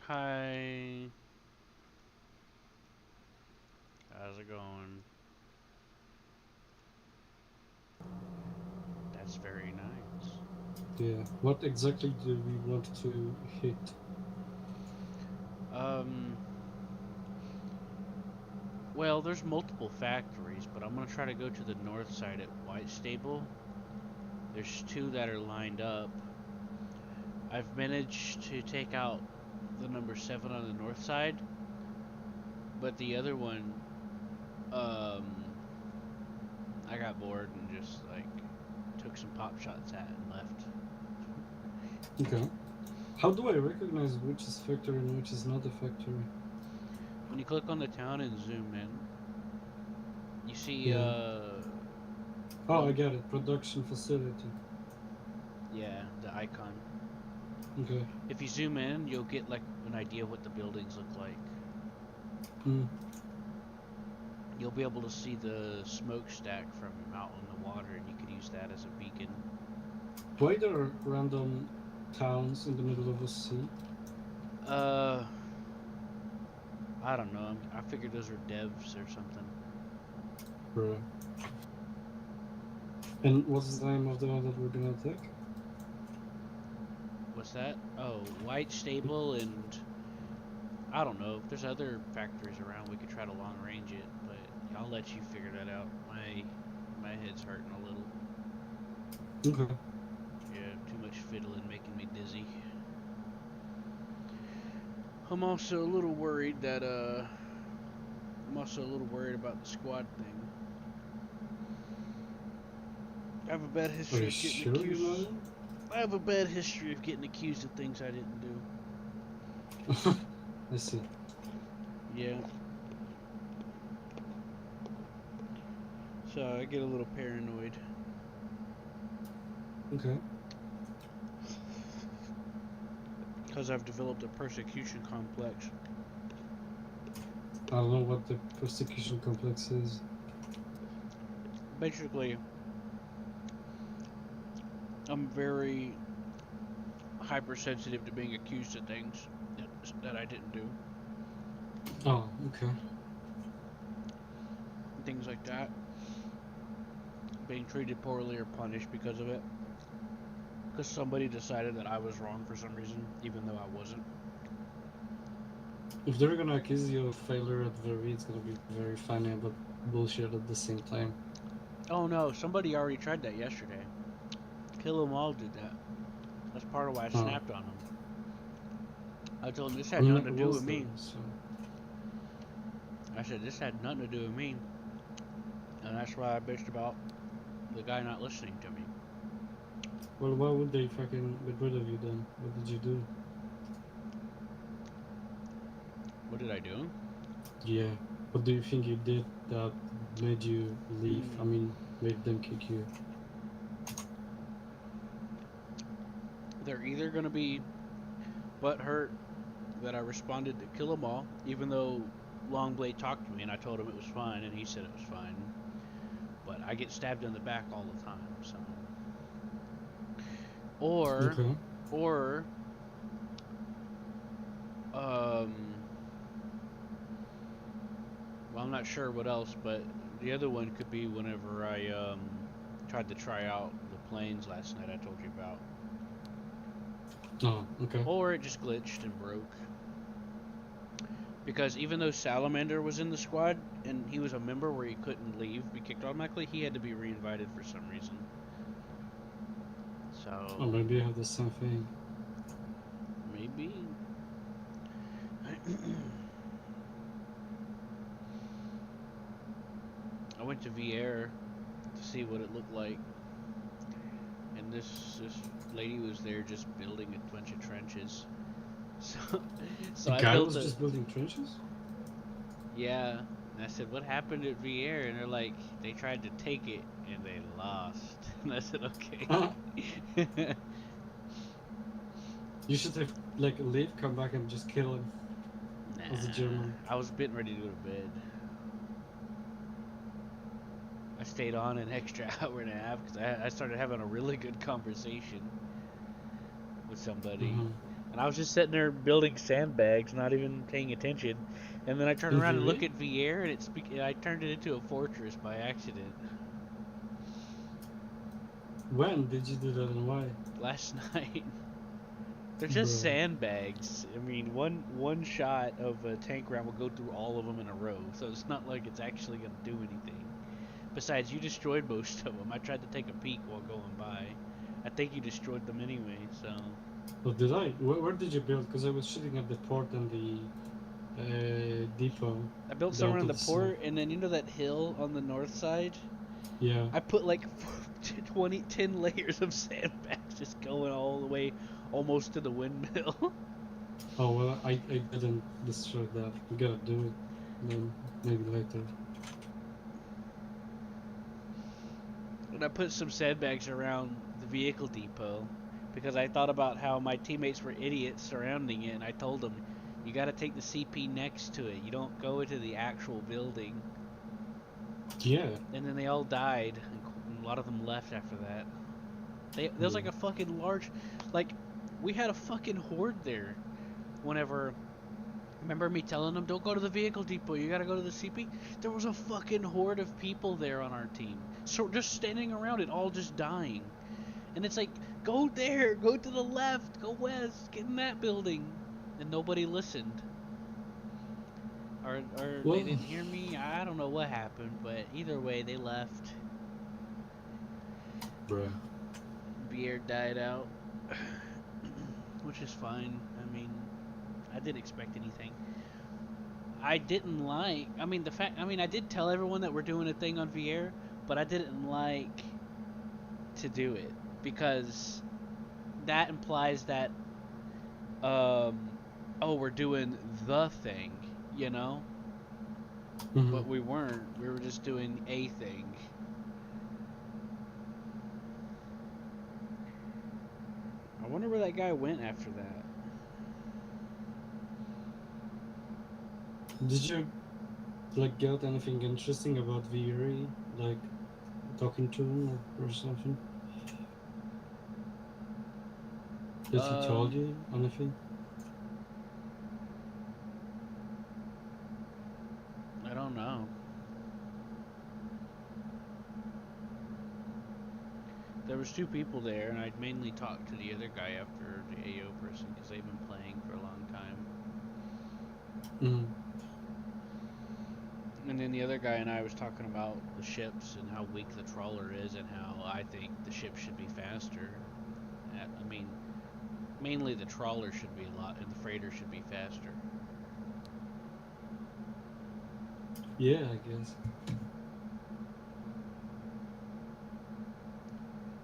Hi. How's it going? That's very nice. Yeah. What exactly do we want to hit? Um, well, there's multiple factories, but I'm gonna try to go to the north side at White Stable. There's two that are lined up. I've managed to take out the number 7 on the north side, but the other one, um, I got bored and just like took some pop shots at and left. Okay. How do I recognize which is factory and which is not a factory? When you click on the town and zoom in, you see Yeah. Oh, I long, get it. Production facility. yeah, the icon. Okay. If you zoom in, you'll get like an idea of what the buildings look like. Hmm. You'll be able to see the smokestack from out on the water, and you could use that as a beacon. Why there are random towns in the middle of a sea? Uh, I don't know. I figured those are devs or something. Bruh. And what's the name of the one that we're gonna attack? What's that? Oh, White Stable, and I don't know. If there's other factories around, we could try to long range it, but I'll let you figure that out. My head's hurting a little. Okay. Yeah, too much fiddling making me dizzy. I'm also a little worried that I'm also a little worried about the squad thing. I have a bad Are history you of getting sure you're accused. not I have a bad history of getting accused of things I didn't do. in? I see. Yeah, so I get a little paranoid. Okay. Because I've developed a persecution complex. I don't know what the persecution complex is. Basically, I'm very hypersensitive to being accused of things that I didn't do. Oh, okay. Things like that. Being treated poorly or punished because of it. Because somebody decided that I was wrong for some reason, even though I wasn't. If they're gonna accuse you of failure at very, it's gonna be very funny but bullshit at the same time. Oh no, somebody already tried that yesterday. Kill 'em all did that. That's part of why I Oh, snapped on him. I told him this I had mean, nothing it to do with was me. there, so. I said this had nothing to do with me, and that's why I bitched about the guy not listening to me. Well, why would they fucking get rid of you then? What did you do? What did I do? Yeah. What do you think you did that made you leave? I Hmm. mean, made them kick you? They're either gonna be butthurt that I responded to kill 'em all, even though Longblade talked to me and I told him it was fine and he said it was fine. But I get stabbed in the back all the time, so. Or, Okay. or, um, well, I'm not sure what else, but the other one could be whenever I tried to try out the planes last night I told you about. Oh, okay. Or it just glitched and broke. Because even though Salamander was in the squad and he was a member where he couldn't leave, be kicked automatically, he had to be reinvited for some reason. Or So maybe I have the same thing. maybe. I went to VR to see what it looked like, and this lady was there just building a bunch of trenches. So A so I guy built was a just building trenches? yeah. And I said, "What happened at VR?" And they're like, "They tried to take it and they lost." And I said, "Okay." Ah, you should have, like, leave, come back, and just kill him as a Nah, German. I was getting ready to go to bed. I stayed on an extra hour and a half because I started having a really good conversation with somebody, Mm-hmm. and And I was just sitting there building sandbags, not even paying attention. And then I turn In around and look VA? at Vier, and I turned it into a fortress by accident When did you do that and why? last night. They're just Bro. sandbags. I mean, one shot of a tank round will go through all of them in a row, so it's not like it's actually gonna do anything. Besides, you destroyed most of them. I tried to take a peek while going by. I think you destroyed them anyway, so. Oh, did I? Where did you build? Because I was shooting at the port and the depot I built some down around to the the south. port, and then you know that hill on the north side? Yeah. I put like 10 layers of sandbags just going all the way almost to the windmill. Oh, well, I didn't destroy that. We gotta do it. Then maybe later. And I put some sandbags around the vehicle depot because I thought about how my teammates were idiots surrounding it, and I told them, you got to take the CP next to it. You don't go into the actual building. Yeah. And then they all died, and a lot of them left after that. There's Yeah. like a fucking large, like, we had a fucking horde there. Whenever, remember me telling them, don't go to the vehicle depot, you gotta go to the CP? There was a fucking horde of people there on our team. So just standing around it, all just dying. And it's like, go there, go to the left, go west, get in that building. And nobody listened. Or they Well, didn't hear me. I don't know what happened, but either way, they left. bruh. Beer died out, which is fine. I mean, I didn't expect anything. I didn't like. I mean, the fact. I mean, I did tell everyone that we're doing a thing on VR, but I didn't like to do it because that implies that, oh, we're doing the thing, you know. Mhm. But we weren't. We were just doing a thing. I wonder where that guy went after that. Did you like get anything interesting about VRE? Like talking to him or something? Did he told Um, you anything? I don't know. There was two people there, and I'd mainly talked to the other guy after the AO person because they've been playing for a long time. Mm. And then the other guy and I was talking about the ships and how weak the trawler is and how I think the ship should be faster. I mean, mainly the trawler should be a lot, and the freighter should be faster. Yeah, I guess.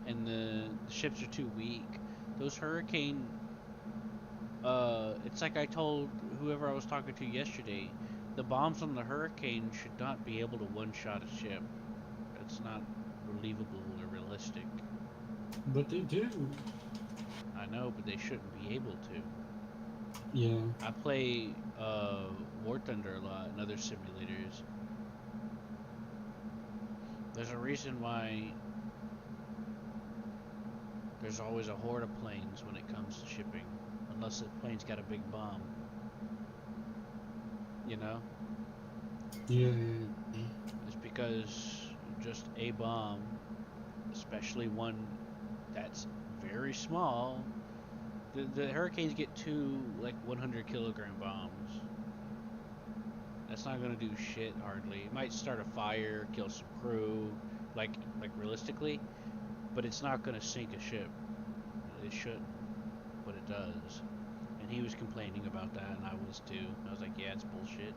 And the ships are too weak. Those Hurricane, it's like I told whoever I was talking to yesterday, the bombs on the Hurricane should not be able to one-shot a ship. It's not believable or realistic. But they do. I know, but they shouldn't be able to. Yeah. I play War Thunder a lot and other simulators. There's a reason why there's always a horde of planes when it comes to shipping, unless the plane's got a big bomb. You know? Yeah. It's because just a bomb, especially one that's very small, the Hurricanes get two like 100 kilogram bombs. That's not gonna do shit hardly. It might start a fire, kill some crew, like realistically, but it's not gonna sink a ship. It shouldn't, but it does. And he was complaining about that, and I was too. I was like, yeah, it's bullshit.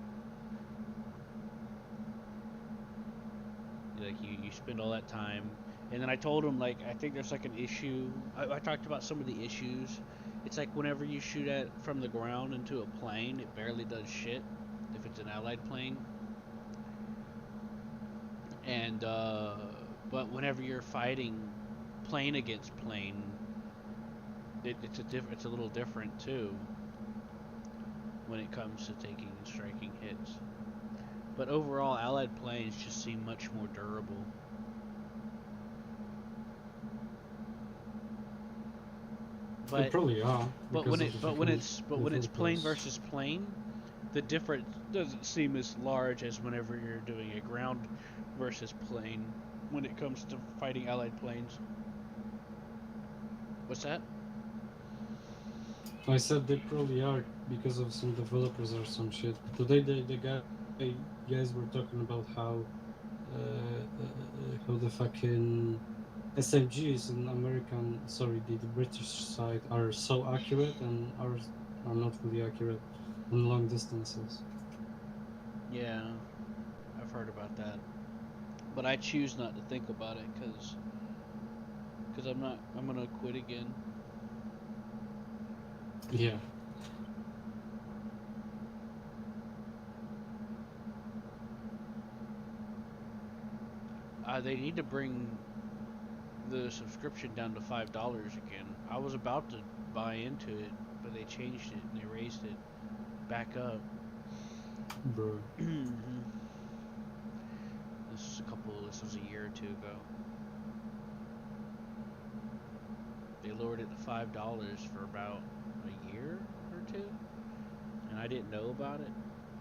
Like you spend all that time, and then I told him like I think there's like an issue. I talked about some of the issues. It's like whenever you shoot at from the ground into a plane, it barely does shit if it's an allied plane. And but whenever you're fighting plane against plane, it's a little different too when it comes to taking and striking hits. But overall, allied planes just seem much more durable. They But probably are because of the fucking when it's plane developers. versus plane, the difference doesn't seem as large as whenever you're doing a ground versus plane when it comes to fighting allied planes. What's that? I said they probably are because of some developers or some shit. Today guys were talking about how the fucking SMGs in American, sorry, the British side are so accurate and ours are not really accurate on long distances. Yeah, I've heard about that, but I choose not to think about it because I'm not. I'm gonna quit again. Yeah. They need to bring the subscription down to $5 again. I was about to buy into it, but they changed it and they raised it back up. Bro. This was a year or two ago. They lowered it to $5 for about a year or two, and I didn't know about it.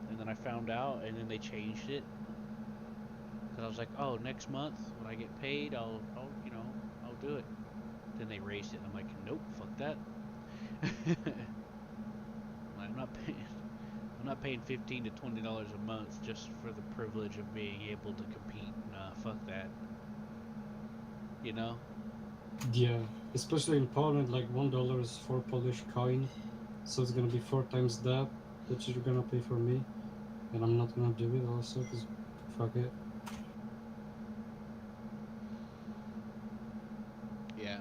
And then I found out, and then they changed it. Cause I was like, oh, next month when I get paid, I'll do it. Then they raised it. And I'm like, nope, fuck that. I'm not paying. I'm not paying $15 to $20 a month just for the privilege of being able to compete. Nah, fuck that. You know? Yeah. Especially in Poland, like $1 is 4 Polish coin. So it's gonna be 4 times that you're gonna pay for me. And I'm not gonna do it also because fuck it. Yeah.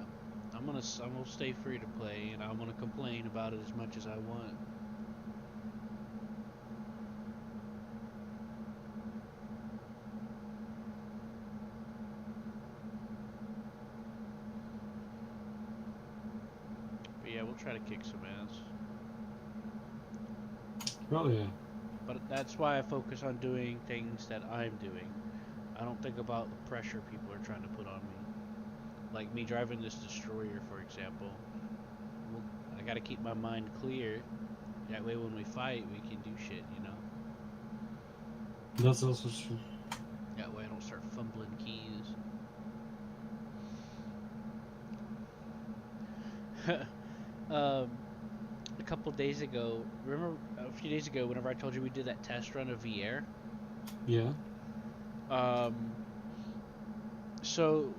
I'm gonna stay free to play, and I'm gonna complain about it as much as I want. But yeah, we'll try to kick some ass. Well, yeah. But that's why I focus on doing things that I'm doing. I don't think about the pressure people are trying to put on me. Like me driving this destroyer, for example. Well, I gotta keep my mind clear. That way, when we fight, we can do shit, you know? That's also true. That way, I don't start fumbling keys. um, a couple days ago, remember a few days ago, whenever I told you we did that test run of VR? Yeah. Um, so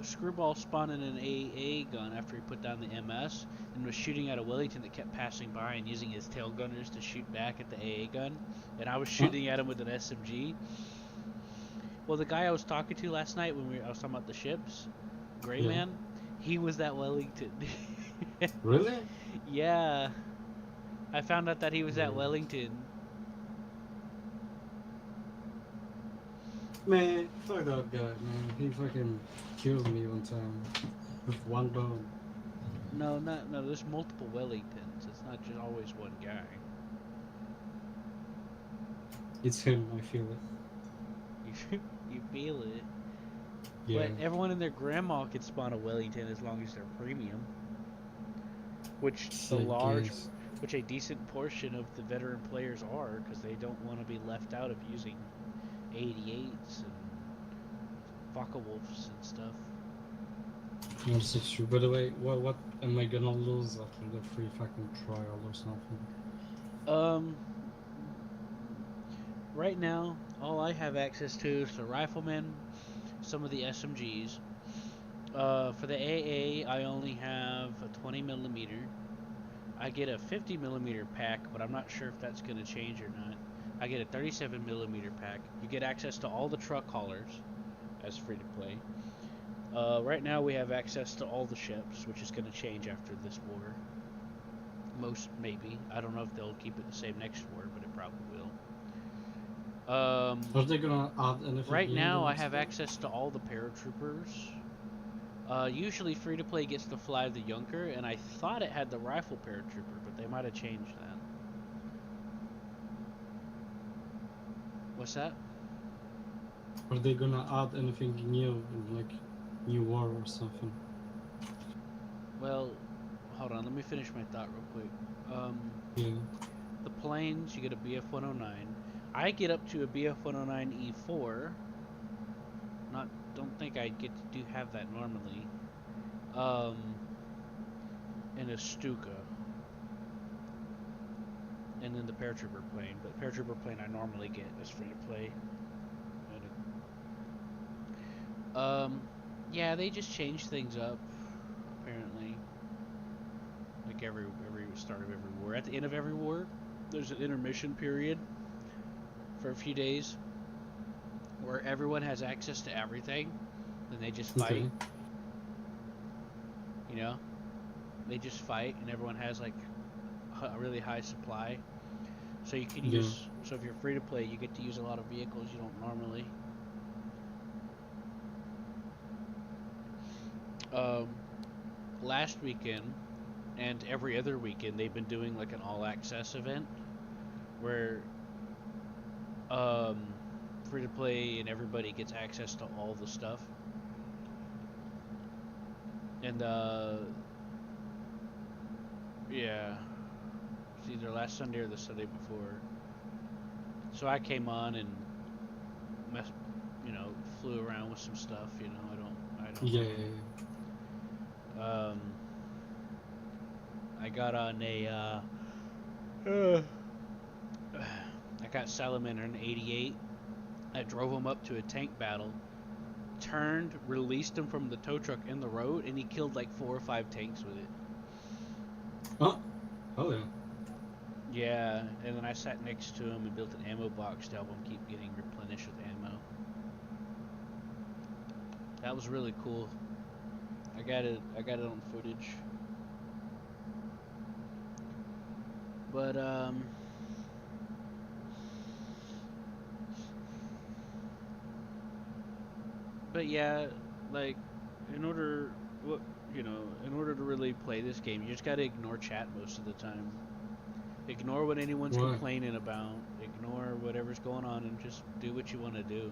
Screwball spawned in an AA gun after he put down the MS and was shooting at a Wellington that kept passing by and using his tail gunners to shoot back at the AA gun, and I was Huh? shooting at him with an SMG. Well, the guy I was talking to last night when I was talking about the ships, Gray Yeah. Man, he was that Wellington. Really? Yeah, I found out that he was at Bro. Wellington. Man, fuck that guy, man. He fucking killed me one time with one bone. No. There's multiple Wellingtons. It's not just always one guy. It's him, I feel it. You feel it. Yeah. But everyone and their grandma can spawn a Wellington as long as they're premium. Which I the large, guess. which a decent portion of the veteran players are, because they don't want to be left out of using 88s and Focke-Wulfs and stuff. That's so true. By the way, what am I gonna lose after the free fucking trial or something? Um, right now, all I have access to is the riflemen, some of the SMGs. For the AA, I only have a 20 millimeter. I get a 50 millimeter pack, but I'm not sure if that's going to change or not. I get a 37 millimeter pack. You get access to all the truck haulers as free to play. Right now, we have access to all the ships, which is going to change after this war. Most maybe. I don't know if they'll keep it the same next war, but it probably will. Are they gonna add anything Right new in the now, I next have one? access to all the paratroopers. Usually free to play gets to fly the Junker, and I thought it had the rifle paratrooper, but they might have changed that. What's that? Are they gonna add anything new, like new war or something? Well, hold on, let me finish my thought real quick. Yeah. The planes, you get a BF-109. I get up to a BF-109E4. Not, don't think I get to have that normally. And a Stuka. And then the paratrooper plane. But paratrooper plane I normally get is free to play. Yeah, they just changed things up. Apparently, like every start of every war. At the end of every war, there's an intermission period for a few days where everyone has access to everything, and they just fight. Okay. You know, they just fight, and everyone has like a really high supply. So you can Yeah. use. So if you're free to play, you get to use a lot of vehicles you don't normally. Last weekend and every other weekend they've been doing like an all access event where free to play and everybody gets access to all the stuff. And yeah, it's either last Sunday or the Sunday before. So I came on and flew around with some stuff. I don't. Yeah. I got on a. I got Salamander in 88. I drove him up to a tank battle, turned, released him from the tow truck in the road, and he killed like 4 or 5 tanks with it. Oh yeah. Yeah, and then I sat next to him and built an ammo box to help him keep getting replenished with ammo. That was really cool. I got it on footage. But yeah, like in order to really play this game, you just gotta ignore chat most of the time. Ignore what anyone's Why? complaining about. Ignore whatever's going on and just do what you want to do.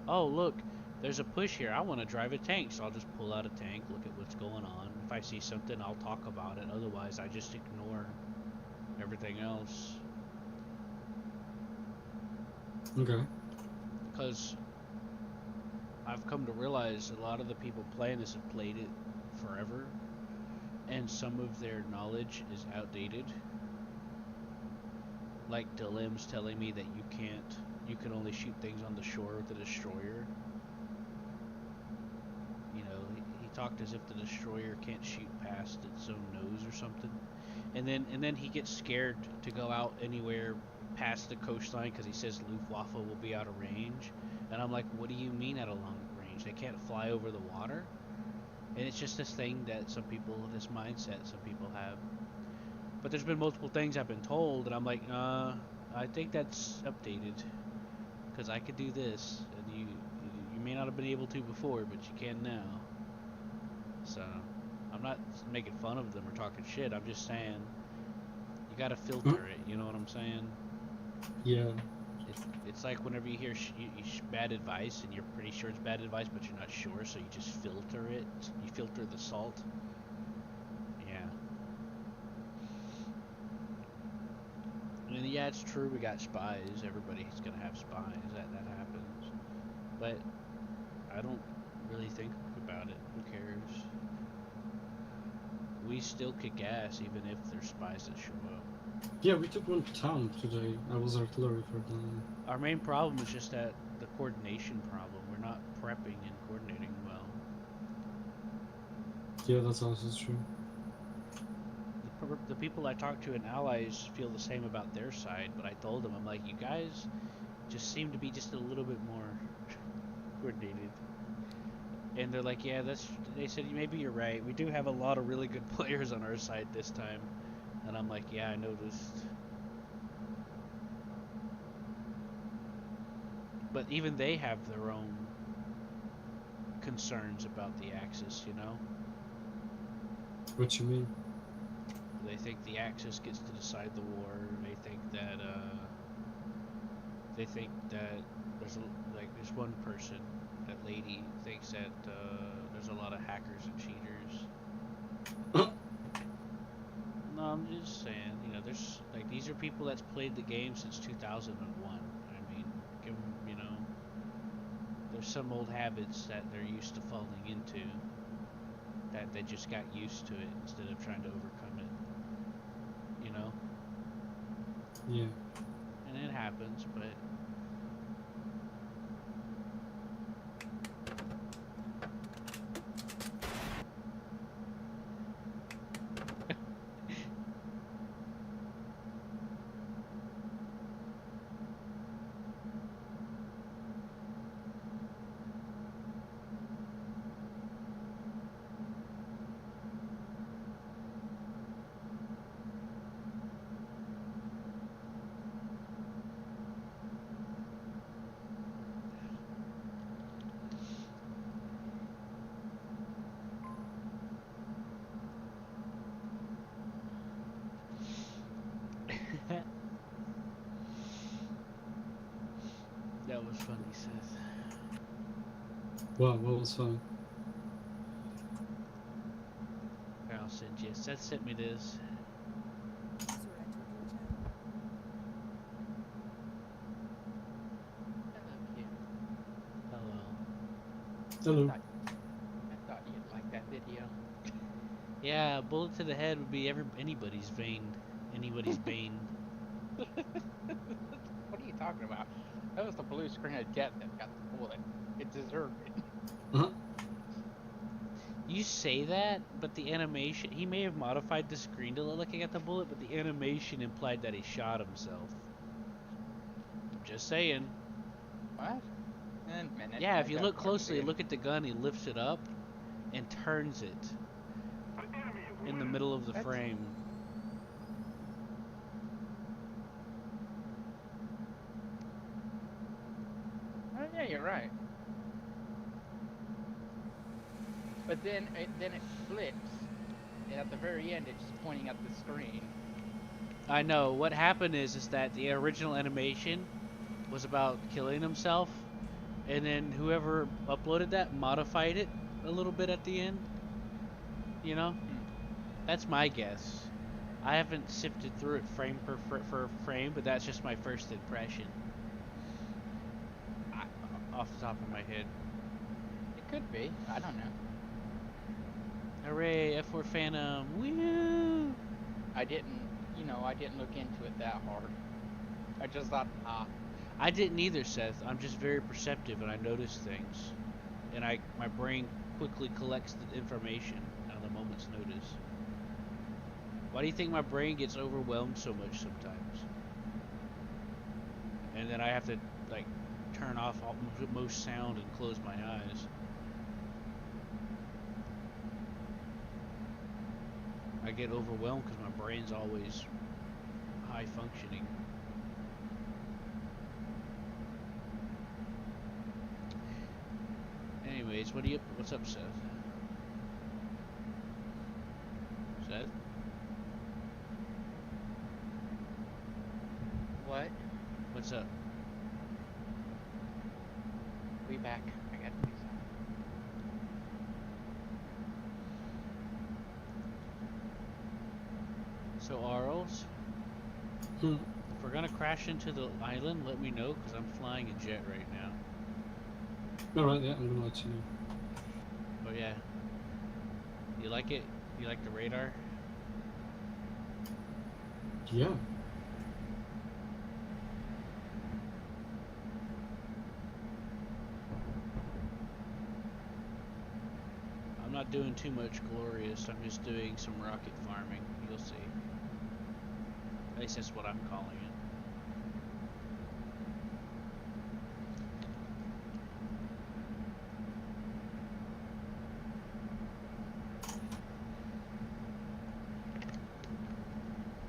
Oh look, there's a push here. I want to drive a tank, so I'll just pull out a tank, look at what's going on. If I see something, I'll talk about it. Otherwise, I just ignore everything else. Okay. Because I've come to realize a lot of the people playing this have played it forever, and some of their knowledge is outdated. Like Dilem's telling me that you can only shoot things on the shore with a destroyer. He talked as if the destroyer can't shoot past its own nose or something. And then he gets scared to go out anywhere past the coastline because he says Luftwaffe will be out of range. And I'm like, what do you mean out of long range? They can't fly over the water? And it's just this thing that this mindset some people have. But there's been multiple things I've been told, and I'm like, I think that's updated. Because I could do this, and you may not have been able to before, but you can now. So, I'm not making fun of them or talking shit. I'm just saying, you gotta filter it. You know what I'm saying? Yeah. It's like whenever you hear bad advice, and you're pretty sure it's bad advice, but you're not sure, so you just filter it. You filter the salt. Yeah. And yeah, it's true. We got spies. Everybody's gonna have spies. That happens. But I don't really think about it. Who cares? We still kick ass even if there's spies that show up. Yeah, we took one town today. I was artillery for them. Our main problem is just that the coordination problem. We're not prepping and coordinating well. Yeah, that's also true. The people I talk to and allies feel the same about their side, but I told them, I'm like, you guys just seem to be just a little bit more coordinated. And they're like, yeah, they said, maybe you're right. We do have a lot of really good players on our side this time. And I'm like, yeah, I noticed. But even they have their own concerns about the Axis, What you mean? They think the Axis gets to decide the war. They think that there's one person, that lady thinks that there's a lot of hackers and cheaters. I'm just saying, you know, there's like these are people that's played the game since 2001. I mean, give 'em, you know, there's some old habits that they're used to falling into that they just got used to it instead of trying to overcome it, you know? Yeah. And it happens, but that was funny, Seth. Wow, what was fun? I'll send you. Seth sent me this. Hello. Hello. I thought you'd like that video. Yeah, a bullet to the head would be anybody's vein. Anybody's bane. What are you talking about? That was the blue screen of death that got the bullet. It deserved it. Uh-huh. You say that, but the animation, he may have modified the screen to look like he got the bullet, but the animation implied that he shot himself. Just saying. What? Minute. Yeah, if you look closely, look at the gun, he lifts it up and turns it in the middle of the frame. Oh yeah, you're right. But then it flips, and at the very end, it's just pointing at the screen. I know. What happened is that the original animation was about killing himself, and then whoever uploaded that modified it a little bit at the end. You know? That's my guess. I haven't sifted through it frame per frame, but that's just my first impression. Off the top of my head. It could be. I don't know. Hooray, F4 Phantom. Woo! I didn't look into it that hard. I just thought, I didn't either, Seth. I'm just very perceptive and I notice things. And my brain quickly collects the information at a moment's notice. Why do you think my brain gets overwhelmed so much sometimes? And then I have to, like, turn off most sound and close my eyes. I get overwhelmed because my brain's always high functioning. Anyways, what's up, Seth? Seth? what? What's up? We back. I got to do something. So, Arls, Hmm. if we're gonna crash into the island, let me know, because I'm flying a jet right now. Alright, yeah, I'm gonna let you know. Oh, yeah. You like it? You like the radar? Yeah. I'm not doing too much glorious, I'm just doing some rocket farming. You'll see. At least that's what I'm calling it.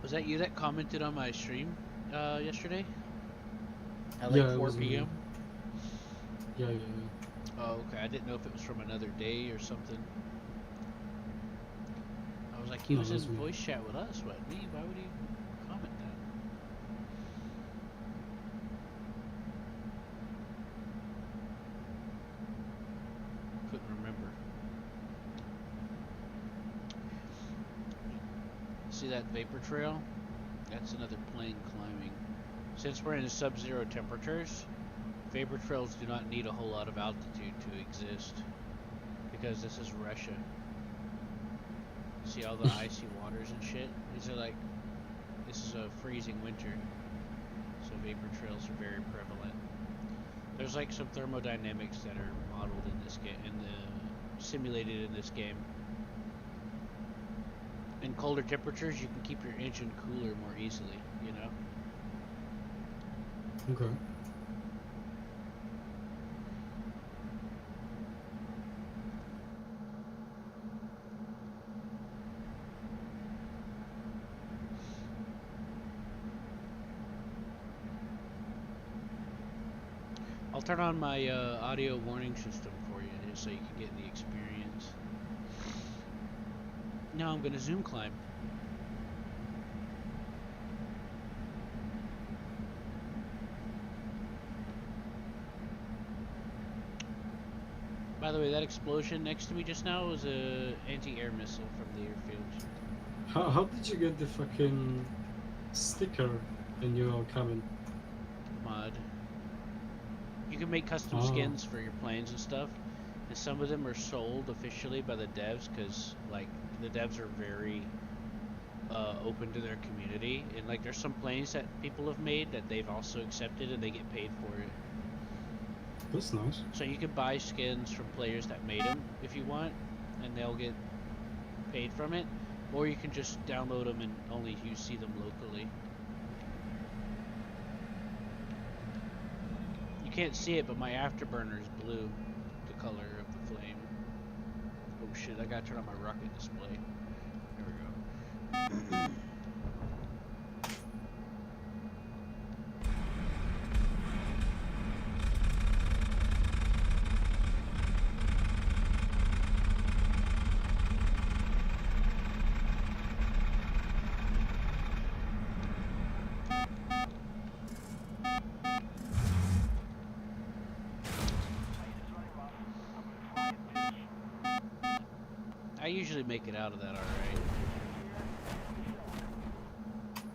Was that you that commented on my stream yesterday? At like Yeah, it 4 was me. p.m.? Yeah. Oh, okay. I didn't know if it was from another day or something. I was like, he No, was it was in me. voice chat with us. What? Me? Why would he comment that? Couldn't remember. See that vapor trail? That's another plane climbing. Since we're in sub-zero temperatures, vapor trails do not need a whole lot of altitude to exist. Because this is Russia. See all the icy waters and shit? These are like, this is a freezing winter. So vapor trails are very prevalent. There's like some thermodynamics that are modeled in this game, simulated in this game. In colder temperatures, you can keep your engine cooler more easily, you know? Okay. I'll turn on my audio warning system for you, just so you can get the experience. Now I'm gonna zoom climb. By the way, that explosion next to me just now was a anti-air missile from the airfield. How did you get the fucking sticker in your cabin? Mod. You can make custom skins for your planes and stuff, and some of them are sold officially by the devs because, like, the devs are very open to their community, and like there's some planes that people have made that they've also accepted and they get paid for it. That's nice. So you can buy skins from players that made them if you want, and they'll get paid from it, or you can just download them and only you see them locally. You can't see it, but my afterburner is blue, the color of the flame. Oh shit, I gotta turn on my rocket display. There we go. I usually make it out of that alright.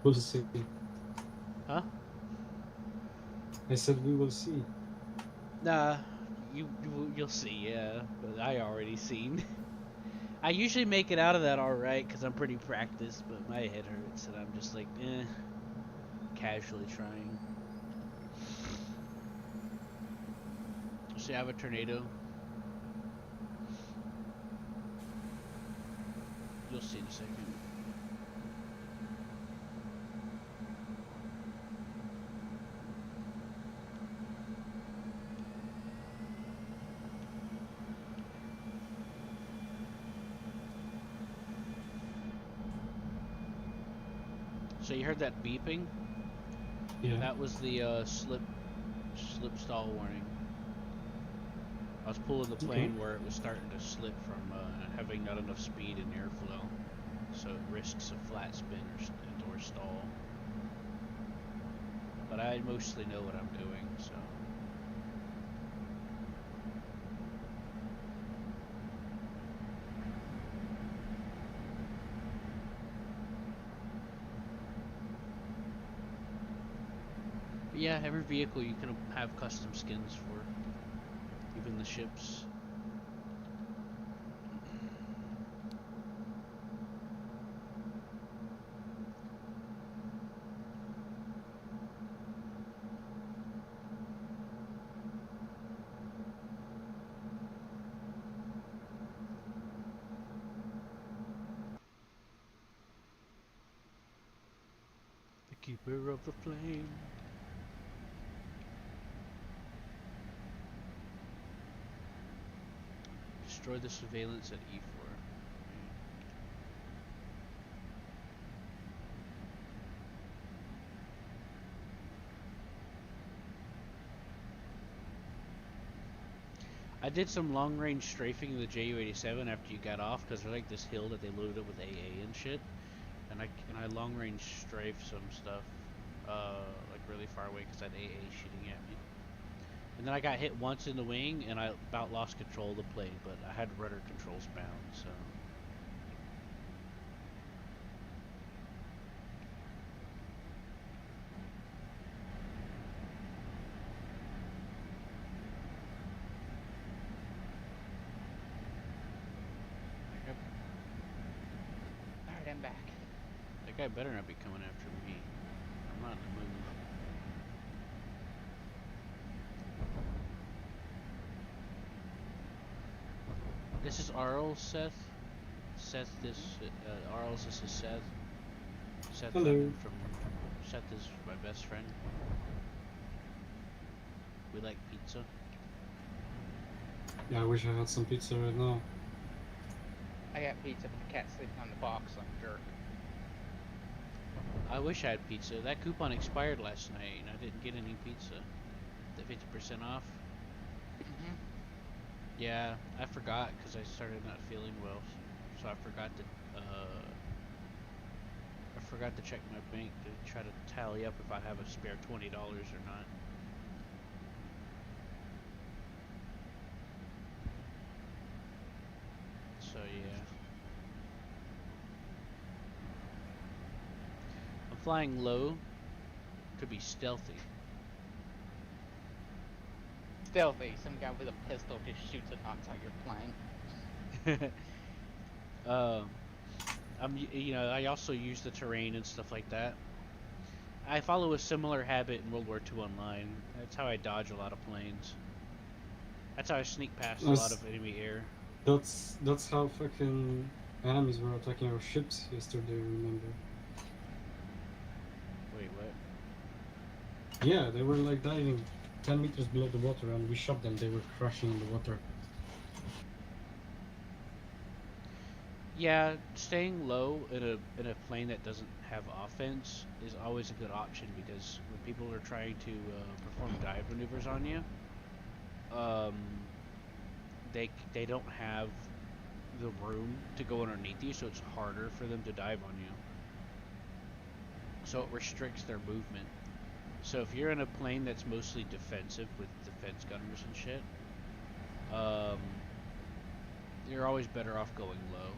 We'll see. Huh? I said we will see. Nah, you'll see, yeah. But I already seen. I usually make it out of that alright because I'm pretty practiced, but my head hurts and I'm just like, casually trying. See, I have a tornado. You'll see in a second. So you heard that beeping? Yeah. That was the slip stall warning. I was pulling the plane where it was starting to slip from having not enough speed and airflow, so it risks a flat spin or stall. But I mostly know what I'm doing, so. But yeah, every vehicle you can have custom skins for, even the ships. The keeper of the flame. Destroy the surveillance at E4. I did some long-range strafing of the Ju-87 after you got off, because there's like this hill that they loaded up with AA and shit, and I long-range strafed some stuff, like really far away, because that AA shooting at me. And then I got hit once in the wing, and I about lost control of the plane, but I had rudder controls bound, so. guy better not be coming after me. I'm not in the mood. This is Arl, Seth. Seth, Arl's, this is Seth. Seth Hello. Seth is my best friend. We like pizza. Yeah, I wish I had some pizza right now. I got pizza, but the cat's sleeping on the box like a jerk. I wish I had pizza. That coupon expired last night and I didn't get any pizza. The 50% off. Mm-hmm. Yeah, I forgot because I started not feeling well, so I forgot to check my bank to try to tally up if I have a spare $20 or not. So yeah, I'm flying low to be stealthy. Stealthy. Some guy with a pistol just shoots and knocks out your plane. I also use the terrain and stuff like that. I follow a similar habit in World War II Online. That's how I dodge a lot of planes. That's how I sneak past a lot of enemy air. That's how fucking enemies were attacking our ships yesterday, remember? Wait, what? Yeah, they were like diving 10 meters below the water and we shot them, they were crashing in the water. Yeah, staying low in a plane that doesn't have offense is always a good option because when people are trying to perform dive maneuvers on you, they don't have the room to go underneath you, so it's harder for them to dive on you. So it restricts their movement. So if you're in a plane that's mostly defensive with defense gunners and shit, you're always better off going low.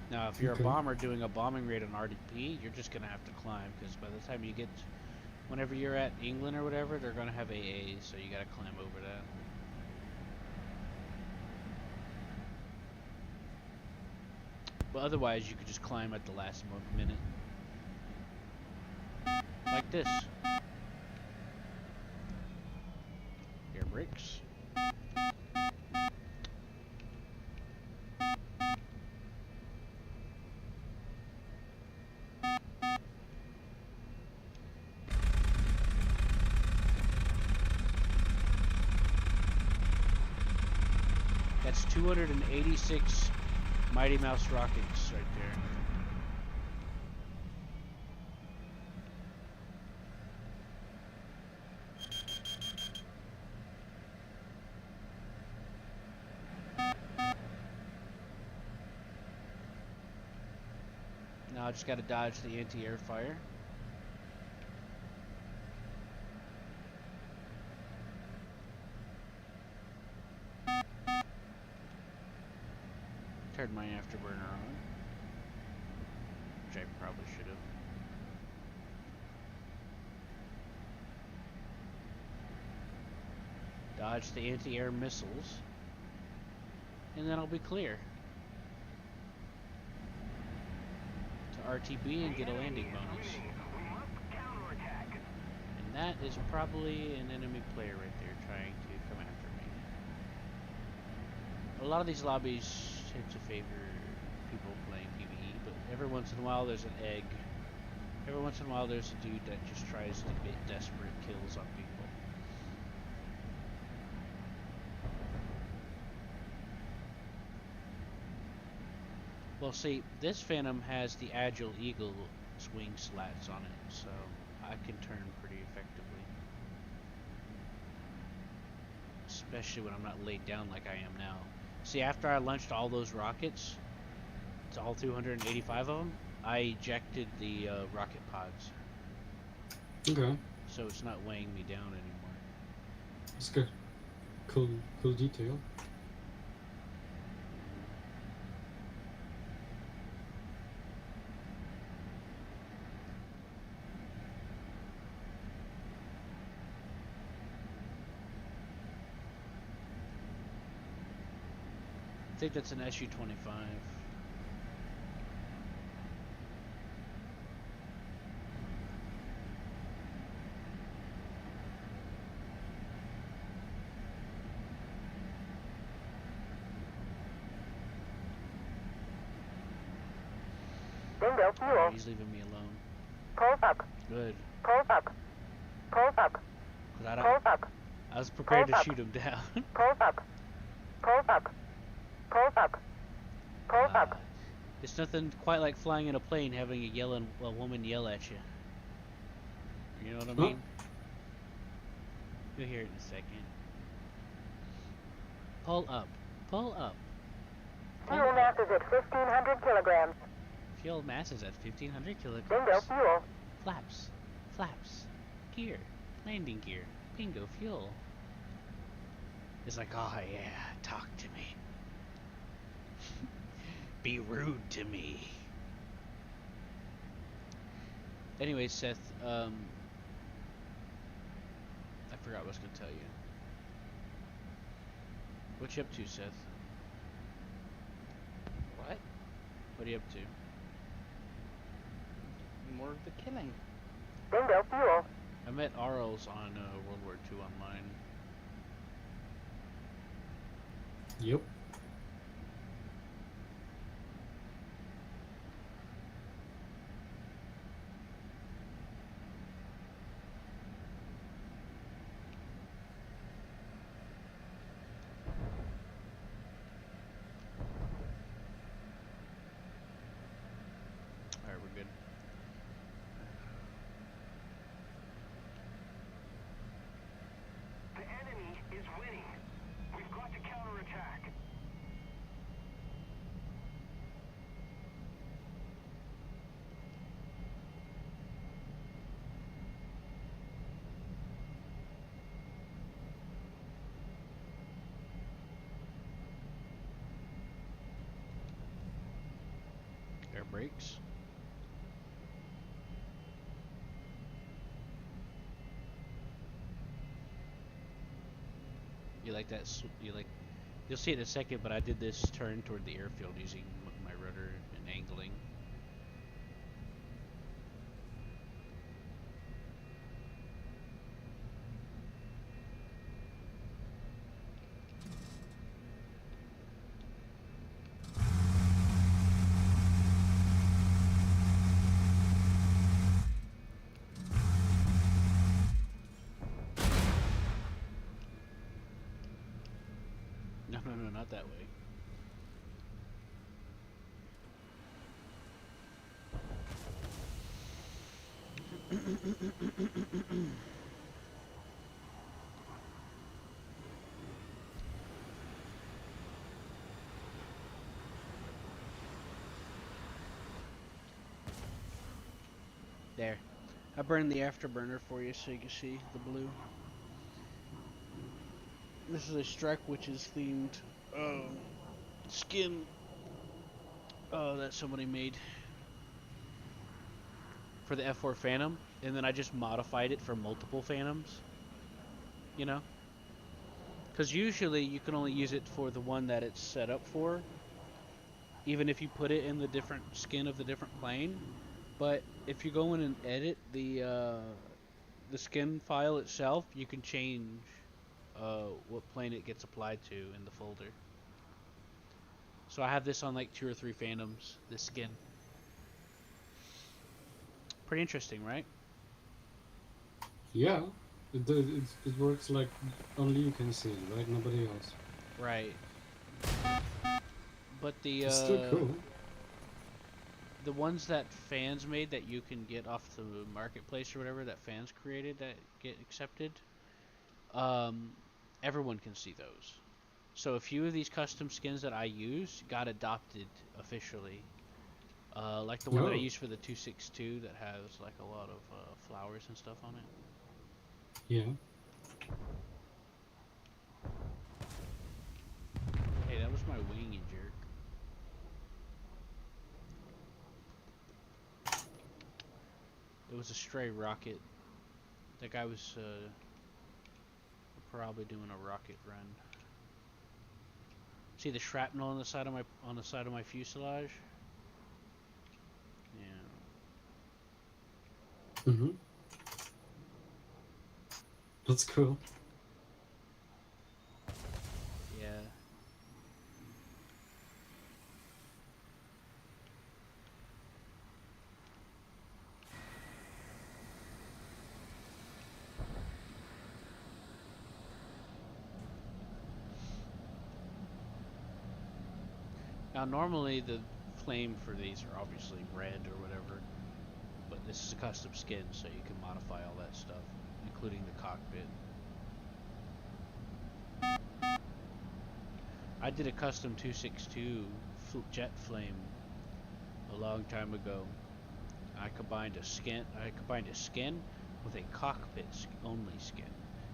Now, if you're Okay. a bomber doing a bombing raid on RDP, you're just gonna have to climb because by the time you get, whenever you're at England or whatever, they're gonna have AAs, so you gotta climb over that. But otherwise, you could just climb at the last minute, like this. Air brakes. That's 286 Mighty Mouse rockets right there. Now I just gotta dodge the anti-air fire. Turned my afterburner on, which I probably should have. Dodge the anti-air missiles, and then I'll be clear to RTB and get a landing bonus. And that is probably an enemy player right there trying to come after me. A lot of these lobbies tend to favor people playing PvE, but every once in a while there's an egg. Every once in a while there's a dude that just tries to get desperate kills on people. Well, see, this Phantom has the Agile Eagle swing slats on it, so I can turn pretty effectively. Especially when I'm not laid down like I am now. See, after I launched all those rockets, it's all 285 of them, I ejected the rocket pods. Okay, So it's not weighing me down anymore. that's good. Cool detail. I think that's an SU-25. Bingo fuel. He's leaving me alone. Pull up. Good. Pull up. Pull up. 'Cause Pull up. I was prepared to Pull up. shoot him down. Pull up. Pull up. Pull up. Pull up. It's nothing quite like flying in a plane having a woman yell at you. You know what I Huh? mean? You'll hear it in a second. Pull up. Pull up. Pull Fuel mass up. is at 1,500 kilograms. Fuel mass is at 1,500 Bingo kilograms. fuel. Flaps. Flaps. Gear. Landing gear. Bingo fuel. It's like, oh yeah, talk to me. Be rude to me. Anyway, Seth, I forgot what I was gonna tell you. What you up to, Seth? What? What are you up to? More of the killing. Bingo fuel. I met Arls on World War II online. Yep. Alright, we're good. The enemy is winning. We've got to counterattack. Air brakes. You like that? You'll see it in a second, but I did this turn toward the airfield using my rudder and angling. No, not that way. There. I burned the afterburner for you so you can see the blue. This is a Strike Witches themed skin that somebody made for the F4 Phantom, and then I just modified it for multiple Phantoms. You know? Because usually you can only use it for the one that it's set up for, even if you put it in the different skin of the different plane. But if you go in and edit the skin file itself, you can change what plane it gets applied to in the folder. So I have this on like 2 or 3 Phantoms, this skin. Pretty interesting, right? Yeah. It works like only you can see it, right? Nobody else. Right. But the It's still cool. the ones that fans made that you can get off the marketplace or whatever that fans created that get accepted, everyone can see those. So a few of these custom skins that I use got adopted officially. Like the one that I Oh. use for the 262 that has like a lot of flowers and stuff on it. Yeah. Hey, that was my wing, you jerk. It was a stray rocket. That guy was probably doing a rocket run. See the shrapnel on the side of my fuselage? Yeah. Mhm. That's cool. Yeah. Now, normally the flame for these are obviously red or whatever, but this is a custom skin, so you can modify all that stuff, including the cockpit. I did a custom 262 jet flame a long time ago. I combined a skin with a cockpit only skin,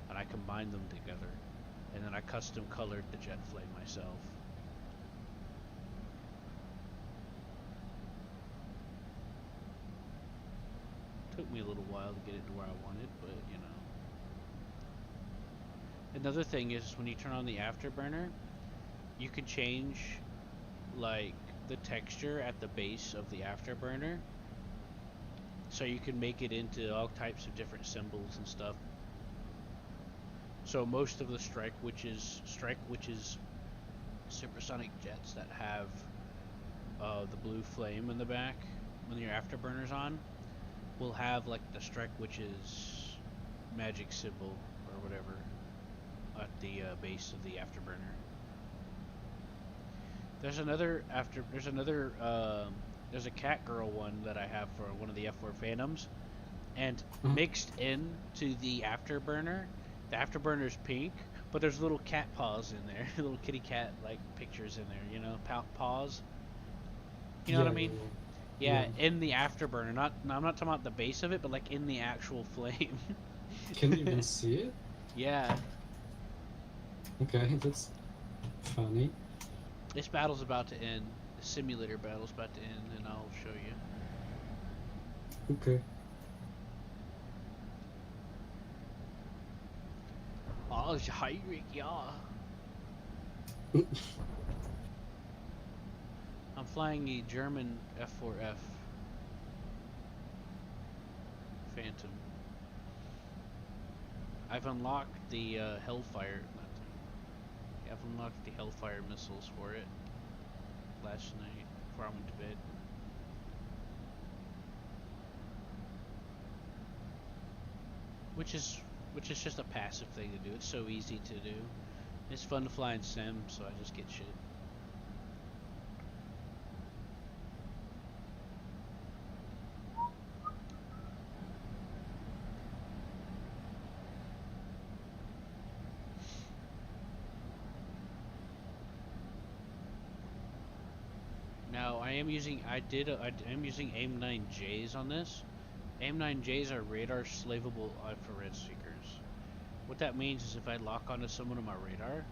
and I combined them together, and then I custom colored the jet flame myself. Took me a little while to get it to where I wanted, but you know. Another thing is when you turn on the afterburner, you can change like the texture at the base of the afterburner, so you can make it into all types of different symbols and stuff. So most of the strike witches supersonic jets that have the blue flame in the back when your afterburner's on will have like the strike witches magic symbol or whatever at the base of the afterburner. There's a Catgirl one that I have for one of the F4 Phantoms, and mixed in to the afterburner is pink, but there's little cat paws in there, little kitty cat like pictures in there, you know, paws. You know what I mean? Yeah, in the afterburner. I'm not talking about the base of it, but like in the actual flame. Can you even see it? Yeah. Okay, that's funny. This battle's about to end. The simulator battle's about to end, and I'll show you. Okay. Oh, Heinrich, yeah. I'm flying a German F4F Phantom. I've unlocked the Hellfire. I've unlocked the Hellfire missiles for it last night before I went to bed. Which is just a passive thing to do. It's so easy to do. It's fun to fly in sim, so I just get shit. Now I am using AIM-9Js on this. AIM-9Js are radar slavable infrared seekers. What that means is if I lock onto someone on my radar,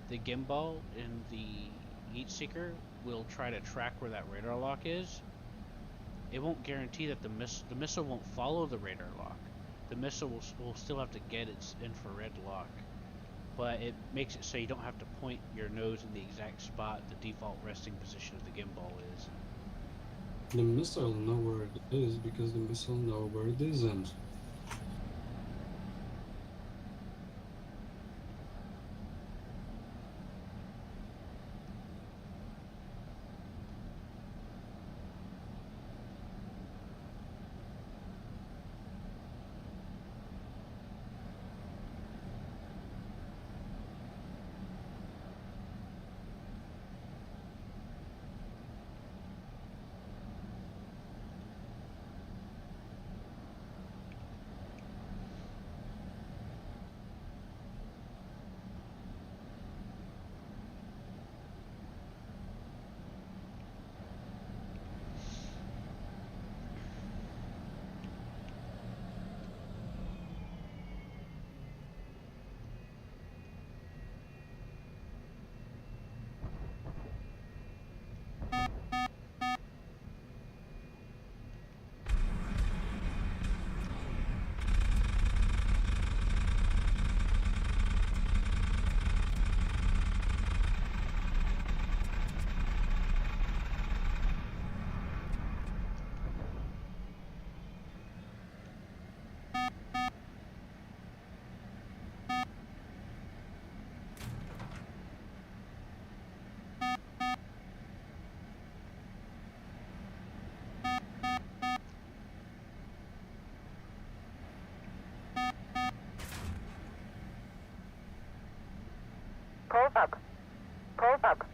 the gimbal and the heat seeker will try to track where that radar lock is. It won't guarantee that the missile won't follow the radar lock. The missile will still have to get its infrared lock, but it makes it so you don't have to point your nose in the exact spot the default resting position of the gimbal is. The missile know where it is because the missile know where it isn't. Close up. Close up.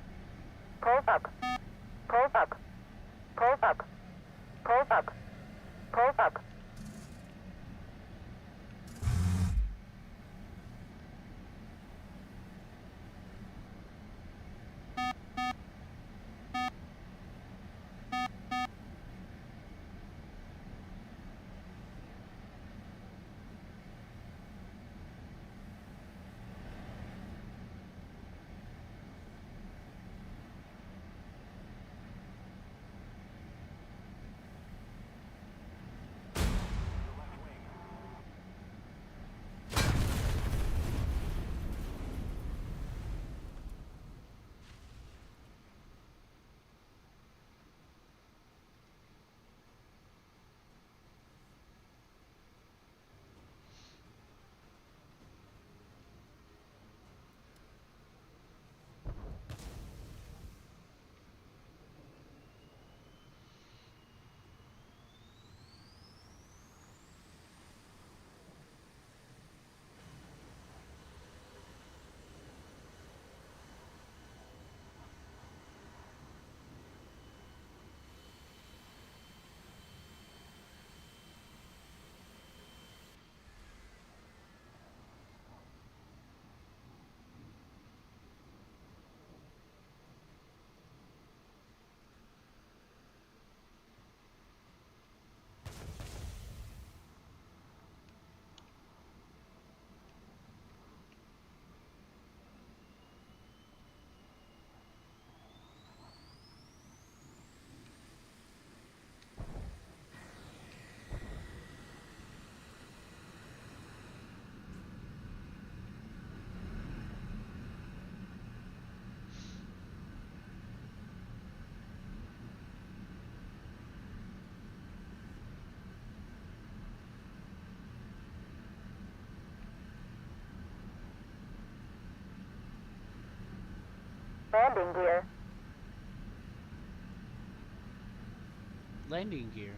Landing gear. Landing gear.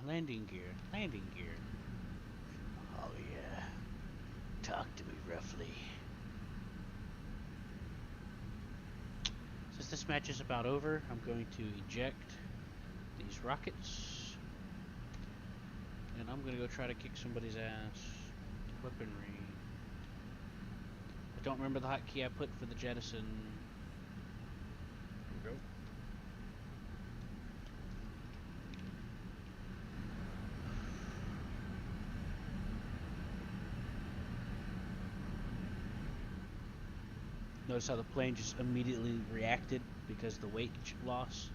Landing gear. Landing gear. Oh yeah. Talk to me roughly. Since this match is about over, I'm going to eject these rockets. And I'm gonna go try to kick somebody's ass. Weaponry. I don't remember the hotkey I put for the jettison. Here we go. Notice how the plane just immediately reacted because of the weight loss.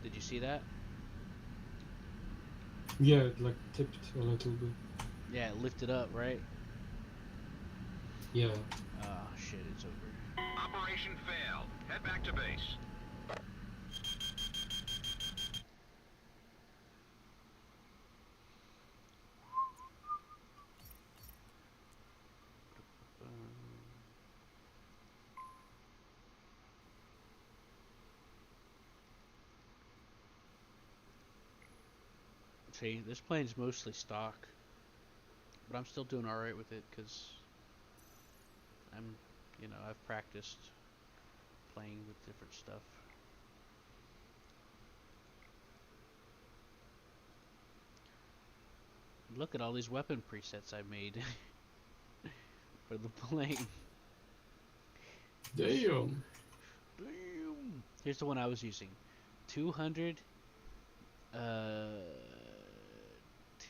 Did you see that? Yeah, it like tipped a little bit. Yeah, it lifted up, right? Yeah. Ah, shit, it's over. Operation failed. Head back to base. See, this plane's mostly stock, but I'm still doing alright with it because I've practiced playing with different stuff. Look at all these weapon presets I made for the plane. Damn. Damn. Here's the one I was using. 200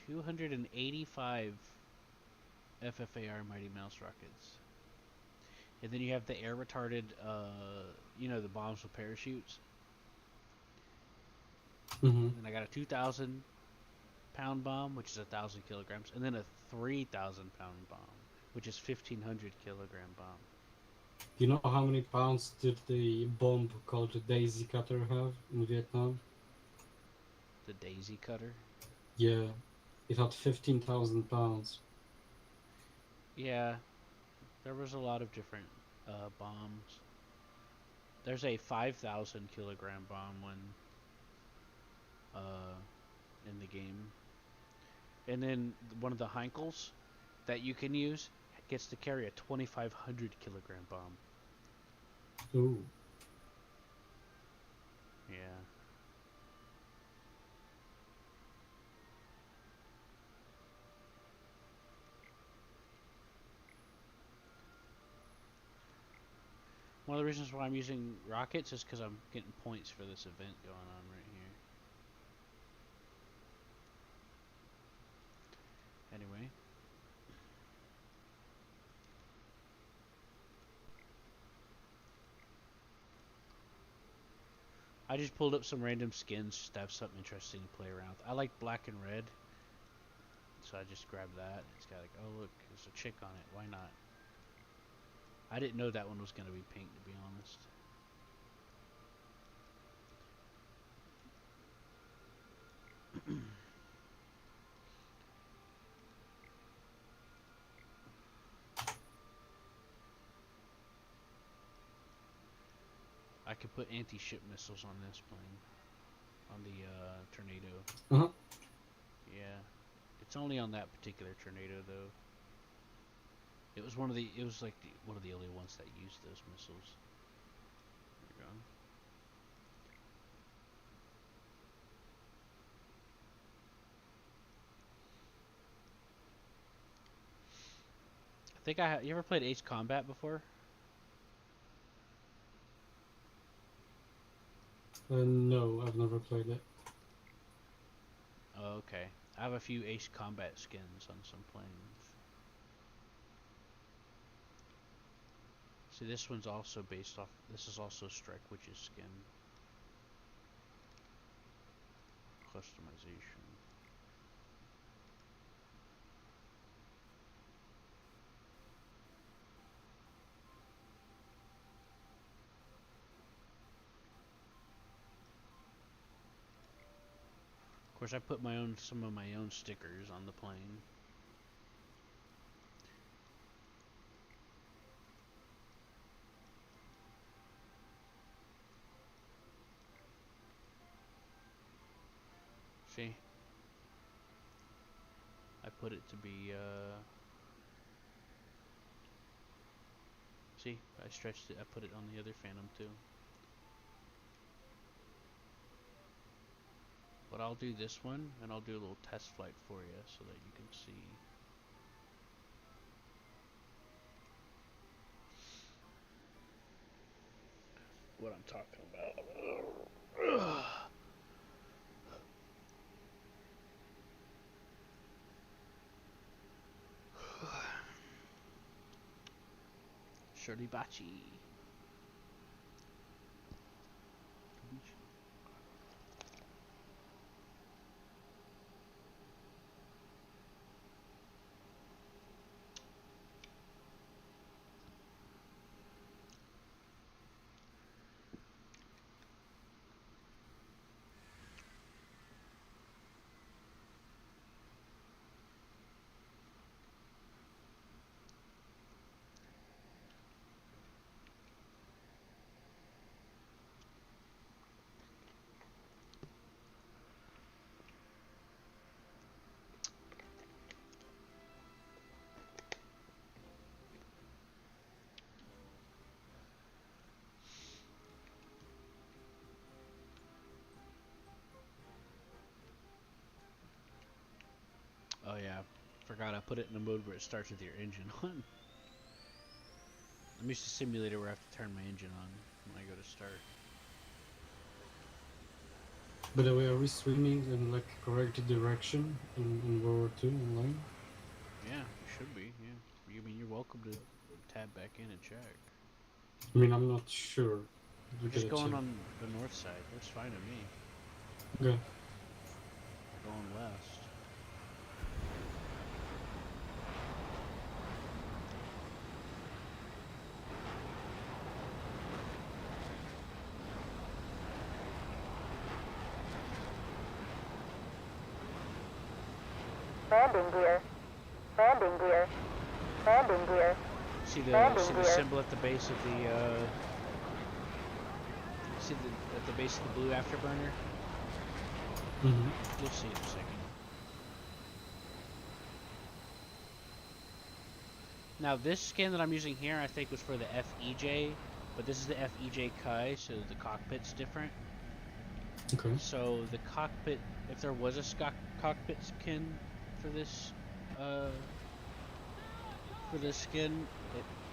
285 FFAR Mighty Mouse rockets. And then you have the air retarded the bombs with parachutes. Mm-hmm. And I got a 2,000 pound bomb, which is 1,000 kilograms, and then a 3,000 pound bomb, which is 1,500 kilogram bomb. You know how many pounds did the bomb called the Daisy Cutter have in Vietnam? The Daisy Cutter. Yeah, it had 15,000 pounds. Yeah, there was a lot of different bombs. There's a 5,000 kilogram bomb one in the game. And then one of the Heinkels that you can use gets to carry a 2,500 kilogram bomb. Ooh. Yeah. One of the reasons why I'm using rockets is because I'm getting points for this event going on right here. Anyway. I just pulled up some random skins just to have something interesting to play around with. I like black and red, so I just grabbed that. It's got like, oh look, there's a chick on it. Why not? I didn't know that one was going to be pink, to be honest. I could put anti-ship missiles on this plane, on the Tornado. Uh-huh. Yeah, it's only on that particular Tornado though. It was one of the only ones that used those missiles. There you go. I think you ever played Ace Combat before? No, I've never played it. Oh, okay. I have a few Ace Combat skins on some planes. See, this one's also based off. This is also Strike Witch's skin. Customization. Of course, I put some of my own stickers on the plane. See? I put it to be, see? I stretched it. I put it on the other Phantom, too. But I'll do this one, and I'll do a little test flight for you so that you can see. What I'm talking about. Shirley Bachi. Oh yeah, forgot I put it in a mode where it starts with your engine on. I'm used to simulator where I have to turn my engine on when I go to start. By the way, are we swimming in like correct direction in World War II online? Yeah, you should be. Yeah, I mean you're welcome to tab back in and check. I mean, I'm not sure. We're just going on the north side. That's fine to me. Okay. Going west. Landing gear. Landing gear. Landing gear. See the Landing see the gear. symbol at the base of the see the at the base of the blue afterburner? Mm-hmm. You'll see it in a second. Now this skin that I'm using here I think was for the FEJ, but this is the FEJ Kai, so the cockpit's different. Okay. So the cockpit, if there was a cockpit skin for this skin,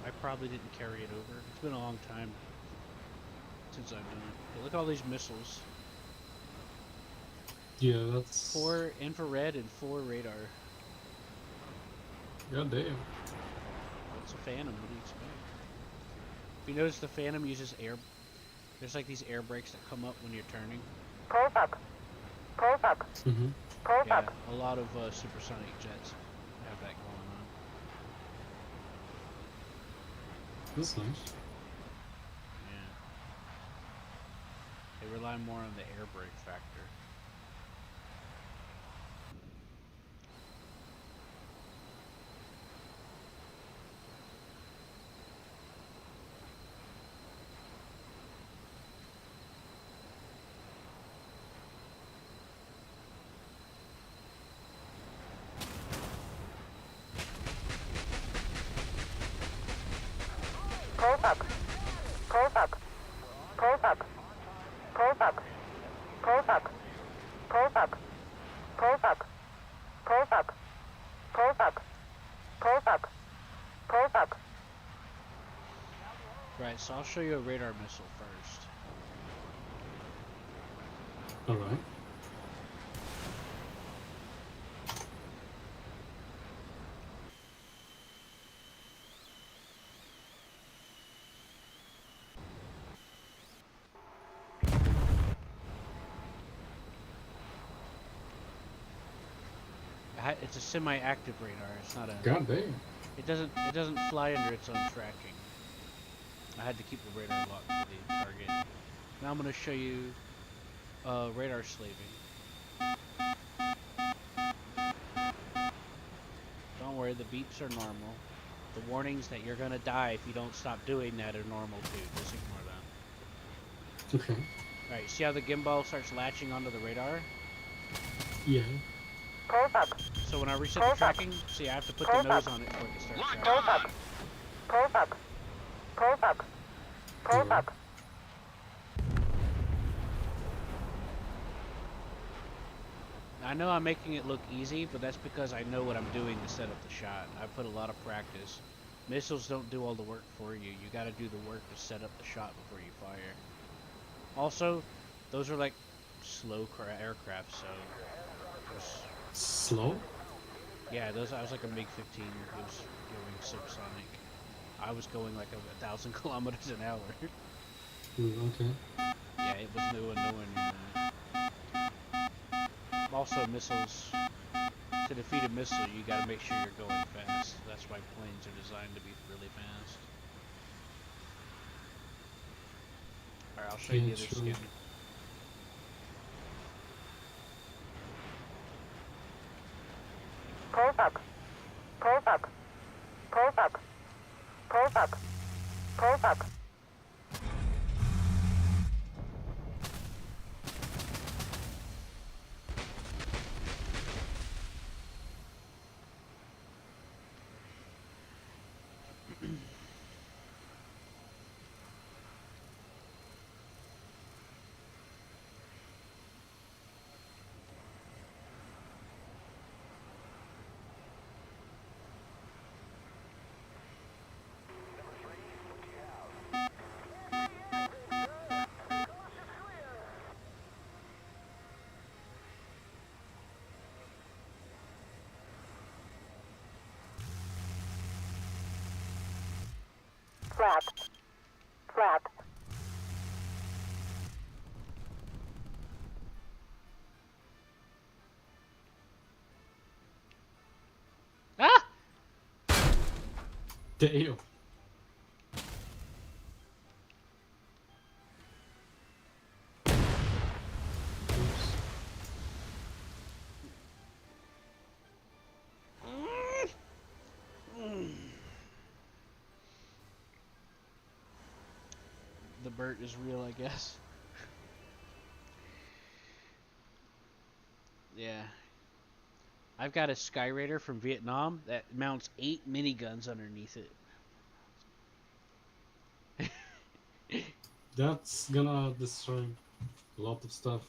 I probably didn't carry it over. It's been a long time since I've done it. But look at all these missiles. Yeah, that's 4 infrared and 4 radar. God damn. It's a Phantom, what do you expect? If you notice the Phantom uses air, there's like these air brakes that come up when you're turning. Close up. Close up. Mm-hmm. Close Yeah, up. a lot of supersonic jets have that going on. That's nice. Yeah. They rely more on the air brake factor. Close up. Close up. Close up. Close up. Close up. Close up. Close up. Close up. Close up. Close up. Close up. Right, so I'll show you a radar missile first. Alright. It's a semi-active radar. It's not a. God damn. It doesn't fly under its own tracking. I had to keep the radar locked for the target. Now I'm gonna show you radar slaving. worry, the beeps are normal. The warnings that you're gonna die if you don't stop doing that are normal too. Just ignore them. Okay. Alright, see how the gimbal starts latching onto the radar? Yeah. Close up. So when I reset the tracking, see I have to put the Close nose up. on it before it starts Lock tracking. Close up. Close up. Close up. Close Yeah. up. I know I'm making it look easy, but that's because I know what I'm doing to set up the shot. I put a lot of practice. Missiles don't do all the work for you. You gotta do the work to set up the shot before you fire. Also, those are like slow aircraft, so just, Slow? yeah, those. I was like a MiG-15. It was going subsonic. I was going like 1,000 kilometers an hour. Okay. Yeah, it was nowhere near that. Also, missiles. To defeat a missile, you gotta make sure you're going fast. That's why planes are designed to be really fast. Alright, I'll show you Yeah, the other sure. skin. Close up. Close up. Close up. Close up. Close up. Flap. Flap. Ah! Damn. Oops. The Burt is real, I guess. Yeah. I've got a Skyraider from Vietnam that mounts 8 miniguns underneath it. That's gonna destroy a lot of stuff.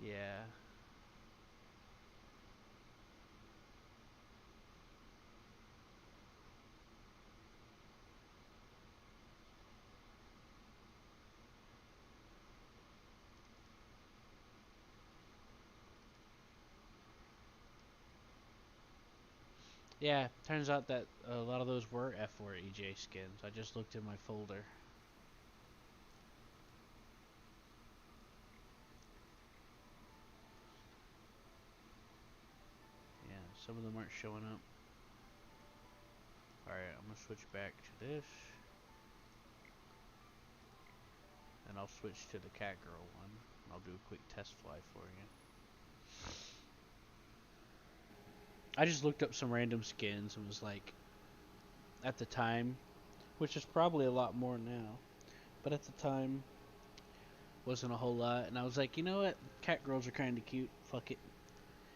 Yeah. Yeah, turns out that a lot of those were F4 EJ skins. I just looked in my folder. Yeah, some of them aren't showing up. Alright, I'm gonna switch back to this. And I'll switch to the Catgirl one. I'll do a quick test fly for you. I just looked up some random skins and was like, at the time, which is probably a lot more now, but at the time, wasn't a whole lot. And I was like, you know what? Catgirls are kind of cute. Fuck it.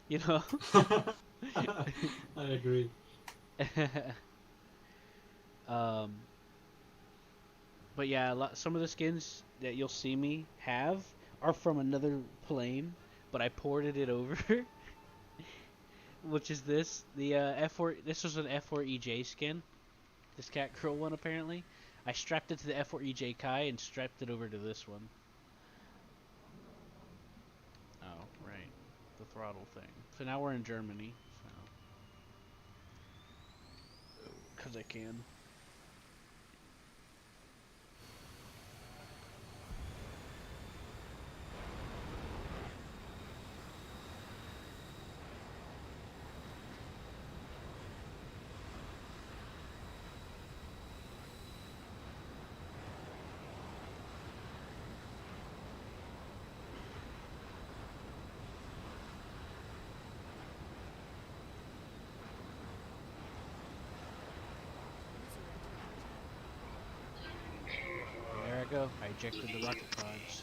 You know? I agree. um, but yeah, some of the skins that you'll see me have are from another plane, but I ported it over. Which is this? The F4. This was an F4 EJ skin. This Catgirl one apparently. I strapped it to the F4 EJ Kai and strapped it over to this one. Oh, right. The throttle thing. So now we're in Germany. So, because I can. go. I ejected the rocket pods.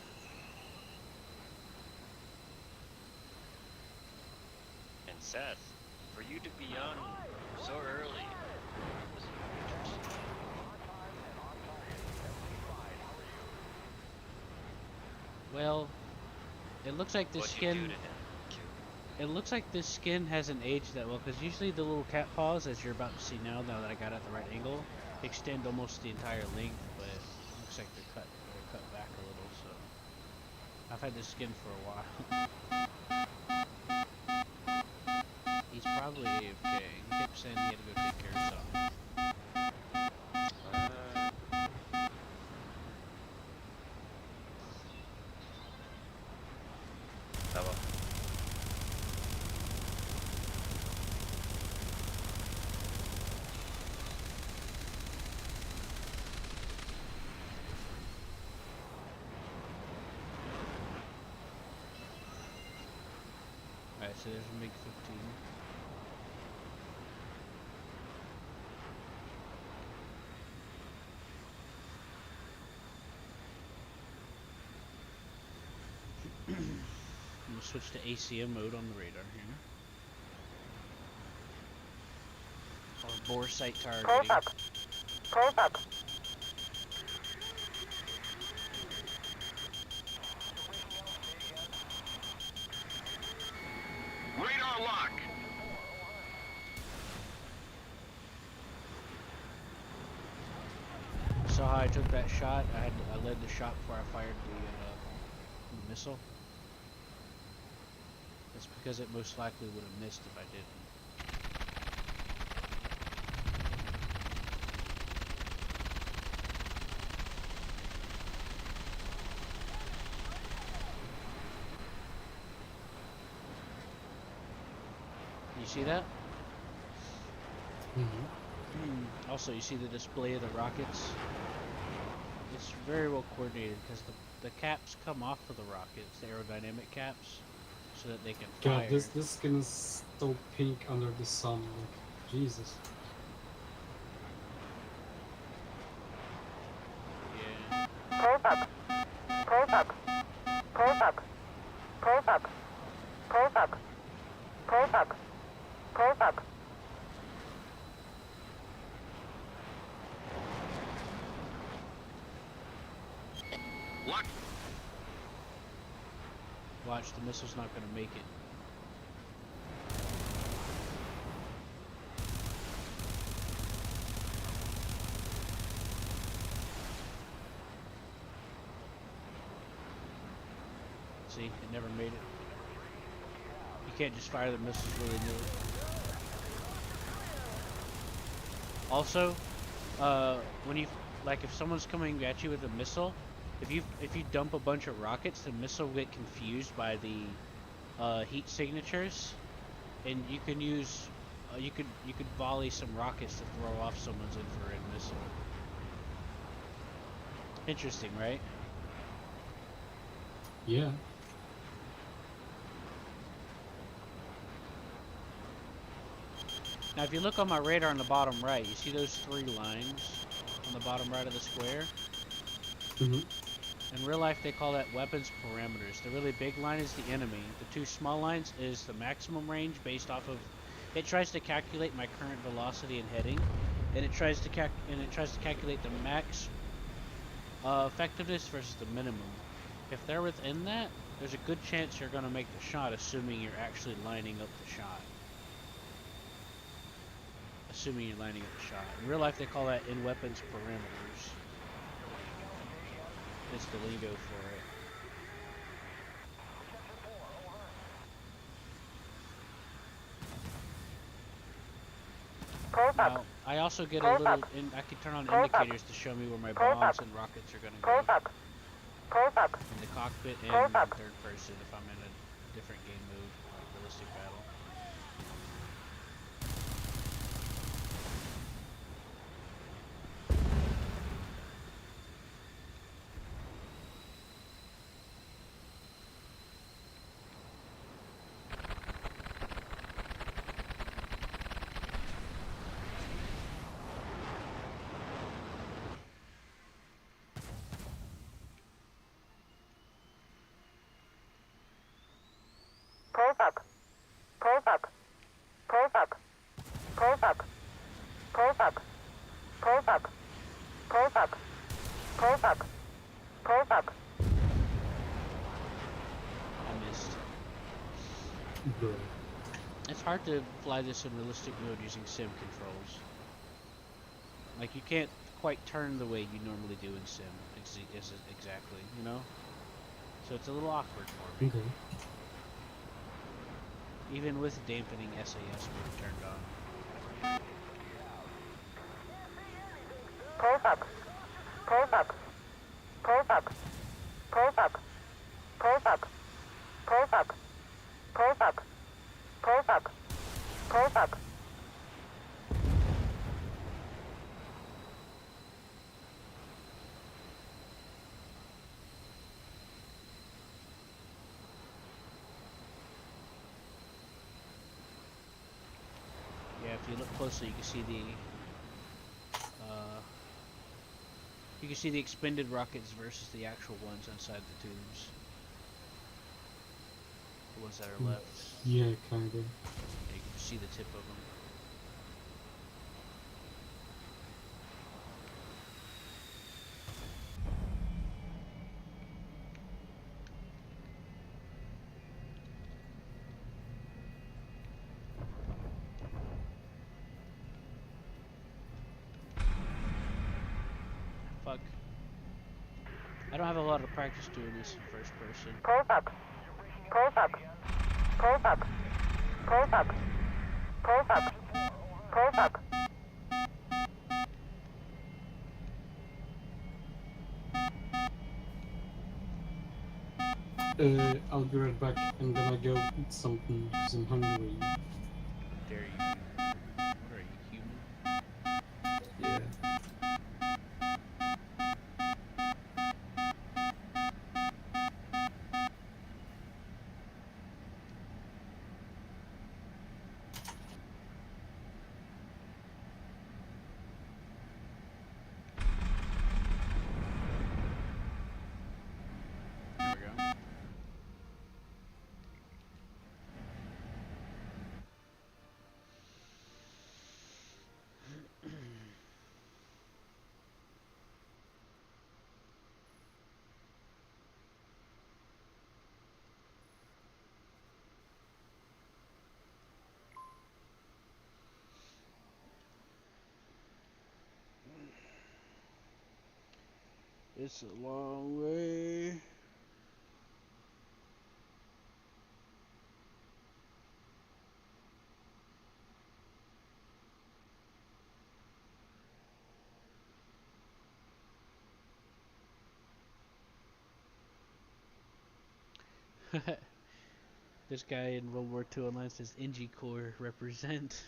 And Seth, for you to be on so early, this is interesting. Well, it looks like the What'd you do skin. to him? It looks like this skin hasn't aged that well, because usually the little cat paws, as you're about to see now that I got it at the right angle, extend almost the entire length, but it looks like they're cut back a little. So I've had this skin for a while. He's probably AFK. He kept saying he had to go take care of something. Hello. Alright, so there's a MiG-15. I'm gonna switch to ACM mode on the radar here. Or bore sight targeting. Close up. Close up. Radar lock. Saw how I took that shot? I led the shot before I fired the missile. That's because it most likely would have missed if I didn't. You see that? Also, you see the display of the rockets? It's very well coordinated because the caps come off of the rockets, the aerodynamic caps, so that they can fire. God, this skin is so pink under the sun. Like, Jesus. Yeah. Close up. Close up. Close up. Close up. Close up. Close up. Close up. Lock. Watch, the missile's not going to make it. See, it never made it. You can't just fire the missiles willy-nilly. Also, when you if someone's coming at you with a missile, if you dump a bunch of rockets, the missile will get confused by the heat signatures, and you can use you could volley some rockets to throw off someone's infrared missile. Interesting, right? Yeah. Now, if you look on my radar on the bottom right, you see those 3 lines on the bottom right of the square? Mm-hmm. In real life, they call that weapons parameters. The really big line is the enemy. The 2 small lines is the maximum range based off of. It tries to calculate my current velocity and heading, and it tries to calculate the max effectiveness versus the minimum. If they're within that, there's a good chance you're going to make the shot, assuming you're actually lining up the shot. Assuming you're lining up the shot. In real life, they call that in weapons parameters. It's the lingo for it. Close Now, up. I also get a Close little. up. I can turn on Close up. indicators to show me where my Close bombs up. and rockets are going to Close go. up. Close up. In the cockpit and Close in up. third person if I'm in a different game mode, like realistic battle. hard to fly this in realistic mode using sim controls. Like you can't quite turn the way you normally do in sim, exactly, you know? So it's a little awkward for me. Okay. Even with dampening SAS mode turned on. Close up. Close up. Close up. Close up. Close up. Close up. Close up. Close up. Close up. Yeah, if you look closely, you can see the expended rockets versus the actual ones inside the tubes. The ones that are left. Yeah, kinda. Yeah, you can see the tip of them. Fuck. I don't have a lot of practice doing this in first person. Close up. Close up. Close up. Close up. Close up. Close up. I'll be right back. I'm gonna go eat something because I'm hungry. Dare you? What are you, human? Yeah. There we go. It's a long way. This guy in World War II online says NG Corps represent.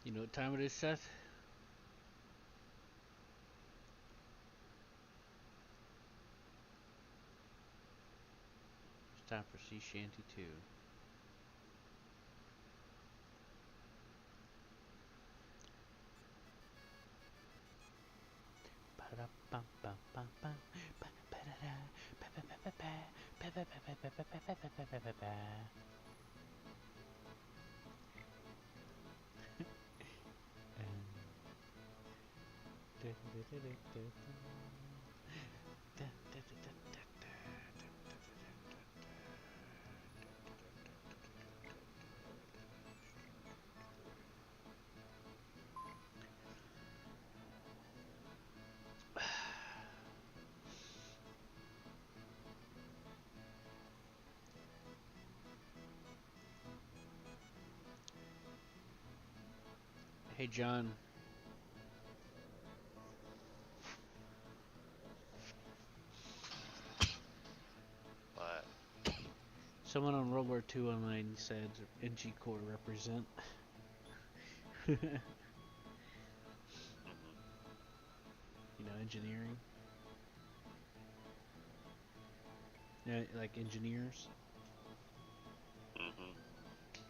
You know what time it is, Seth? It's time for Sea Shanty 2. Hey, John. But Someone on World War II online said NG Corps represent. You know, engineering. Yeah, like engineers.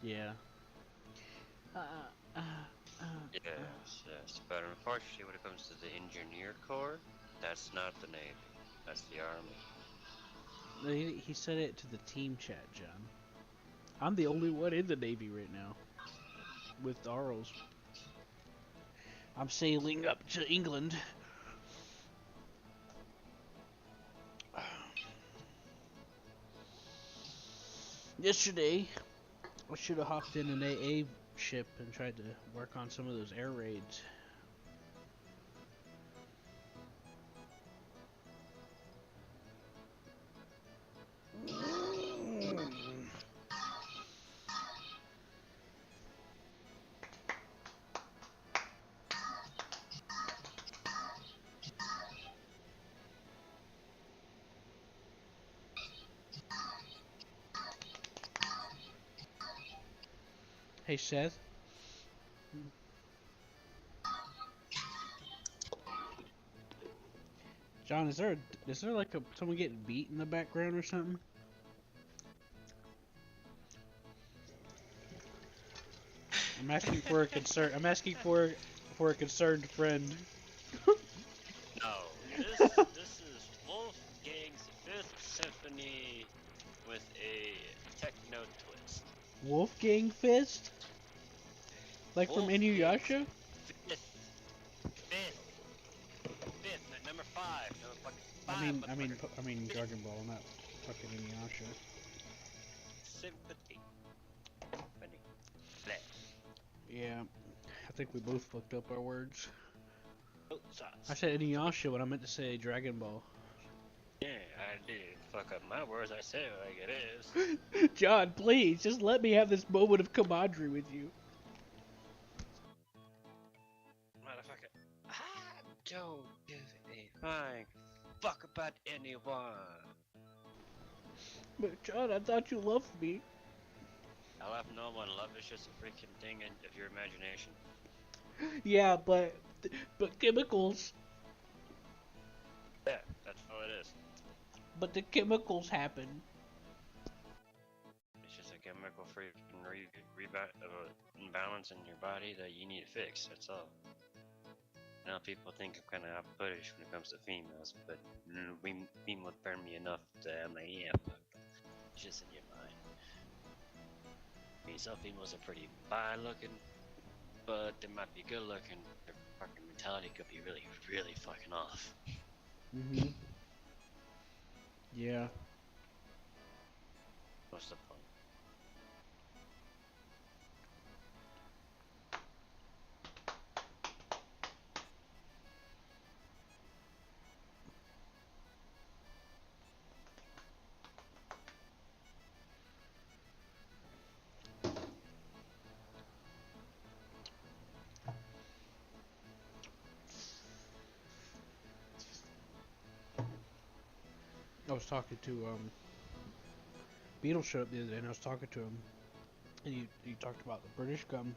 Yeah. Uh, uh, yes, yes. But unfortunately, when it comes to the engineer corps, that's not the Navy. That's the Army. he said it to the team chat, John. I'm the only one in the Navy right now. With ROs. I'm sailing up to England. Yesterday, I should have hopped in an AA ship and tried to work on some of those air raids. Hey, Seth. John, is there like someone getting beat in the background or something? I'm asking for a concern. I'm asking for a concerned friend. No, this is Wolfgang's Fifth Symphony with a techno twist. Wolfgang Fist? Like from Wolfgang's Inuyasha? Fifth, Fifth, Fifth, number five, number fucking I five, mean, I mean, motherfucker. I mean Fifth Dragon Ball, not fucking Inuyasha. Symphony. Symphony. Bleh. Yeah, I think we both fucked up our words. Oh, sauce. I said Inuyasha when I meant to say Dragon Ball. Yeah, I did fuck up my words. I said it like it is. John, please, just let me have this moment of camaraderie with you. Motherfucker. I don't give a flying fuck about anyone. But John, I thought you loved me. I love no one. Love is just a freaking thing of your imagination. Yeah, but chemicals. Yeah, that's all it is. But the chemicals happen. It's just a chemical freaking imbalance in your body that you need to fix. That's all. Now people think I'm kind of outputtish when it comes to females, but females burn me enough that I'm like, yeah, but it's just in your mind. I mean, some females are pretty fine looking, but they might be good looking. Their fucking mentality could be really, really fucking off. Mhm. Yeah. What's the point? I was talking to Beetle showed up the other day, and I was talking to him, and you talked about the British gum.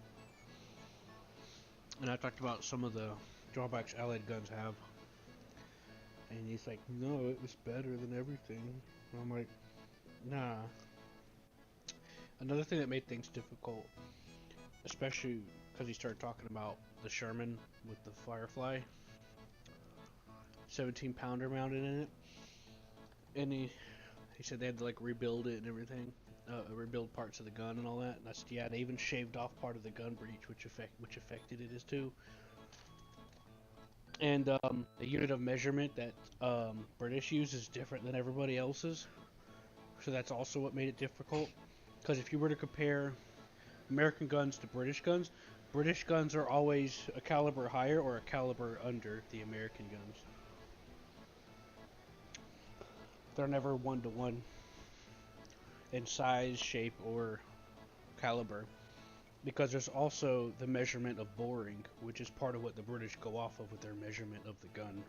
And I talked about some of the drawbacks Allied guns have. And he's like, no, it was better than everything. And I'm like, nah. Another thing that made things difficult, especially because he started talking about the Sherman with the Firefly 17 pounder mounted in it. And he said they had to like rebuild it and everything. Rebuild parts of the gun and all that. And I said, yeah, they even shaved off part of the gun breech, which affected it as too. And the unit of measurement that British use is different than everybody else's, so that's also what made it difficult. Because if you were to compare American guns to British guns are always a caliber higher or a caliber under the American guns. They're never 1-to-1 in size, shape, or caliber. Because there's also the measurement of boring, which is part of what the British go off of with their measurement of the gun.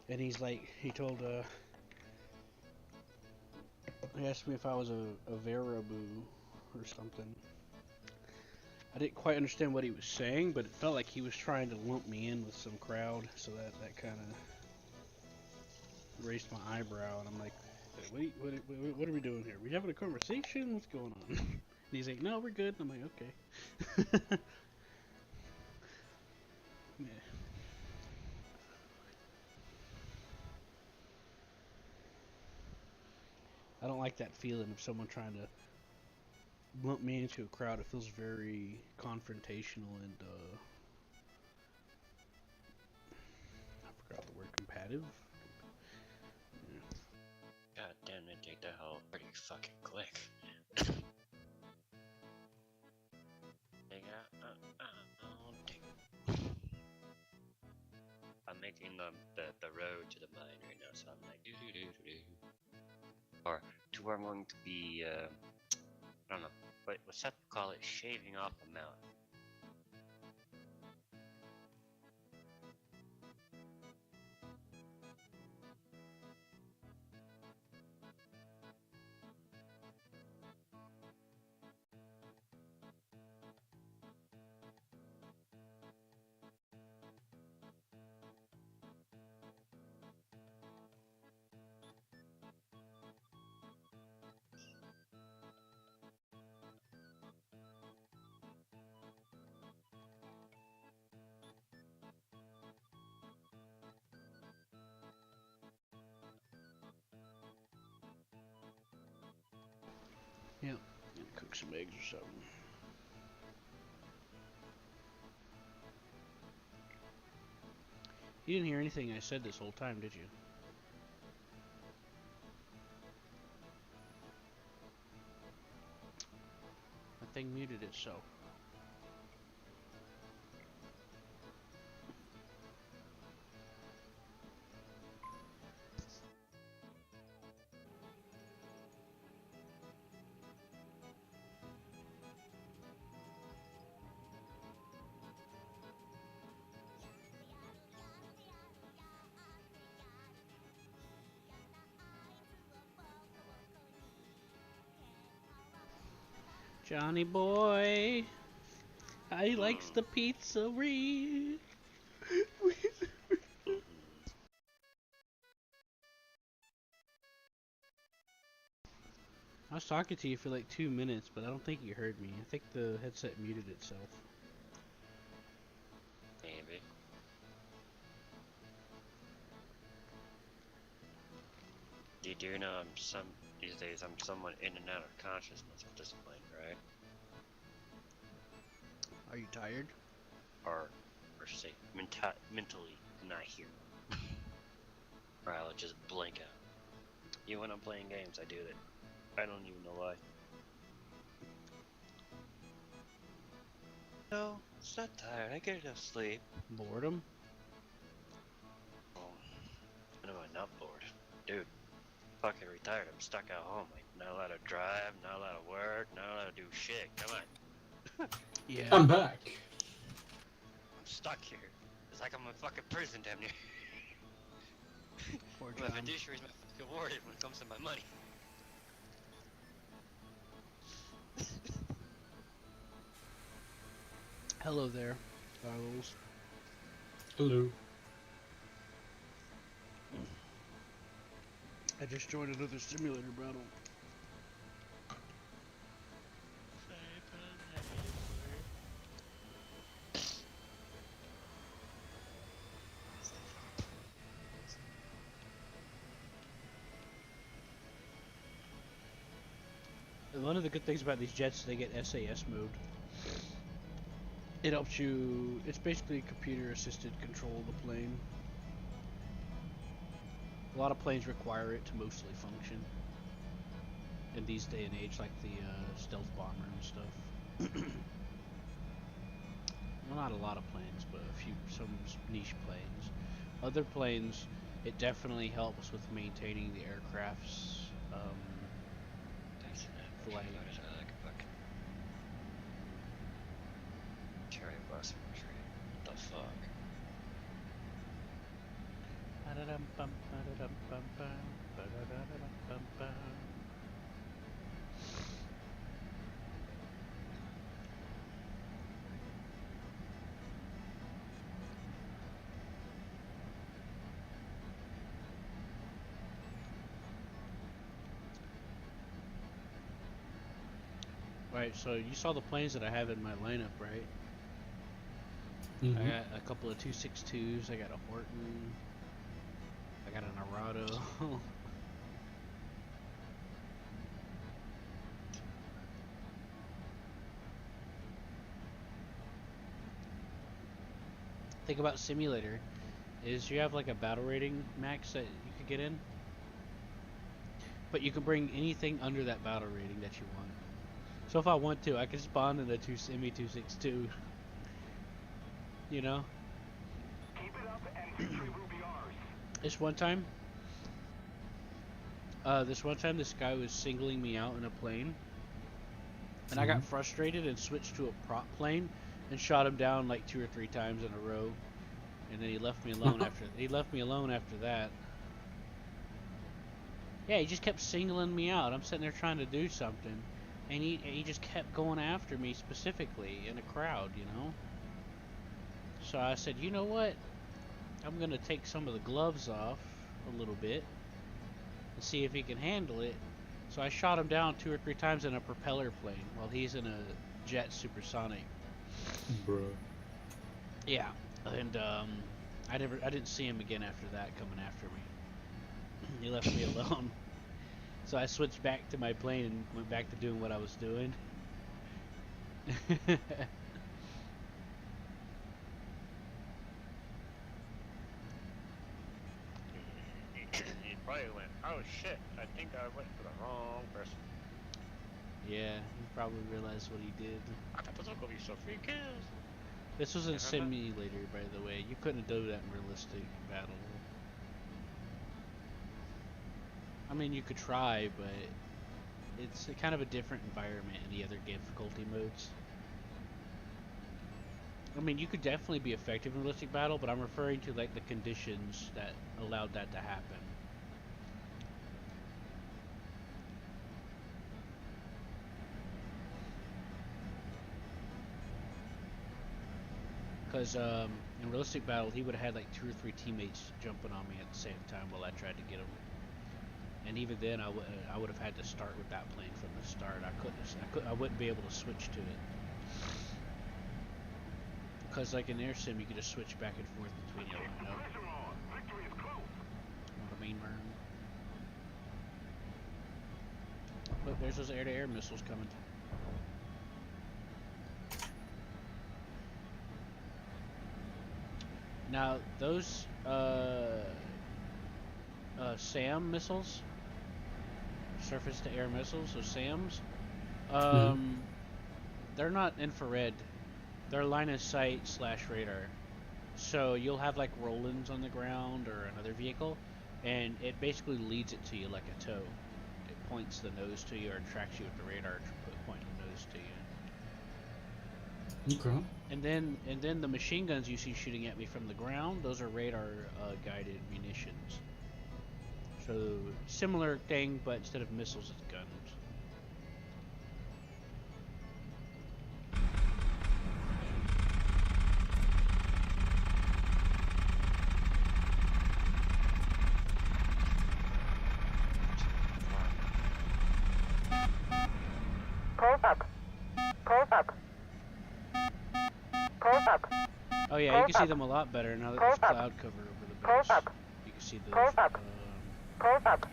And he told, he asked me if I was a Variaboo or something. I didn't quite understand what he was saying, but it felt like he was trying to lump me in with some crowd, so that kind of raised my eyebrow, and I'm like, wait, what are we doing here? We having a conversation? What's going on? And he's like, no, we're good. I'm like, okay. Yeah. I don't like that feeling of someone trying to lump me into a crowd. It feels very confrontational and I forgot the word, combative. God damn, they take that hole pretty fucking quick. I'm making the road to the mine right now, so I'm like do do do do do. Or to where I'm going to be I don't know. What's that call it? Shaving off a mountain. Yeah, cook some eggs or something. You didn't hear anything I said this whole time, did you? That thing muted itself. Johnny boy, he likes the pizzeria. I was talking to you for like 2 minutes, but I don't think you heard me. I think the headset muted itself. Maybe. You do know these days I'm somewhat in and out of consciousness at this point, right? Are you tired? Or say mentally not here. Or I'll just blink out. Even when I'm playing games, I do that. I don't even know why. No, it's not tired. I get enough sleep. Boredom? Oh, when am I not bored? Dude, fucking retired. I'm stuck at home. Like, not allowed to drive, not allowed to work, not allowed to do shit. Come on. Yeah. I'm back. I'm stuck here. It's like I'm in fucking prison damn near. Poor My John. fiduciary's my fucking warden when it comes to my money. Hello there, Carlos. Hello. I just joined another simulator battle. One of the good things about these jets is they get SAS mode. It helps you, it's basically computer assisted control of the plane. A lot of planes require it to mostly function. In these day and age, like the stealth bomber and stuff. Well, not a lot of planes, but a few, some niche planes. Other planes, it definitely helps with maintaining the aircraft's flight. Like a fucking cherry blossom tree. What the fuck? Right, so you saw the planes that I have in my lineup, right? Mhm. I got a couple of 262s, I got a Horton, I got an Arado. Thing about simulator is you have like a battle rating max that you could get in, but you can bring anything under that battle rating that you want. So if I want to, I can spawn in a ME262. You know? Keep it up and victory will be ours. This one time, this guy was singling me out in a plane, and I got frustrated and switched to a prop plane and shot him down like 2 or 3 times in a row, and then he left me alone after that. Yeah, he just kept singling me out. I'm sitting there trying to do something, and he just kept going after me specifically in a crowd, you know? So I said, you know what? I'm gonna take some of the gloves off a little bit and see if he can handle it. So I shot him down 2 or 3 times in a propeller plane while he's in a jet supersonic. Bro. Yeah, and I didn't see him again after that coming after me. He left me alone. So I switched back to my plane and went back to doing what I was doing. He probably went, oh shit, I think I went for the wrong person. Yeah, he probably realized what he did. I thought this was gonna be so free kills. This was in Uh-huh. simulator, by the way. You couldn't do that in realistic battle. I mean, you could try, but it's kind of a different environment in the other difficulty modes. I mean, you could definitely be effective in realistic battle, but I'm referring to like the conditions that allowed that to happen. Because in realistic battle, he would have had like 2 or 3 teammates jumping on me at the same time while I tried to get him. And even then, I would have had to start with that plane from the start. I wouldn't be able to switch to it. Because like in air sim, you could just switch back and forth between your Keep the lineup. pressure on. Victory is close. You know what I mean, Vern? Look, there's those air-to-air missiles coming. Now, those SAM missiles, surface-to-air missiles, so SAMs, they're not infrared. They're line of sight / radar. So you'll have like roll-ins on the ground or another vehicle, and it basically leads it to you like a tow. It points the nose to you or tracks you with the radar to point the nose to you. Okay. And then the machine guns you see shooting at me from the ground, those are radar guided munitions. So similar thing, but instead of missiles, it's guns. Close up. Close up. Oh yeah, you can see Close them a lot better now that Close there's up. cloud cover over the Close base. up. You can see the Close up. Close up.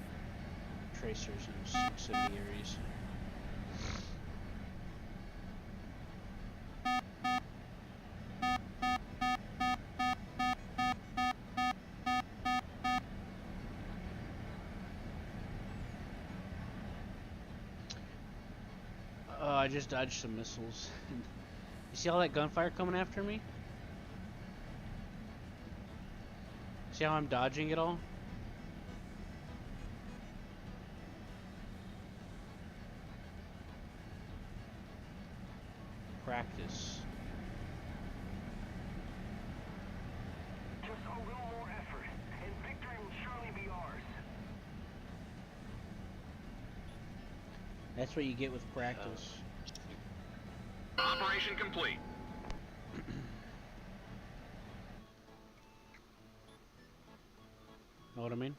tracers and incendiaries. I just dodged some missiles. You see all that gunfire coming after me? See how I'm dodging it all? Practice. Just a little more effort, and victory will surely be ours. That's what you get with practice. Operation complete. Know what I mean?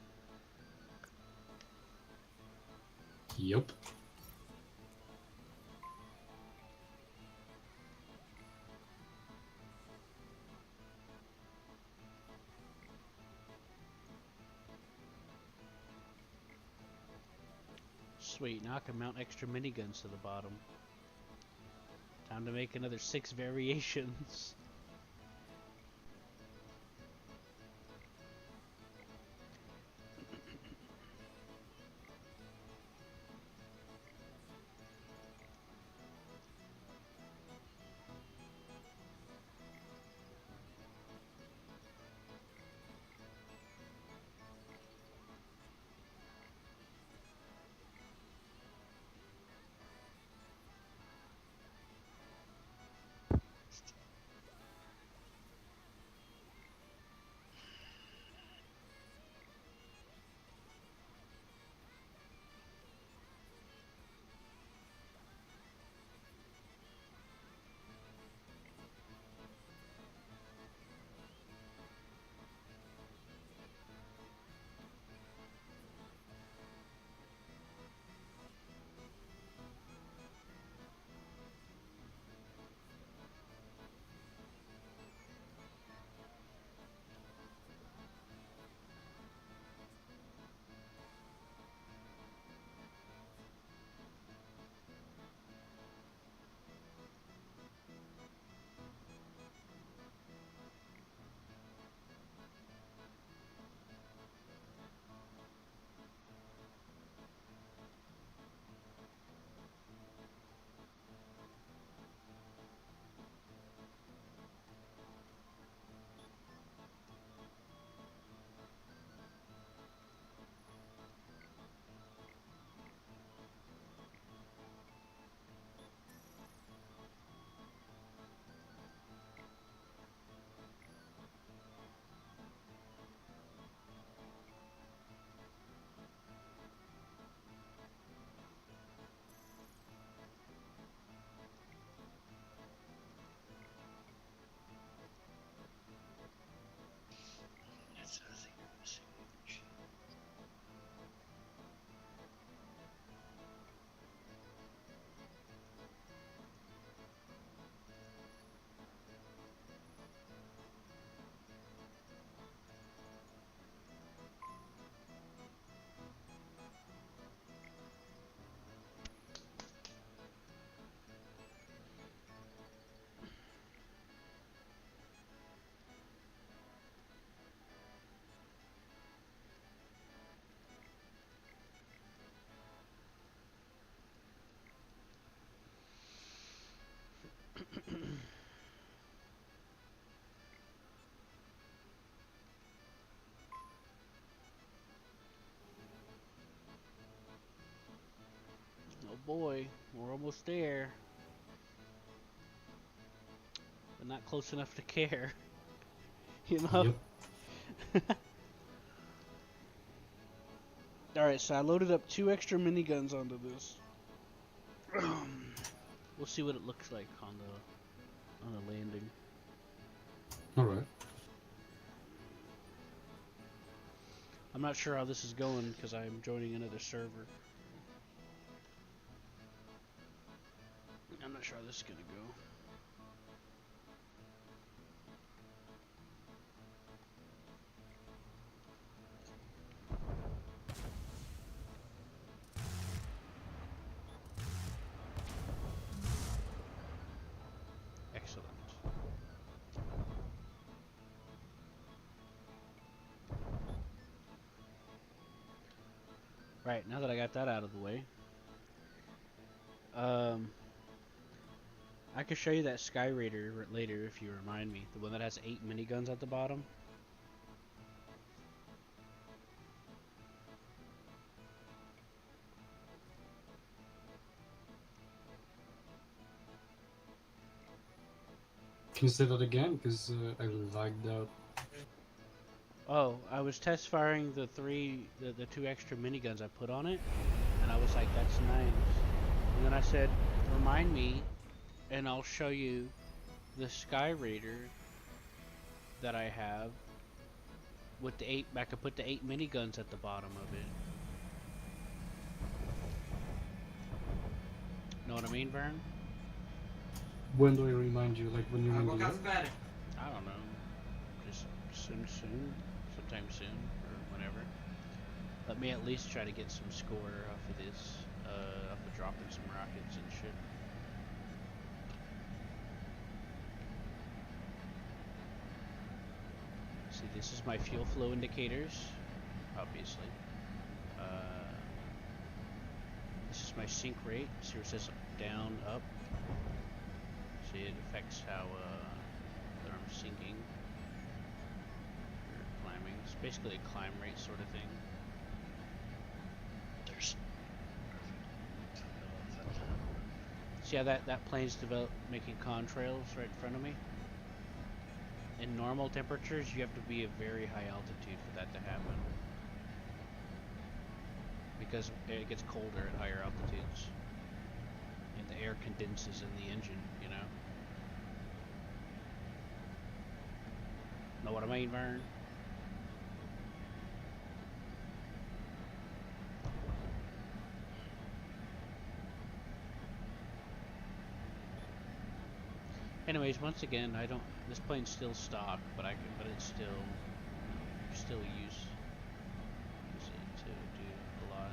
Yup. Sweet, now I can mount extra miniguns to the bottom. Time to make another 6 variations. That's what I think I'm missing. Oh boy, we're almost there. But not close enough to care. You know? Yep. Alright, so I loaded up 2 extra miniguns onto this. We'll see what it looks like on the landing. Alright. I'm not sure how this is going because I'm joining another server. I'm not sure how this is gonna go. Excellent. Right, now that I got that out of the way, I could show you that Sky Raider later if you remind me. The one that has 8 miniguns at the bottom. Can you say that again? Because I lagged out. Oh, I was test firing the two extra miniguns I put on it, and I was like, that's nice. And then I said, remind me, and I'll show you the Sky Raider that I have with the 8. I could put the 8 miniguns at the bottom of it. Know what I mean, Vern? When do I remind you? Like when you win the year? I don't know. Just soon, sometime soon, or whenever. Let me at least try to get some score off of this, off of dropping some rockets and shit. See, this is my fuel flow indicators, obviously. This is my sink rate. See where it says down, up. See, it affects how that I'm sinking or climbing. It's basically a climb rate sort of thing. There's. See how that plane's making contrails right in front of me? In normal temperatures, you have to be at very high altitude for that to happen. Because it gets colder at higher altitudes. And the air condenses in the engine, you know? Know what I mean, Vern? Anyways, once again, this plane's still stock, but it's still use it to do a lot.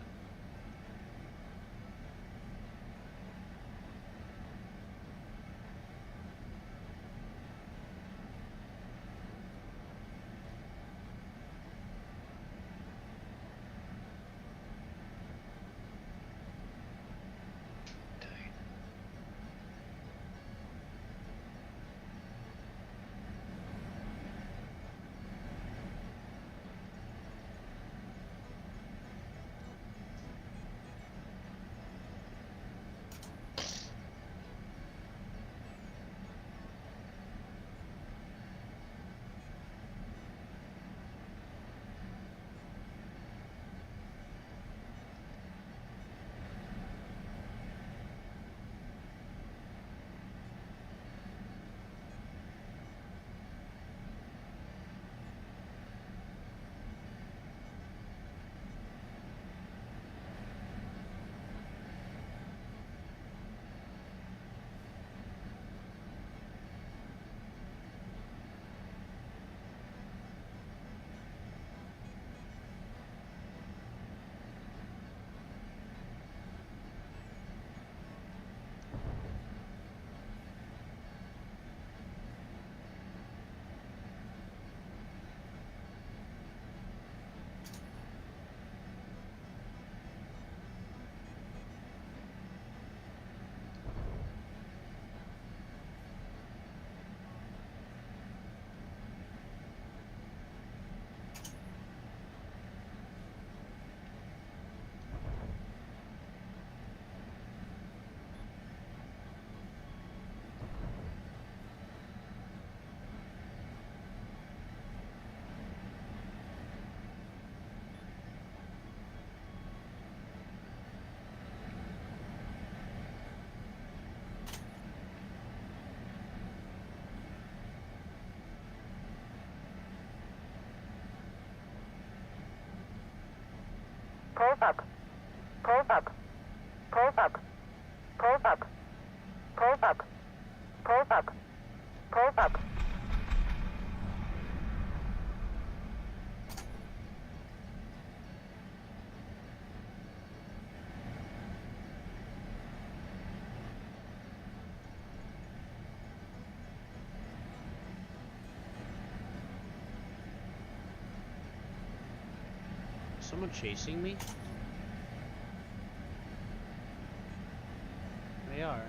Close up. Close up. Close up. Close up. someone chasing me? They are.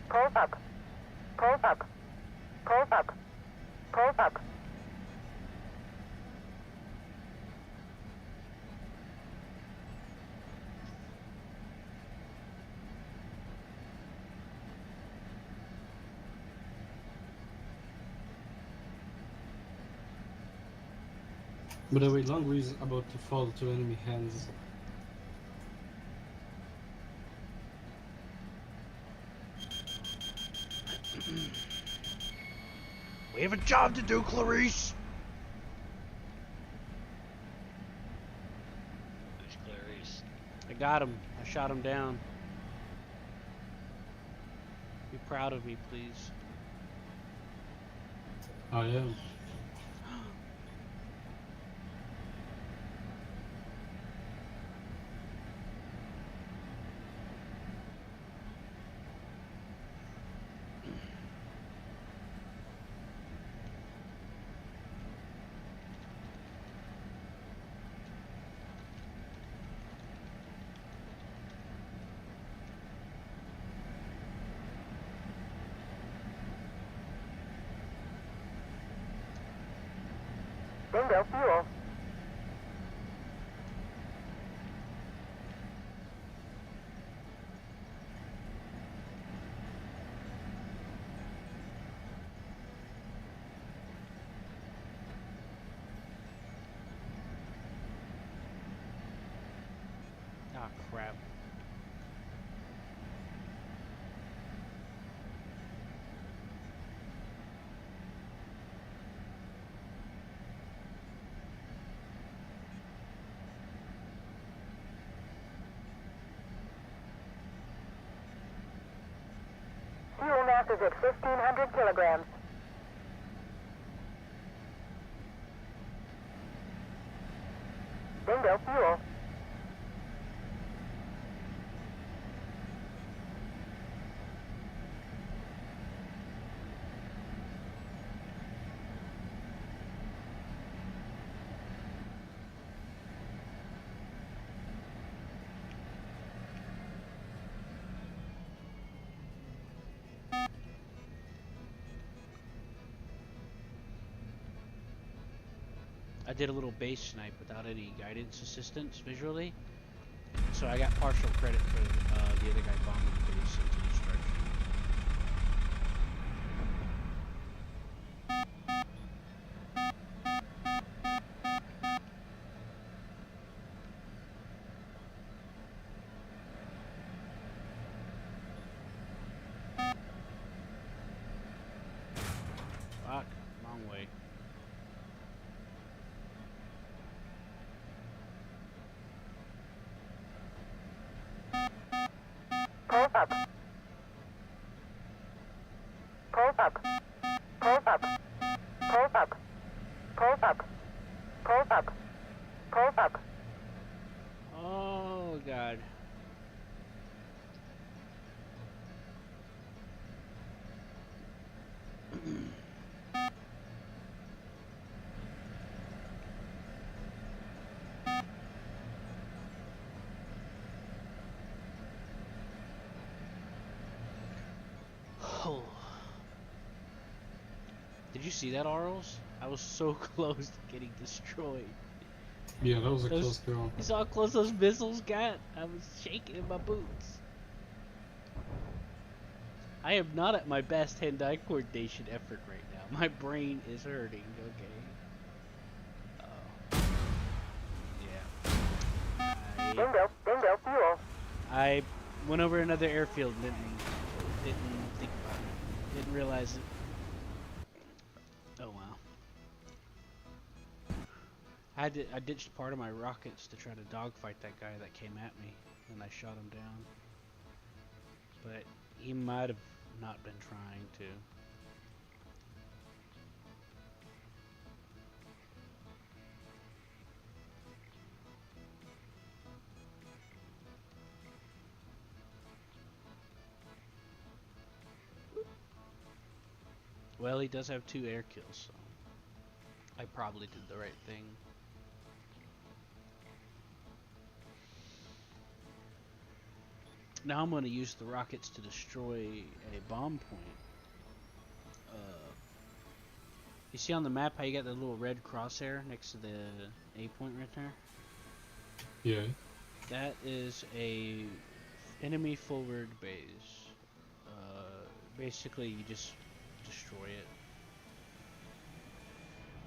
Close up. Close up. Close up. Close up. By the way, Longwy is about to fall to enemy hands. We have a job to do, Clarice! Who's Clarice? I got him. I shot him down. Be proud of me, please. I am. Bingo fuel. Ah, crap. Fuel mass is at 1,500 kilograms. Bingo fuel. I did a little base snipe without any guidance assistance visually, so I got partial credit for the other guy bombing the base into destruction. Fuck, wrong way. Close up. Close up. Close up. Close up. Close up. Close up. Close up. Oh god. Oh. Did you see that, Arls? I was so close to getting destroyed. Yeah, that was a Those- close call. You saw how close those missiles got? I was shaking in my boots. I am not at my best hand-eye coordination effort right now. My brain is hurting, okay? Yeah. Bingo. Bingo fuel. I went over another airfield and didn't think about it. Didn't realize it. Oh wow. I ditched part of my rockets to try to dogfight that guy that came at me, and I shot him down. But he might have not been trying to. Well, he does have 2 air kills, so I probably did the right thing. Now I'm going to use the rockets to destroy a bomb point. You see on the map how you got the little red crosshair next to the A point right there? Yeah. That is a enemy forward base. Basically, you just destroy it.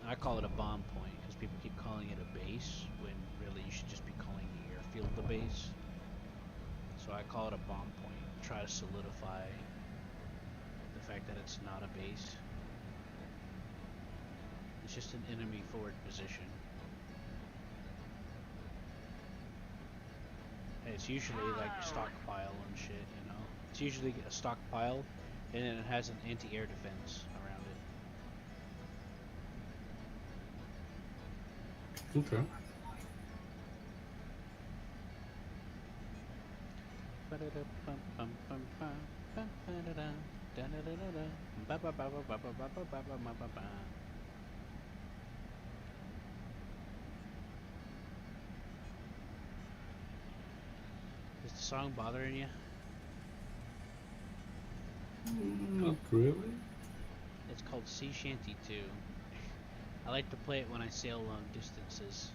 I call it a bomb point because people keep calling it a base when really you should just be calling the airfield the base. So I call it a bomb point. Try to solidify the fact that it's not a base. It's just an enemy forward position. And it's usually like a stockpile and shit, you know? It's usually a stockpile and then it has an anti-air defense around it. Okay. Is the song bothering you? Not really. It's called Sea Shanty 2. I like to play it when I sail long distances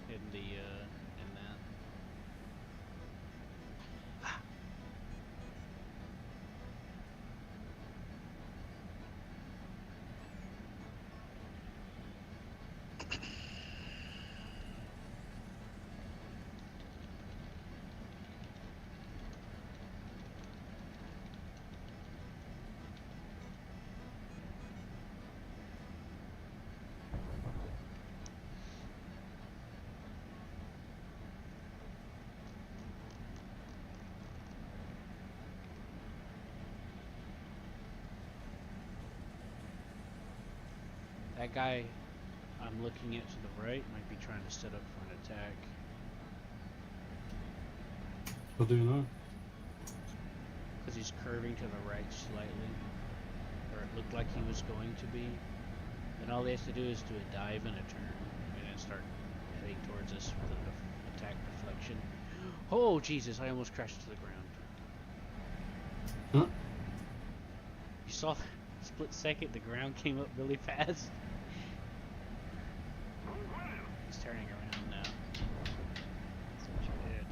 in the in that. That guy I'm looking at to the right might be trying to set up for an attack. How do you know? Because he's curving to the right slightly. Or it looked like he was going to be. And all he has to do is do a dive and a turn. And then start heading towards us with an attack deflection. Oh, Jesus, I almost crashed to the ground. Huh? You saw that split second, the ground came up really fast. He's turning around now. That's what you did.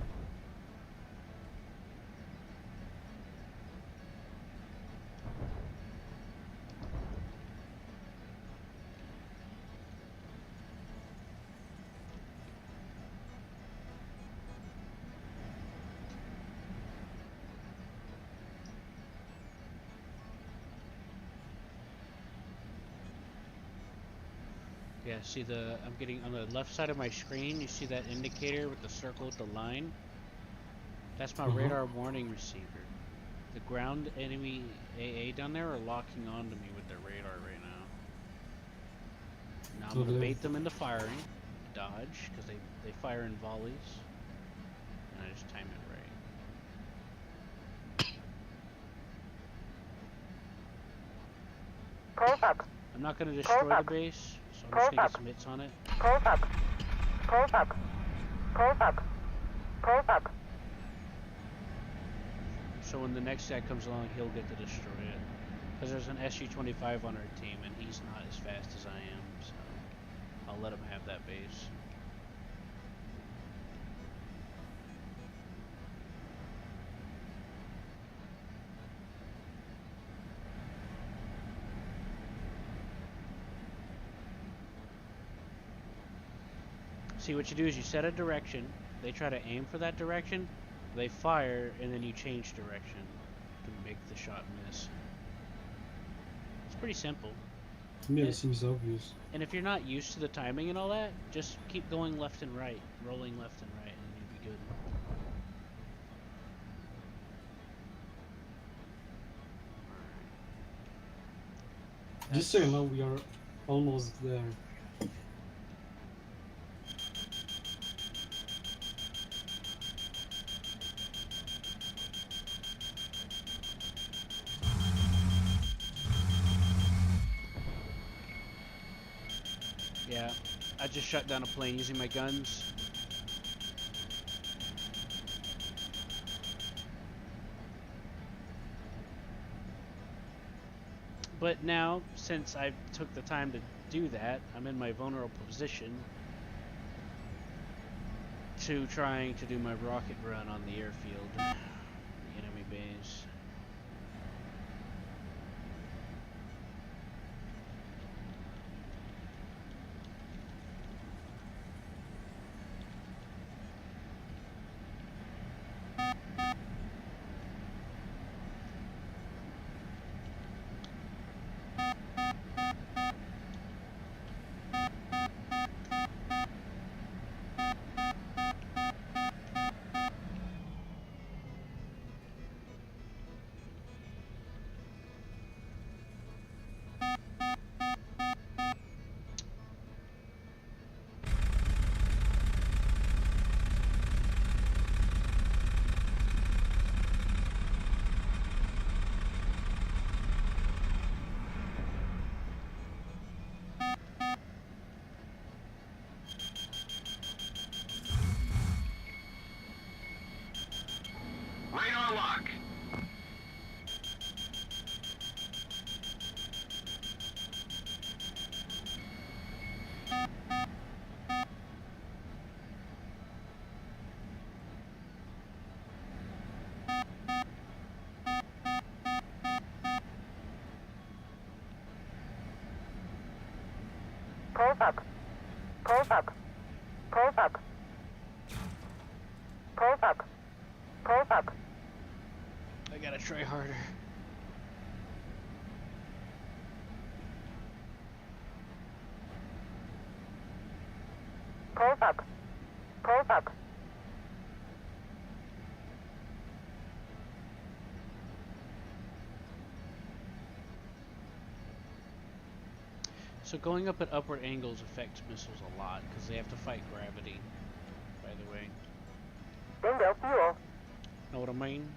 Yeah, see I'm getting on the left side of my screen, you see that indicator with the circle with the line? That's my radar warning receiver. The ground enemy AA down there are locking onto me with their radar right now. Now I'm going to bait them into firing, dodge, because they fire in volleys, and I just time it right. Close up. I'm not going to destroy the base, so I'm just going to get some hits on it. Close up. Close up. Close up. Close up. So when the next guy comes along, he'll get to destroy it. Because there's an SU-25 on our team, and he's not as fast as I am, so I'll let him have that base. See, what you do is you set a direction, they try to aim for that direction, they fire, and then you change direction to make the shot miss. It's pretty simple. Yeah, it seems obvious. And if you're not used to the timing and all that, just keep going left and right, rolling left and right, and you'll be good. Just so you know, we are almost there. Yeah, I just shut down a plane using my guns. But now, since I took the time to do that, I'm in my vulnerable position to trying to do my rocket run on the airfield, the enemy base. Radar lock. Close up. Close up. Close up. Close up. Close up. I gotta try harder. Close up. Close up. So going up at upward angles affects missiles a lot because they have to fight gravity, by the way. Bingo fuel. Know what I mean?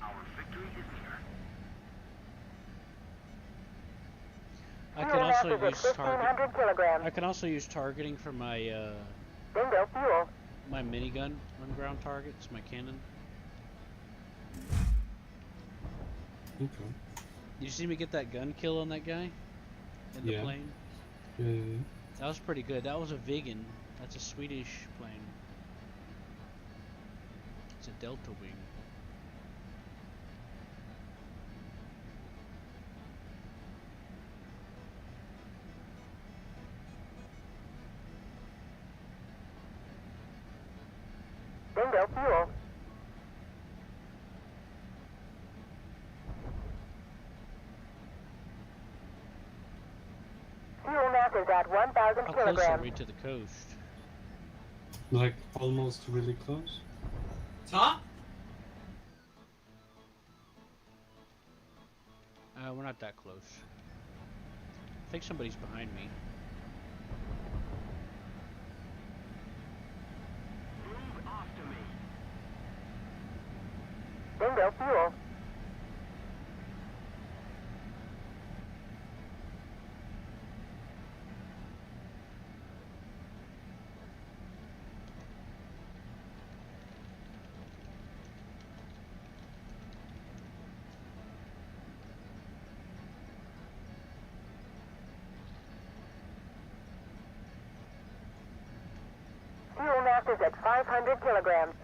Our victory is near. I Fuel can mass also is at use target. 1,500 kilograms. I can also use targeting for my Bingo fuel. my minigun on ground targets, my cannon. Okay. You see me get that gun kill on that guy in the Yeah. plane? Yeah, yeah, yeah. That was pretty good. That was a Viggen. That's a Swedish plane. It's a Delta Wing. Bingo fuel. Fuel mass is at 1,000 How close are kilograms. we to the coast? Like almost really close. We're not that close. I think somebody's behind me. Move off to me. Bingo fuel. Fuel mass is at 500 kilograms.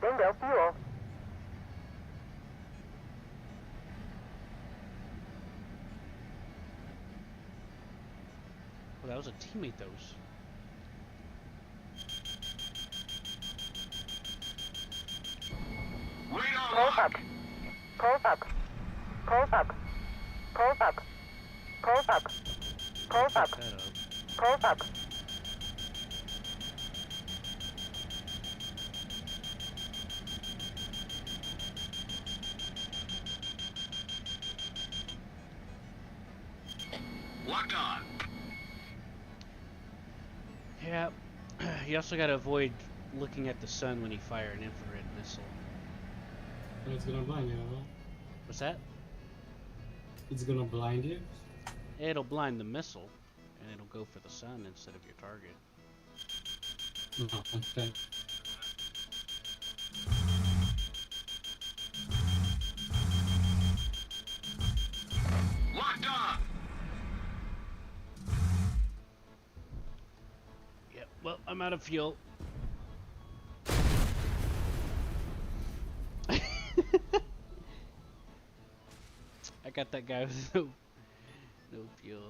Bingo fuel. Oh, that was a teammate that was. Close up. Close up. Close up. Close up. Close up. Close up. Fuck that up. Close up. Lock on. Yeah. You also gotta avoid looking at the sun when you fire an infrared missile. And it's gonna blind you, right? What's that? It's gonna blind you? It'll blind the missile, and it'll go for the sun instead of your target. No, okay. Locked on. Yep. Well, I'm out of fuel. I got that guy with no fuel.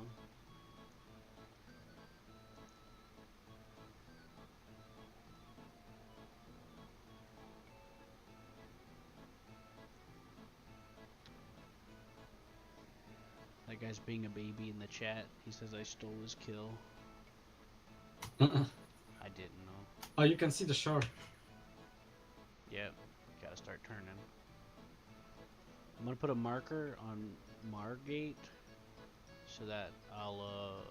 That guy's being a baby in the chat. He says I stole his kill. I didn't know. Oh, you can see the shore. Yep. Gotta start turning. I'm gonna put a marker on Margate so that I'll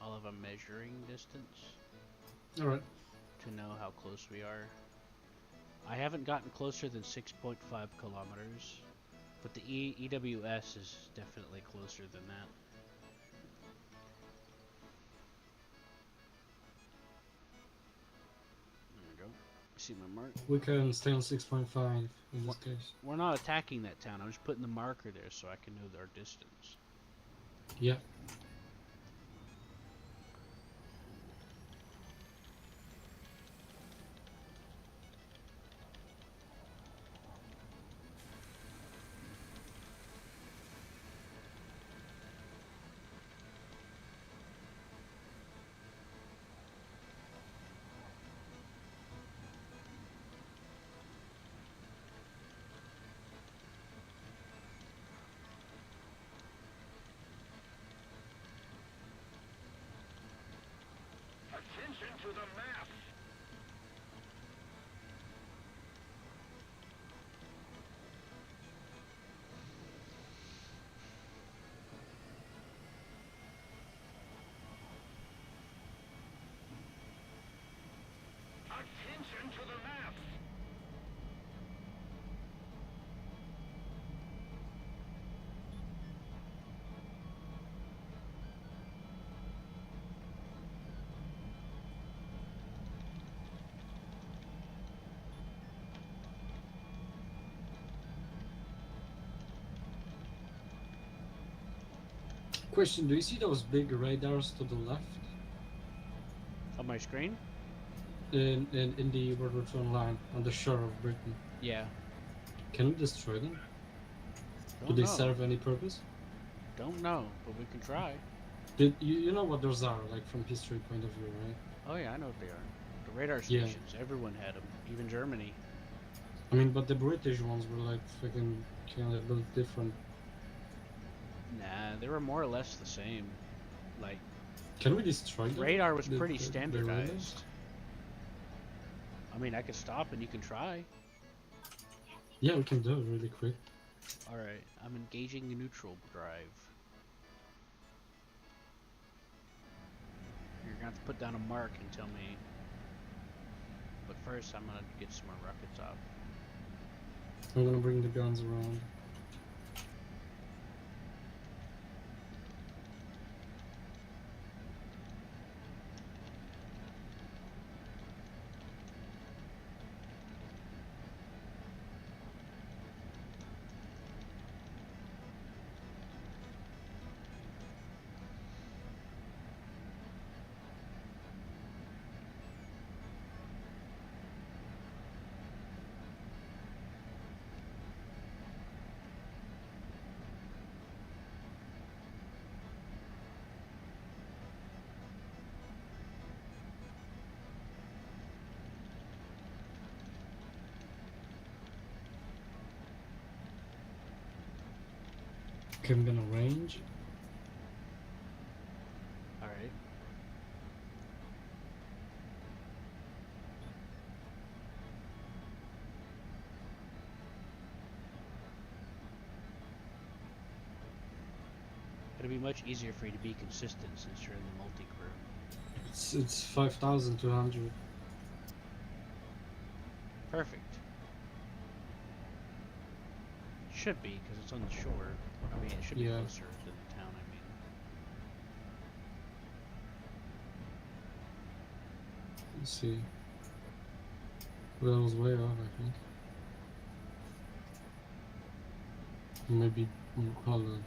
have a measuring distance Alright. to know how close we are. I haven't gotten closer than 6.5 kilometers, but the EWS is definitely closer than that. There we go. See my mark? We can stay on 6.5 in this case. We're not attacking that town. I'm just putting the marker there so I can know our distance. Yeah. Attention to the map. Attention to the map. Question, do you see those big radars to the left? On my screen? In the World War II Online, on the shore of Britain. Yeah. Can we destroy them? Don't Do they know. serve any purpose? Don't know, but we can try. You know what those are, like from history point of view, right? Oh yeah, I know what they are. The radar Yeah. stations. Everyone had them, even Germany. I mean, but the British ones were like fucking kind of a bit different. Nah, they were more or less the same. Like, Can we destroy them? radar was pretty The radars? standardized. I mean, I could stop and you can try. Yeah, we can do it really quick. Alright, I'm engaging the neutral drive. You're gonna have to put down a mark and tell me. But first, I'm gonna get some more rockets off. I'm gonna bring the guns around. Okay, I'm gonna range. Alright. It'll be much easier for you to be consistent since you're in the multi-crew. It's 5,200. Perfect. Should be, because it's on the shore. I mean, it should be Yeah. closer than the town, I mean. Let's see. Well, that was way off, I think. Maybe. Hold on.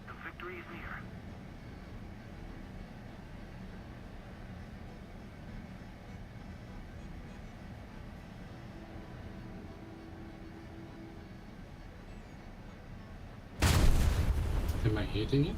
The victory is near. Am I hitting it?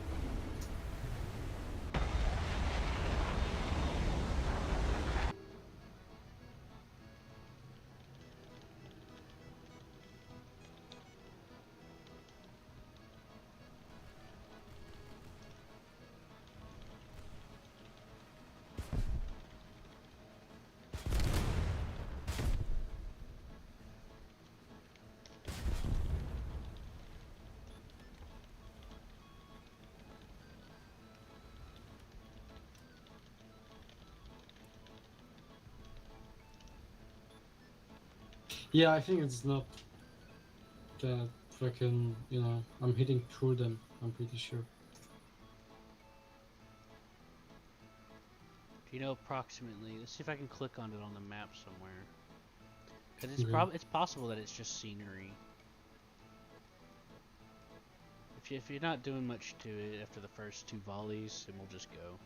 Yeah, I think it's not that fucking, I'm hitting through them, I'm pretty sure. Do you know approximately? Let's see if I can click on it on the map somewhere. Because it's Okay. it's possible that it's just scenery. If you're not doing much to it after the first 2 volleys, then we'll just go.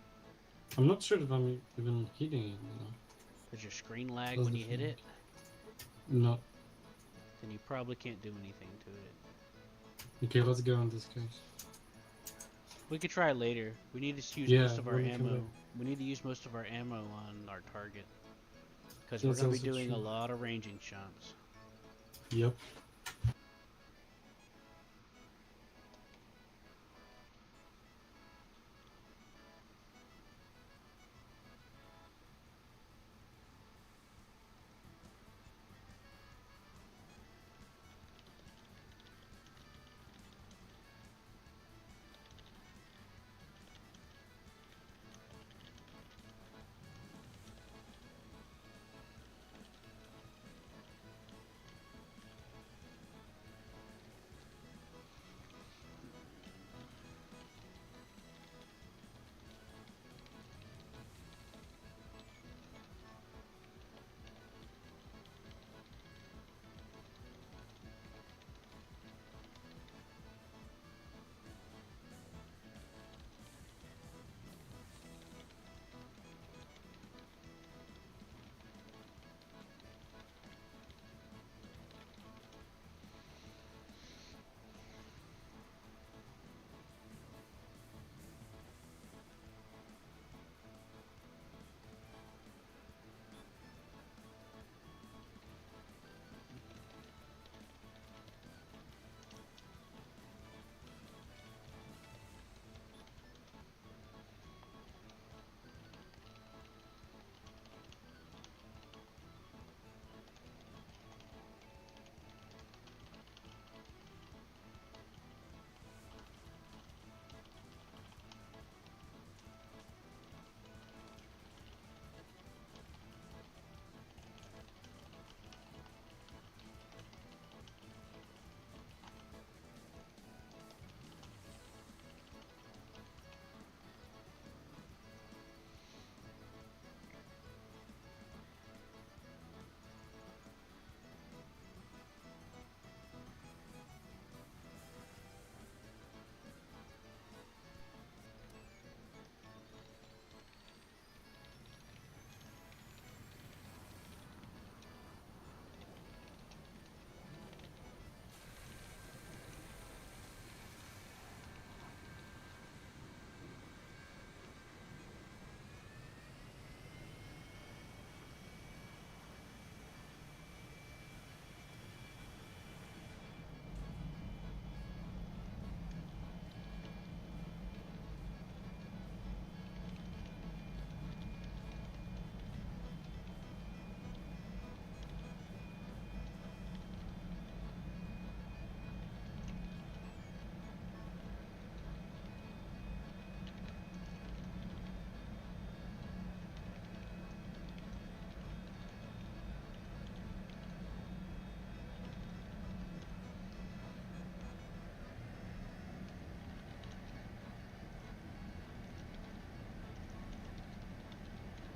I'm not sure if I'm even hitting it, Does your screen lag That's when the you hit thing. it? No. Then you probably can't do anything to it. Okay, let's go in this case. We could try later. We need to use Yeah, most of our when we come ammo. back. We need to use most of our ammo on our target. Because we're That's going to be also doing a true. lot of ranging shots. Yep.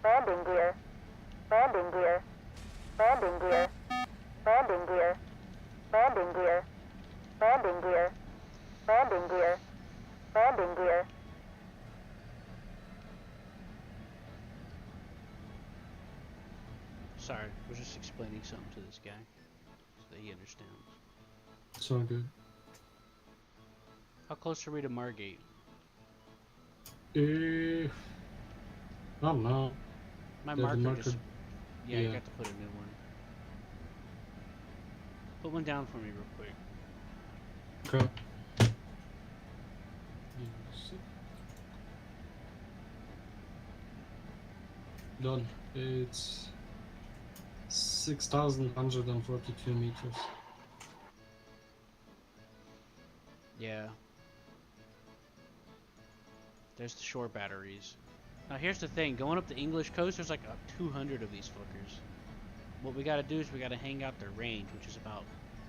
Landing gear. Landing gear. Landing gear. Landing gear. Landing gear. Landing gear. Landing gear. Landing gear. Sorry, we're just explaining something to this guy so that he understands. It's all good. How close are we to Margate? I don't know. My The marker, marker- just... Yeah, you yeah. got to put a new one. Put one down for me real quick. Okay. Done. It's 6,142 meters. Yeah. There's the shore batteries. Now here's the thing, going up the English coast, there's like 200 of these fuckers. What we gotta do is we gotta hang out their range, which is about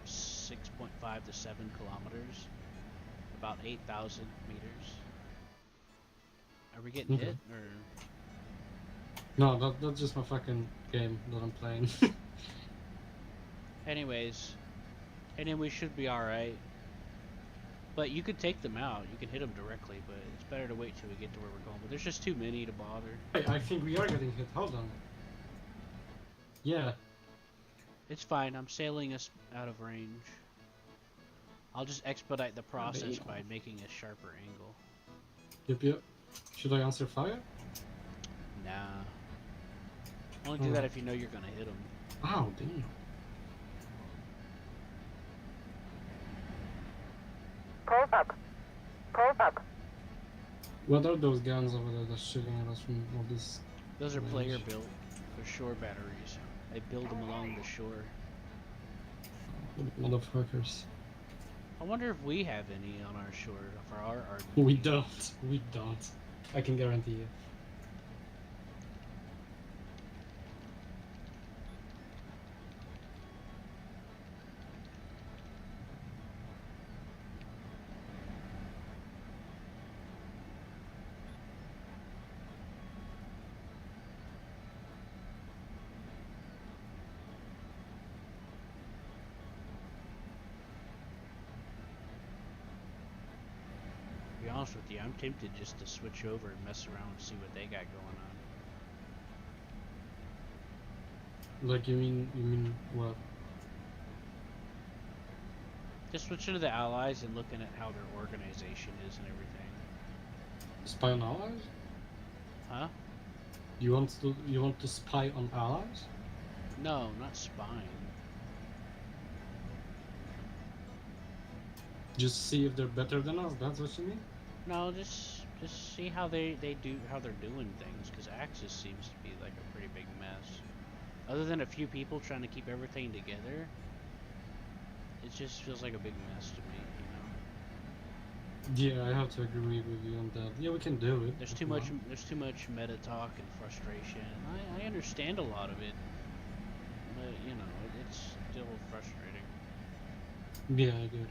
6.5 to 7 kilometers. About 8,000 meters. Are we getting Okay. hit, or...? No, that's just my fucking game that I'm playing. Anyways. And then we should be alright. But you could take them out, you can hit them directly, but it's better to wait till we get to where we're going. But there's just too many to bother. I think we are getting hit. Hold on. Yeah. It's fine, I'm sailing us out of range. I'll just expedite the process by making a sharper angle. Yep. Should I answer fire? Nah. Only do that if you know you're gonna hit them. Ow, damn. Close up. Close up. What are those guns over there that's shooting at us from all this? Those are range? player built. They're shore batteries. They build them along the shore. Motherfuckers. I wonder if we have any on our shore for our RV. We don't. We don't. I can guarantee you. To be honest with you, I'm tempted just to switch over and mess around and see what they got going on. Like you mean what? Just switching to the Allies and looking at how their organization is and everything. Spy on allies? Huh? You want to spy on allies? No, not spying. Just see if they're better than us. That's what you mean? No, just see how they're doing things, because Axis seems to be like a pretty big mess. Other than a few people trying to keep everything together, it just feels like a big mess to me, you know. Yeah, I have to agree with you on that. Yeah, we can do it. There's if too you much want. there's too much meta talk and frustration. I understand a lot of it, but you know, it's still frustrating. Yeah, I get it.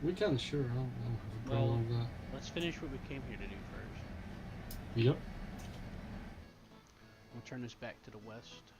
We can, sure. I don't have a problem with that. Let's finish what we came here to do first. Yep. We'll turn this back to the west.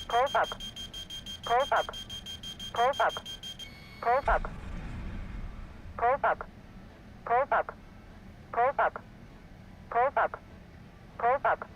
Close up. Close up. Close up. Close up. Close up. Close up. Close up. Close up. Close up.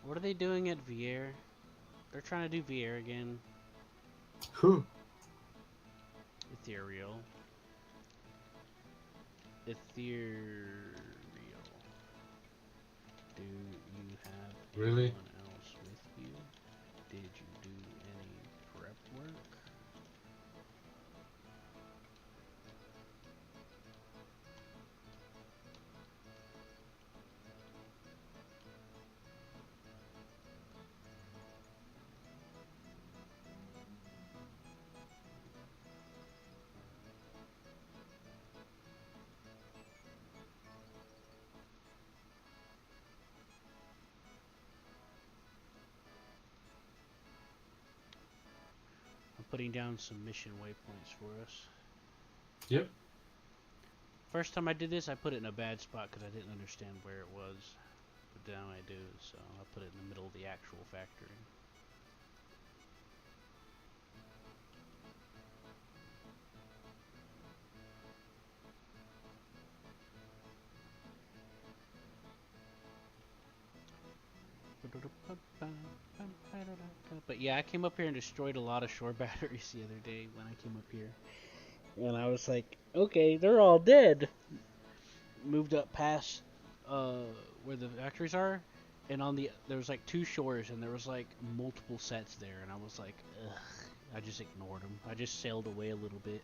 What are they doing at Vier? They're trying to do Vier again. Who? Ethereal. Ethereal. Do you have Really? anyone else with you? Did you do any prep work? I'm putting down some mission waypoints for us. Yep. First time I did this, I put it in a bad spot because I didn't understand where it was. But now I do, so I put it in the middle of the actual factory. But yeah, I came up here and destroyed a lot of shore batteries the other day when I came up here. And I was like, okay, they're all dead. Moved up past where the factories are, and there was like 2 shores, and there was like multiple sets there, and I was like, ugh. I just ignored them. I just sailed away a little bit,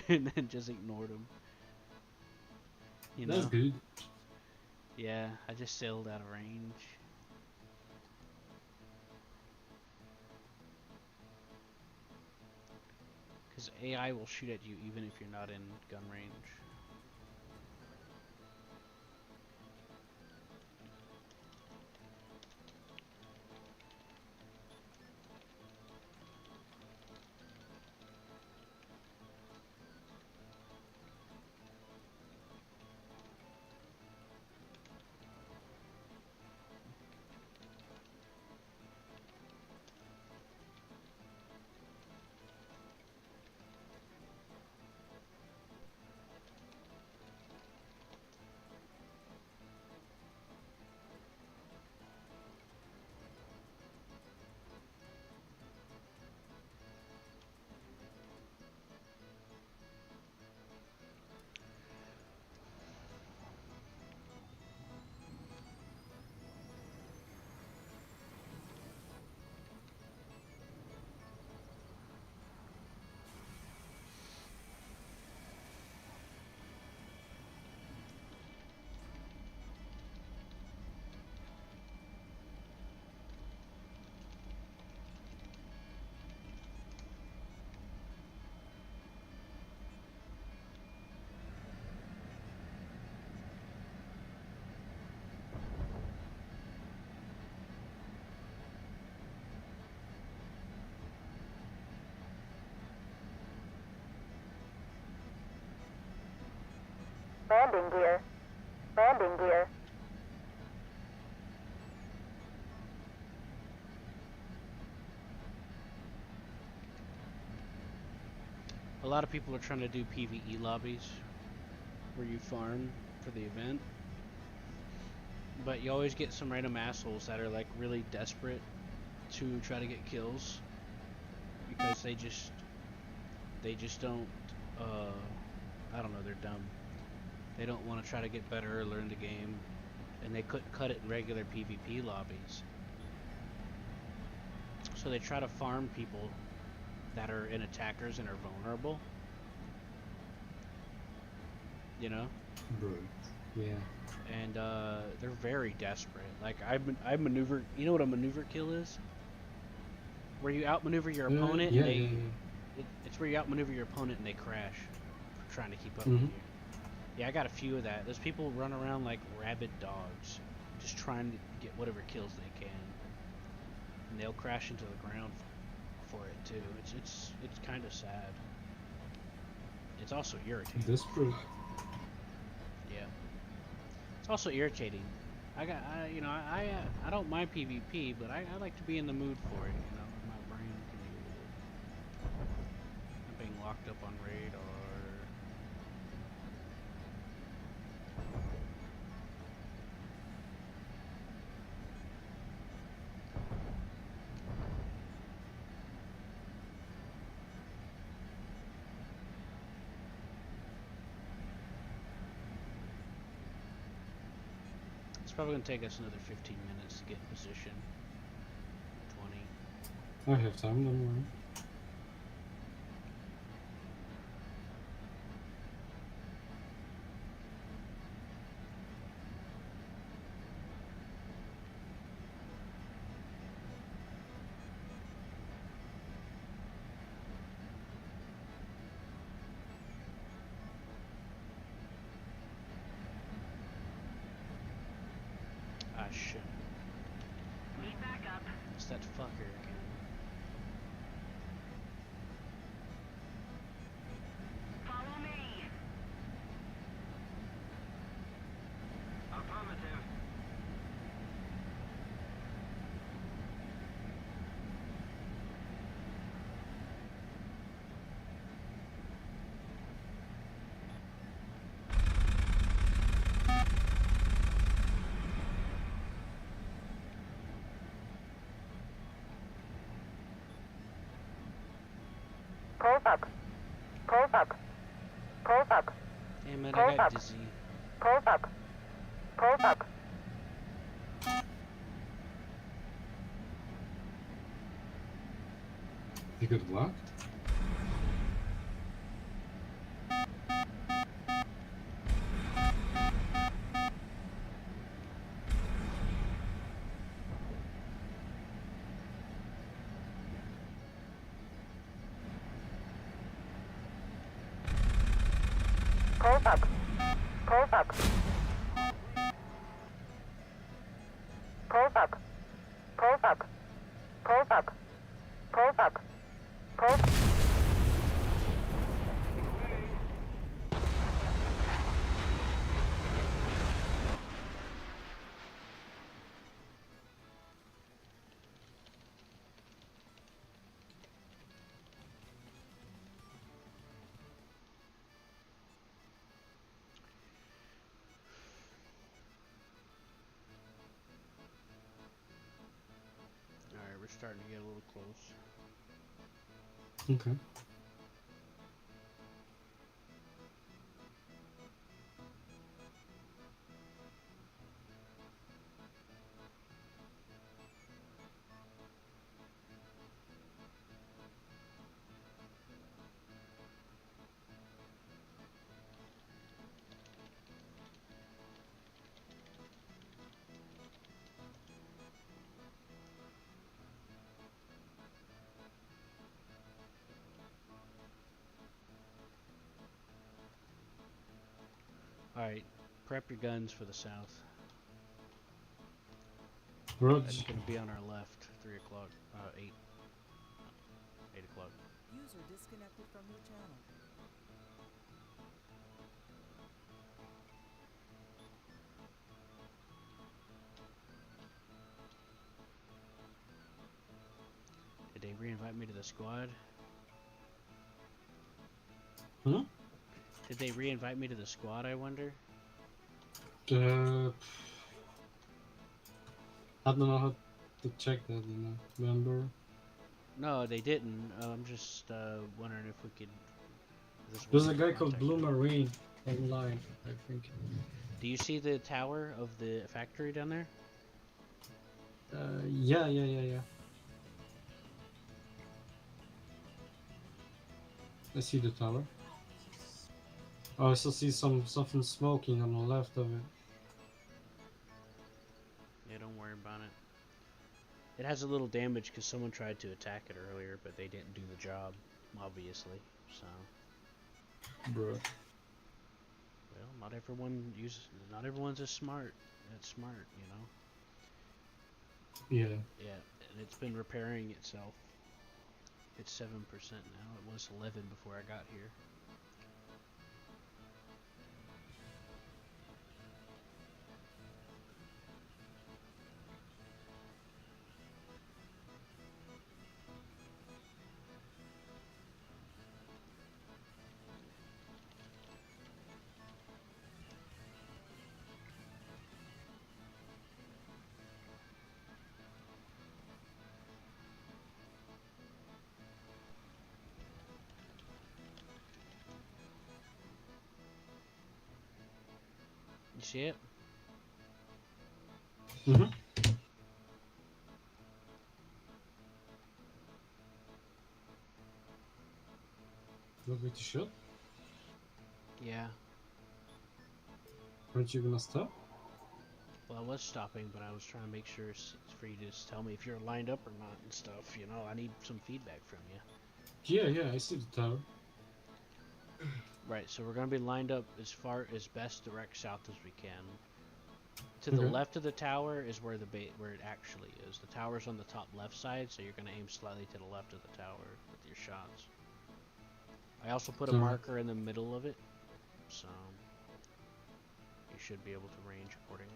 and then just ignored them. You know? That's good. Yeah, I just sailed out of range. Because AI will shoot at you even if you're not in gun range. Landing gear. Landing gear. A lot of people are trying to do PvE lobbies where you farm for the event. But you always get some random assholes that are like really desperate to try to get kills because they just don't I don't know, they're dumb. They don't want to try to get better or learn the game, and they couldn't cut it in regular PvP lobbies. So they try to farm people that are in attackers and are vulnerable. You know? Right. Yeah. And they're very desperate. Like I maneuver. You know what a maneuver kill is? Where you outmaneuver your opponent. Yeah, and they, yeah. It's where you outmaneuver your opponent and they crash, for trying to keep up Mhm. with you. Yeah, I got a few of that. Those people run around like rabid dogs, just trying to get whatever kills they can, and they'll crash into the ground for it too. It's kind of sad. It's also irritating. Desperate. Yeah. It's also irritating. I don't mind PvP, but I like to be in the mood for it. You know, my brain can deal with it. I'm being locked up on radar. probably gonna take us another 15 minutes to get in position. 20. I have time, don't worry. Ah, shit. Need backup. It's that fucker again. Follow me. Affirmative. Close up. Close up. Close up. Damn it, I Close got up. dizzy. Close up. Close up. You got what? Close up. Close up. Close up. Close up. Close up. Close up. Close. Alright, we're starting to get a little close. Okay. Alright, prep your guns for the south. That's Roger. gonna be on our left. 3 o'clock. 8. 8 o'clock. User disconnected from your channel. Did they re-invite me to the squad? Hmm? Did they re-invite me to the squad, I wonder? I don't know how to check that, you know. Remember? No, they didn't. I'm just wondering if we could... There's a guy called Blue Marine online, I think. Do you see the tower of the factory down there? Yeah. I see the tower. Oh, I still see something smoking on the left of it. Yeah, don't worry about it. It has a little damage because someone tried to attack it earlier, but they didn't do the job, obviously. So, Bro. well, not everyone's as smart. That's smart, you know. Yeah. Yeah, and it's been repairing itself. It's 7% now. It was 11 before I got here. You see it? Mm-hmm. Want me to shoot? Yeah. Aren't you gonna stop? Well, I was stopping, but I was trying to make sure for you to just tell me if you're lined up or not and stuff. You know, I need some feedback from you. Yeah, I see the tower. Right, so we're going to be lined up as far as best direct south as we can. To the Okay. left of the tower is where where it actually is. The tower's on the top left side, so you're going to aim slightly to the left of the tower with your shots. I also put a Alright. marker in the middle of it, so you should be able to range accordingly.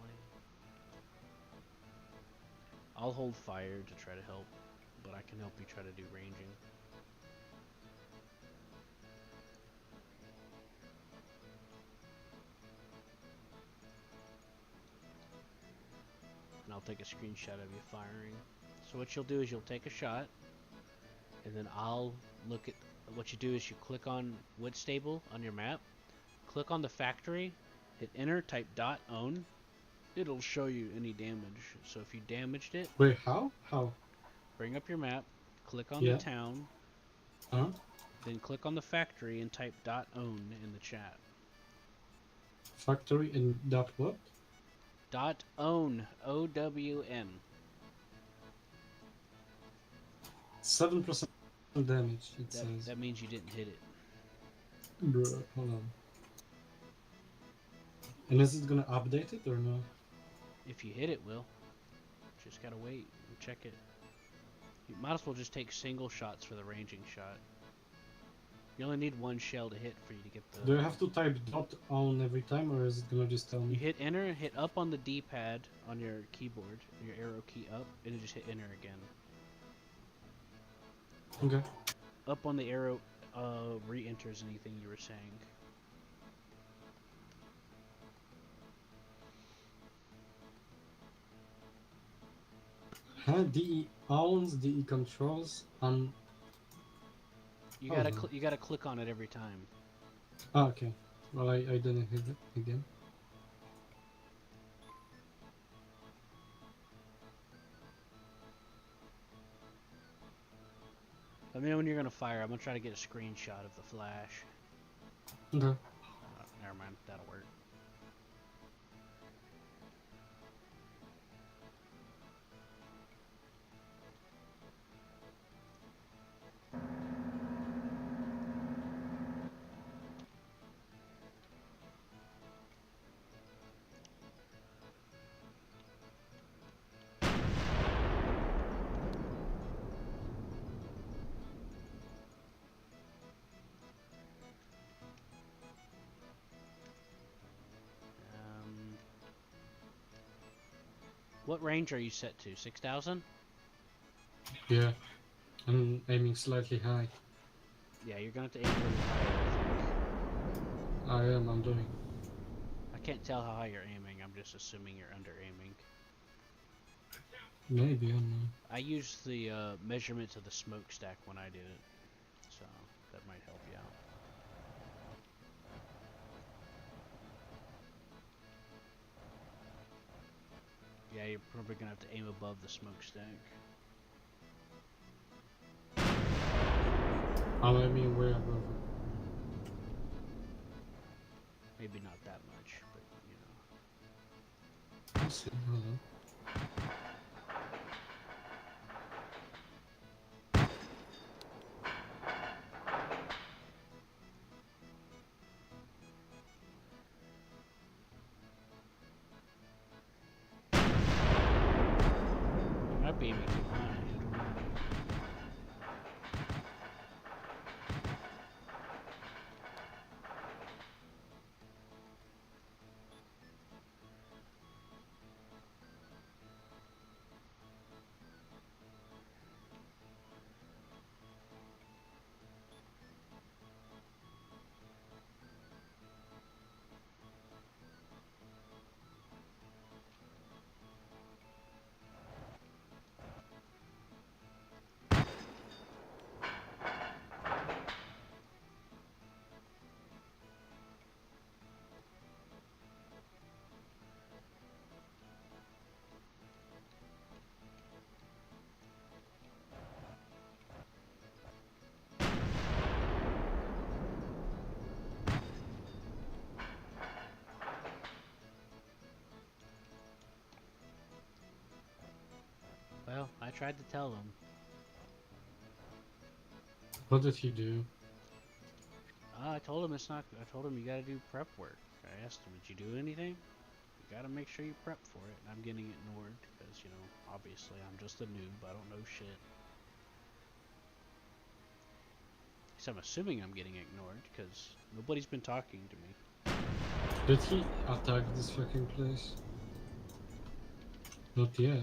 I'll hold fire to try to help, but I can help you try to do ranging. And I'll take a screenshot of you firing. So what you'll do is you'll take a shot, and then I'll look at what you do is you click on wood stable on your map, click on the factory, hit enter, type .own. It'll show you any damage. So if you damaged it, Wait, how? How? bring up your map, click on Yeah. the town, Huh? then click on the factory and type .own in the chat. Factory in that what? .own, O-W-N. 7% damage, it says. That means you didn't hit it. Bruh, hold on. And is it gonna update it or no? If you hit it, will. Just gotta wait and check it. You might as well just take single shots for the ranging shot. You only need one shell to hit for you to get the... Do I have to type .own every time, or is it gonna just tell You me? hit enter, hit up on the D-pad on your keyboard, your arrow key up, and then just hit enter again. Okay. Up on the arrow re-enters anything you were saying. Huh? DE owns, DE controls, and... You Oh, gotta no. you gotta click on it every time. Ah, okay. Well, I didn't hit it again. Let me know when you're gonna fire. I'm gonna try to get a screenshot of the flash. Okay. Never mind, that'll work. What range are you set to? 6,000? Yeah. I'm aiming slightly high. Yeah, you're gonna have to aim a little higher, I think. I'm doing. I can't tell how high you're aiming. I'm just assuming you're under aiming. Maybe, I don't know. I used the measurements of the smokestack when I did it, so that might help you out. Yeah, you're probably gonna have to aim above the smokestack. I'm aiming way above it. Maybe not that much, but you know. Let's see, hold on. You might be aiming too high. I don't know. Well, I tried to tell him. What did he do? I told him it's not. I told him you gotta do prep work. I asked him, did you do anything? You gotta make sure you prep for it. And I'm getting ignored because, you know, obviously I'm just a noob. I don't know shit. So I'm assuming I'm getting ignored because nobody's been talking to me. Did he attack this fucking place? Not yet.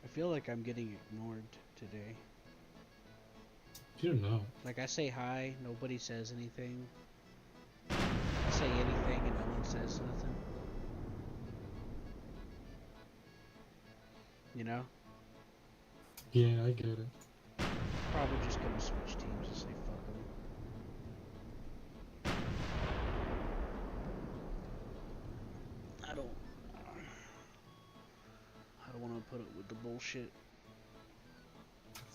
I feel like I'm getting ignored today. You don't know. Like I say hi, nobody says anything. I say anything and no one says nothing. You know? Yeah, I get it. Probably just gonna switch teams and say fuck them. I don't want to put up with the bullshit.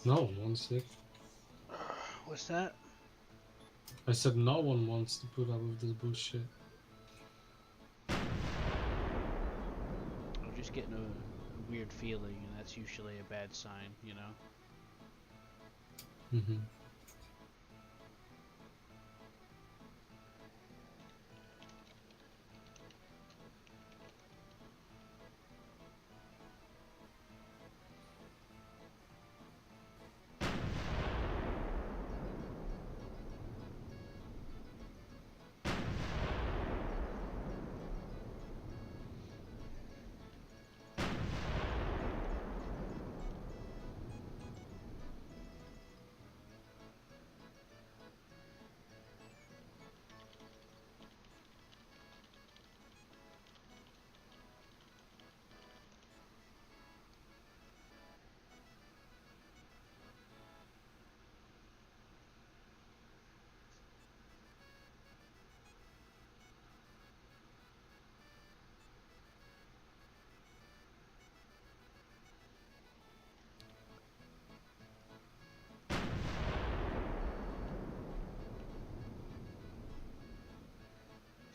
No one wants it. What's that? I said no one wants to put up with this bullshit. I'm just getting a weird feeling, and that's usually a bad sign, you know? Mm-hmm.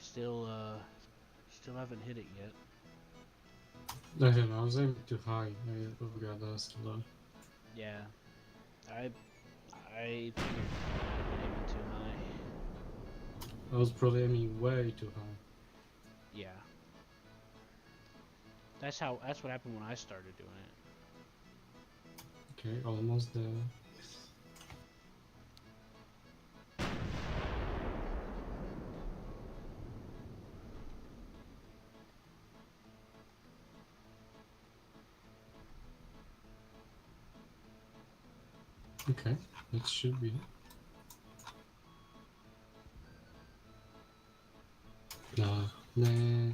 Still haven't hit it yet. I don't know, I was aiming too high. I forgot asked a lot. Yeah. I figured I might have been aiming too high. I was probably aiming way too high. Yeah. That's what happened when I started doing it. Okay, almost there. Okay, that should be it. Nah, nah.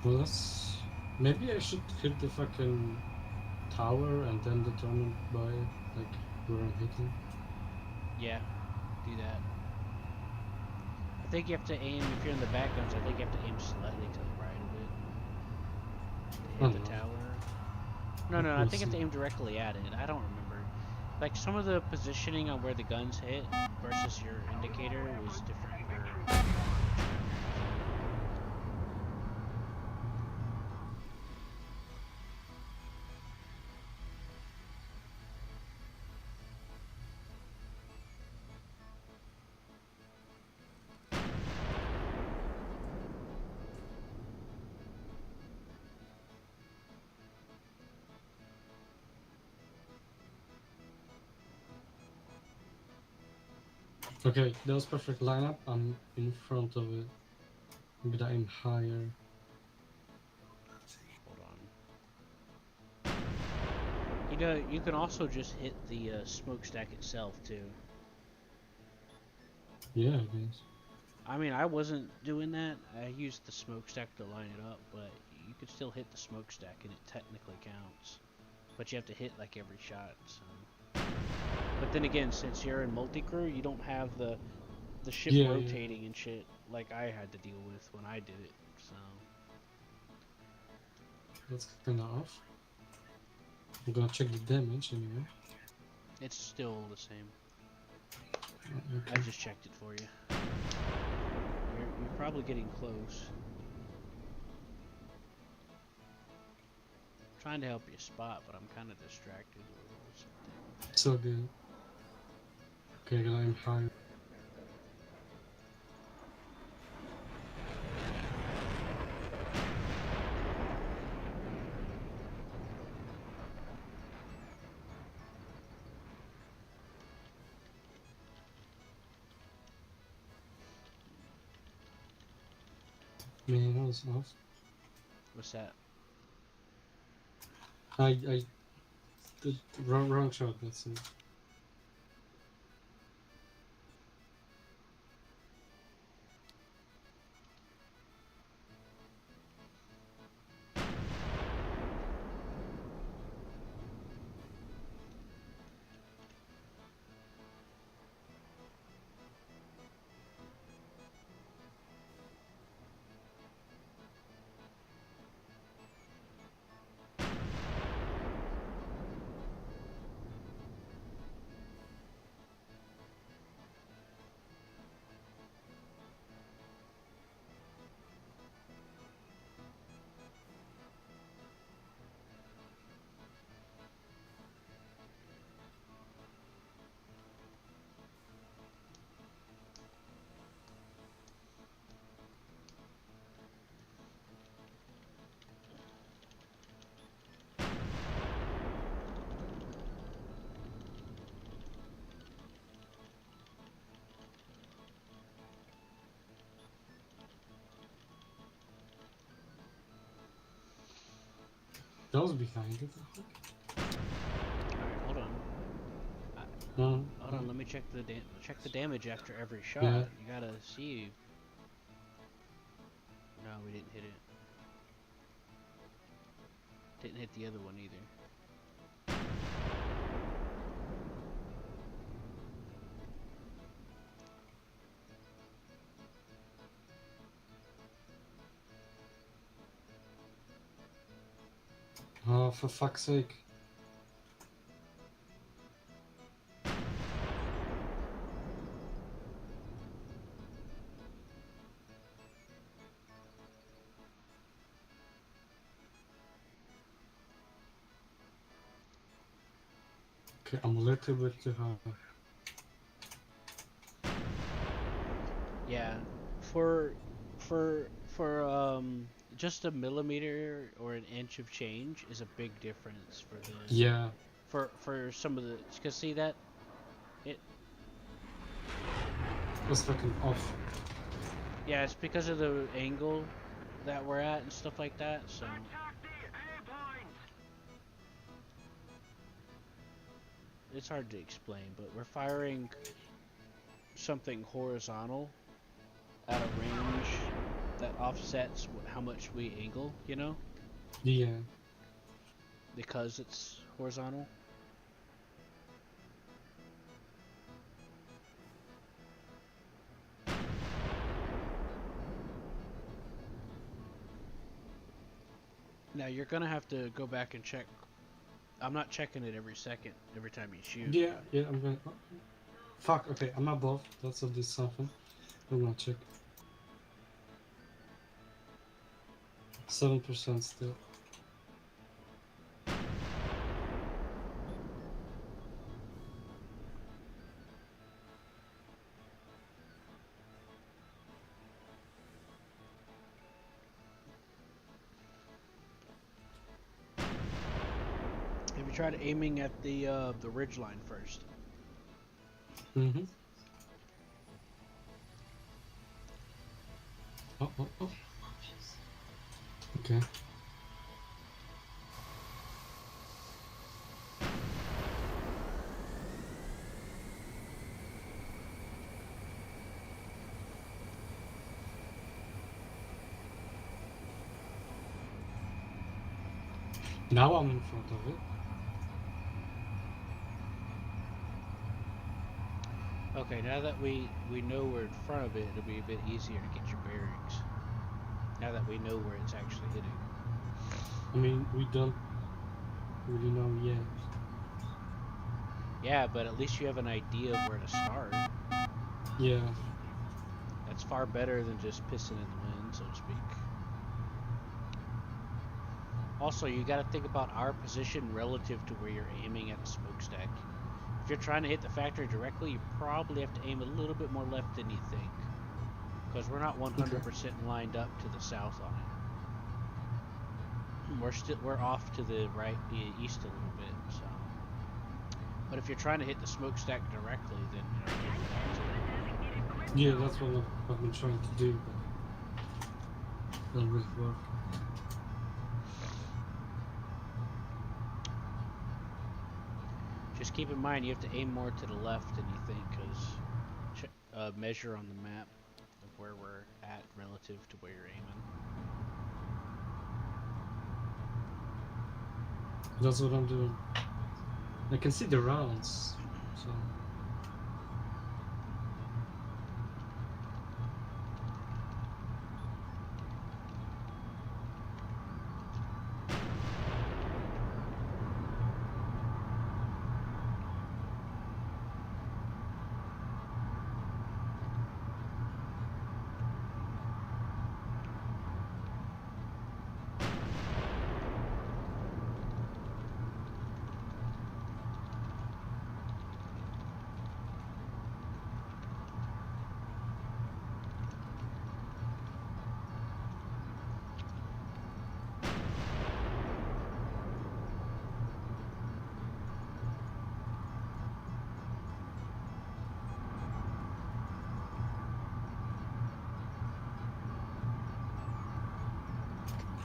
Well, that's... Maybe I should hit the fucking tower and then determine by, like, where I'm hitting. Yeah, do that. I think you have to aim, if you're in the back guns, I think you have to aim slightly to the right of it. To hit the tower. No, I think you have to aim directly at it. I don't remember. Like, some of the positioning on where the guns hit versus your indicator was different. Okay, that was perfect lineup. I'm in front of it. Maybe I aim higher. Hold on. You know, you can also just hit the smokestack itself too. Yeah, I guess. I mean, I wasn't doing that. I used the smokestack to line it up, but you could still hit the smokestack and it technically counts. But you have to hit like every shot. So. But then again, since you're in multi-crew, you don't have the ship Yeah, rotating and shit like I had to deal with when I did it. So that's kinda off. I'm gonna check the damage anyway. it's still the same. I Okay. just checked it for you. You're probably getting close. I'm trying to help you spot, but I'm kind of distracted a little or something. So good. Okay, I aim higher. Man, that was off. What's that? I did wrong shot. That's it. That was behind it. I think. Alright, hold on. No. Hold on, let me check the damage after every shot. Yeah. You gotta see. No, we didn't hit it. Didn't hit the other one either. Oh, for fuck's sake. Okay, I'm a little bit too high. Yeah, for just a millimeter or an inch of change is a big difference for the Yeah, for some of the, because see that it, that's fucking off. yeah, it's because of the angle that we're at and stuff like that. So Attack the airplanes! it's hard to explain, but we're firing something horizontal at a range that offsets how much we angle, you know, Yeah. because it's horizontal. Now you're gonna have to go back and check. I'm not checking it every second, every time you shoot. Yeah, yeah, I'm gonna. Fuck, okay, I'm above. That's of this something. I'm gonna check. 7% still. Have you tried aiming at the ridge line first? Mm-hmm. Oh, oh, oh. Okay. Now I'm in front of it. Okay, now that we know we're in front of it, it'll be a bit easier to get your bearings. Now that we know where it's actually hitting. I mean, we don't really know yet. Yeah, but at least you have an idea of where to start. Yeah. That's far better than just pissing in the wind, so to speak. Also, you got to think about our position relative to where you're aiming at the smokestack. If you're trying to hit the factory directly, you probably have to aim a little bit more left than you think, because we're not 100% lined up to the south on it. We're off to the right, east a little bit. So, but if you're trying to hit the smokestack directly, then Yeah, that's what I've been trying to do, but doesn't really work. just keep in mind you have to aim more to the left than you think, because measure on the map of where we're at relative to where you're aiming. That's what I'm doing. I can see the rounds, so.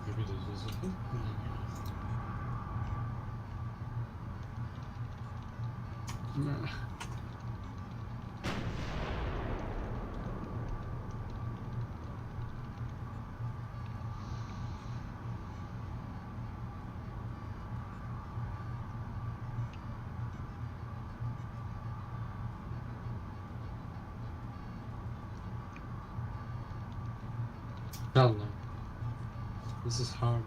Maybe this is it. Nah. Hell no. This is hard.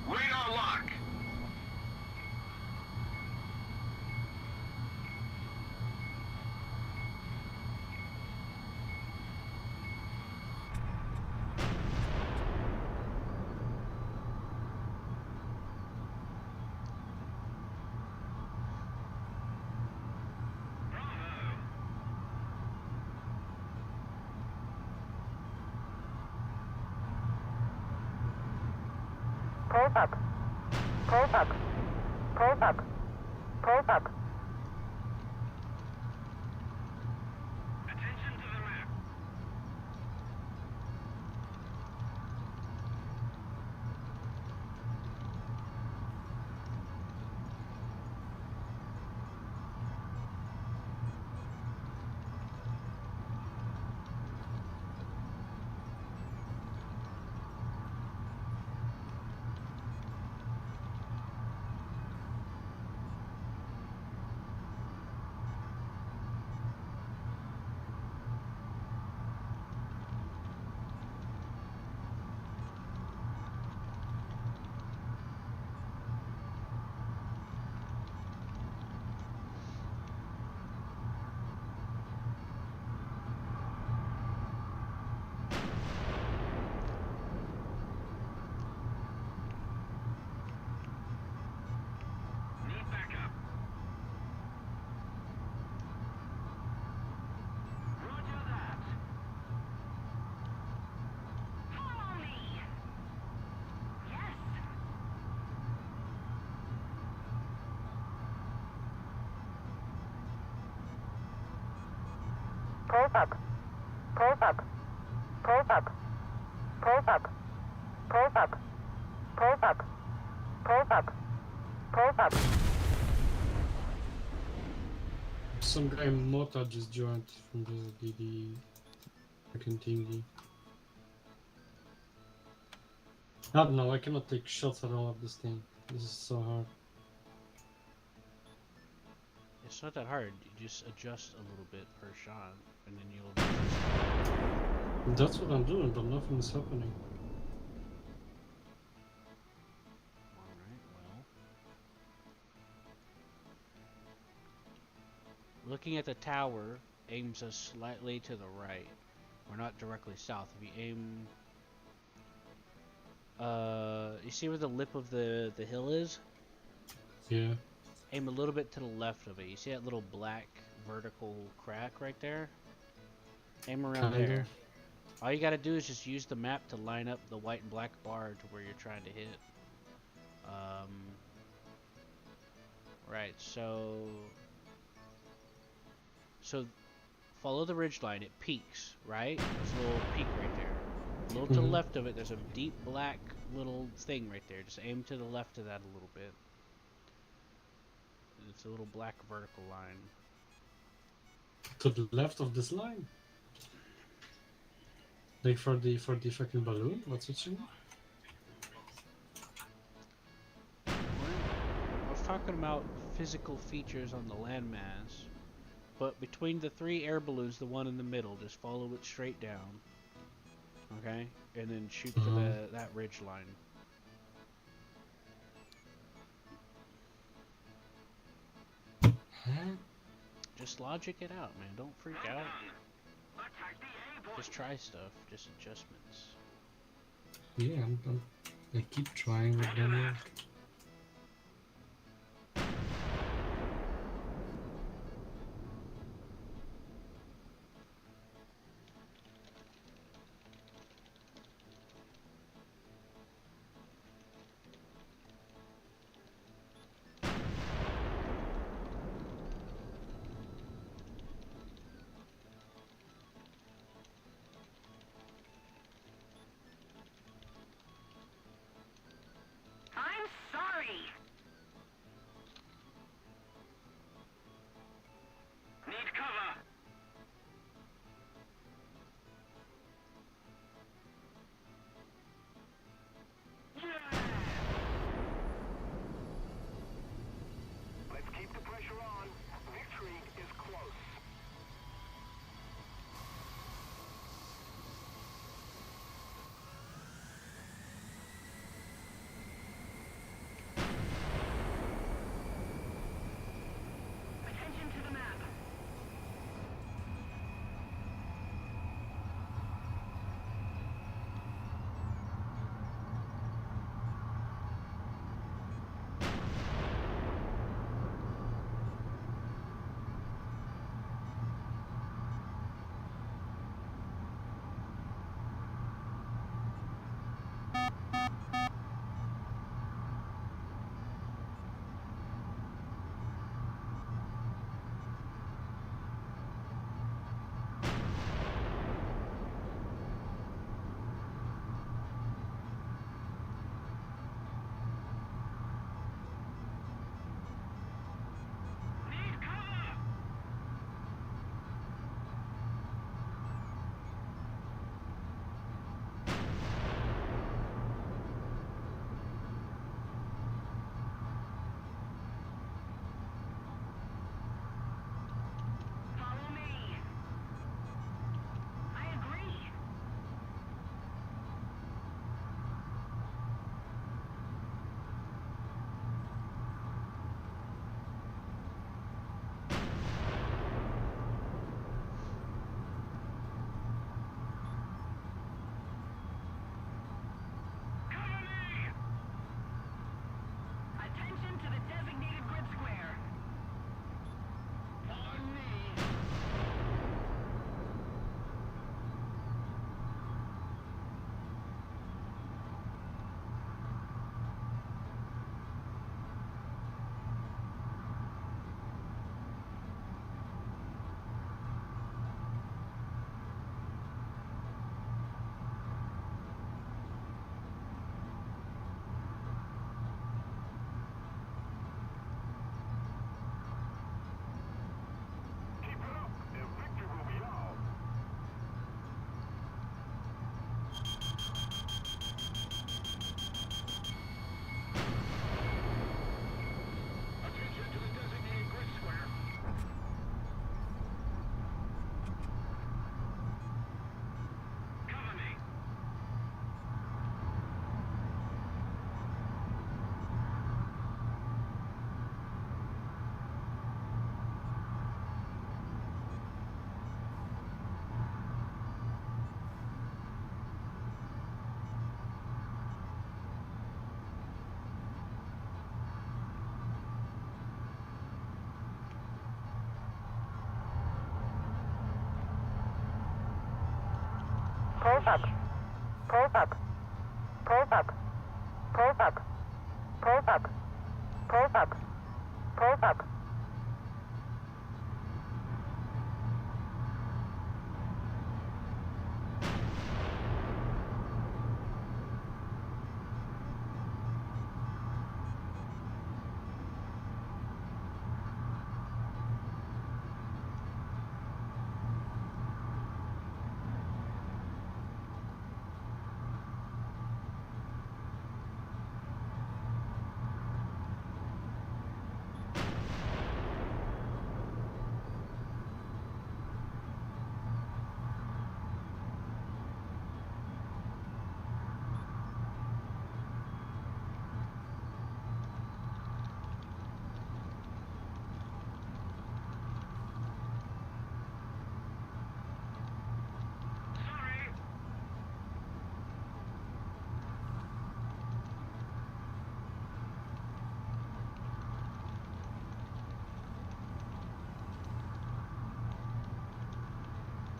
Radar lock. Close up. Close up. Close up. Close up. Attention to the map. up. Close up. Close up. Close up. Close up. Close up. Close up. Close up. Some guy Mota just joined from the fucking thingy. I don't know, I cannot take shots at all of this thing. This is so hard. It's not that hard. You just adjust a little bit per shot, and then you'll. That's what I'm doing, but nothing is happening. Alright, well. Looking at the tower aims us slightly to the right. We're not directly south. If you aim... you see where the lip of the hill is? Yeah. Aim a little bit to the left of it. You see that little black vertical crack right there? Aim around Kinda. there. All you gotta do is just use the map to line up the white and black bar to where you're trying to hit. Right, so follow the ridge line. It peaks, right? There's a little peak right there. A little to the left of it, there's a deep black little thing right there. Just aim to the left of that a little bit. It's a little black vertical line. To the left of this line? Like for the fucking balloon? What's it saying? I was talking about physical features on the landmass, but between the 3 air balloons, the one in the middle, just follow it straight down. Okay? And then shoot for that ridge line. Just logic it out, man. Don't freak out. Just try stuff. Just adjustments. Yeah, I keep trying with them. I'm Close up. Close up. Close up. Close up. Close up. Close up. Close up.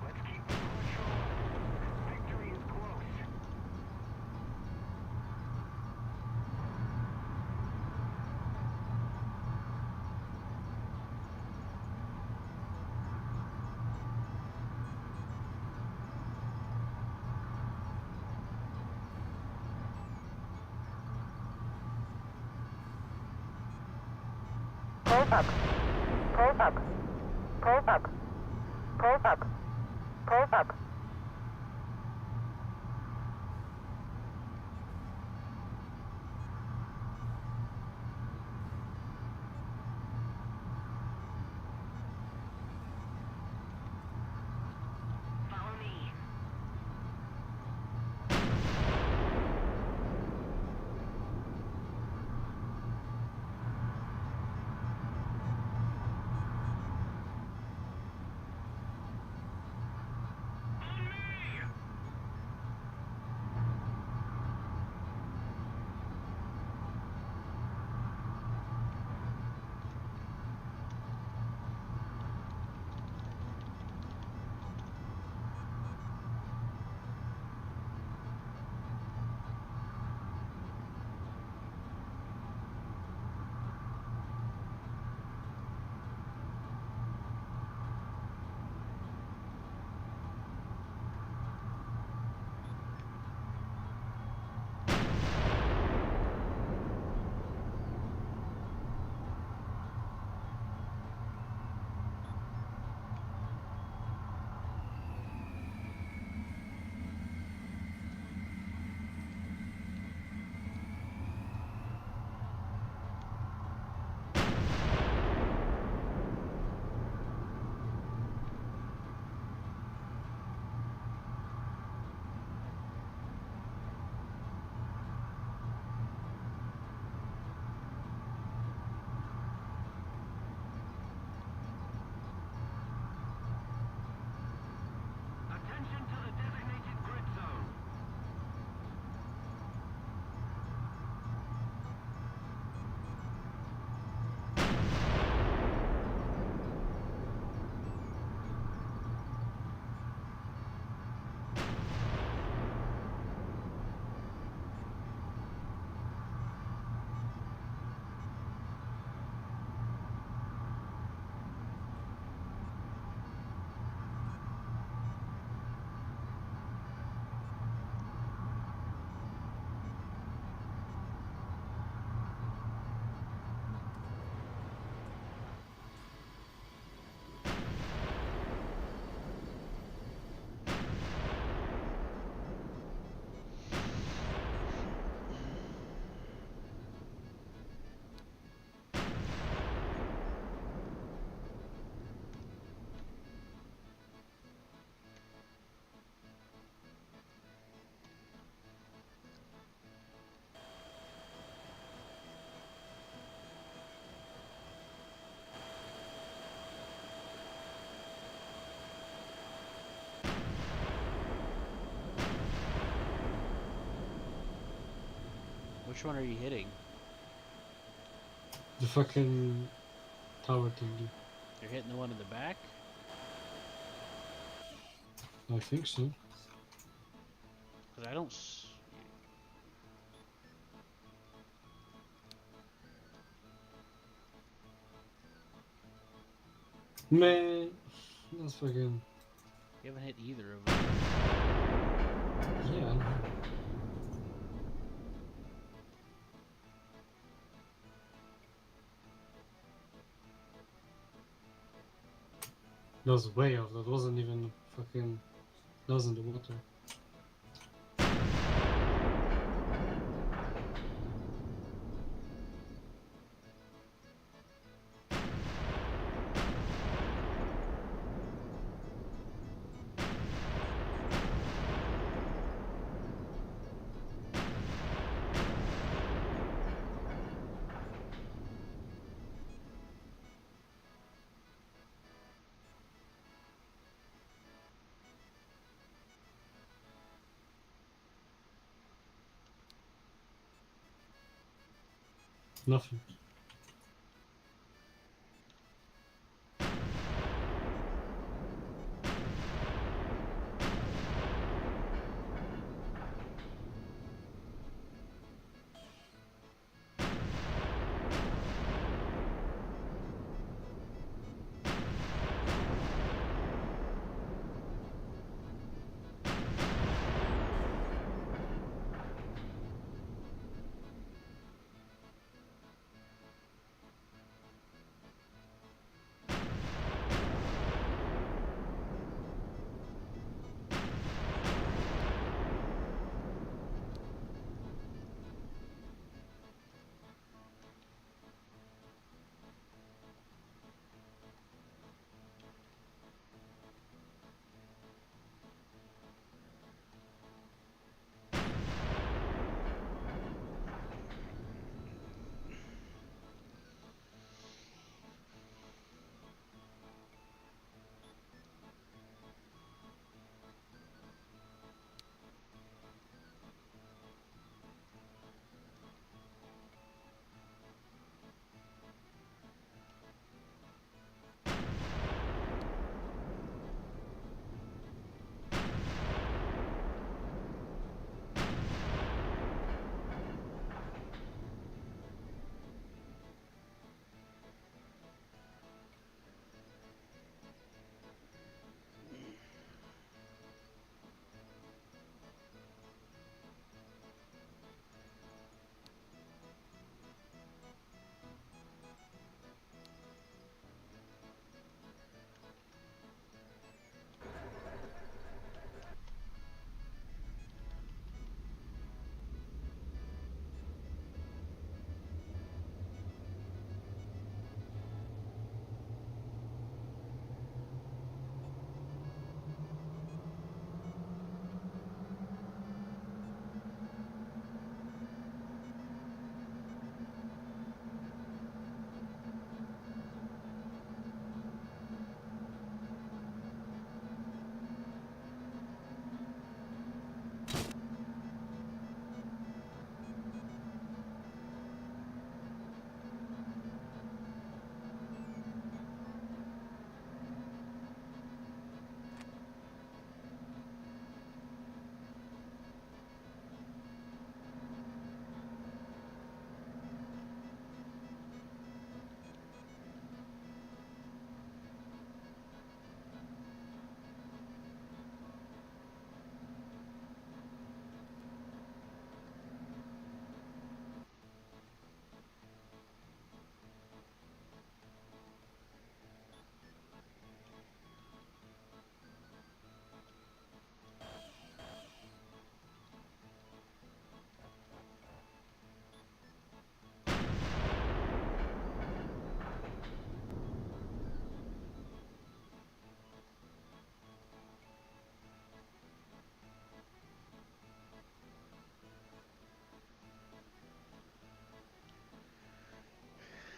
Let's keep the push on. Victory is close. Close up. Close up. Close up. Close up. Close up. Follow me. Attention to the designated grid zone. Which one are you hitting? The fucking tower thingy. You're hitting the one in the back? I think so. Because I don't. Man, that's fucking. You haven't hit either of them. Yeah. That was way off. That wasn't even fucking. That was in the water. Nothing.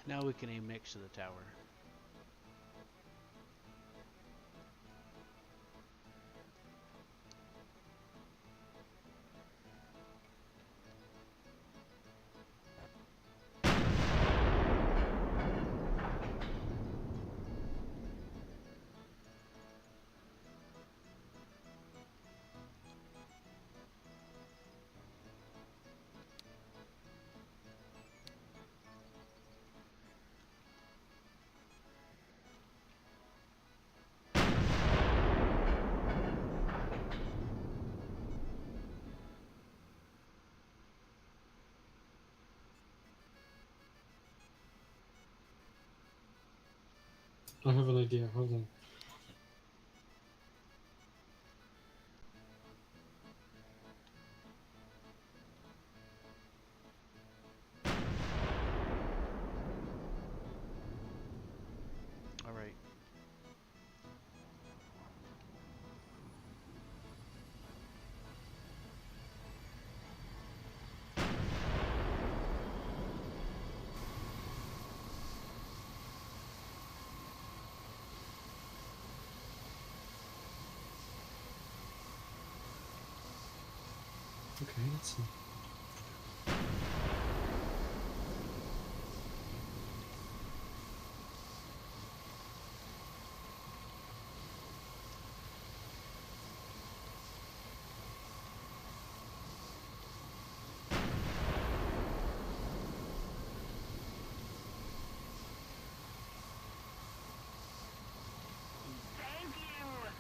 Now we can aim next to the tower. I have an idea. Hold on. All right. Okay, let's see. Thank you.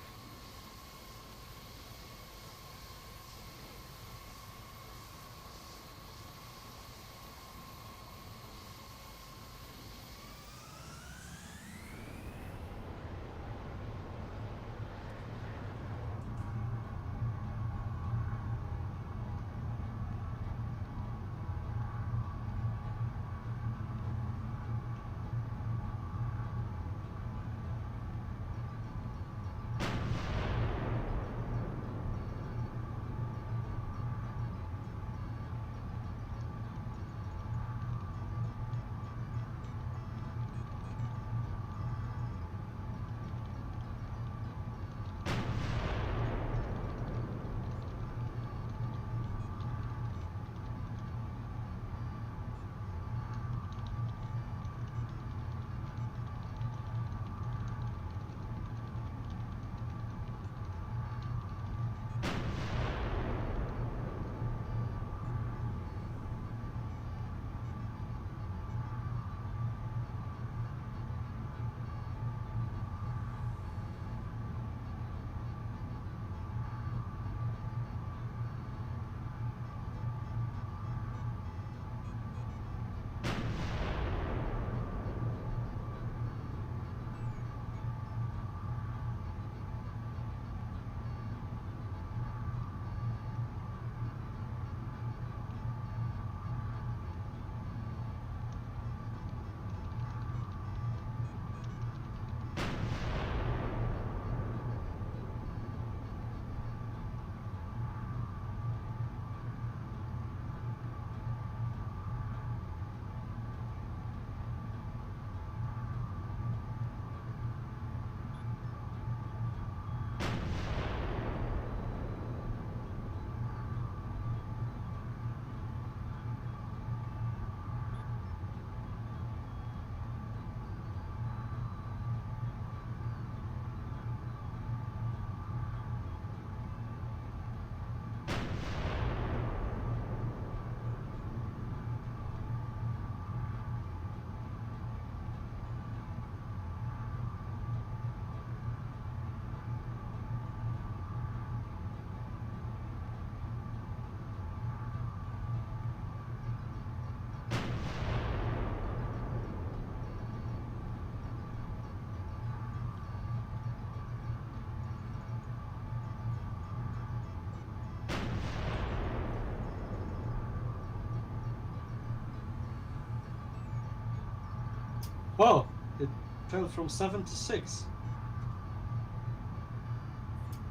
Oh, it fell from 7 to 6.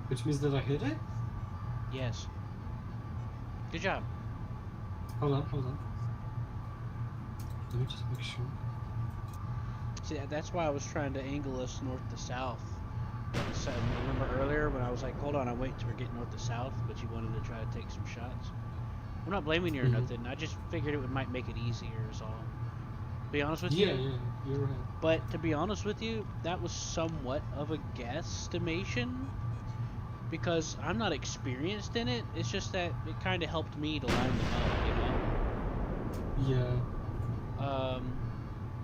Which means that I hit it? Yes. Good job. Hold on, hold on. Let me just make sure. See, that's why I was trying to angle us north to south. So, remember earlier when I was like, hold on, I'm waiting till we're getting north to south, but you wanted to try to take some shots? I'm not blaming you or Mhm. nothing. I just figured it might make it easier is all. Be honest with Yeah, you. yeah, you're right. But to be honest with you, that was somewhat of a guesstimation because I'm not experienced in it. It's just that it kind of helped me to line them up, you know? Yeah.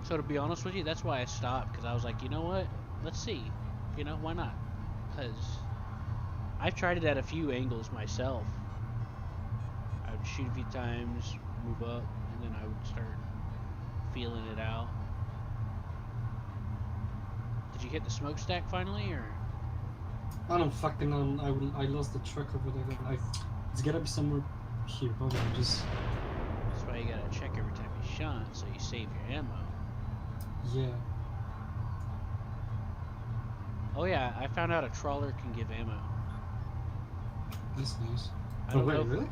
So to be honest with you, that's why I stopped because I was like, you know what? Let's see. You know, why not? Because I've tried it at a few angles myself. I would shoot a few times, move up, and then I would start feeling it out. Did you hit the smokestack finally, or? I don't fucking know. I lost the track of it again. It's gotta be somewhere here. Hold on, just. That's why you gotta check every time you shot, so you save your ammo. Yeah. Oh yeah, I found out a trawler can give ammo. That's nice. I Oh don't wait, know. If, really?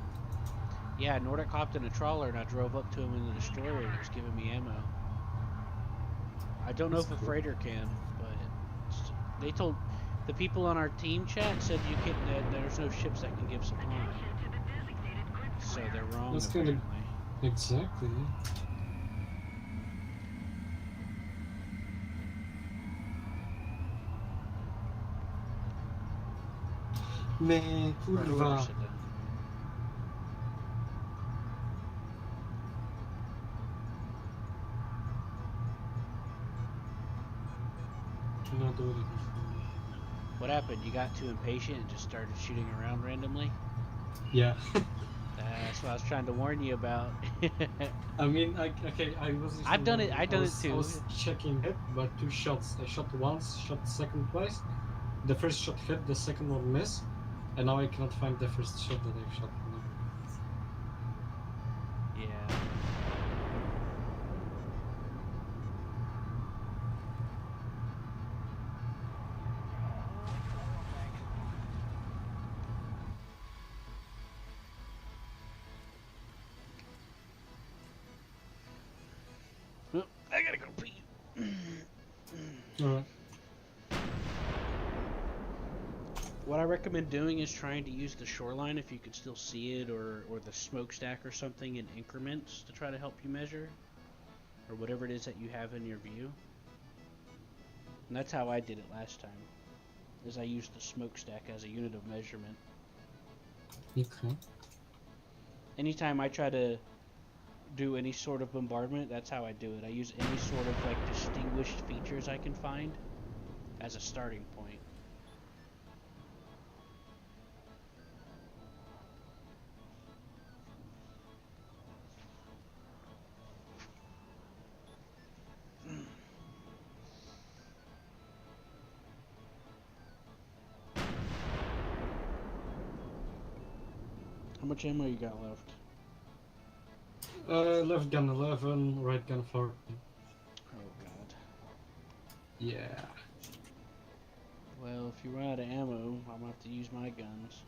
yeah, Nordic hopped in a trawler and I drove up to him in the destroyer and it was giving me ammo. I don't know That's if a cool. freighter can, but they told the people on our team chat said you can. There's no ships that can give supply, so they're wrong That's kinda- apparently. Exactly. Yeah. Man, Whoever kurwa. said that. Cannot do it. What happened? You got too impatient and just started shooting around randomly? Yeah. That's what I was trying to warn you about. I mean, okay, I wasn't. I've done it. I I've done it I too. was checking it, but 2 shots. I shot once, shot second twice. The first shot hit, the second one missed, and now I cannot find the first shot that I shot. Yeah. Oh, I gotta go pee. Alright. What I recommend doing is trying to use the shoreline if you can still see it, or the smokestack or something in increments to try to help you measure, or whatever it is that you have in your view. And that's how I did it last time, is I used the smokestack as a unit of measurement. Okay. Anytime I try to do any sort of bombardment, that's how I do it. I use any sort of like distinguished features I can find as a starting point. How much ammo you got left? Left gun 11, right gun 4. Oh god. Yeah. Well, if you run out of ammo, I'm gonna have to use my guns.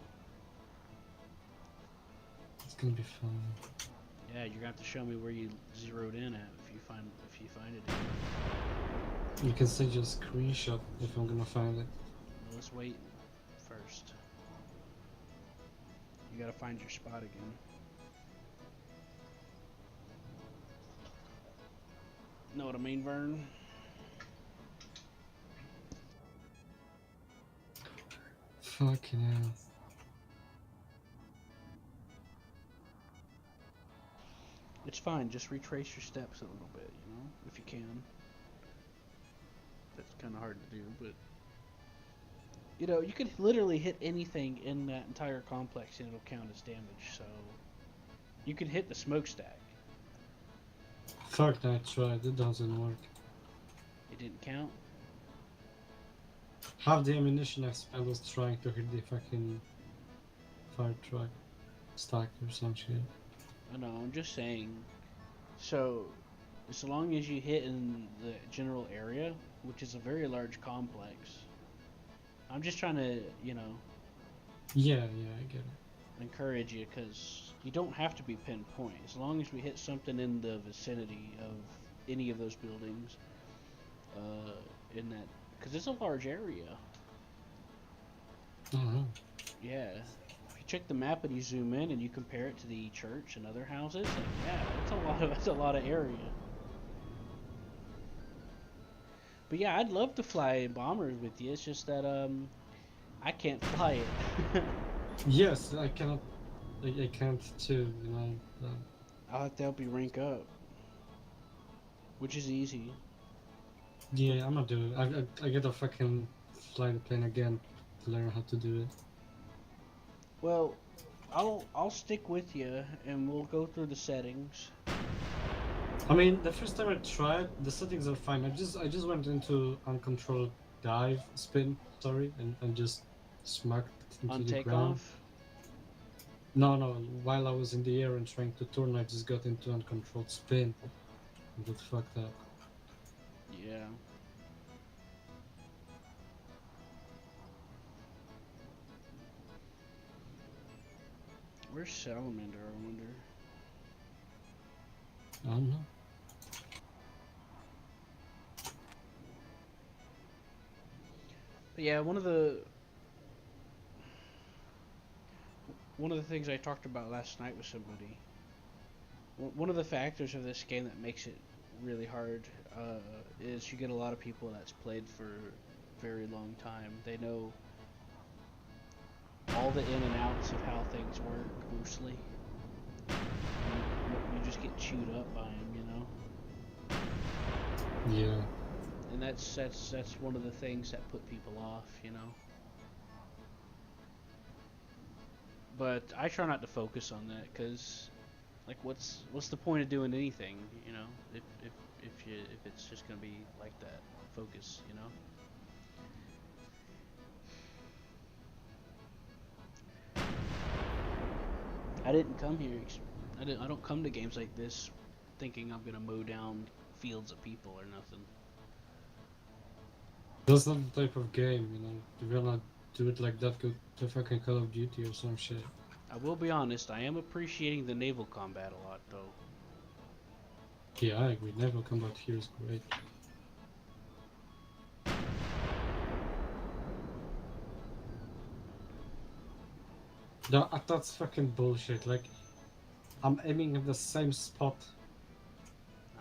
It's gonna be fun. Yeah, you're gonna have to show me where you zeroed in at if you find it. You can send you a screenshot if I'm gonna find it. Well, let's wait first. You gotta find your spot again. Know what I mean, Vern? Fucking hell. It's fine, just retrace your steps a little bit, you know, if you can. That's kind of hard to do, but you know, you could literally hit anything in that entire complex and it'll count as damage. So you could hit the smokestack. Fuck that, tried. It doesn't work. It didn't count. Half the ammunition I spent was trying to hit the fucking fire truck stack or some shit. I know, I'm just saying. So, as long as you hit in the general area, which is a very large complex, I'm just trying to, you know, Yeah, I get it. encourage you, because you don't have to be pinpoint. As long as we hit something in the vicinity of any of those buildings, in that, because it's a large area. Oh, Yeah. If you check the map and you zoom in and you compare it to the church and other houses, like, yeah, that's a lot of area. But yeah, I'd love to fly bombers with you. It's just that I can't fly it. yes, I cannot. I can't too, you know. I'll have to help you rank up, which is easy. Yeah, I'm not doing it. I gotta fucking fly the plane again to learn how to do it. Well, I'll stick with you and we'll go through the settings. I mean, the first time I tried, the settings are fine. I just went into uncontrolled spin, sorry, and just smacked into On the ground. takeoff? No, while I was in the air and trying to turn, I just got into uncontrolled spin. And got fucked up. Yeah. Where's Salamander, I wonder? I don't know. But yeah, one of the things I talked about last night with somebody. One of the factors of this game that makes it really hard is you get a lot of people that's played for a very long time. They know all the in and outs of how things work mostly. You just get chewed up by them, you know. Yeah. And that's one of the things that put people off, you know. But I try not to focus on that because, like, what's the point of doing anything, you know, if it's just gonna be like that, focus, you know. I didn't come here. I don't come to games like this thinking I'm gonna mow down fields of people or nothing. That's not the type of game, you know. If you're not do it like that, go to fucking Call of Duty or some shit. I will be honest. I am appreciating the naval combat a lot, though. Yeah, I agree. Naval combat here is great. That's fucking bullshit. Like, I'm aiming at the same spot.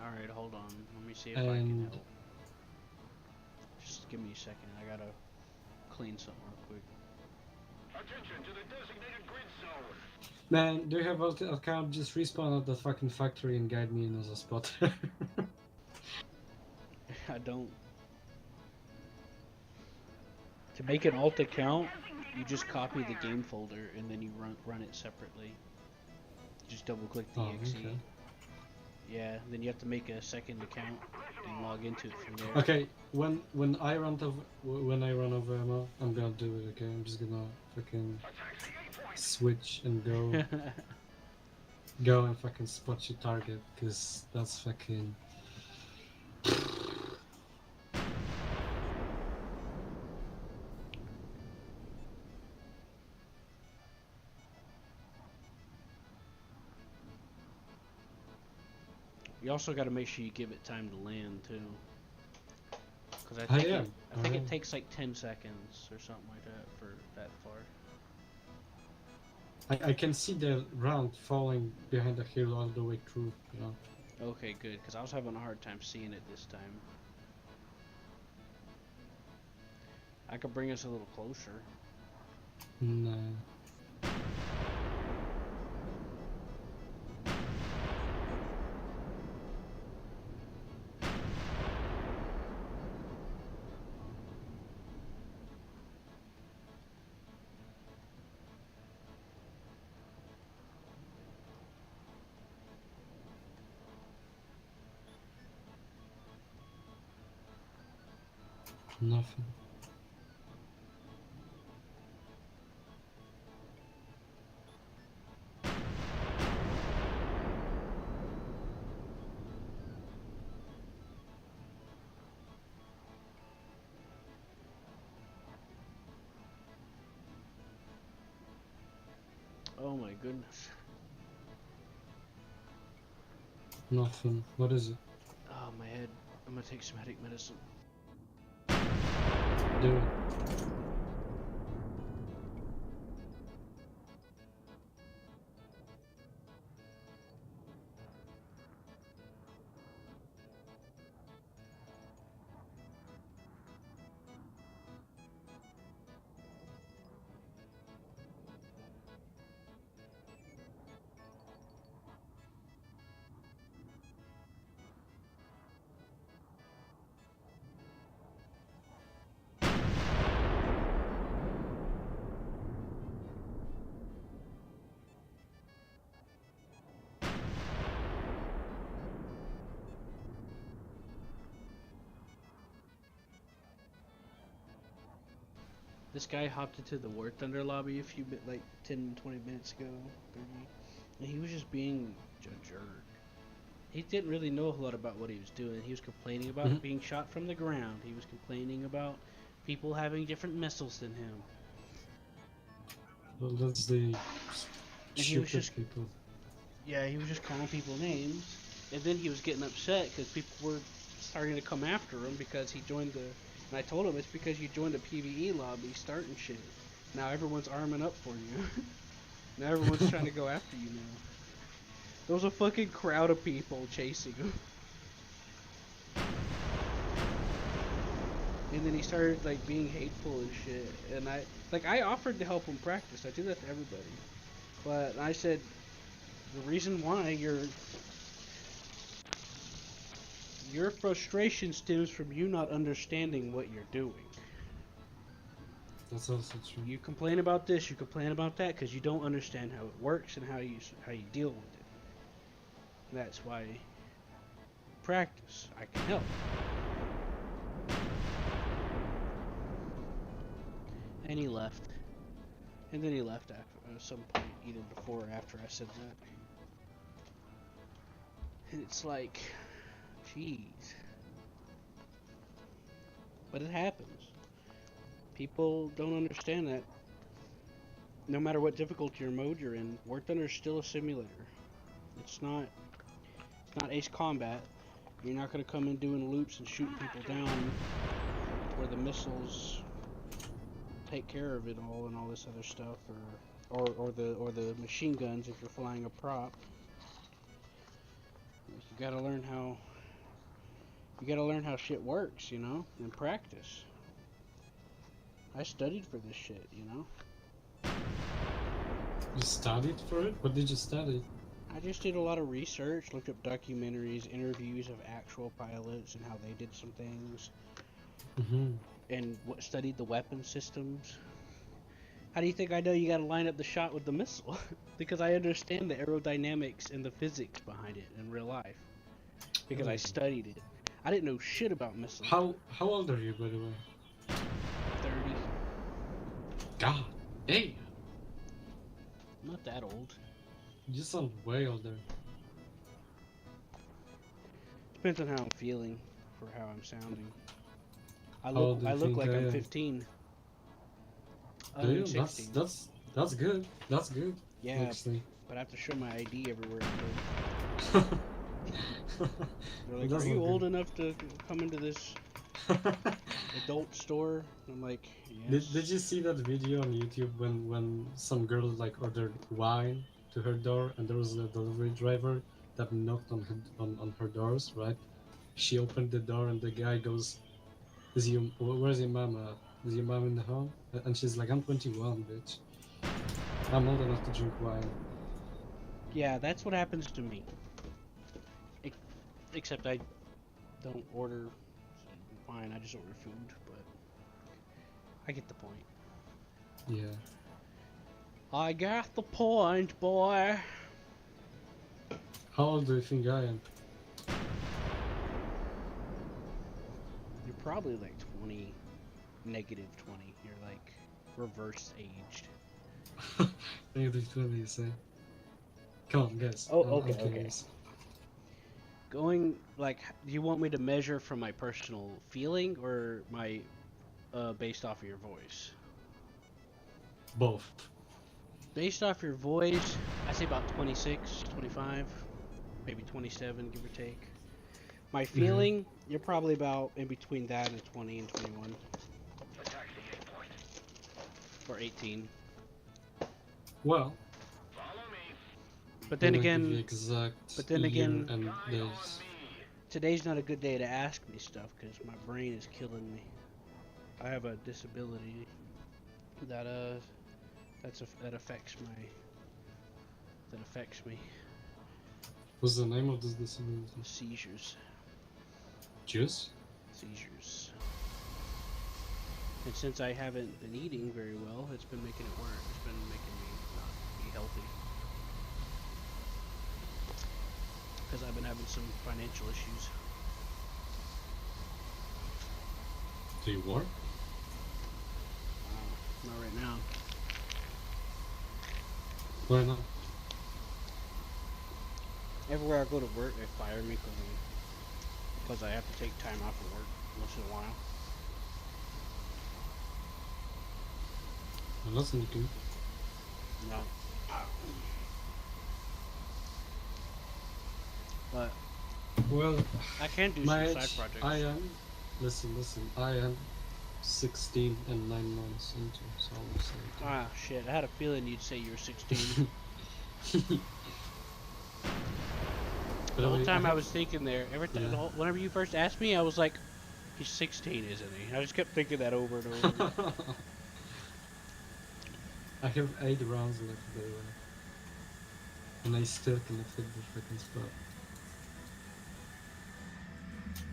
All right, hold on. Let me see if I can And help. Just give me a second. I gotta clean something real quick. Attention to the designated grid zone. man, do you have a account? Just respawn at the fucking factory and guide me in as a spotter. I don't. To make an alt account, you just copy the game folder and then you run it separately. Just double click the exe. Okay. Yeah, then you have to make a second account and log into it from there. Okay, when I run out of ammo, I'm gonna do it. Okay, I'm just gonna fucking switch and go and fucking spot your target, cause that's fucking. You also got to make sure you give it time to land too. Because I I think, am. I think it takes like 10 seconds or something like that for that far. I can see the round falling behind the hill all the way through. You know. Okay, good. Because I was having a hard time seeing it this time. I could bring us a little closer. Nah. Nothing. Oh my goodness. Nothing. What is it? Oh, my head. I'm gonna take some headache medicine. Do it. This guy hopped into the War Thunder lobby a few like 10, 20 minutes ago, 30, and he was just being a jerk. He didn't really know a whole lot about what he was doing. He was complaining about Mhm. being shot from the ground. He was complaining about people having different missiles than him. Well, that's the And he was stupid just, people. yeah, he was just calling people names. And then he was getting upset because people were starting to come after him because he joined the. And I told him it's because you joined a PvE lobby starting shit. Now everyone's arming up for you. Now everyone's trying to go after you now. There was a fucking crowd of people chasing him. And then he started like being hateful and shit. And I offered to help him practice. I do that to everybody. But I said the reason why your frustration stems from you not understanding what you're doing. That's also true. You complain about this, you complain about that because you don't understand how it works and how you deal with it. That's why practice. I can help. And he left. And then he left at some point, either before or after I said that. And it's like, jeez. But it happens. People don't understand that. No matter what difficulty or mode you're in, War Thunder is still a simulator. It's not Ace Combat. You're not going to come in doing loops and shooting people down where the missiles take care of it all and all this other stuff, or the machine guns if you're flying a prop. You gotta learn how shit works, you know, and practice. I studied for this shit, you know. You studied for it? What did you study? I just did a lot of research, looked up documentaries, interviews of actual pilots and how they did some things, and studied the weapon systems. How do you think I know you gotta line up the shot with the missile? Because I understand the aerodynamics and the physics behind it in real life. Because I studied it. I didn't know shit about missiles. How old are you, by the way? 30. God, hey, I'm not that old. you sound way older. Depends on how I'm feeling for how I'm sounding. I How old do you look think like I I'm am? 15. Do you? 16. That's good. That's good. Yeah, Actually. but I have to show my ID everywhere I go. They're like, That's are you not old good. enough to come into this adult store? I'm like, yes. Did you see that video on YouTube when some girl like ordered wine to her door and there was a delivery driver that knocked on her doors, right? She opened the door and the guy goes, where's your mama? Is your mom in the home? And she's like, I'm 21, bitch. I'm old enough to drink wine. Yeah, that's what happens to me. Except I don't order wine, I just order food, but I get the point. Yeah. I got the point, boy. How old do you think I am? You're probably like 20, negative 20. You're like reverse aged. Negative 20, you say? Come on, guys. Oh, I'm okay. curious. Going, like, do you want me to measure from my personal feeling or my, based off of your voice? Both. Based off your voice, I say about 26, 25, maybe 27, give or take. My feeling, you're probably about in between that and 20 and 21. Or 18. Well, But then can I give you again, exact year and days. today's not a good day to ask me stuff because my brain is killing me. I have a disability that affects me. What's the name of this disability? Seizures. Juice? Seizures. And since I haven't been eating very well, it's been making it worse. It's been making me not be healthy. Because I've been having some financial issues. Do you work? Not right now. Why not? Everywhere I go to work, they fire me because I have to take time off of work once in a while. Well, that's not good. No. But Well, I can do my some age, side projects. I am. Listen. I am 16 and 9 months into, so I'll say. Ah, shit. I had a feeling you'd say you were 16. But The whole anyway, time I have- was thinking there, Yeah. whenever you first asked me, I was like, he's 16, isn't he? I just kept thinking that over and over. I have 8 rounds left, by the way. And I still cannot hit the freaking spot.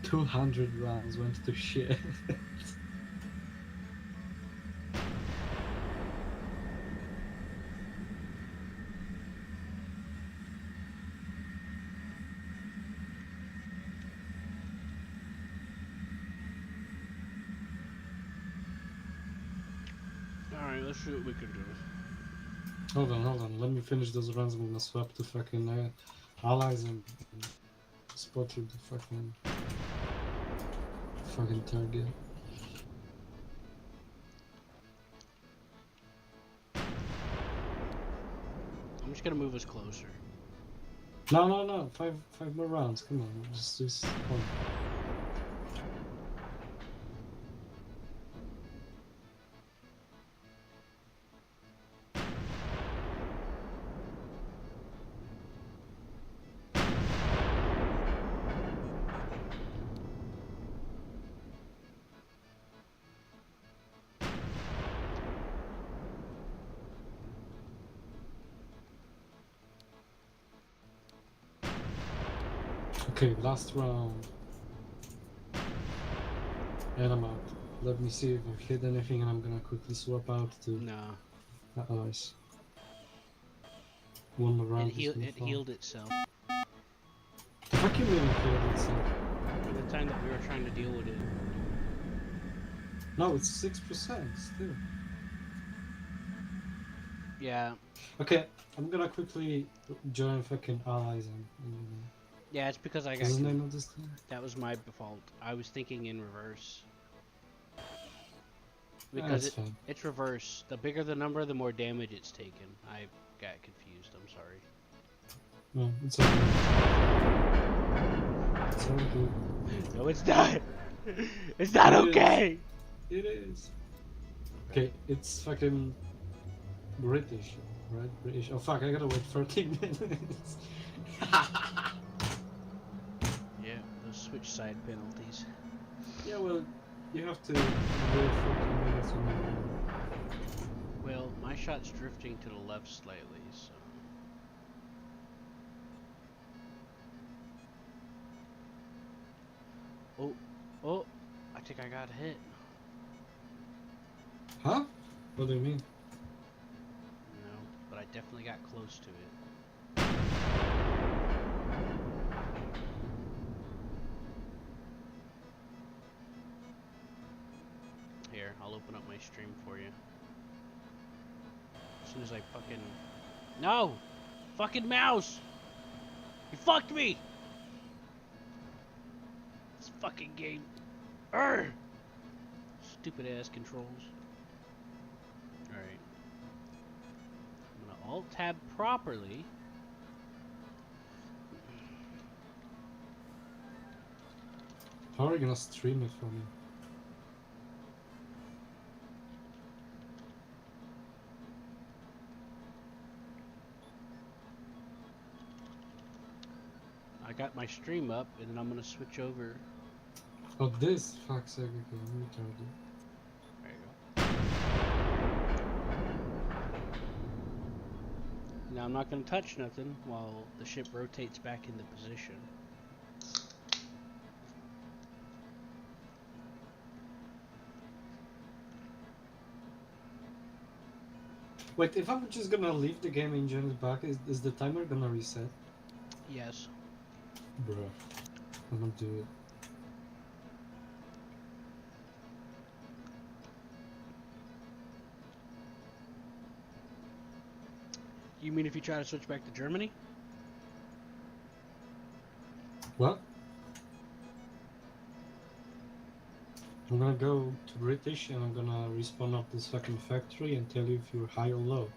200 rounds went to shit. Alright, let's see what we can do. Hold on. Let me finish those rounds. I'm gonna swap to fucking allies and spot you the fucking target. I'm just gonna move us closer. No. Five more rounds. Come on, just hold on. Okay, last round. And I'm out. Let me see if I've hit anything, and I'm gonna quickly swap out to No. allies. One more round. It healed itself. The fuck you mean it healed itself? For the time that we were trying to deal with it. No, it's 6% still. Yeah. Okay, I'm gonna quickly join fucking allies and Yeah, it's because I got... what's the name of this thing? That was my default. I was thinking in reverse. That's Because fine. it's reverse. The bigger the number, the more damage it's taken. I got confused. I'm sorry. No, it's all good. It's all good. No, it's not. It's not It is. okay. It is. Okay, it's fucking British, right? British. Oh fuck, I gotta wait 13 minutes. Yeah, those switch side penalties. Yeah, well, you have to wait 14 minutes when you Well, my shot's drifting to the left slightly, so... Oh, I think I got hit. Huh? What do you mean? No, but I definitely got close to it. Here, I'll open up my stream for you. As soon as I fucking... No! Fucking mouse! You fucked me! This fucking game. Urgh! Stupid ass controls. Alright. I'm gonna alt tab properly. How are you gonna stream it for me? I got my stream up, and then I'm gonna switch over. Oh, this? Fuck's sake, okay, I'm retarded. There you go. Now I'm not gonna touch nothing while the ship rotates back into position. Wait, if I'm just gonna leave the game and join it back, is the timer gonna reset? Yes. Bruh. I'm gonna do it. You mean if you try to switch back to Germany? What? I'm gonna go to British and I'm gonna respawn up this fucking factory and tell you if you're high or low.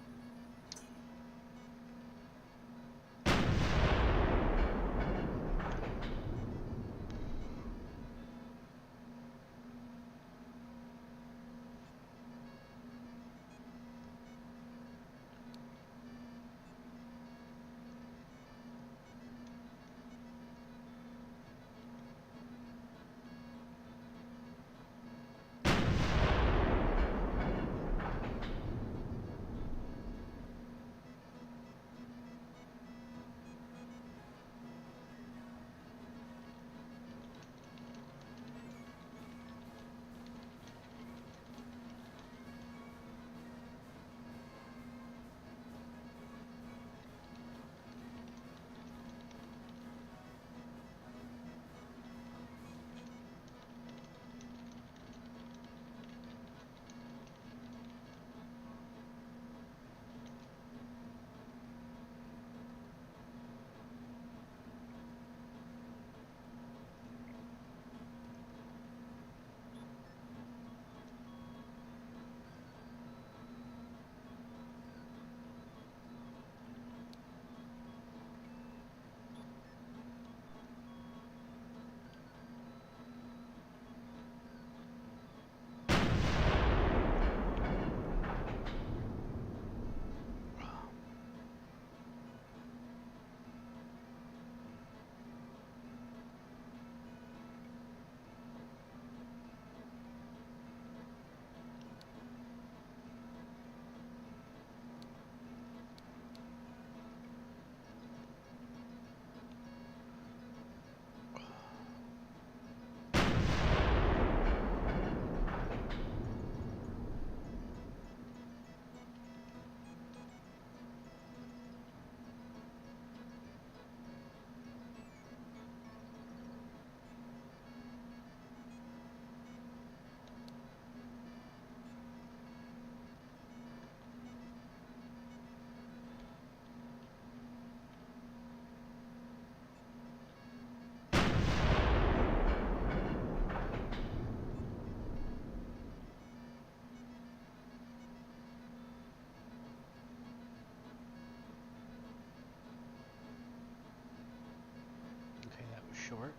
Okay, that was short.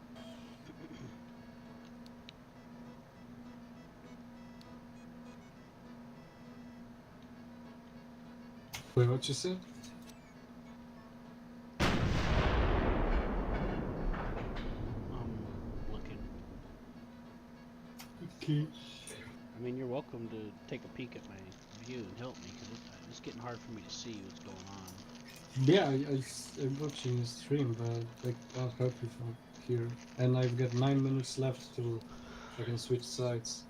Wait, what you said? Looking. Okay. I mean, you're welcome to take a peek at my view and help me, because it's getting hard for me to see what's going on. Yeah, I'm watching the stream, but like, I'll help you from here. And I've got 9 minutes left till I can switch sides.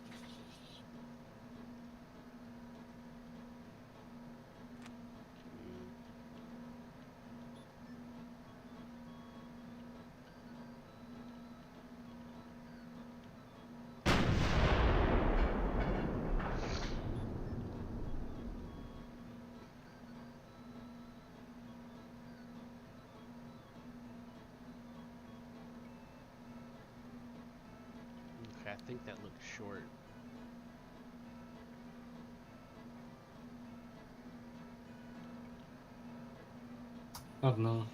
Okay, I think that looks short. I don't know.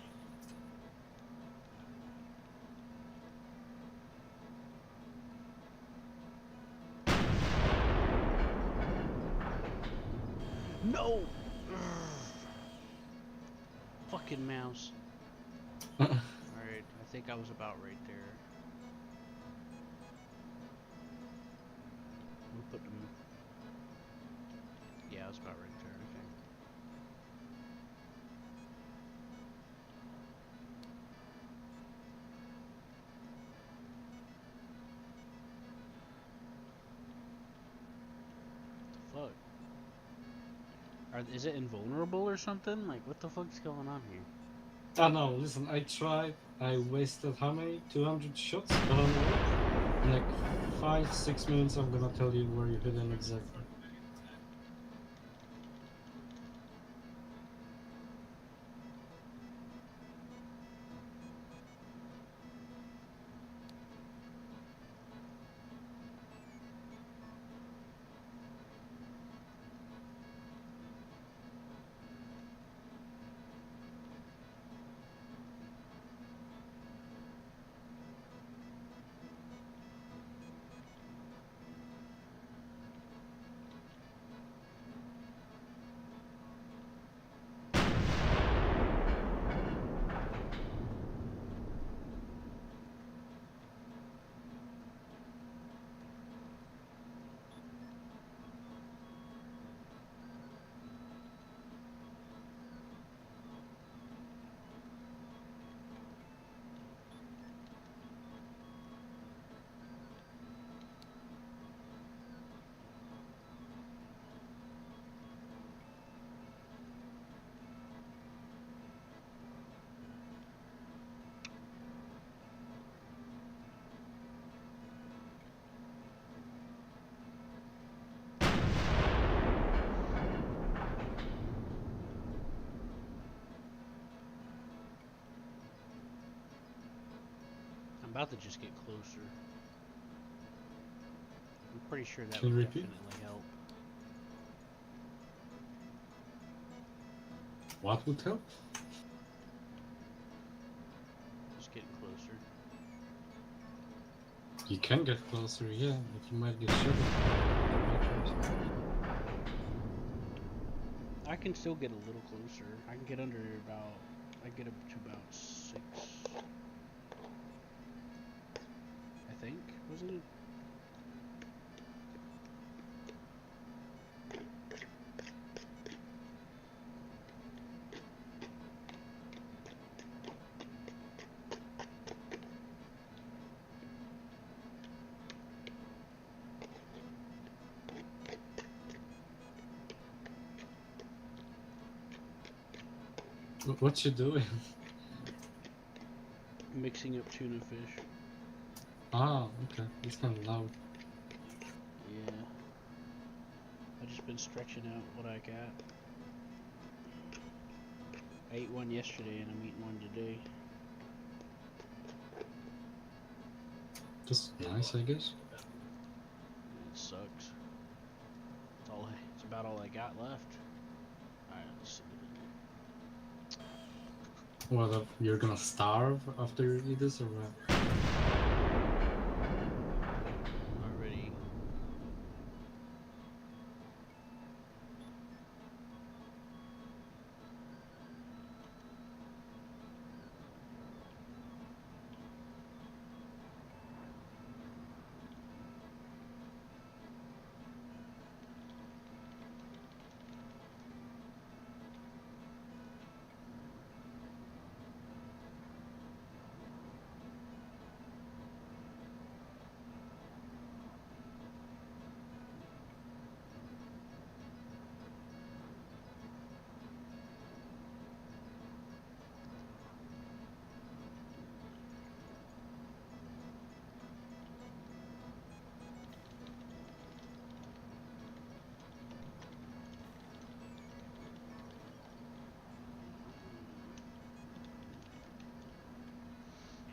No! Fucking mouse. Alright, I think I was about right there. We'll put them. Yeah, I was about right there, okay. Fuck. Is it invulnerable or something? Like, what the fuck's going on here? I know, listen, I tried, I wasted how many? 200 shots? I don't know. In like 5-6 minutes, I'm gonna tell you where you hit them exactly. about to just get closer. I'm pretty sure that Can you would repeat? definitely help. What would help? Just getting closer. You can get closer, yeah, but you might get shot. I can still get a little closer. I can get under about. I get up to about 6. I think, wasn't it? What you doing? Mixing up tuna fish. Ah, okay. It's kind of loud. Yeah. I've just been stretching out what I got. I ate one yesterday and I'm eating one today. Just nice, I guess. It sucks. It's about all I got left. Alright, let's see. What, you're gonna starve after you eat this, or what? Already.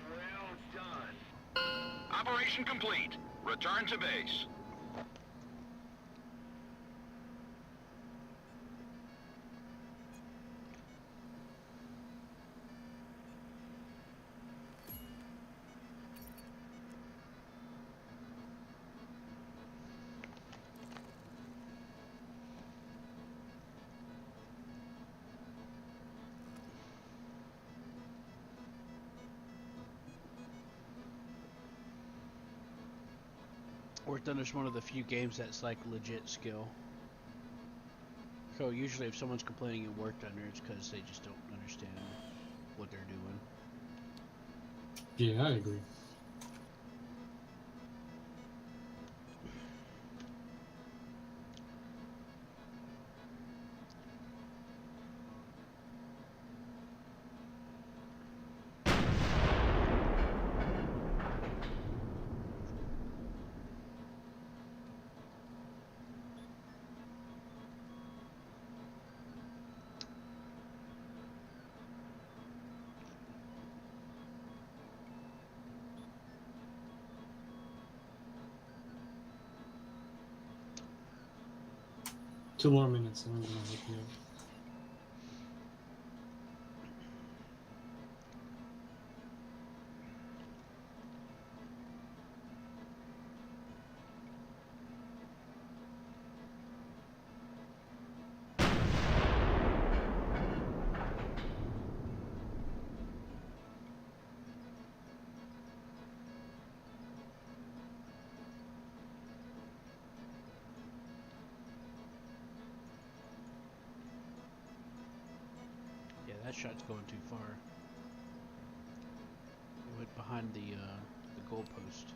Well done. Operation complete. Return to base. War Thunder is one of the few games that's like legit skill. So usually if someone's complaining in War Thunder, it's because they just don't understand what they're doing. Yeah, I agree. Two more minutes and I'm gonna hit you. Yeah, that shot's going too far. It went behind the goalpost.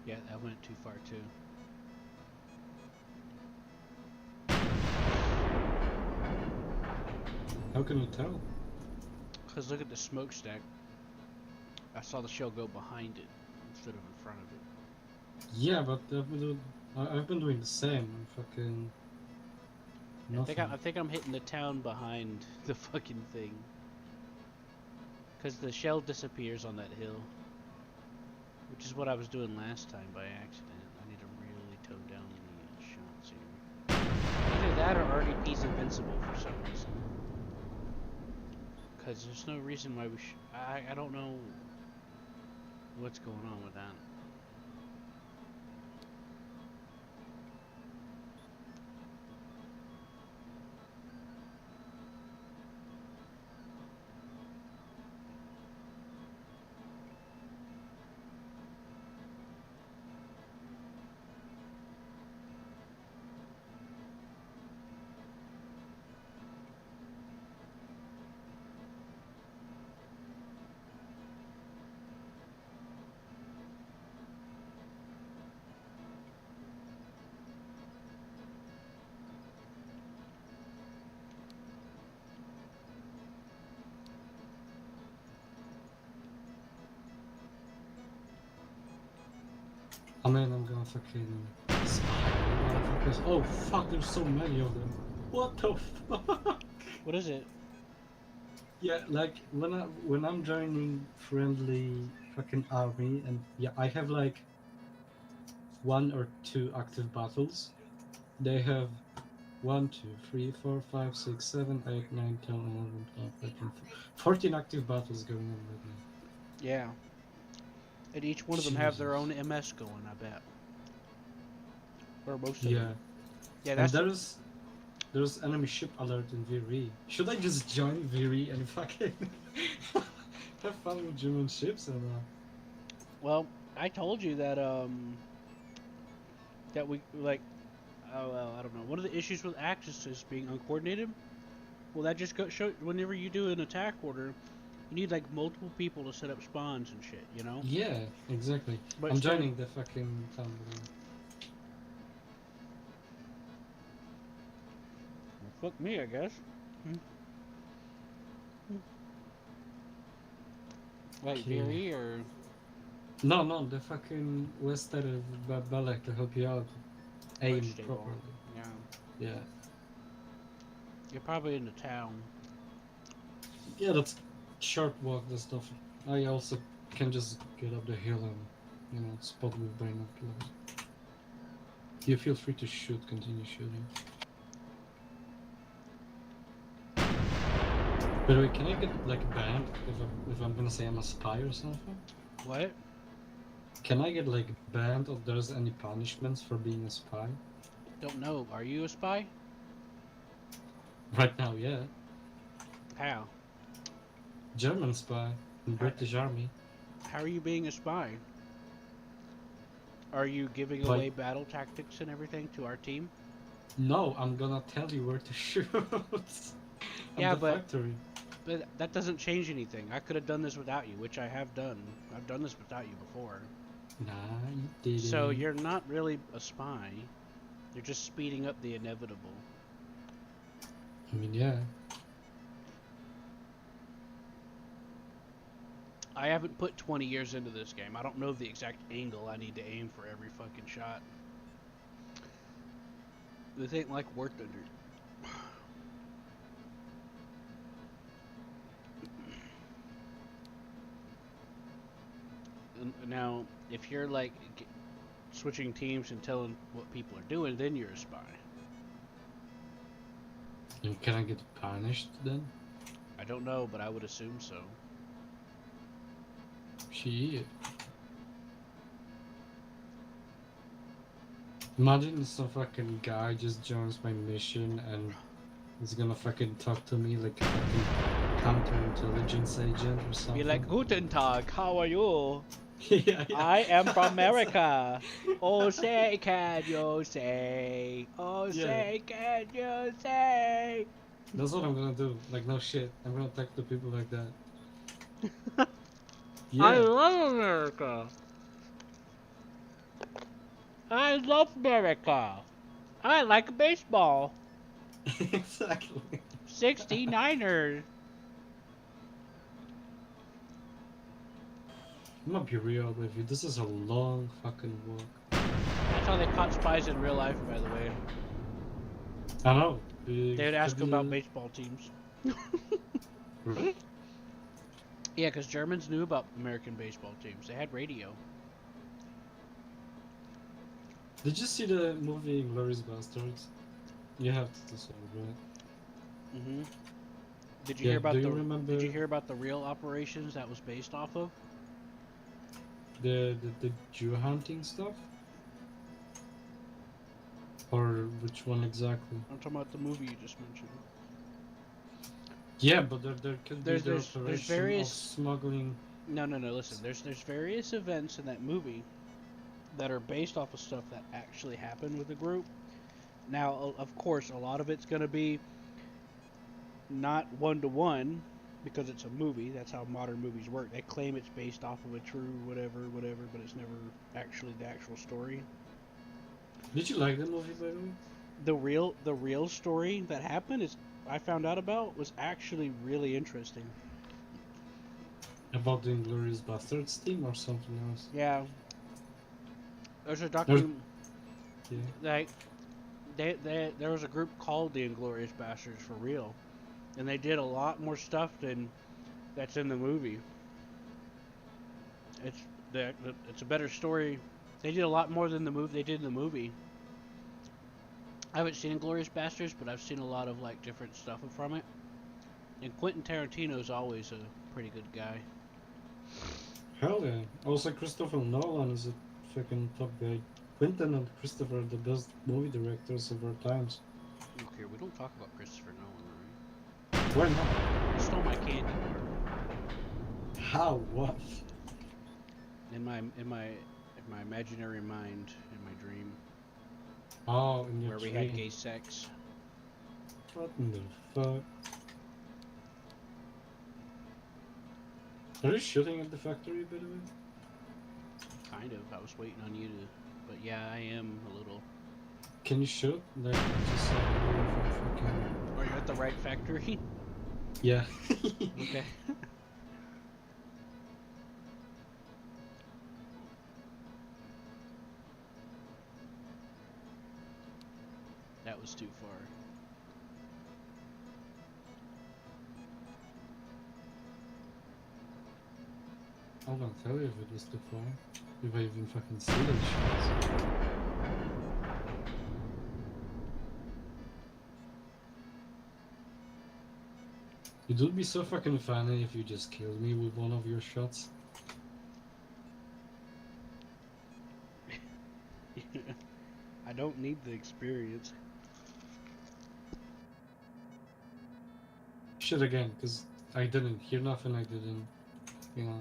Yeah, that went too far too. How can you tell? Cause look at the smokestack. I saw the shell go behind it instead of in front of it. Yeah, but I've been doing the same. I'm fucking nothing. I think I'm hitting the town behind the fucking thing. Cause the shell disappears on that hill. Which is what I was doing last time by accident. I need to really tone down the shots here. Either that or RDP's invincible for some reason. Cause there's no reason why we should. I don't know what's going on with that. I mean, I'm gonna fucking spy. Motherfuckers. Oh fuck! There's so many of them. What the fuck? What is it? Yeah, like when I'm joining friendly fucking army, and yeah, I have like 1 or 2 active battles. They have 1, 2, 3, 4, 5, 6, 7, 8, 9, 10, 11, 12, 13, 14 active battles going on right now. Yeah. And each one of them have their Jesus. own MS going, I bet. Or most of Yeah, them. Yeah, and that's there's enemy ship alert in VRE. Should I just join VRE and fucking have fun with German ships or not? well, I told you that that we like oh well, I don't know. One of the issues with Axis is being uncoordinated. Well, that just show whenever you do an attack order, you need like multiple people to set up spawns and shit, you know? Yeah, exactly. But I'm instead of- joining the fucking town. Well, fuck me, I guess. Like Okay. Very or No, the fucking Wester Balek to help you out. Aim Vegetable. properly. Yeah. Yeah. You're probably in the town. Yeah, that's short walk, the stuff. I also can just get up the hill and, you know, spot with binoculars. You feel free to shoot, continue shooting. By the way, can I get like banned if I'm gonna say I'm a spy or something? What? Can I get like banned or there's any punishments for being a spy? Don't know. Are you a spy? Right now, yeah. How? German spy in British Army. How are you being a spy? Are you giving Like- away battle tactics and everything to our team? No, I'm gonna tell you where to shoot. Yeah, the but- factory. But that doesn't change anything. I could have done this without you, which I have done. I've done this without you before. Nah, you didn't. So you're not really a spy. You're just speeding up the inevitable. I mean, yeah. I haven't put 20 years into this game. I don't know the exact angle I need to aim for every fucking shot. This ain't like War Thunder. Now, if you're like switching teams and telling what people are doing, then you're a spy. And can I get punished then? I don't know, but I would assume so. Shit. Imagine some fucking guy just joins my mission and he's gonna fucking talk to me like a fucking counterintelligence agent or something. Be like, Guten Tag, how are you? yeah. I am from America. Oh, say, can you say? Oh, Yeah. say, can you say? That's what I'm gonna do. Like, no shit. I'm gonna talk to people like that. I Yeah. love America. I love America. I like baseball. Exactly. 69ers. I'm gonna be real with you. This is a long fucking walk. That's how they caught spies in real life, by the way. I know. They would ask Have about you- baseball teams. Really? Yeah, because Germans knew about American baseball teams. They had radio. Did you see the movie Glorious Bastards? You have to do so, right? Hmm Did you Yeah, hear about do you the? remember- Did you hear about the real operations that was based off of? The Jew hunting stuff? Or which one exactly? I'm talking about the movie you just mentioned. Yeah, but there could There's- be the there's operation various- of smuggling. No. Listen, there's various events in that movie that are based off of stuff that actually happened with the group. Now, of course, a lot of it's going to be not one-to-one because it's a movie. That's how modern movies work. They claim it's based off of a true whatever, but it's never actually the actual story. Did you like the movie, by the way? The real story that happened is I found out about was actually really interesting. About the Inglourious Bastards team or something else? Yeah. There's a There's- document Yeah. like there was a group called the Inglorious Bastards for real, and they did a lot more stuff than that's in the movie. It's a better story. They did a lot more than the movie they did in the movie. I haven't seen Inglorious Bastards, but I've seen a lot of like different stuff from it. And Quentin Tarantino's always a pretty good guy. Hell yeah. Also, Christopher Nolan is a fucking top guy. Quentin and Christopher are the best movie directors of our times. Okay, we don't talk about Christopher Nolan, right? Why not? He stole my candy bar How? What? in my imaginary mind, in my dream, Oh, in your where we dream. had gay sex. What in the fuck? Are you shooting at the factory, by the way? Kind of. I was waiting on you to, but yeah, I am a little. Can you shoot? Like, just fucking... Are you at the right factory? Yeah. Okay. That was too far. I won't tell you if it was too far. If I even fucking see those shots. It would be so fucking funny if you just killed me with one of your shots. I don't need the experience. Shit again, because I didn't hear nothing, I didn't, you know.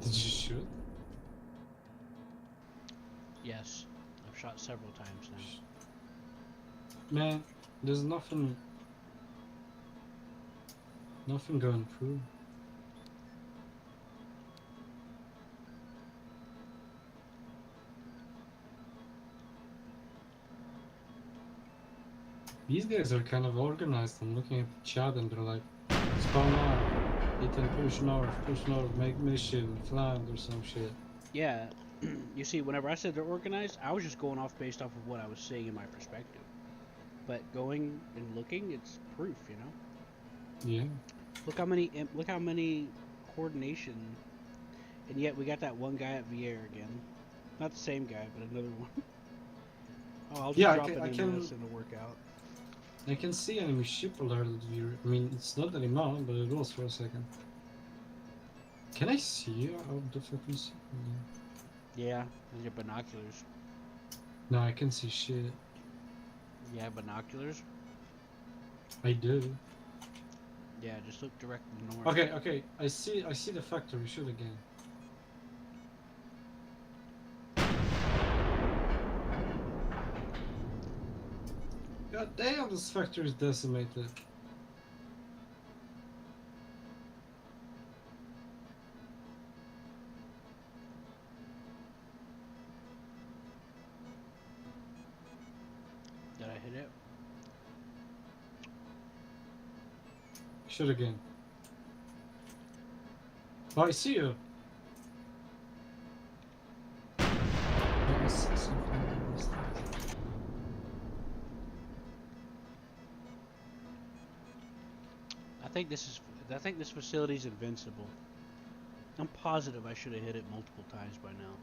Did you shoot? Yes, I've shot several times now. Man, there's nothing going through. These guys are kind of organized. I'm looking at the chat and they're like, spawn out, hit and push north, make mission, flank or some shit. Yeah, you see, whenever I said they're organized, I was just going off based off of what I was seeing in my perspective. But going and looking, it's proof, you know. Yeah. Look how many coordination, and yet we got that one guy at Vier again. Not the same guy, but another one. Oh, I'll just Yeah, drop I it in can- this and it'll work out. I can see enemy ship alerted view. I mean, it's not anymore, but it was for a second. Can I see you out the fucking ship? Yeah, with your binoculars. No, I can see shit. You have binoculars? I do. Yeah, just look directly north. Okay, okay. I see the factory. Shoot again. God damn, this factory is decimated. Did I hit it? Shoot again. Oh, I see you. I see something in this thing. I think this facility's invincible. I'm positive I should have hit it multiple times by now.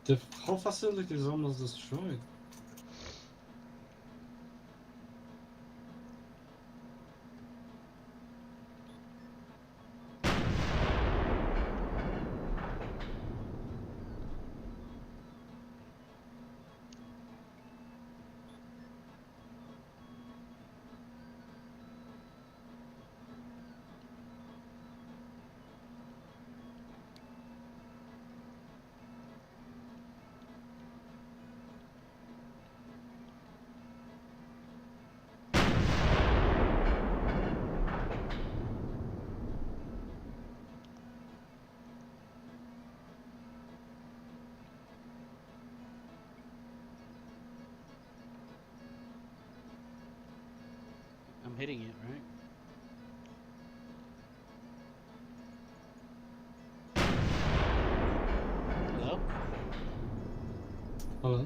The whole facility is almost destroyed. I'm hitting it, right? Hello? Hello?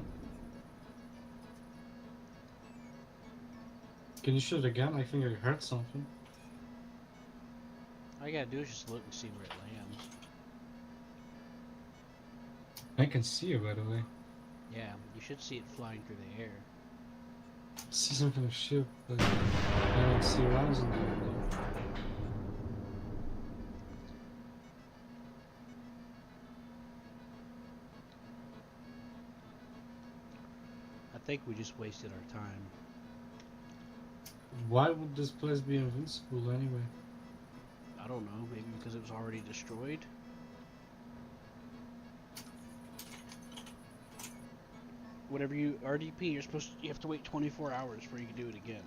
Can you shoot again? I think I heard something. All you gotta do is just look and see where it lands. I can see you, by the way. Yeah, you should see it flying through the air. I see some kind of ship, but I don't see rounds in the air though. I think we just wasted our time. Why would this place be invincible anyway? I don't know, maybe because it was already destroyed? Whenever you RDP, you have to wait 24 hours before you can do it again.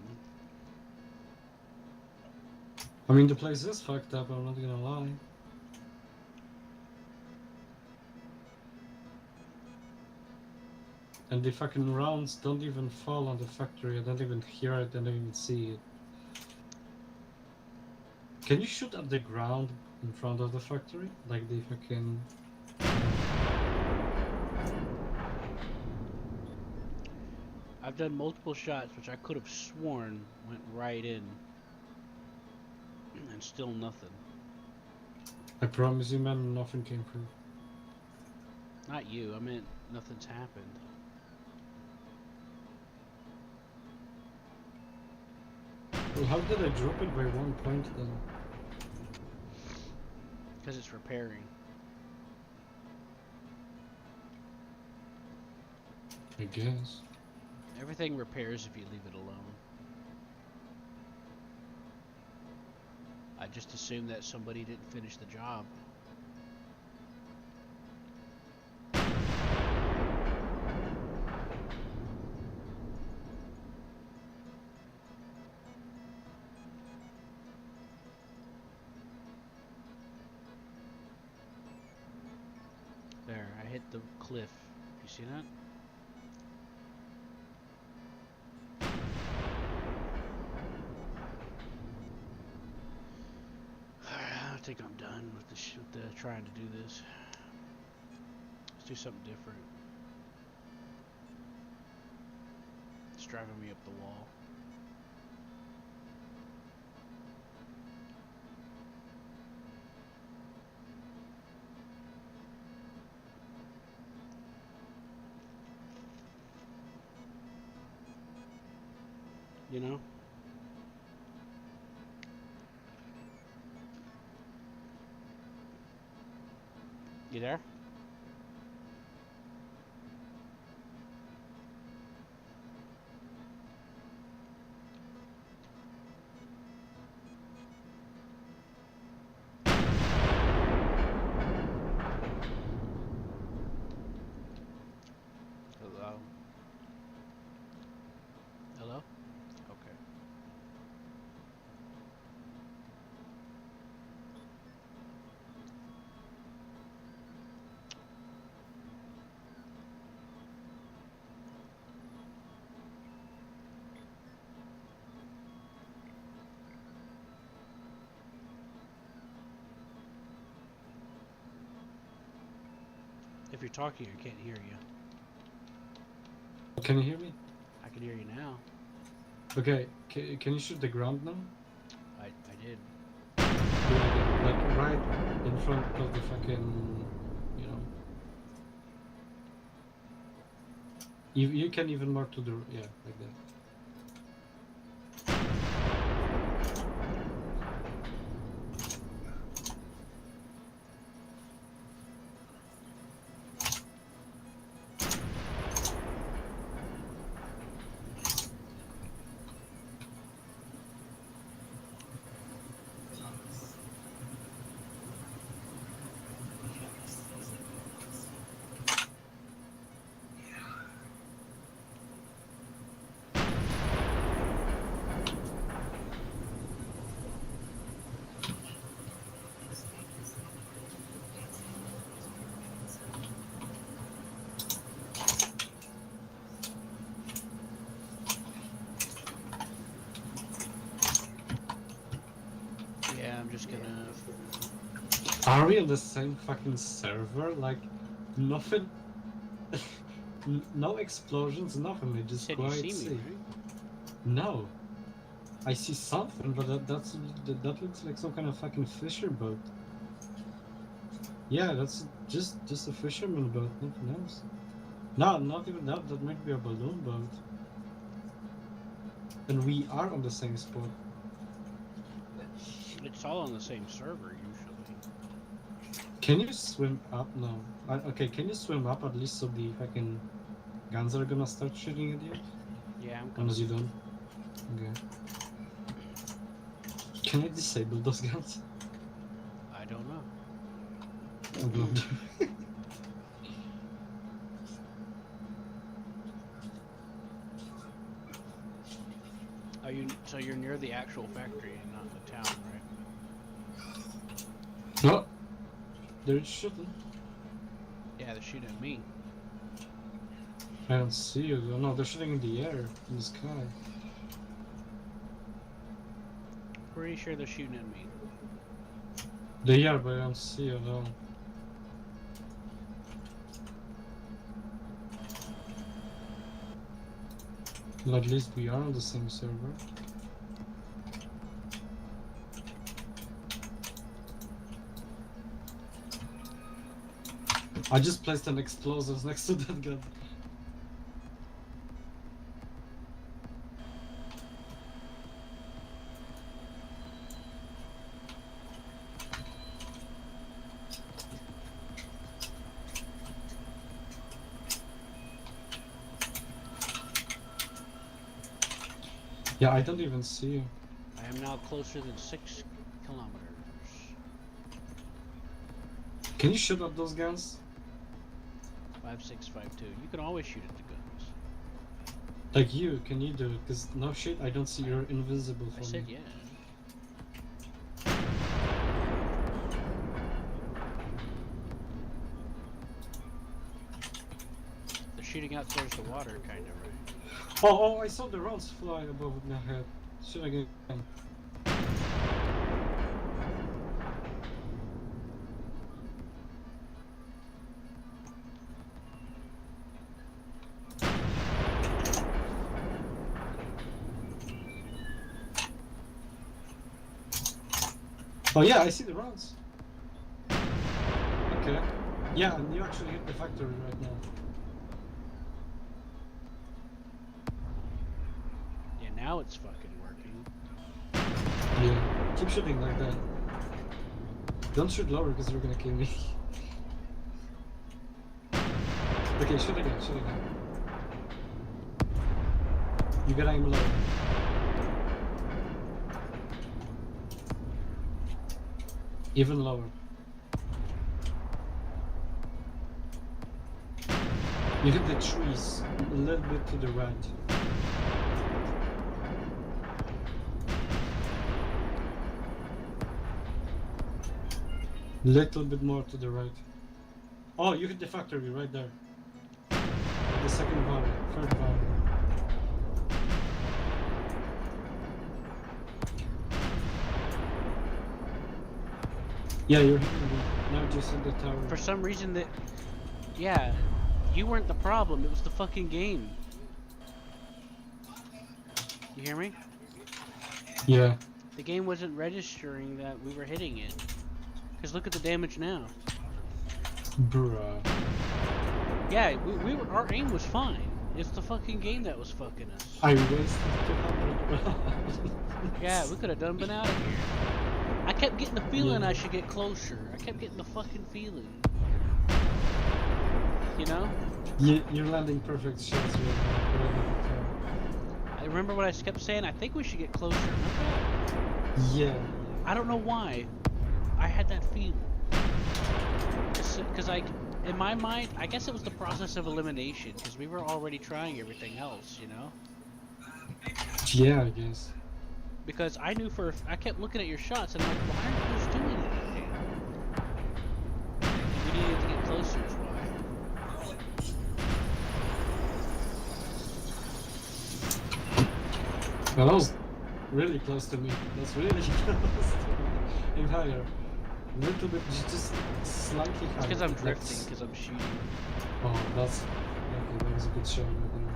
I mean, the place is fucked up, I'm not gonna lie. And the fucking rounds don't even fall on the factory, I don't even hear it, I don't even see it. Can you shoot at the ground in front of the factory? Like the fucking... I've done multiple shots, which I could have sworn went right in. And still nothing. I promise you, man, nothing came through. Not you, I meant nothing's happened. Well, how did I drop it by 1 point then? Because it's repairing. I guess. Everything repairs if you leave it alone. I just assumed that somebody didn't finish the job. There, I hit the cliff. You see that? I think I'm done with the trying to do this. Let's do something different. It's driving me up the wall. You know? You there? Hello? Hello? Okay. If you're talking, I can't hear you. Can you hear me? I can hear you now. Okay, can you shoot the ground now? I did. Like right in front of the fucking, you know. You can even mark to the, yeah, like that. Yeah, I'm just gonna. Are we on the same fucking server? Like, nothing. No explosions, nothing. It You just said you quiet see me, sea. right? No, I see something, but that looks like some kind of fucking fisher boat. Yeah, that's just a fisherman boat, nothing else. No, not even that. That might be a balloon boat. And we are on the same spot. It's all on the same server usually. Can you swim up? No. Okay, can you swim up at least so the fucking guns are gonna start shooting at you? Yeah, I'm coming. Unless you don't. Okay. Can I disable those guns? I don't know. I'm not doing. Are you? So you're near the actual factory and not the town, right? No. They're shooting. Yeah, they're shooting at me. I don't see you though. No, they're shooting in the air, in the sky. Pretty sure they're shooting at me. They are, but I don't see you though. Well, at least we are on the same server. I just placed an explosives next to that gun. Yeah, I don't even see you. I am now closer than 6 kilometers. Can you shoot at those guns? 5652. You can always shoot at the guns. Like you, can you do it? Cause no shit, I don't see you're invisible for I said me. yeah. They're shooting out towards the water, kind of, right? Oh, I saw the rounds fly above my head. Shoot again. Oh yeah, I see the rounds. Okay. Yeah, and you actually hit the factory right now. Yeah, now it's fucking working. Yeah. Keep shooting like that. Don't shoot lower because you're gonna kill me. Okay, shoot again, shoot again. You gotta aim low. Even lower. You hit the trees a little bit to the right. Little bit more to the right. Oh, you hit the factory right there. The second valley, third valley. Yeah, you're hitting me. Now just hit the tower. For some reason that, yeah, you weren't the problem. It was the fucking game. You hear me? Yeah. The game wasn't registering that we were hitting it. Cause look at the damage now. Bruh. Yeah, we were, our aim was fine. It's the fucking game that was fucking us. I wasted 200 rounds. Yeah, we could have done been out of here. I kept getting the feeling Yeah. I should get closer. I kept getting the fucking feeling. You know? You're landing perfect shots right now. I remember what I kept saying. I think we should get closer. Remember that? Yeah. I don't know why. I had that feeling. Because in my mind, I guess it was the process of elimination. Because we were already trying everything else, you know? Yeah, I guess. Because I knew I kept looking at your shots and I'm like, why aren't those doing anything? And we needed to get closer is why. Well, that was really close to me. That's really close to me. Aim higher. A little bit, just slightly higher. Because I'm Like drifting, because I'm shooting. Oh, that's... Okay, that was a good shot right there.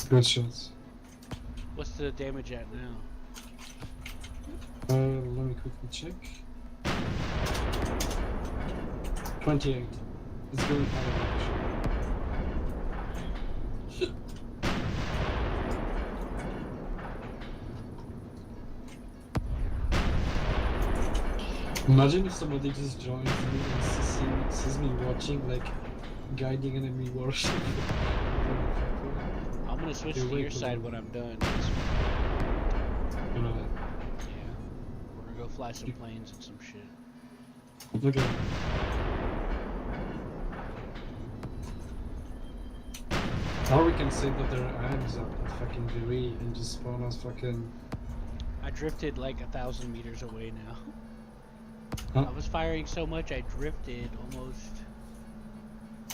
Good shots. What's the damage at now? Let me quickly check. 28. It's going higher actually. Imagine if somebody just joins me and sees me watching, like, guiding enemy warship. I'm gonna switch Okay, to wait your for side them. when I'm done. Alright. Yeah. We're gonna go fly some planes and some shit. Okay. Or we can say that there are enemies up at fucking VRE and just spawn us fucking... I drifted like 1,000 meters away now. Huh? I was firing so much I drifted almost.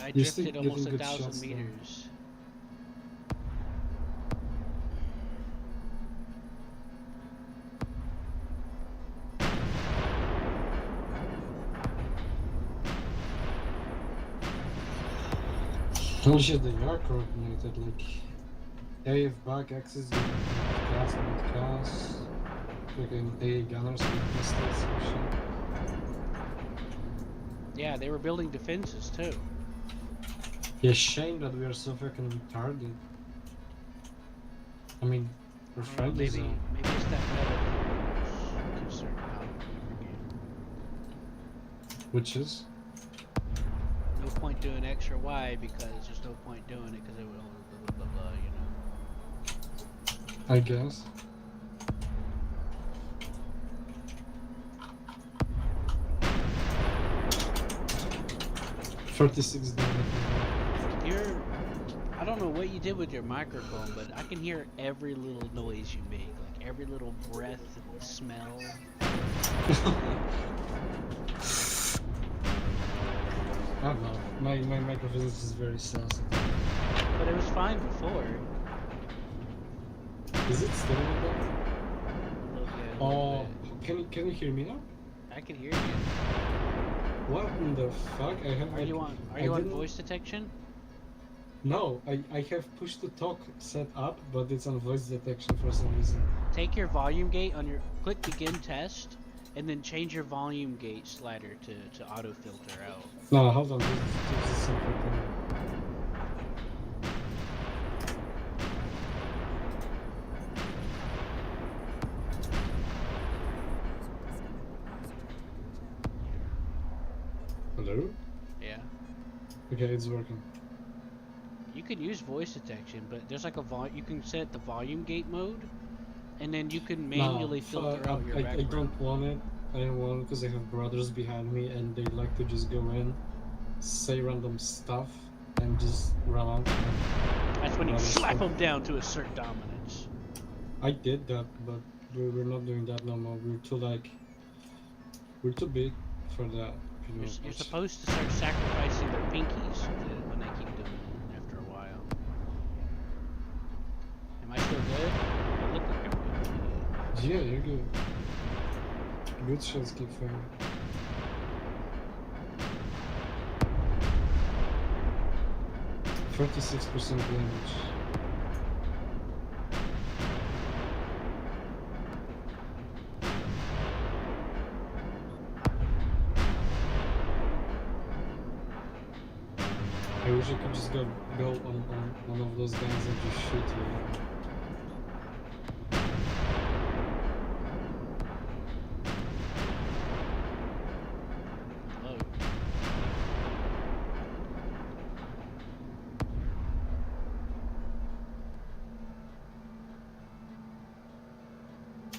I You're still drifted almost getting good 1,000 shots, though. meters. Holy shit, they are coordinated, like... AF back axis with cast with cast... Fucking A gunners with pistols and shit. Yeah, they were building defenses too. Yeah, shame that we are so fucking retarded. I mean, we're I don't know, friendly, maybe it's that meta thing I was concerned about in the game. which is? No point doing X or Y because there's no point doing it because it will blah blah blah blah, you know. I guess. $36 damage. I don't know what you did with your microphone, but I can hear every little noise you make, like every little breath and smell. I don't know. My microphone is just very sensitive. But it was fine before. Is it still like that? A little bit, a Oh, little bit. can you hear me now? I can hear you. What in the fuck? I have. Are you on didn't- voice detection? No, I have push to talk set up, but it's on voice detection for some reason. Take your volume gate on your click begin test, and then change your volume gate slider to auto filter out. No, hold on. This is something. Hello? Yeah. Okay, it's working. You can use voice detection, but there's like you can set the volume gate mode, and then you can manually filter out your I background. don't want it. I don't want it because I have brothers behind me and they like to just go in, say random stuff, and just run out. That's when you Brothers slap from- them down to assert dominance. I did that, but we're not doing that no more. We're too big for that. If you know You're what. supposed to start sacrificing their pinkies when they keep doing it after a while. Am I still good? I look like I'm good. Yeah, you're good. Good shots keep firing. %36% damage. I wish I could just go on one of those guys and just shoot you. Low.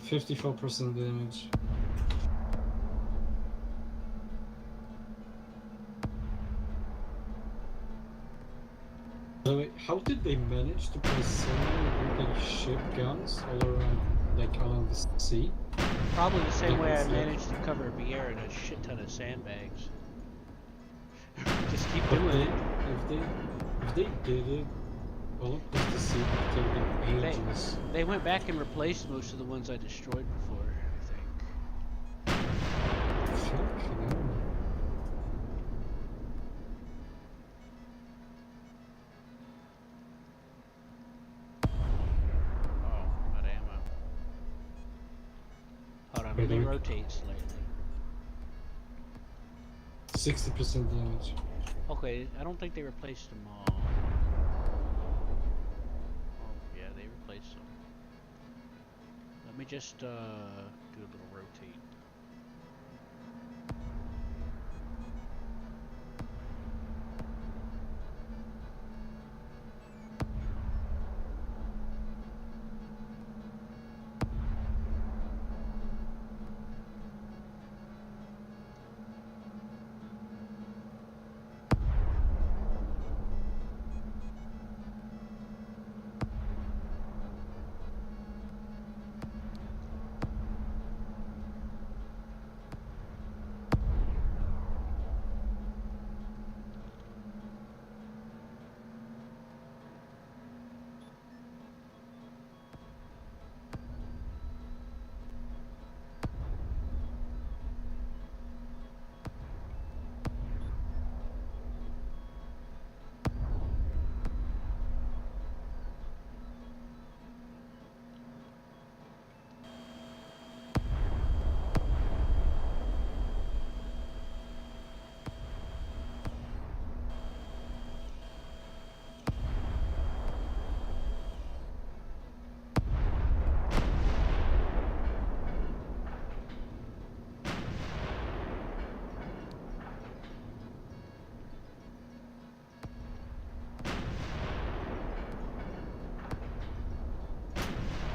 %54% damage. By the way, how did they manage to place so many like ship guns all around, like along the sea? Probably the same Like way I it's like- managed to cover Bière in a shit ton of sandbags. Just keep But doing they, it. if they did it all across the sea, it would take them They- ages. They went back and replaced most of the ones I destroyed before, I think. Fuck no. Oh, I'm out of ammo. Hold on, let me rotate slightly. 60% damage. Okay, I don't think they replaced them all. Oh, yeah, they replaced them. Let me just do a little rotate.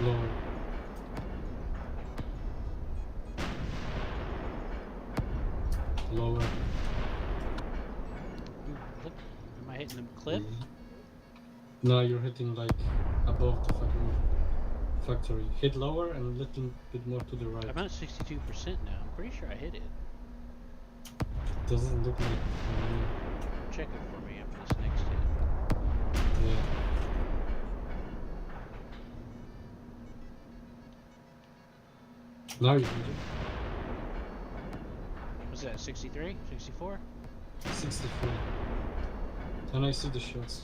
Lower. Lower. Look, am I hitting the cliff? No, you're hitting like above the fucking factory. Hit lower and a little bit more to the right. I'm at 62% now. I'm pretty sure I hit it. Doesn't look like Check it for me after this next hit. yeah. Now you hit it. What's that, 63? 64? 63. And I see the shots.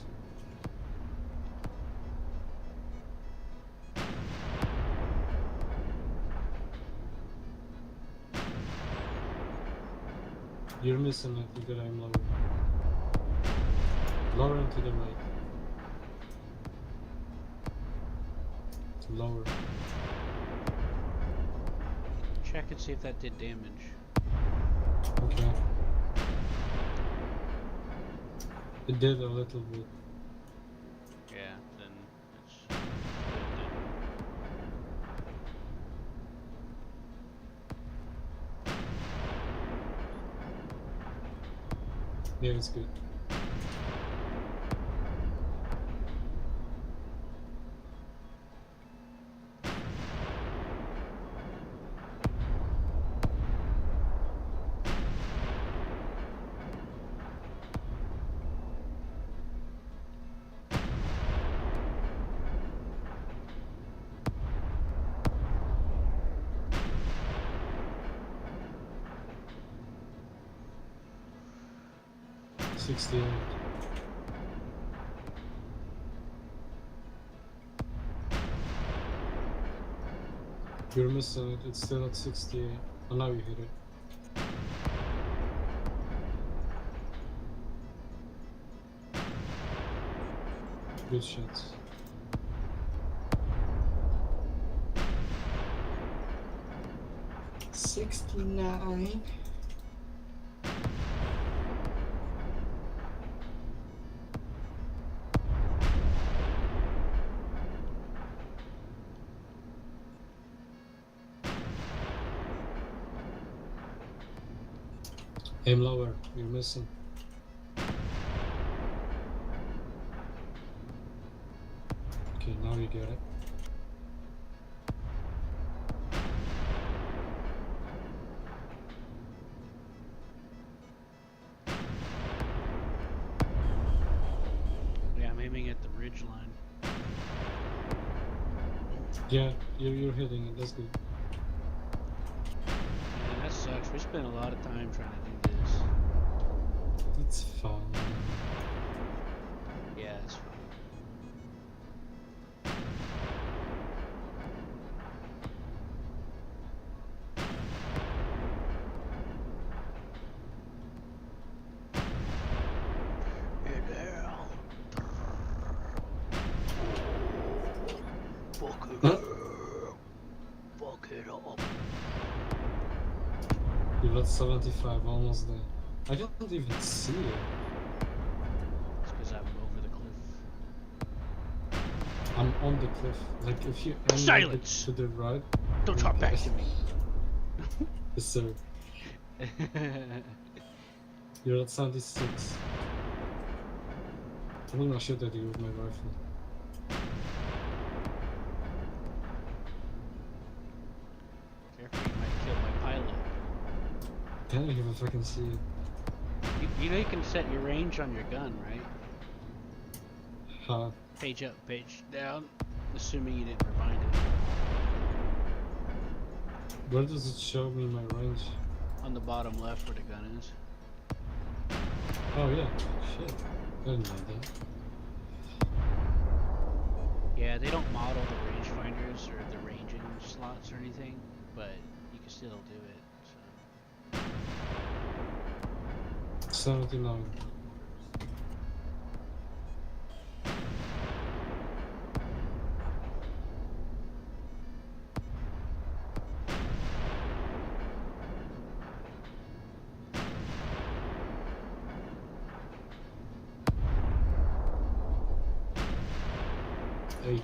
You're missing it, you gotta aim lower. Lower and to the right. Lower. Check and see if that did damage. Okay. It did a little bit. Yeah, then it's good then. Yeah, it's good. $68. You're missing it. It's still at 68. Oh, now you hit it. Good shots. $69. Aim lower. You're missing. Okay, now you get it. Yeah, I'm aiming at the ridge line. Yeah, you're hitting it. That's good. Man, that sucks. We spent a lot of time trying to do this. It's fine. Yeah, it's fine. Get down. Fuck it Huh? up. Fuck it up. You're at 75, almost there. I don't even see it. It's because I'm over the cliff. I'm on the cliff. Like if you aim Silence! to the right. Don't talk back to me. Yes, sir. You're at 76. I'm gonna shoot at you with my rifle. Careful, you might kill my pilot. Can't even fucking see it. You know you can set your range on your gun, right? Huh? Page up, page down, assuming you didn't rewind it. Where does it show me my range? On the bottom left where the gun is. Oh yeah. Shit. I didn't know that. Yeah, they don't model the rangefinders or the ranging slots or anything, but you can still do it. So. 79. $80.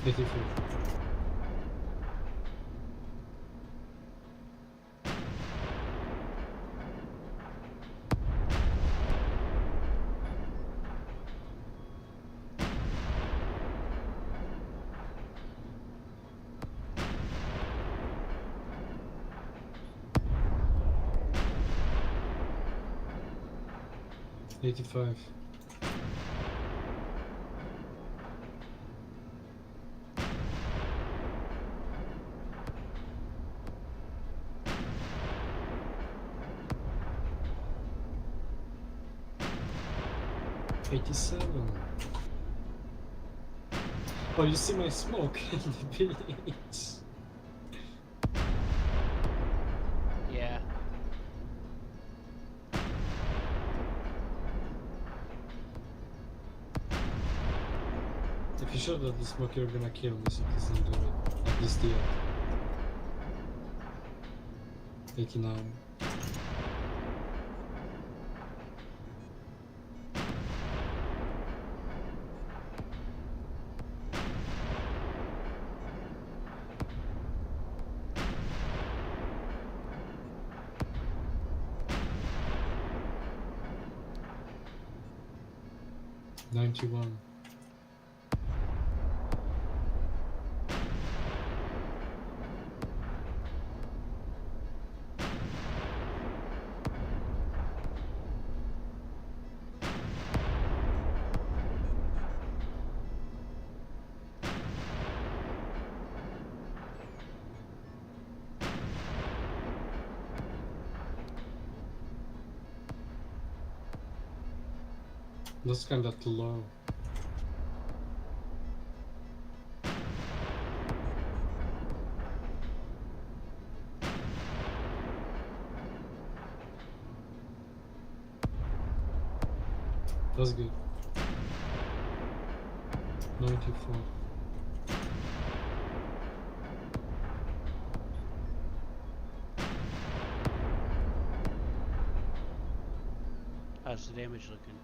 $83. $85. $87. Oh, you see my smoke in the beach. Yeah. If you shot at the smoke, you're gonna kill me, so please don't do it. At least yet. 89.91. That's kinda low. That's good. 94. How's the damage looking?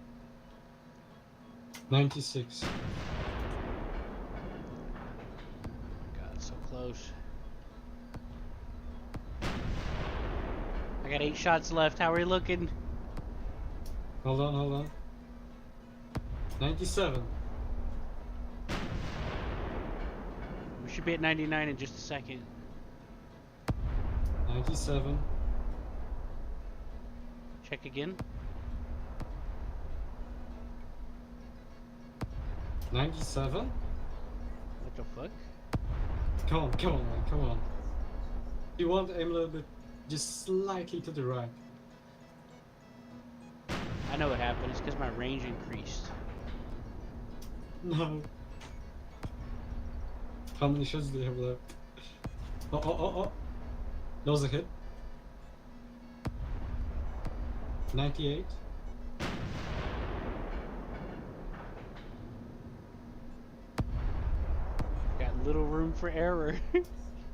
96. God, so close. I got 8 shots left. How are we looking? Hold on, hold on. 97. We should be at 99 in just a second. 97. Check again. 97? What the fuck? Come on, come on, man, come on. You want to aim a little bit, just slightly to the right. I know what happened. It's because my range increased. No. How many shots do you have left? Oh, oh, oh, oh. That was a hit. 98. Got little room for error.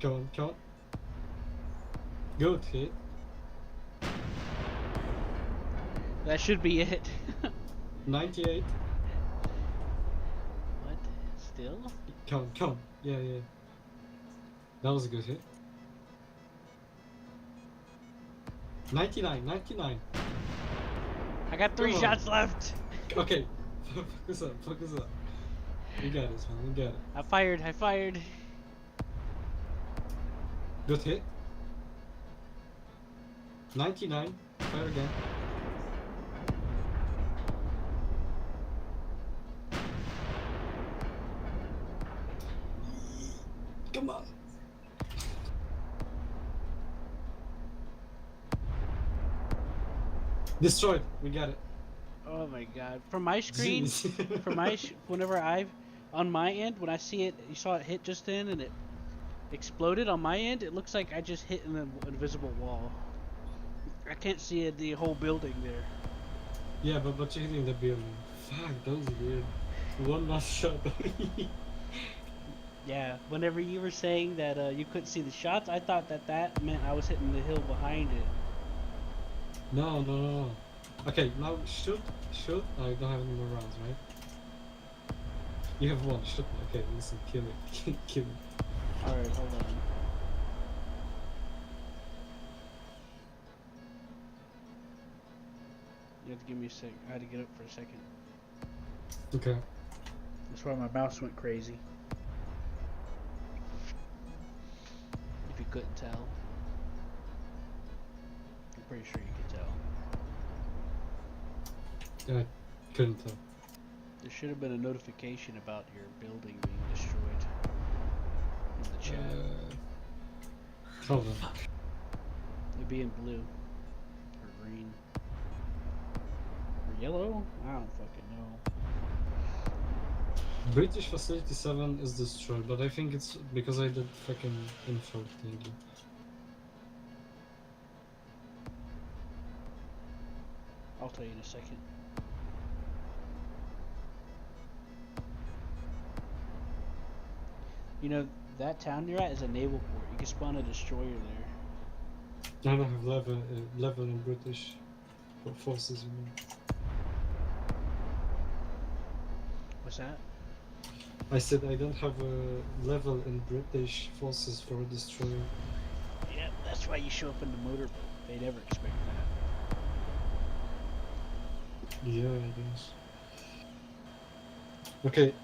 Come on, come on. Good hit. That should be it. 98. What? Still? Come on, come on. Yeah, yeah. That was a good hit. 99, 99. I got 3 Come on. shots left. Okay. Focus up, focus up. You got this, man. You got it. I fired. I fired. Good hit. 99. Fire again. Come on. Destroyed. We got it. Oh my god. From my screen, Jeez. from my whenever on my end, when I see it, you saw it hit just then and it exploded on my end, it looks like I just hit an invisible wall. I can't see the whole building there. Yeah, but you're hitting the building. Fuck, that was weird. One last shot. Yeah, whenever you were saying that you couldn't see the shots, I thought that meant I was hitting the hill behind it. No, no, no, no. Okay, now shoot. I don't have any more rounds, right? You have one. Shoot me. Okay, listen, kill it. Kill it. Alright, hold on. You have to give me a sec. I had to get up for a second. Okay. That's why my mouse went crazy. If you couldn't tell. I'm pretty sure you could tell. I couldn't tell. There should have been a notification about your building being destroyed in the chat. Hold on. It'd be in blue. Or green. Or yellow? I don't fucking know. British Facility 7 is destroyed, but I think it's because I did fucking info thingy. I'll tell you in a second. You know, that town you're at is a naval port. You can spawn a destroyer there. I don't have level in British forces, you mean. What's that? I said I don't have a level in British forces for a destroyer. Yeah, that's why you show up in the motorboat. They never expect that. Yeah, I guess. Okay,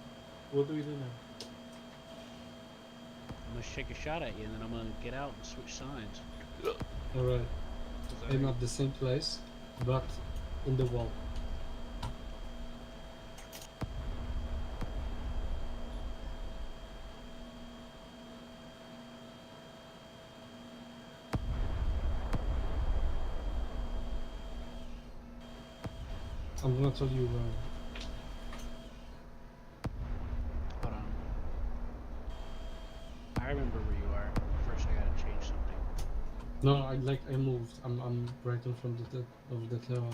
what do we do now? I'm gonna take a shot at you, and then I'm gonna get out and switch signs. Alright, 'Cause I aim already- at the same place, but in the wall. I'm gonna tell you where. Hold on. I remember where you are. First, I gotta change something. No, I moved. I'm right in front of the tower.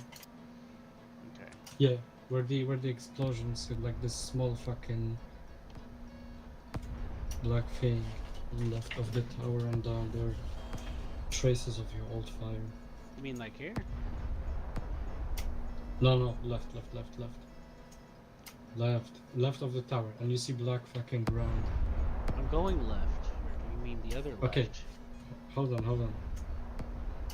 Okay. Yeah, where the explosions hit, like this small fucking black thing left of the tower, and down there traces of your old fire. You mean like here? No, left of the tower, and you see black fucking ground. I'm going left. Or do you mean the other left? Okay. Hold on.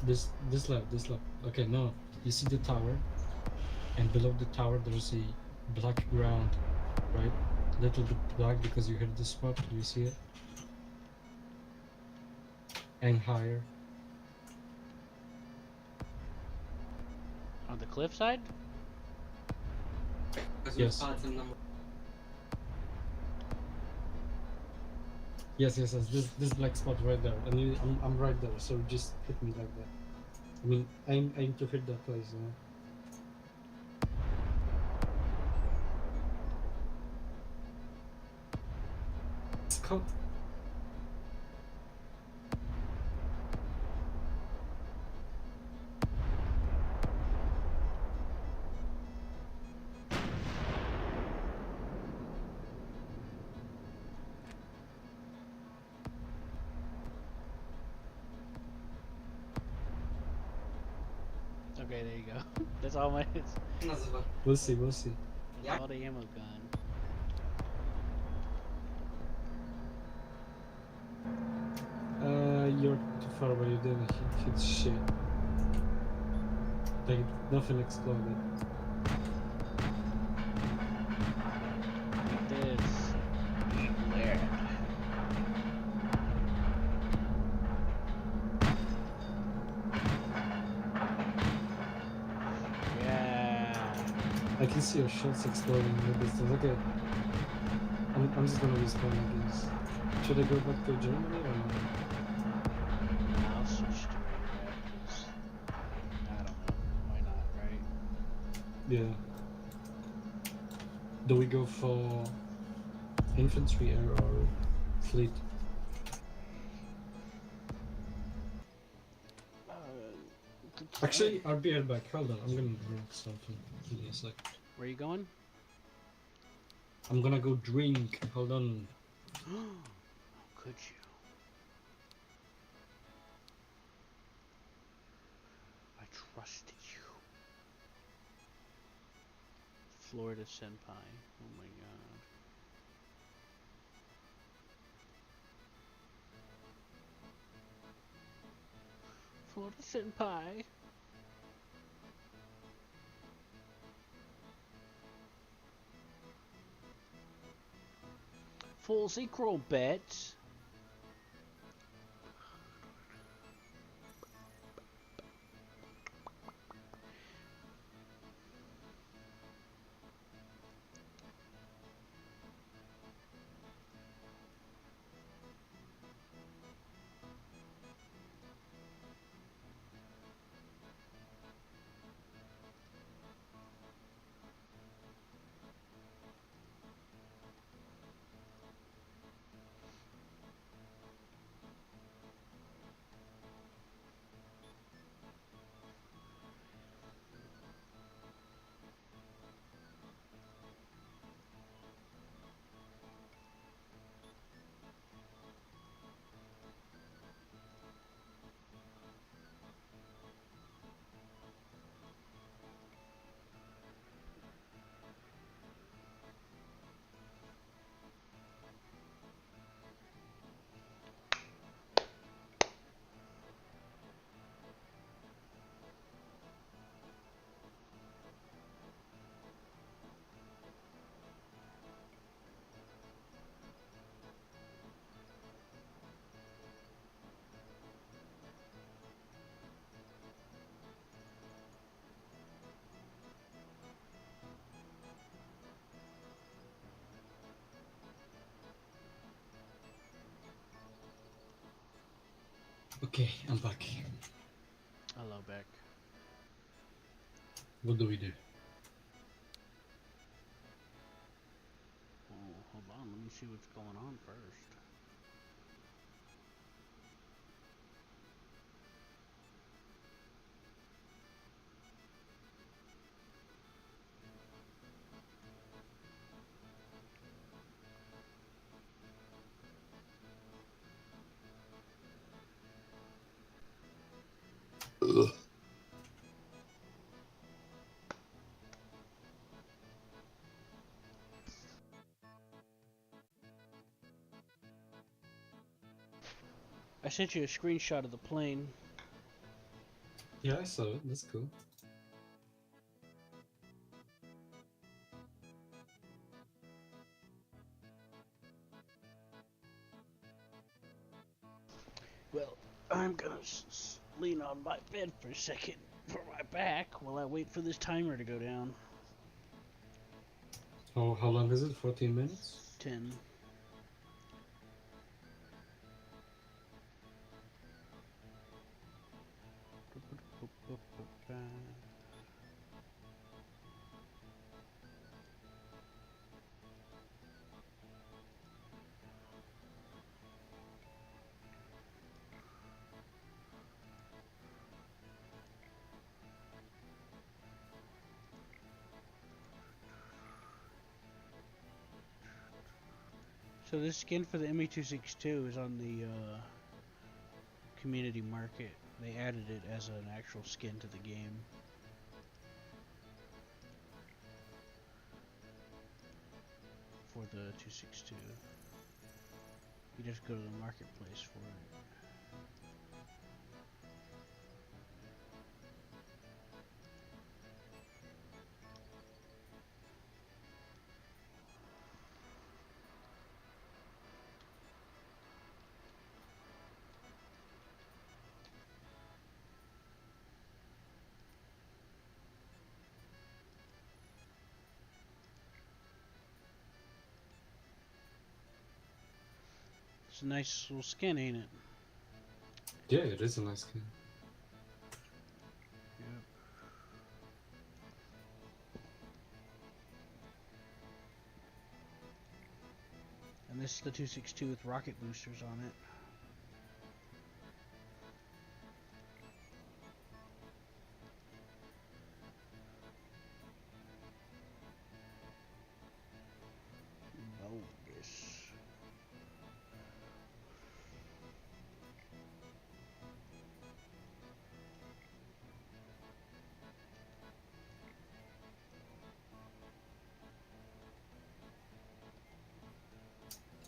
This left. Okay, no, you see the tower, and below the tower there's a black ground, right? Little bit black because you hit the spot. Do you see it? And higher. On the cliff side? Yes. Yes. This black spot right there, and I'm right there. So just hit me like that. I mean, aim to hit that place. You know? It's called. Okay, there you go. That's all my. We'll see. That's all the ammo gun. You're too far away. You didn't hit shit. Like nothing exploded. Like this. Where? Yeah. I can see your shots exploding in the distance. Okay. I'm just gonna respawn, I guess. Should I go back to Germany or no? I'll switch to where you're at, 'cause I don't know. Why not, right? Yeah. Do we go for infantry, air, or fleet? Actually, I'll be right back. Hold on, I'm gonna drink something. Give me a sec. Where are you going? I'm gonna go drink. Hold on. Could you? I trusted you. Florida Senpai. Oh my god. Florida Senpai. Full equal bet. Okay, I'm back. Hello, Beck. What do we do? Oh, hold on. Let me see what's going on first. I sent you a screenshot of the plane. Yeah, I saw it. That's cool. Well, I'm gonna lean on my bed for a second for my back while I wait for this timer to go down. Oh, how long is it? 14 minutes? 10. So this skin for the ME262 is on the community market. They added it as an actual skin to the game. For the 262. You just go to the marketplace for it. It's a nice little skin, ain't it? Yeah, it is a nice skin. Yep. And this is the 262 with rocket boosters on it. Bogus.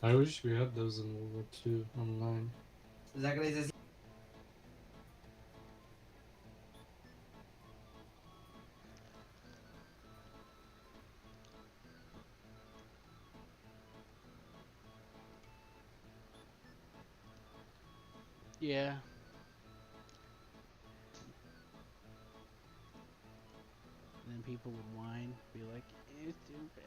I wish we had those in World War II online. Yeah. And then people would whine, be like, it's too bad.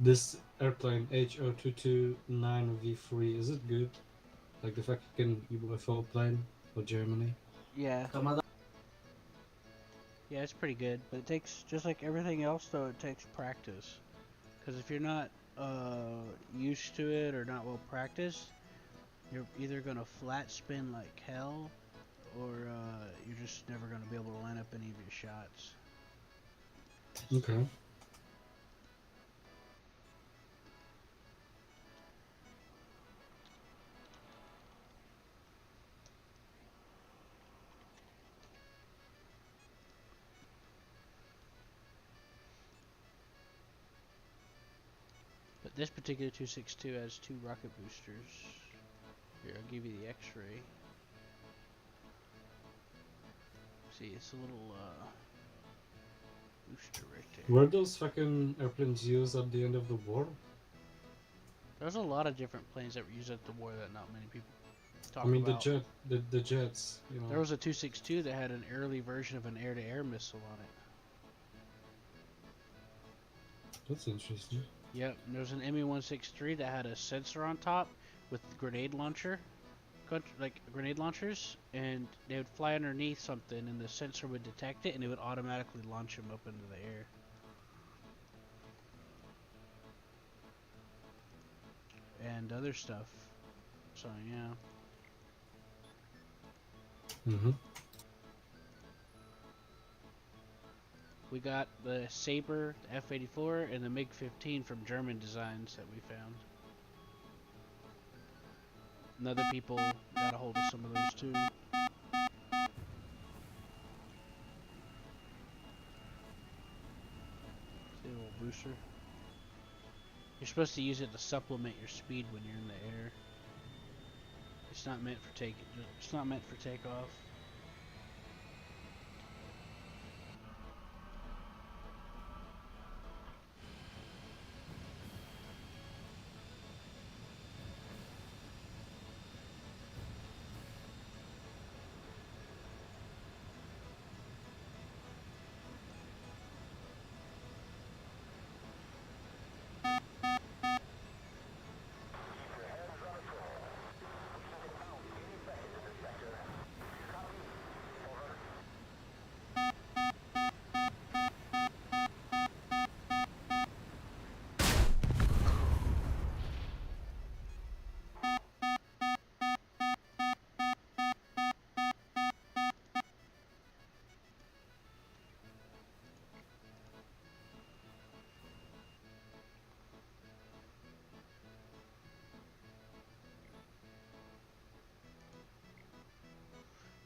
This airplane HO229V3, is it good? Like the fact you can UFO plane for Germany? Yeah. Yeah, it's pretty good, but it takes, just like everything else though, it takes practice. Because if you're not used to it or not well practiced, you're either going to flat spin like hell, or you're just never going to be able to line up any of your shots. Okay. But this particular 262 has 2 rocket boosters. Here, I'll give you the X-ray. See, it's a little booster right there. Were those fucking airplanes used at the end of the war? There's a lot of different planes that were used at the war that not many people talk I mean about. the jets, you know. There was a 262 that had an early version of an air-to-air missile on it. That's interesting. Yep, and there's an ME-163 that had a sensor on top with grenade launcher, like grenade launchers, and they would fly underneath something, and the sensor would detect it, and it would automatically launch them up into the air. And other stuff. So yeah. Mm-hmm. We got the Sabre, the F-84, and the MiG-15 from German designs that we found. And other people got a hold of some of those too. See a little booster. You're supposed to use it to supplement your speed when you're in the air. It's not meant for It's not meant for takeoff.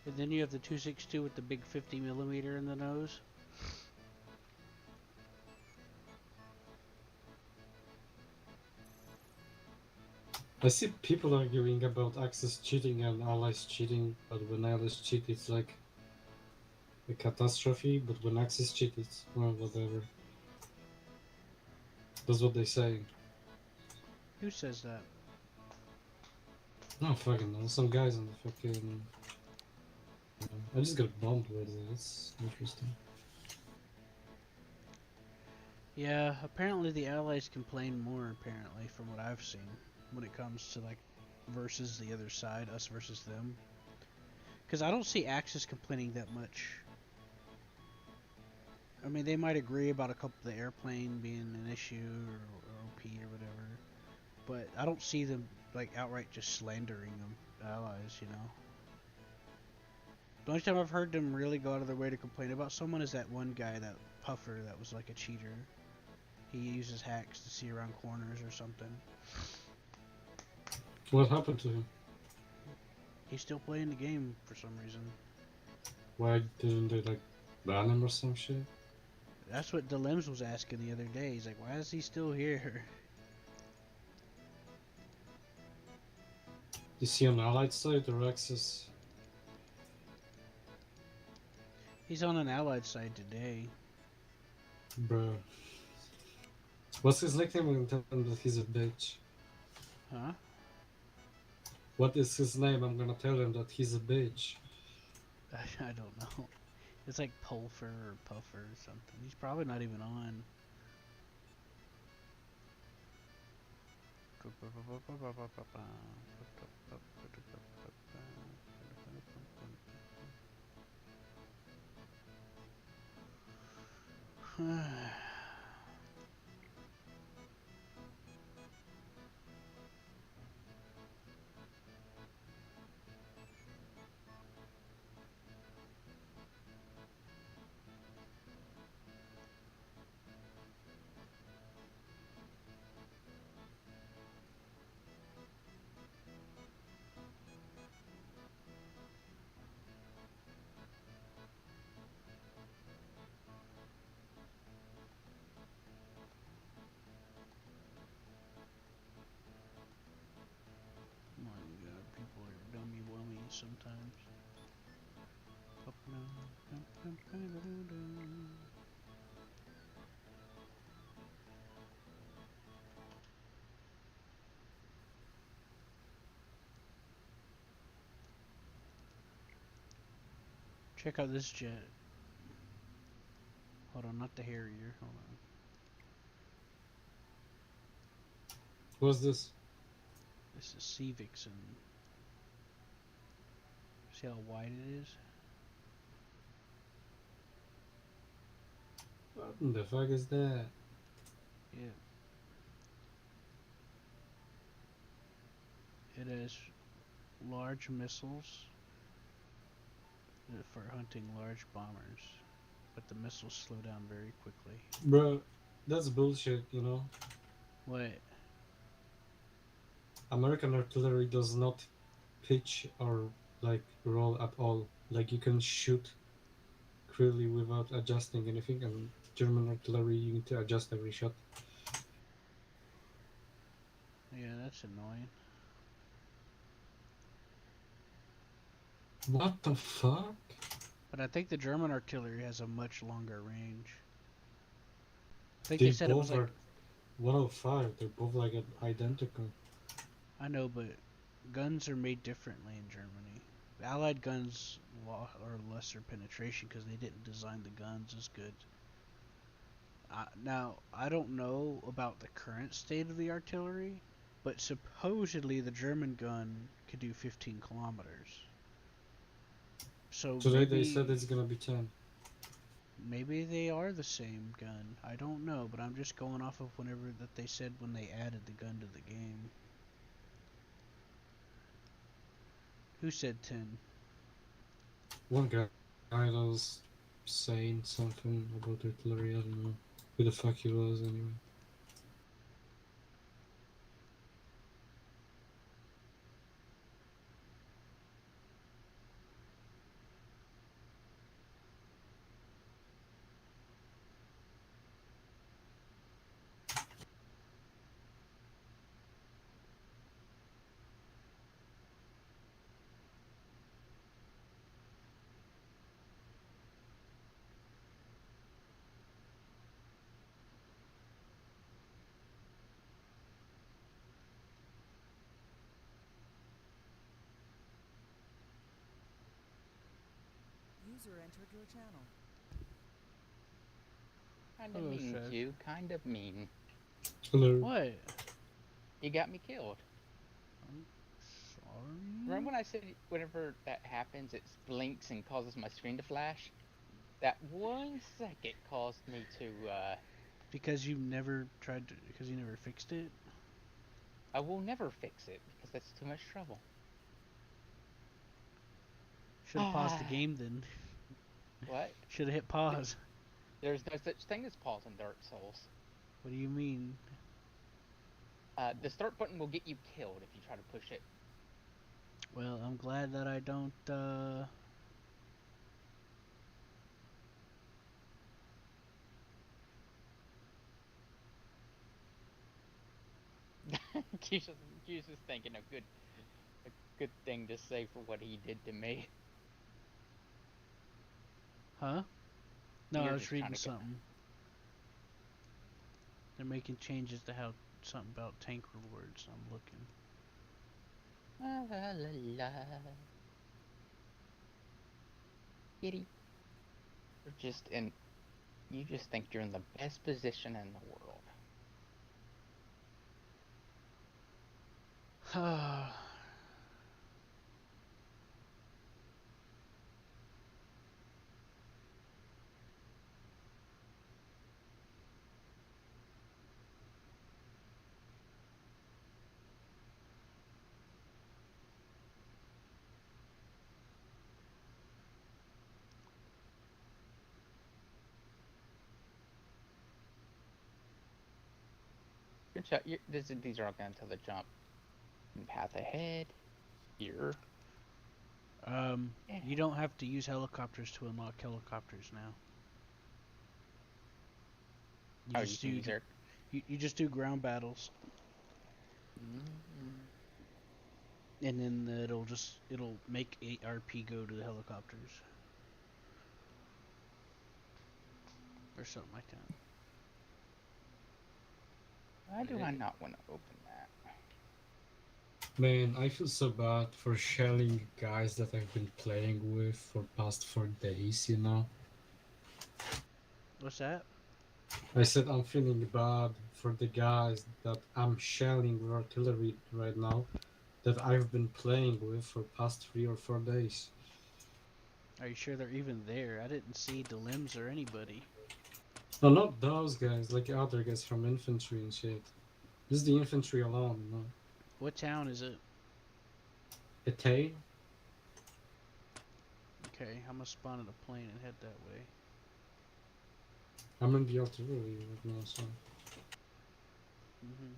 And then you have the 262 with the big 50mm in the nose. I see people arguing about Axis cheating and Allies cheating, but when Allies cheat, it's like a catastrophe. But when Axis cheat, it's well, whatever. That's what they say. Who says that? No fucking know. Some guys on the fucking. I just got bombed with it. That's interesting. Yeah, apparently the Allies complain more, apparently, from what I've seen, when it comes to, like, versus the other side, us versus them. Because I don't see Axis complaining that much. I mean, they might agree about a couple of the airplane being an issue, or OP, or whatever. But I don't see them, like, outright just slandering them, Allies, you know? The only time I've heard them really go out of their way to complain about someone is that one guy, that Puffer, that was like a cheater. He uses hacks to see around corners or something. What happened to him? He's still playing the game for some reason. Why didn't they like ban him or some shit? That's what Delims was asking the other day. He's like, why is he still here? Is he on Allied side or Axis? He's on an Allied side today. Bruh. What's his nickname? I'm gonna tell him that he's a bitch. Huh? What is his name? I'm gonna tell him that he's a bitch. I don't know. It's like Pulfer or Puffer or something. He's probably not even on. Check out this jet. Hold on, not the Harrier. Hold on. What's this? This is Civics and see how wide it is? What the fuck is that? Yeah. It has large missiles for hunting large bombers, but the missiles slow down very quickly. Bro, that's bullshit, you know? What? American artillery does not pitch or like roll at all. Like you can shoot clearly without adjusting anything, and German artillery you need to adjust every shot. Yeah, that's annoying. What the fuck? But I think the German artillery has a much longer range. I think They they said it was both like are 105. They're both like identical. I know, but guns are made differently in Germany. The Allied guns are lesser penetration because they didn't design the guns as good. Now, I don't know about the current state of the artillery, but supposedly the German gun could do 15 kilometers. So Today they said it's gonna be 10. maybe they are the same gun. I don't know, but I'm just going off of whenever that they said when they added the gun to the game. Who said 10? One guy was saying something about artillery. I don't know who the fuck he was anyway. User entered your channel. Kind of Hello, mean, Seth. Q. Kind of mean. Hello. What? You got me killed. Sorry? Remember when I said whenever that happens, it blinks and causes my screen to flash? That 1 second caused me to, Because you never because you never fixed it? I will never fix it because that's too much trouble. Should have paused the game then. What? Should have hit pause. There's no such thing as pause in Dark Souls. What do you mean? The start button will get you killed if you try to push it. Well, I'm glad that I don't, Q's just thinking a good thing to say for what he did to me. Huh? No, You're I was just reading trying to get- something. They're making changes to how something about tank rewards. I'm looking. La la la la. Kitty. You just think you're in the best position in the world. Good shot. These are all going to the jump. Path ahead. Here. You don't have to use helicopters to unlock helicopters now. You can use air. You just do ground battles, and then it'll make ARP go to the helicopters or something like that. Why do I not want to open that? Man, I feel so bad for shelling guys that I've been playing with for past 4 days, you know? What's that? I said I'm feeling bad for the guys that I'm shelling with artillery right now that I've been playing with for past 3 or 4 days. Are you sure they're even there? I didn't see the limbs or anybody. No, not those guys, like other guys from infantry and shit. This is the infantry alone, you know? What town is it? Etay? Okay, I'm gonna spawn in a plane and head that way. I'm in the artillery right now, so. Mm-hmm.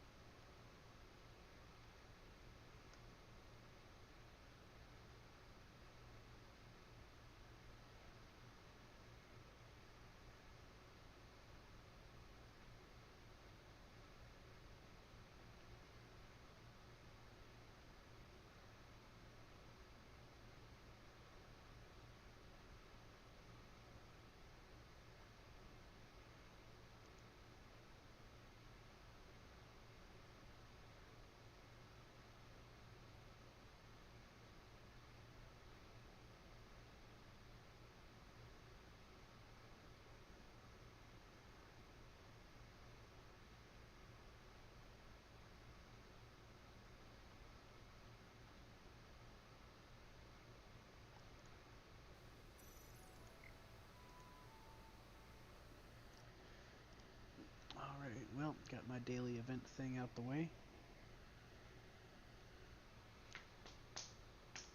Alright, well, got my daily event thing out the way.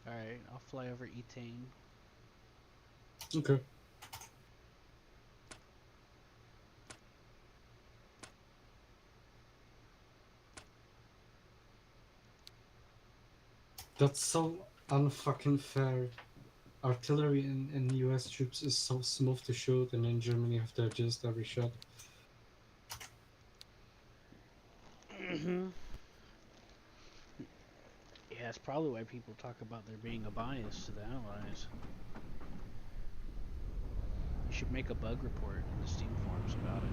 Alright, I'll fly over Etane. Okay. That's so unfucking fair. Artillery in US troops is so smooth to shoot, and in Germany you have to adjust every shot. Mm-hmm. Yeah, that's probably why people talk about there being a bias to the Allies. You should make a bug report in the Steam forums about it.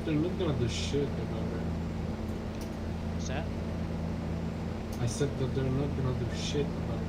They're not gonna do shit about it. What's that? I said that they're not gonna do shit about it.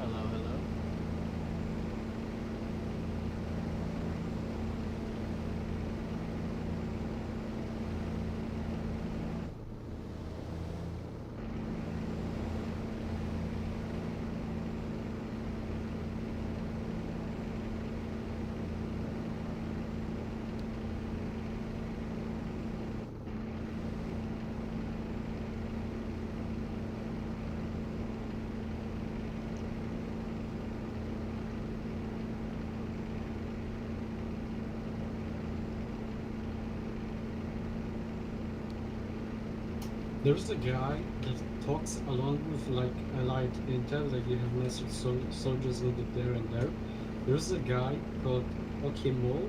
Hello, hello. There's a guy that talks along with like allied intel, like you have massive soldiers needed there and there. There's a guy called Okimol.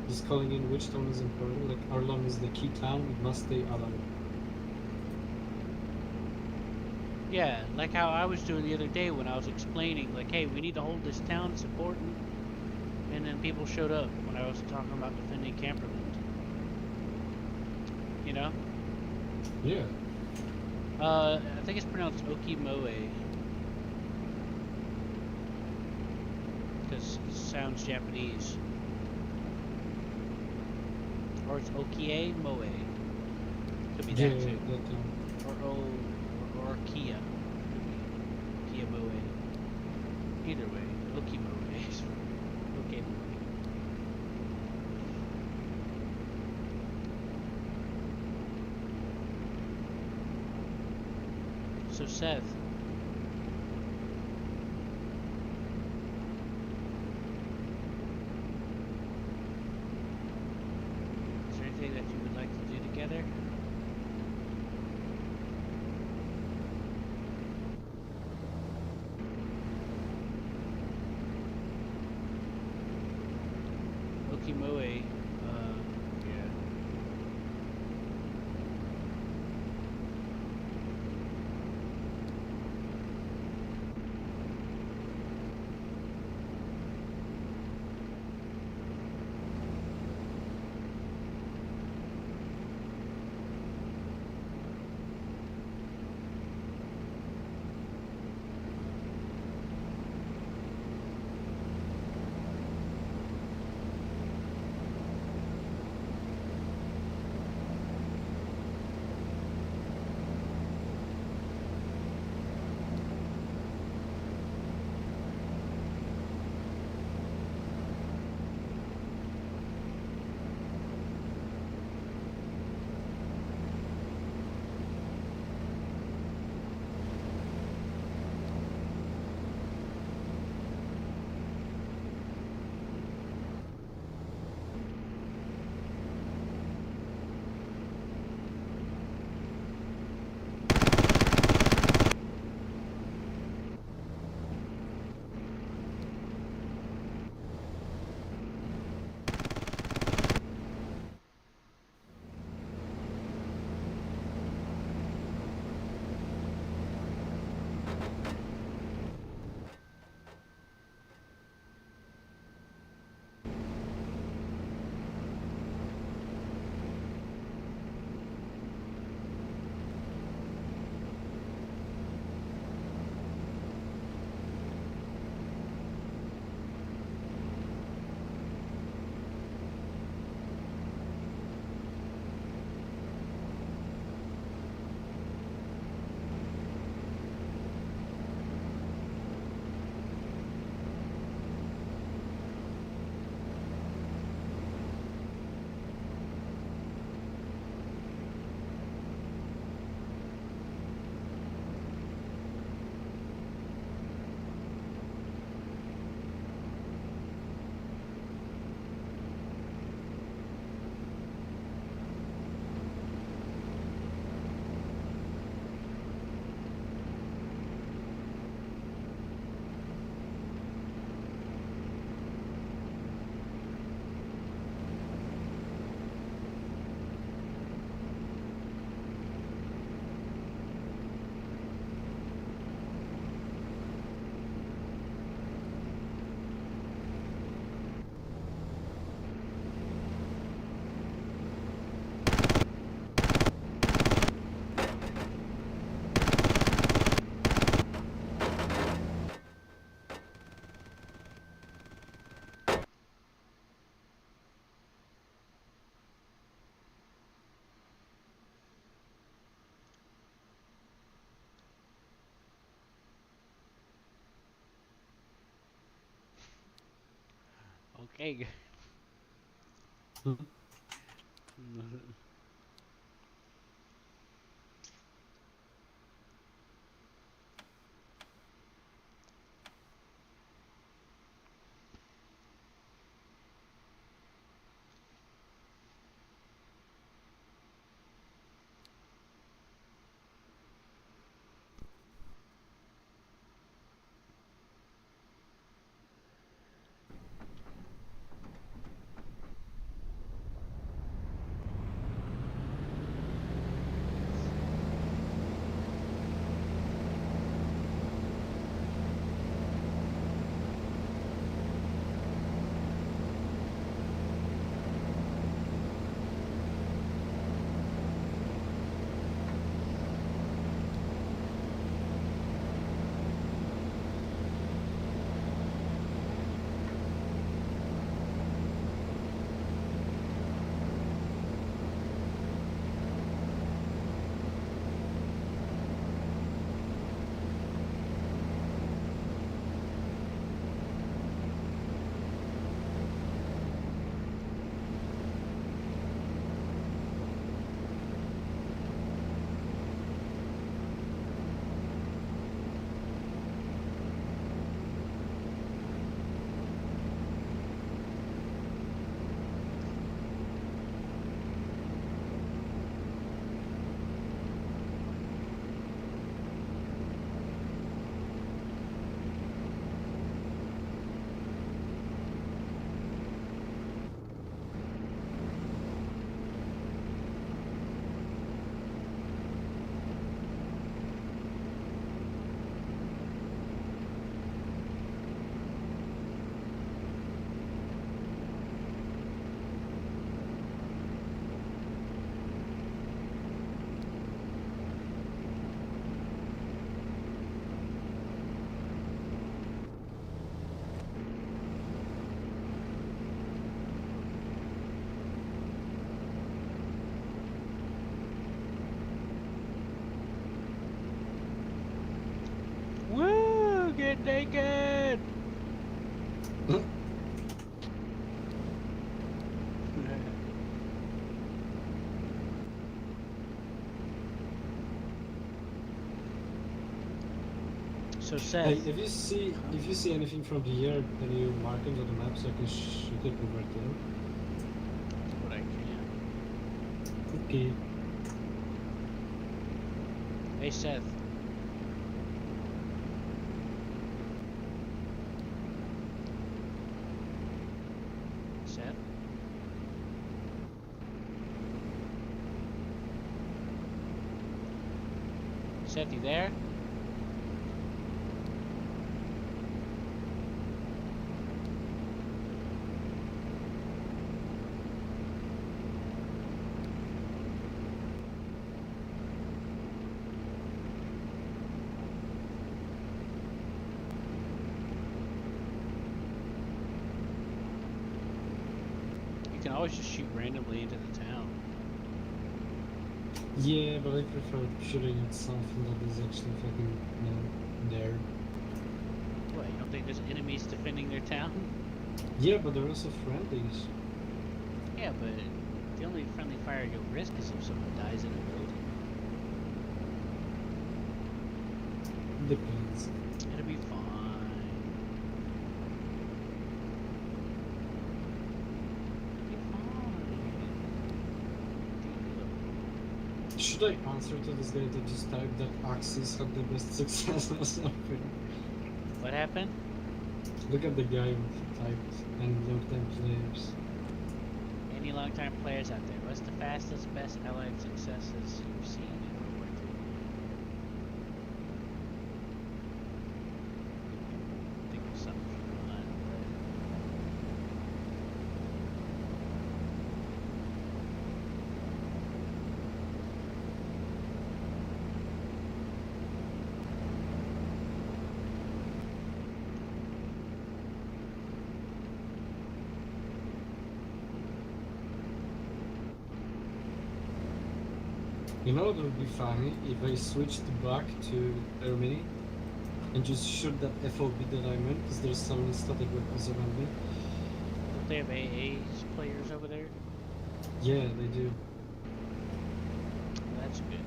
He's calling in which town is important. Like Arlon is the key town, it must stay alive. Yeah, like how I was doing the other day when I was explaining, like, hey, we need to hold this town, it's important. And then people showed up when I was talking about defending Camperland. You know? Yeah. I think it's pronounced Okimoe. Because it sounds Japanese. Or it's Okie Moe. Could be Yeah, that too. that town. Or Kia. Moe. Either way, Loki Moe. Okay, Moe. So Seth, is there anything that you would like to do together? Loki Moe, yeah. Okay. naked! So Seth, Hey, if you see anything from the air, can you mark it on the map so I can shoot it over there? do what I can. Okay. Hey Seth. Seth? Seth, you there? You can always just shoot randomly into the town. Yeah, but I prefer shooting at something that is actually fucking, there. What, you don't think there's enemies defending their town? Yeah, but they're also friendlies. Yeah, but the only friendly fire you'll risk is if someone dies in a building. Depends. It'll be fine. It'll be fine. Should I answer to this guy that just typed that Axis had the best success or something? What happened? Look at the guy who typed and long-time players. Any long-time players out there, what's the fastest, best allied successes you've seen in World War II? Think of something fun, You know what would be funny if I switched back to Germany and just shoot that FOB that I'm in, because there's so many static weapons around me. Don't they have AA's players over there? Yeah, they do. Well, that's good.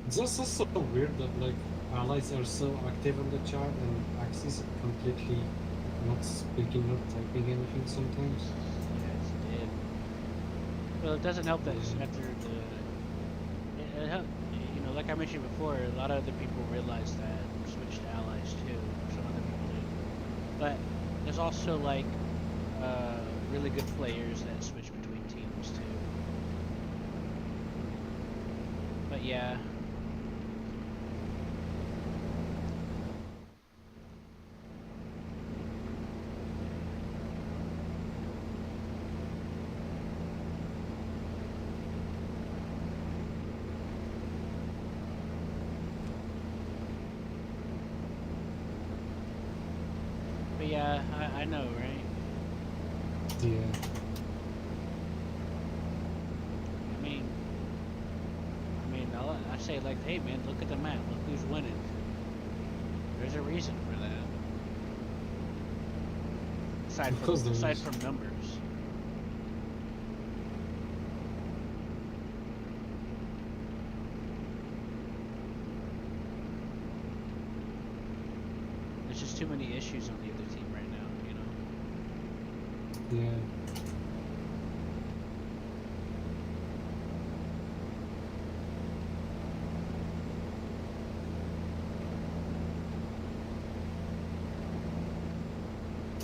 It's also so weird that like allies are so active on the chat and Axis completely not speaking, not typing anything sometimes. Yes, it did. Well, it doesn't help that after it help, you know, like I mentioned before, a lot of other people realize that and switch to allies too. Some other people do. But there's also like really good players that switch between teams too. But yeah. But yeah, I know, right? Yeah. I mean, I say like, hey man, look at the map, look who's winning. There's a reason for that. Aside from numbers. There's just too many issues on the other team right now, you know? Yeah.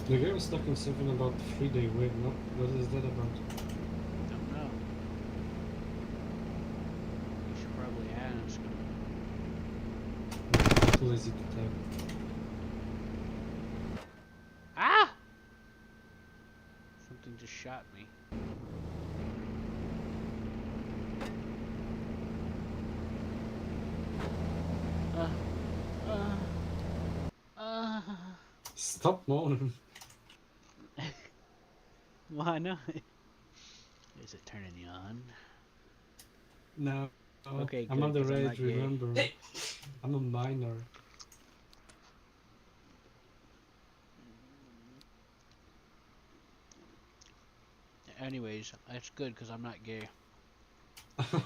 The guy was talking something about 3-day wait. What is that about? Don't know. You should probably ask him. I'm too lazy to type. Ah! Something just shot me. Uh. Stop moaning. Why not? Is it turning you on? No. Okay, I'm good, 'cause I'm underage, not gay. remember. I'm a minor. Anyways, that's good because I'm not gay.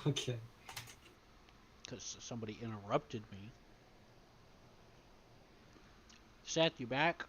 Okay. Because somebody interrupted me. Seth, you back?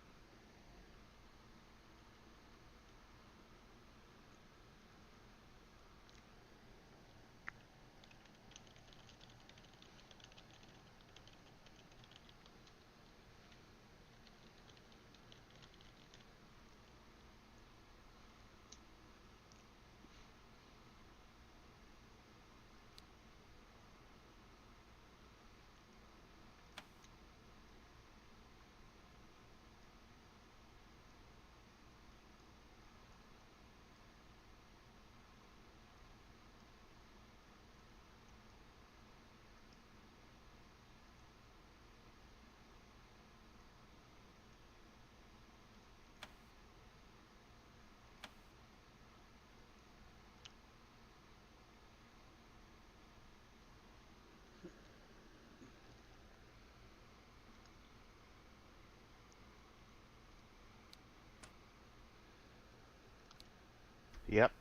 Yep.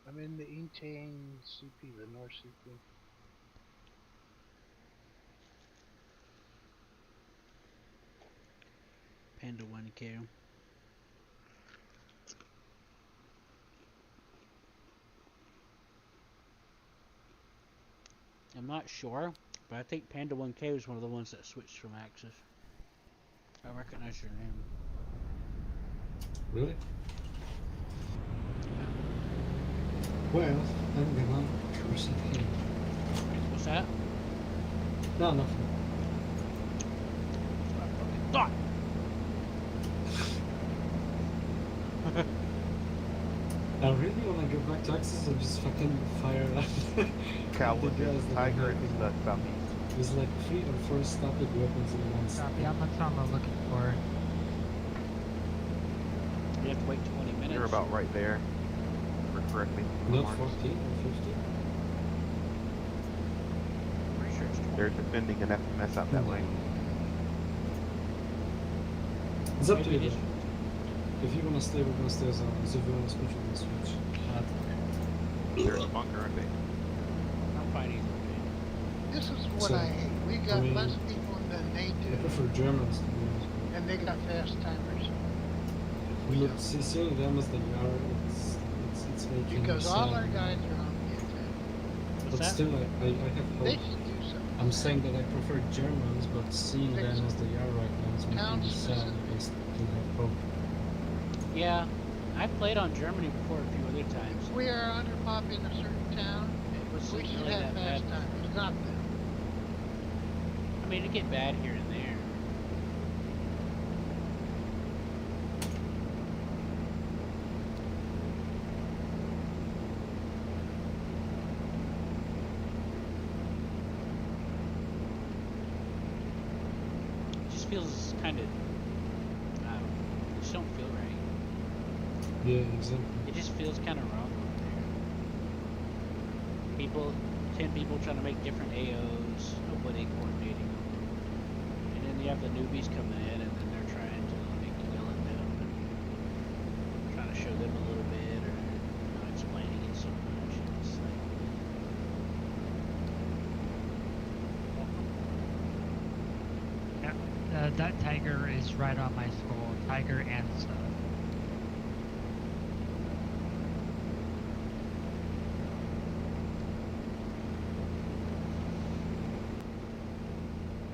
I'm in the Intane CP, the North CP. Panda 1K. I'm not sure, but I think Panda 1K was one of the ones that switched from Axis. I recognize your name. Really? Well, I'm gonna curse at him. What's that? No, nothing. I fucking thought! I really wanna go back to Axis and just fucking fire up. Cowboy, The guys that Tiger, are and making- stuff southeast. There's like 3 or 4 static weapons in one Copy, that's what I'm looking for. You have to wait 20 minutes. You're about right there. Or correctly. Not marked. 14 or 15? Pretty sure it's 20. They're defending an FMS out that way. It's up to Maybe you. it is. If you wanna stay, we're gonna stay as always. If you wanna switch, we're gonna switch. There's a bunker, aren't they? I'm fine either way. This is what So, I hate. We got mean, less people than they I do, prefer Germans to be honest. and they got fast timers. We Look, don't. seeing them as they are, it's making Because me all sad. our guys are on the attack. What's But that? still, I have They hope. should do something. I'm saying that I prefer Germans, but seeing Fix them as they are right now is making town me sad. specific. I still have hope. Yeah, I played on Germany before a few other times. If we are under pop in a certain town, It wasn't we should really have that fast bad. timers, not them. I mean, it get bad here and there. It just feels kind of, it just don't feel right. Yeah, exactly. It just feels kind of wrong over there. People, 10 people trying to make different AOs, nobody coordinating. And then you have the newbies coming in and then they're trying to like yell at them and trying to show them a little bit. That tiger is right on my skull. Tiger and sub.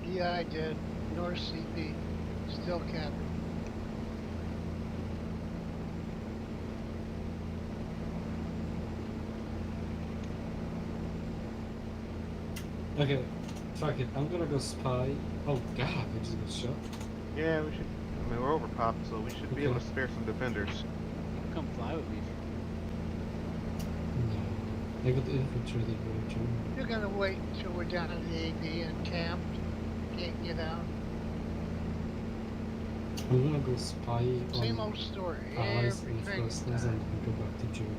Yeah, I did. North CP. Still capping. Okay, fuck it. I'm gonna go spy. Oh god, I just got shot. Yeah, we should. I mean, we're overpopped, so we should be able to spare some defenders. You can come fly with me. No. I got infiltrated by German. You're gonna wait until we're down at the AB and camped. Can't get out. I'm gonna go spy Same on old story. allies Every in training Fresnes time. and then go back to Germany.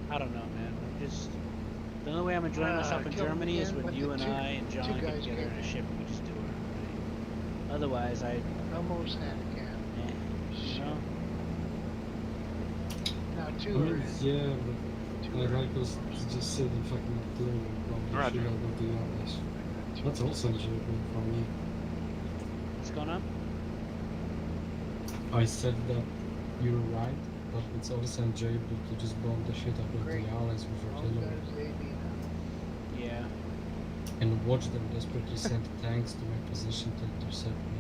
I don't know, man. I'm just the only way I'm enjoying myself in kill Germany is again when with you the and two- I and John two get guys together in a came. ship and we just do it. Otherwise, I, Almost had a camp. you know, Now I two are mean, in. yeah, Two but are I in. like us to just sit and fucking play and probably Roger. shoot out of the allies. That's also enjoyable for me. what's going on? I said that you're right, but it's also enjoyable to just bomb the shit out of Great. the allies with All artillery guys AB now. Yeah. and watch them desperately send tanks to my position to intercept me.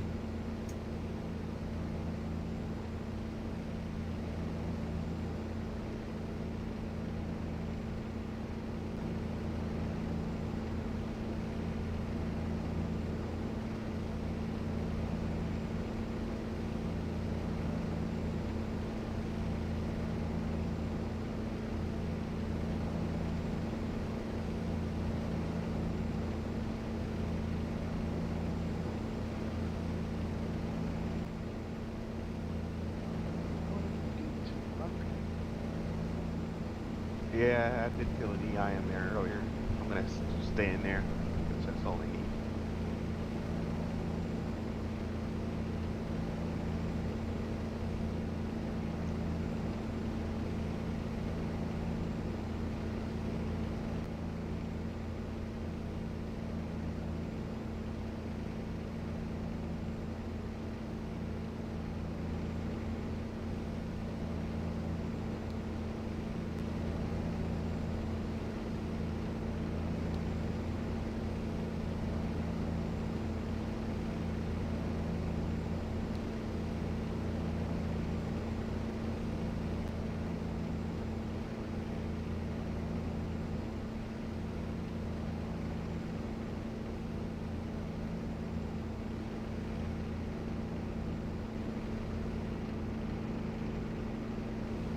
Yeah, I did kill an EI in there earlier. I'm gonna stay in there because that's all they need.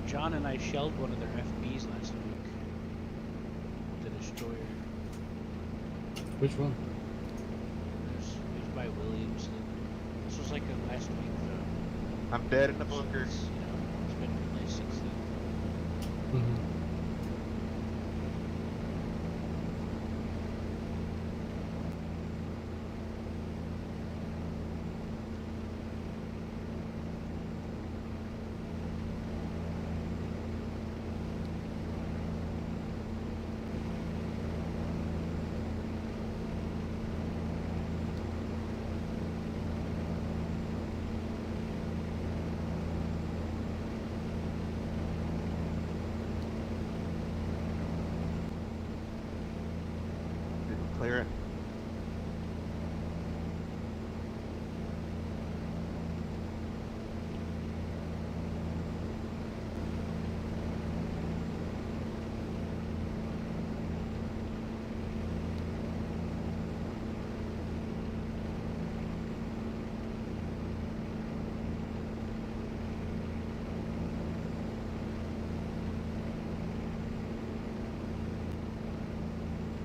John and I shelled one of their FBs last week. The destroyer. Which one? It was by Williams. This was like last week. So I'm dead in the bunker. it's, you know, it's been replaced since then. Mm-hmm. Didn't clear it.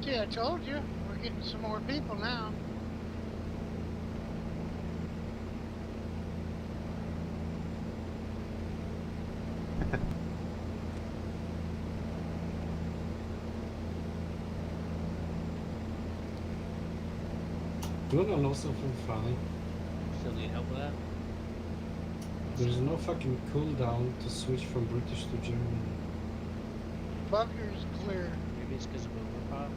See, I told you. We're getting some more people now. No, no, no, so from Frani. Still need help with that? There's no fucking cooldown to switch from British to German. Bunker's clear. Maybe it's because of overpop.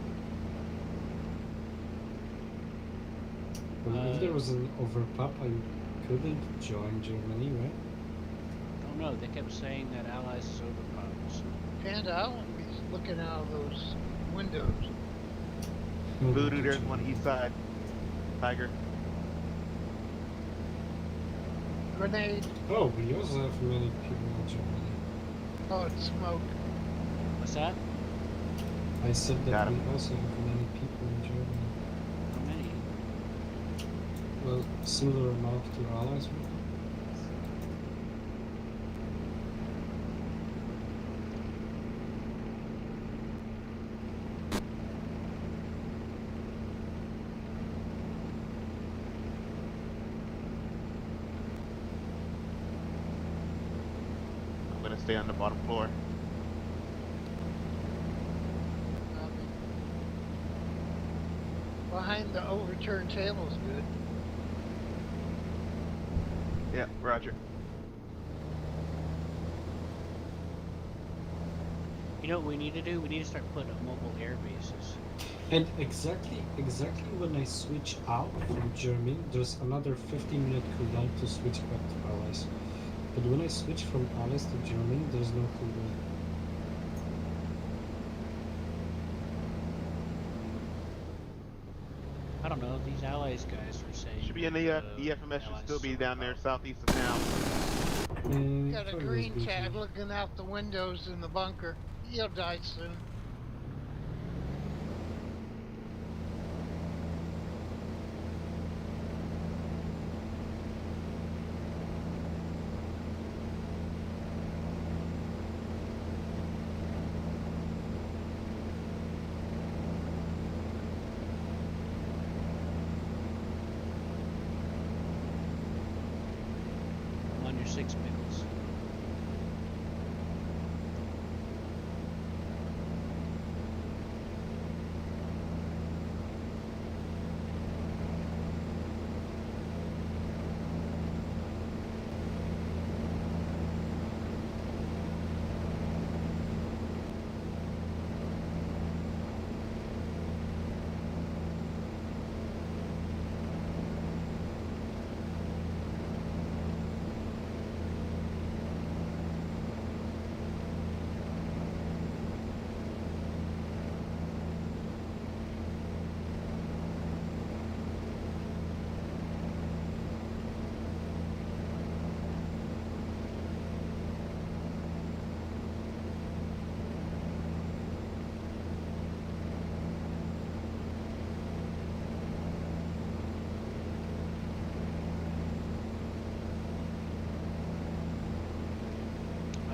Well, if there was an overpop, I couldn't join Germany, right? Don't know. They kept saying that Allies is overpopped. So. Panda, I won't be looking out of those windows. Voodoo, there's one east side. Tiger. Grenade. Oh, we also have many people in Germany. Oh, it's smoke. What's that? I said that Got we him. also have many people in Germany. How many? Well, similar amount to allies. Maybe? I'm gonna stay on the bottom floor. Behind the overturned table is good. Yeah, roger. You know what we need to do? We need to start putting up mobile air bases. And exactly when I switch out from German, there's another 15-minute cooldown to switch back to allies. But when I switch from allies to German, there's no cooldown. I don't know. These Allies guys are saying. Should be in the EFMS should still be down there southeast of town. Got a probably green goes tag BT. looking out the windows in the bunker. He'll die soon. I'm on your 6 minutes.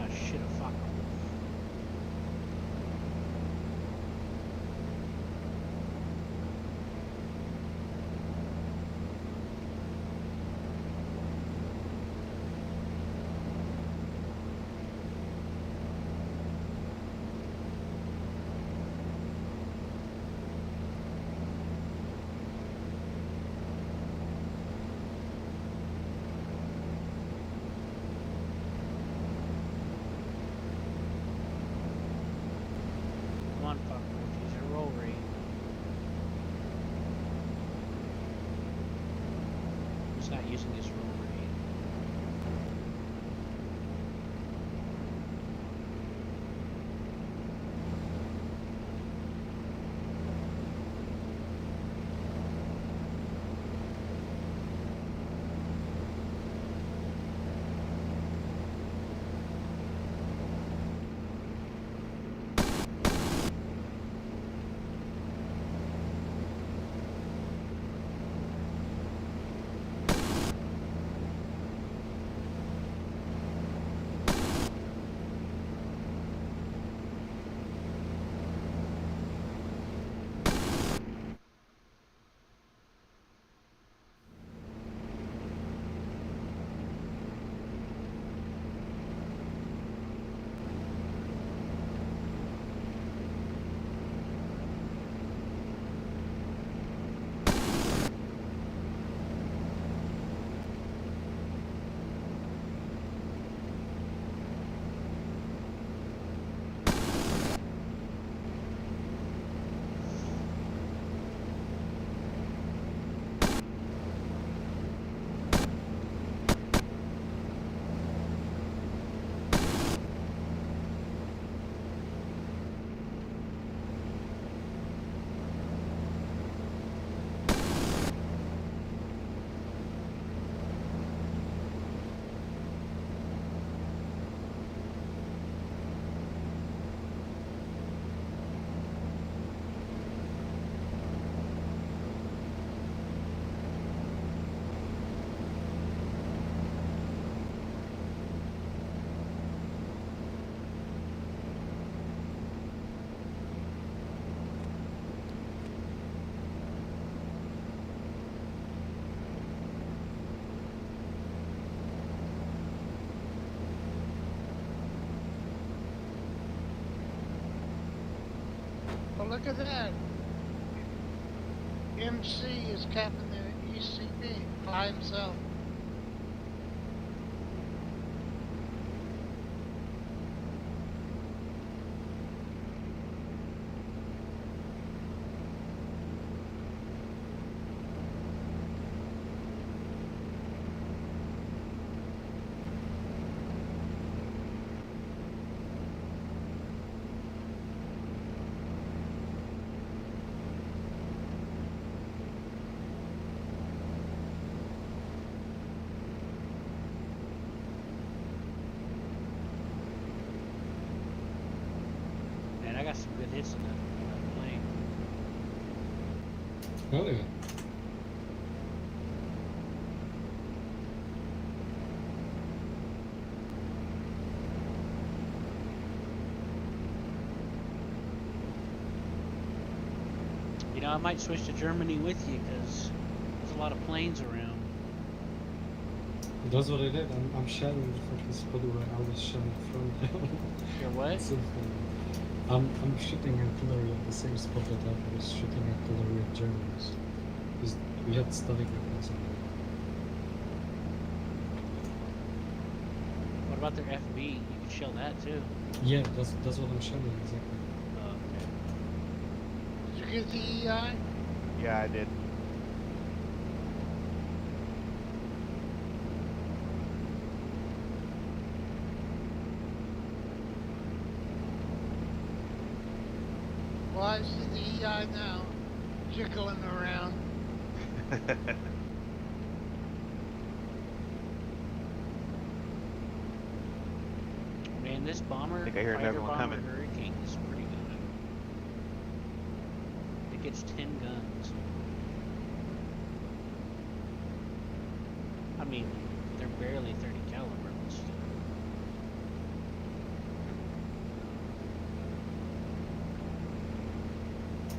Ah, shit, a fuck. Come on, fuck. Use your roll rate. He's not using his roll rate. Well, look at that. MC is capping the ECB by himself. Man, I got some good hits in that plane. Oh yeah. You know, I might switch to Germany with you because there's a lot of planes around. That's what I did. I'm shadowing the fucking spot where I was shadowing from. You're what? So funny. I'm shooting artillery at the same spot that I was shooting artillery at Germans. Because we had static weapons on there. What about their FB? You can shell that too. Yeah, that's what I'm shadowing exactly. Oh, okay. Did you get the EI? Yeah, I did. Well, I see the EI now, jiggling around. Man, this bomber, Think I hear fighter another one bomber coming. Hurricane is pretty good. It gets 10 guns. I mean, they're barely 30 caliber, but still.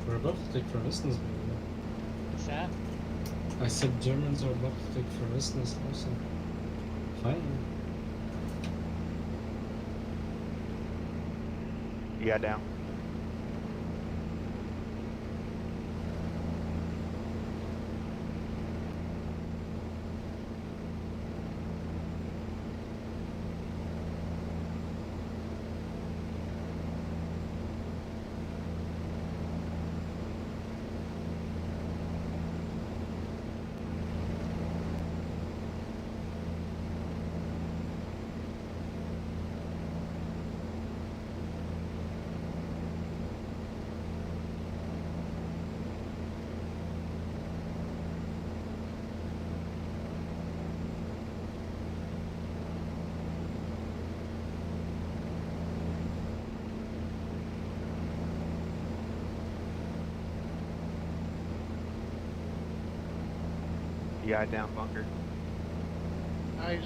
We're about to take Vernisnes, by the way. What's that? I said Germans are about to take Vernisnes also. Finally. Yeah, down. Yeah, down bunker. Nice.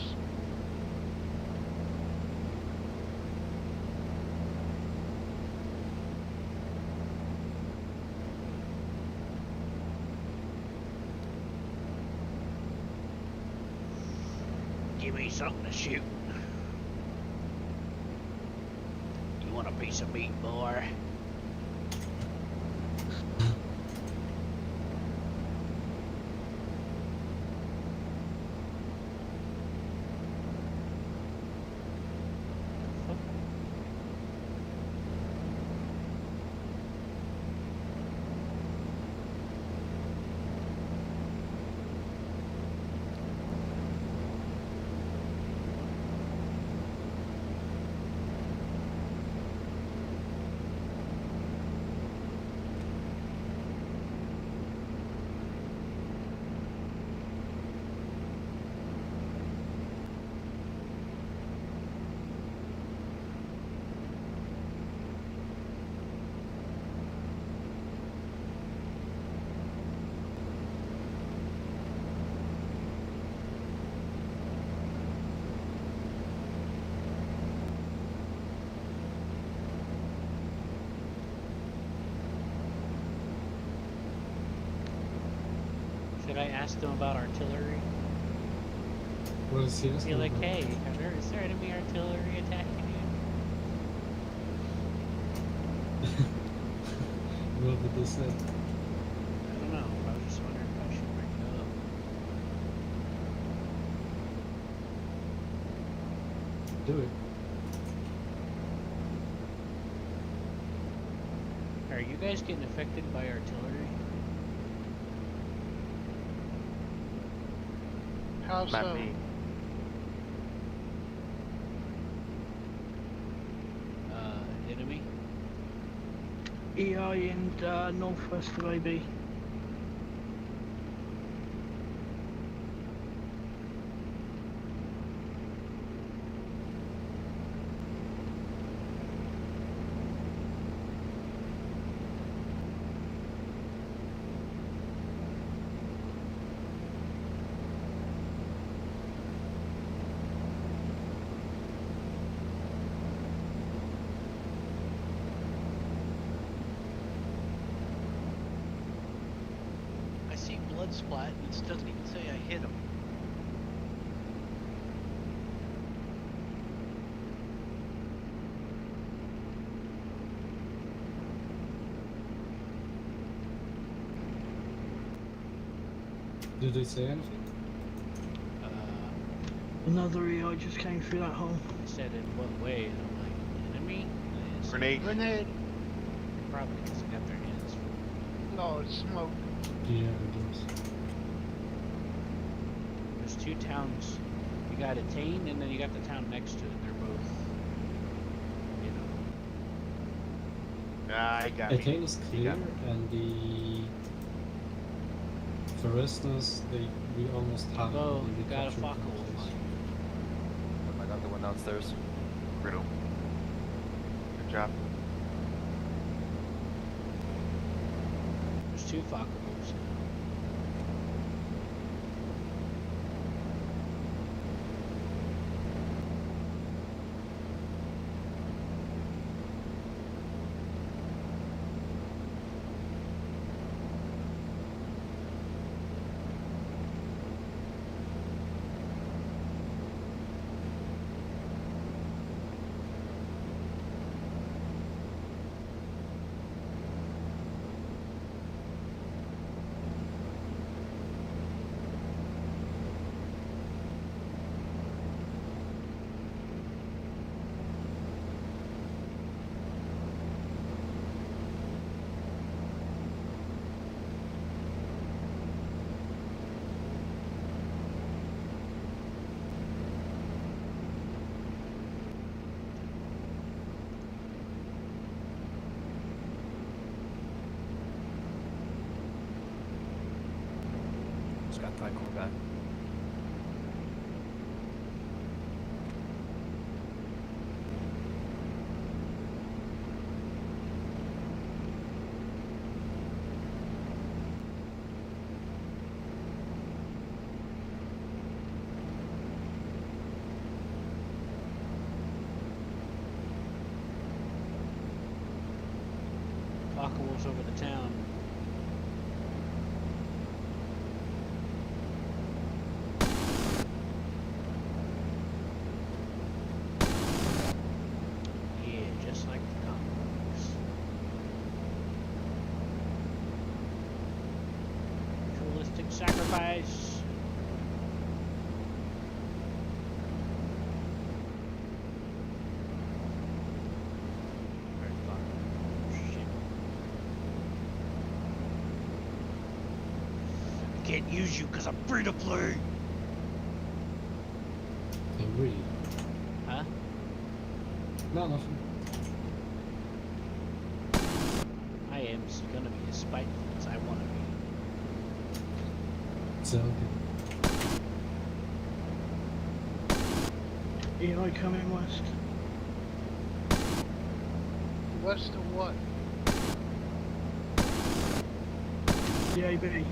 Give me something to shoot. You want a piece of meat, boy? Should I ask them about artillery? What is he Be asking like, about? hey, is there enemy artillery attacking you? What did they say? I don't know. I was just wondering if I should bring it up. Do it. Are you guys getting affected by artillery? How Not so? me. Enemy? EI and northwest of AB. I see blood splat and it doesn't even say I hit him. Did they say anything? Another EI just came through that hole. It said in what way? And I'm like, enemy? And it's Grenade. Grenade. probably because they got their hands full. No, it's smoke. Yeah, it is. There's two towns. You got Attain and then you got the town next to it. They're both, you know. Ah, I got me. Attain is He clear, got me. and the Forestness, we almost have it. Oh, We you got a captured Focke that Wolf place. Oh, I got the one downstairs. Riddle. Good job. There's two Focke Wolves. Just got that cool guy. Focke Wolves over the town. Yeah, just like the comics. Ritualistic sacrifice. Where's Focke Wolf? Shit. I can't use you because I'm free to play. Can we? Huh? No, nothing. I am gonna be as spiteful as I want to be. It's okay. EI coming west. West of what? The AB.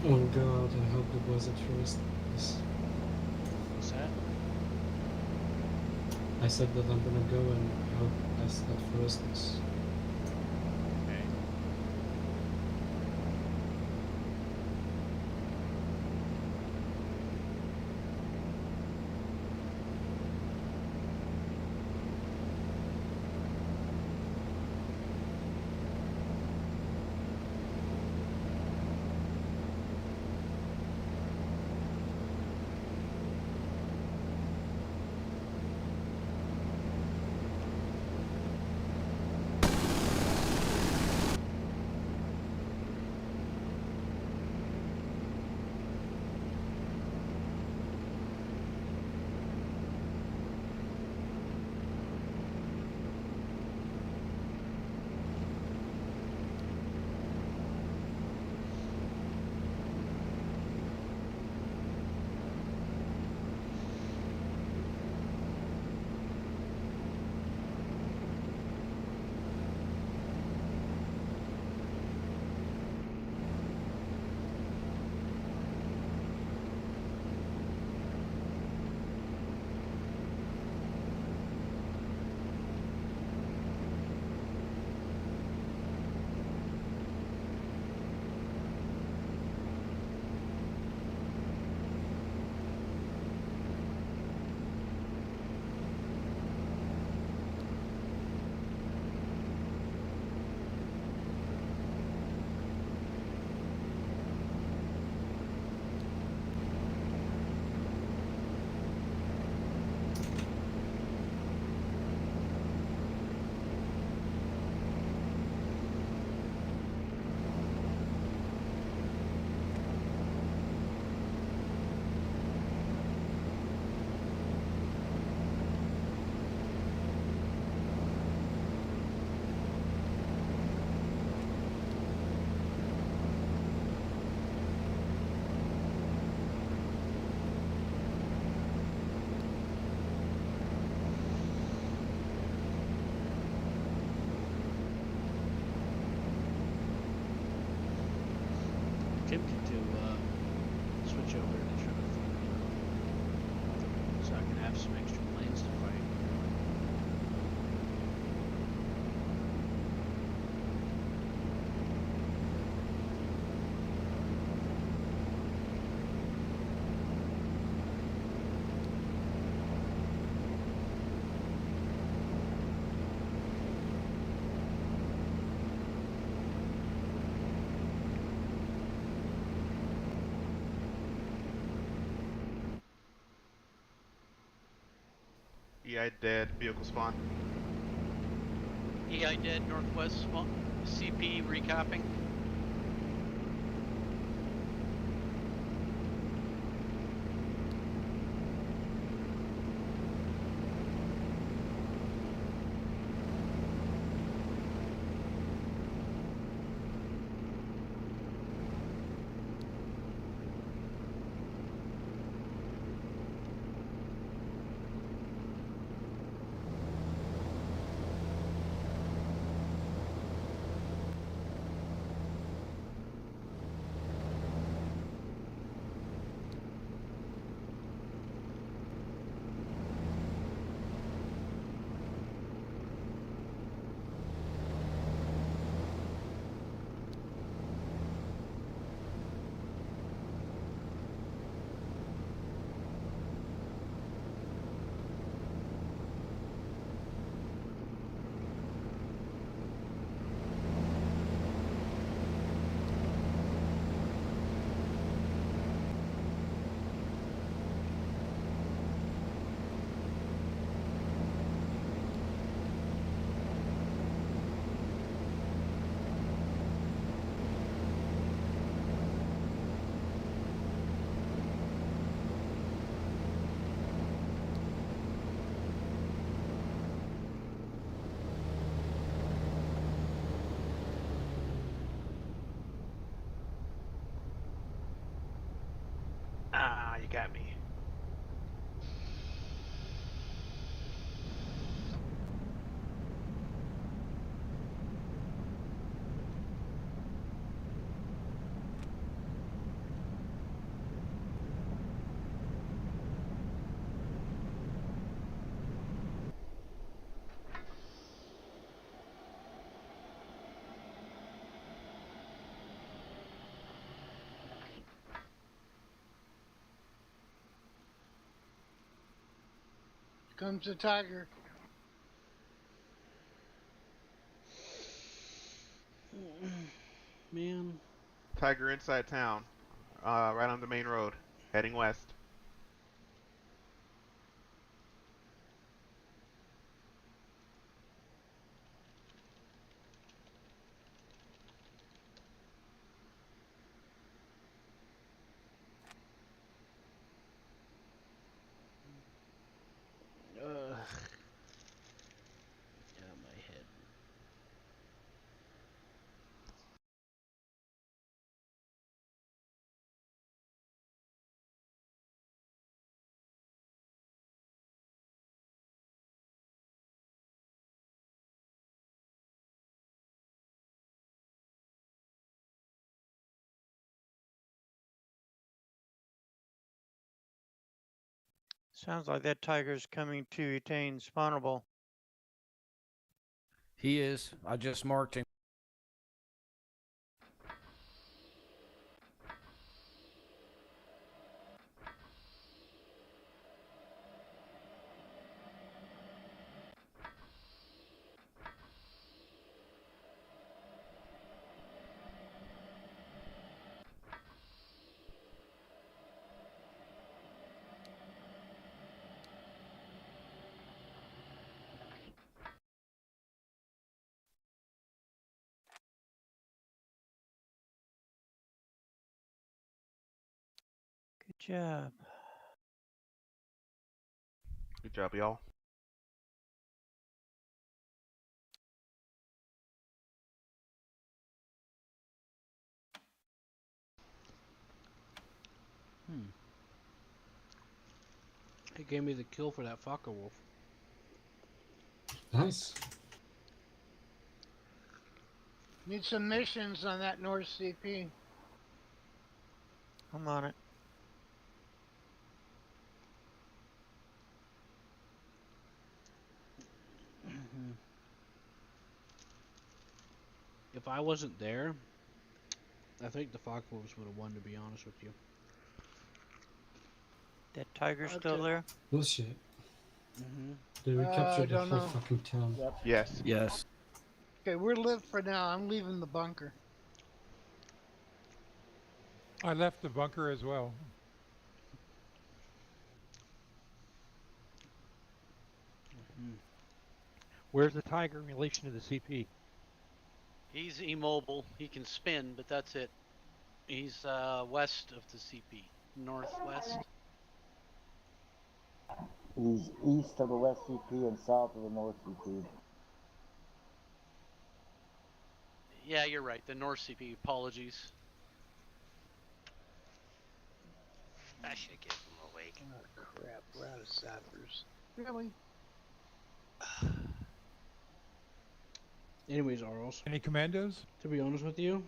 Oh god, I hope it was at first. Yes. What's that? I said that I'm gonna go and hope that's at first. Yes. Okay. Tempted to switch over to truck so I can have some extra planes to fight. EI dead, vehicle spawn. EI dead, northwest, CP recapping. Ah, you got me. comes the tiger. Man. Tiger inside town. Right on the main road. Heading west. Ugh. Get out of my head. Sounds like that tiger's coming to attain spawnable. He is. I just marked him. Good job. Good job, y'all. He gave me the kill for that Fokker wolf. Nice. Need some missions on that North CP. I'm on it. If I wasn't there, I think the Fokker wolves would have won, to be honest with you. That tiger's still there? Bullshit. Mm-hmm. They recaptured the don't whole know. fucking town. Yes. Yes. Okay, we're live for now. I'm leaving the bunker. I left the bunker as well. Where's the tiger in relation to the CP? He's immobile. He can spin, but that's it. He's west of the CP, northwest. He's east of the West CP and south of the North CP. Yeah, you're right. The North CP. Apologies. I should get him awake. Oh crap, we're out of sappers. Really? Anyways, Arls. Any commandos? To be honest with you,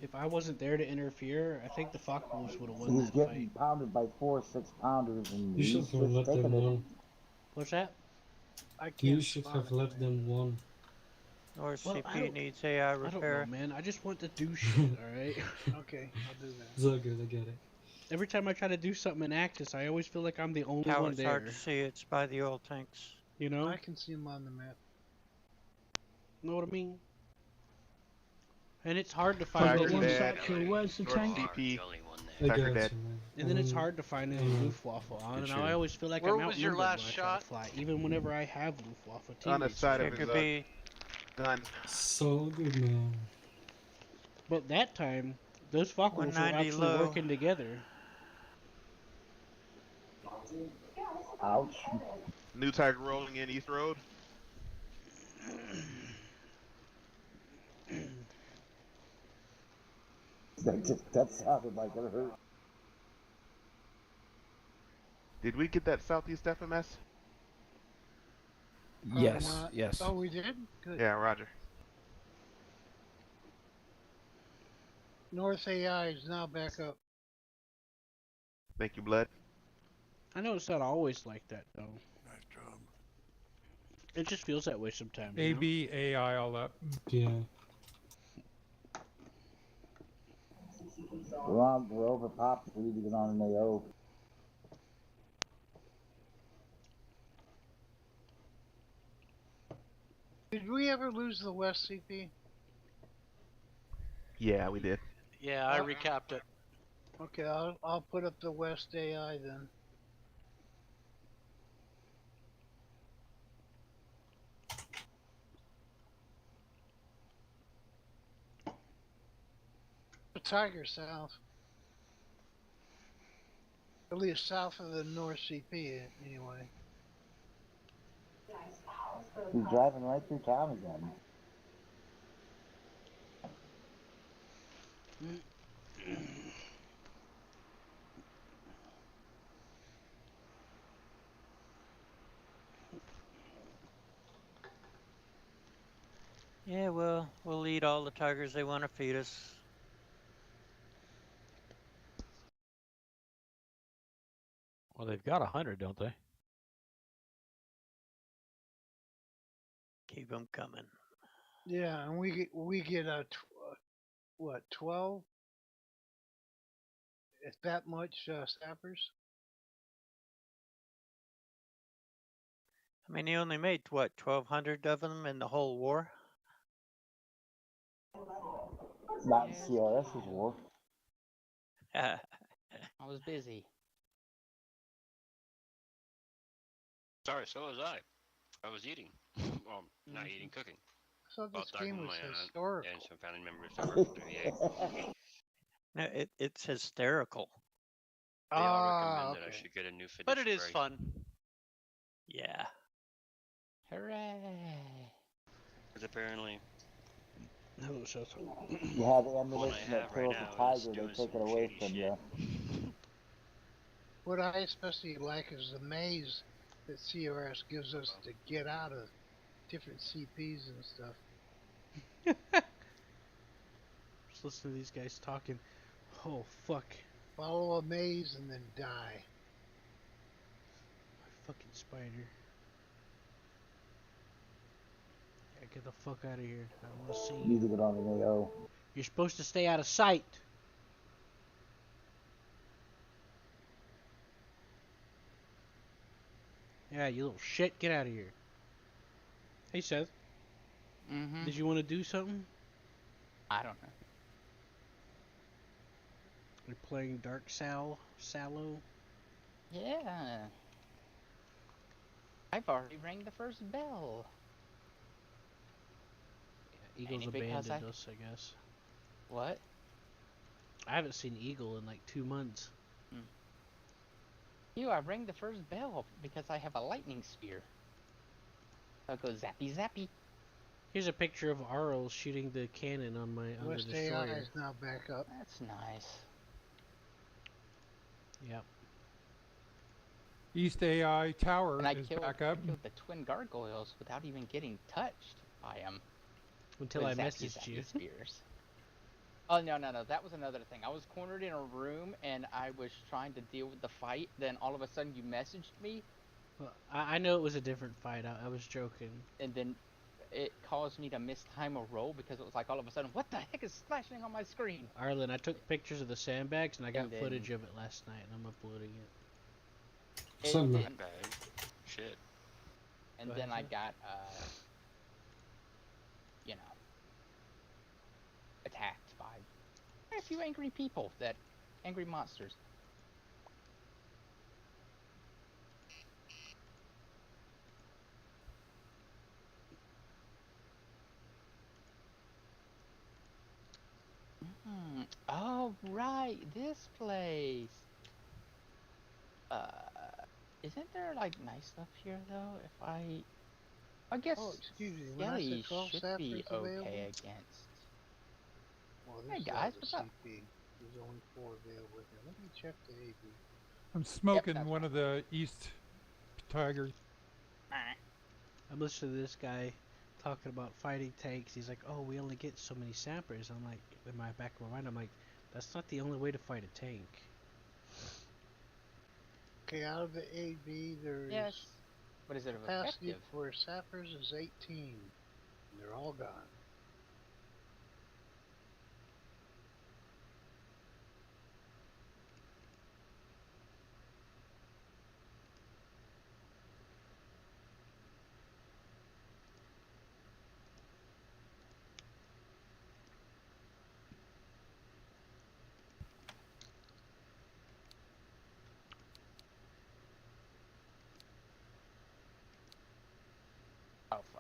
if I wasn't there to interfere, I think the Fokker wolves would have won He's that getting fight. pounded by 4 6-pounders, and You should he's have just let them taking it. won. What's that? I can't You should spot have it, let them won. North Well, CP needs AI I don't repair. know, man. I just want to do shit, alright? Okay, I'll do that. It's all good, I get it. Every time I try to do something in Actus, I always feel like I'm the only one Tower's there. hard to see. It's by the oil tanks. You know? I can see him on the map. Know what I mean? And it's hard to I've find got one any... satchel. Where's the North tank? CP. I Tiger got dead. you, man. And then it's hard to find any Luftwaffe on, and I always feel like Where I'm was your outnumbered last when I try to shot? fly, even whenever I have Luftwaffe On the teammates. side It of could his be. gun. So good, man. But that time, those Fokker wolves were 190 actually low. working together. Ouch. New Tiger rolling in East Road. That sounded like it hurt. Did we get that Southeast FMS? Yes. Not. Yes. Oh, we did? Good. Yeah, Roger. North AI is now back up. Thank you, Blood. I know it's not always like that, though. Nice job. It just feels that way sometimes. You know? AB, AI all up. Yeah. We're overpopped. We need to get on an AO. Did we ever lose the West CP? Yeah, we did. Yeah, I recapped it. Okay, I'll put up the West AI then. The Tiger South. At least south of the North CP, anyway. He's driving right through town again. Yeah, well, we'll eat all the tigers they want to feed us. Well, they've got 100, don't they? Keep them coming. Yeah, and we get a what 12? If that much sappers. I mean, he only made, what, 1,200 of them in the whole war? Not in CRS's war. I was busy. Sorry, so was I. I was eating. Well, not eating, cooking. I thought While this talking game to was my aunt historical. and some family members that work for the VA. No, it's hysterical. They all recommend that I should get a new Fiddish But it is spray. fun. Yeah. Hooray! Because apparently, Hello, Seth. You have the one I ammunition that have right kills now a is tiger, doing they take some it away shady from shit. you. What I especially like is the maze that CRS gives us to get out of different CPs and stuff. Just listen to these guys talking. Oh, fuck. Follow a maze and then die. My fucking spider. Yeah, get the fuck out of here. I don't want to see Need to you. get on an AO. You're supposed to stay out of sight. Yeah, you little shit. Get out of here. Hey, Seth. Mm-hmm. Did you want to do something? I don't know. You're playing Dark Sallow? Yeah. I've already rang the first bell. Yeah, Eagle's Mainly because abandoned us, I guess. What? I haven't seen Eagle in like 2 months. I rang the first bell because I have a lightning spear. So it goes zappy zappy. Here's a picture of Arl shooting the cannon on my on the West AI destroyer. is now back up. That's nice. Yep. East AI Tower And I is killed, back up. I killed the twin gargoyles without even getting touched by them. Until I With messaged you. Spears. Oh, no. That was another thing. I was cornered in a room, and I was trying to deal with the fight. Then all of a sudden, you messaged me. Well, I know it was a different fight. I was joking. And then it caused me to mistime a roll because it was like all of a sudden, what the heck is flashing on my screen? Arlen, I took pictures of the sandbags, and I got And then- footage of it last night, and I'm uploading it. It Some- didn't- Bad. Shit. And Go then ahead, I got, attacked by a few angry people, angry monsters. Oh, right, this place. Isn't there like nice stuff here though? I guess Oh, excuse me, when I said Skelly 12 should be sappers available? okay against. Well, Hey, this guys, is what's up? CP. There's only 4 available here. Let me check the AB. I'm smoking that's one of the East Tigers. I'm listening to this guy talking about fighting tanks. He's like, "Oh, we only get so many sappers." I'm like, in my back of my mind, I'm like, "That's not the only way to fight a tank." Okay, out of the AB, there's Yes. But is it capacity effective? for sappers is 18. They're all gone.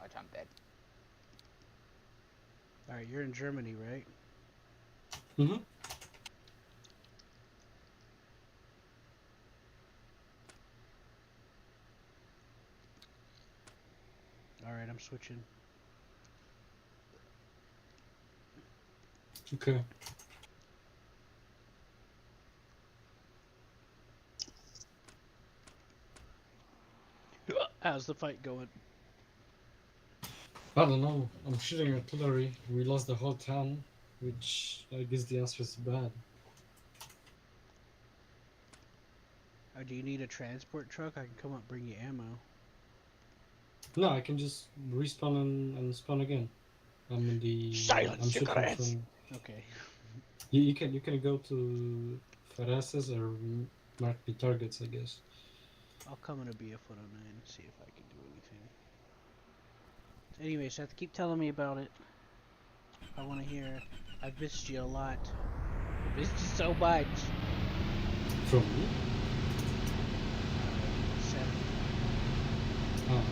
much I'm dead. Alright, you're in Germany, right? Mm-hmm. Alright, I'm switching. Okay. How's the fight going? I don't know. I'm shooting artillery. We lost the whole town, which I guess the answer is bad. Do you need a transport truck? I can come up bring you ammo. No, I can just respawn and spawn again. I'm in the. Silent I'm shooting cigarettes! from. Okay. You can go to Farases or mark the targets, I guess. I'll come in a BF-109 and see if I can do anything. Anyway, Seth, keep telling me about it. I want to hear. I've missed you a lot. I've missed you so much. From me? Seth. Oh, okay.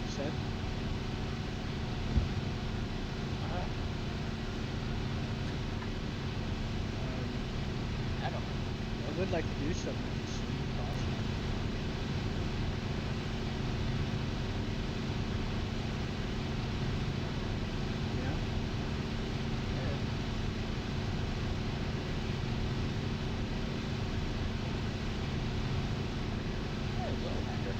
Seth? I don't know. I would like to do something as soon as possible. Yeah? There's a lander.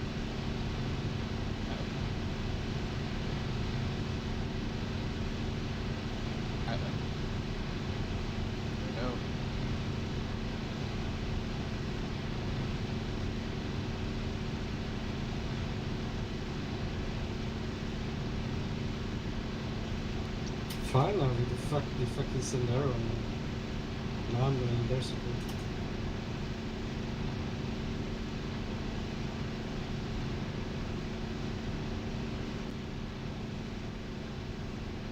No. Finally, the fucking Sendero. Now I'm going there support.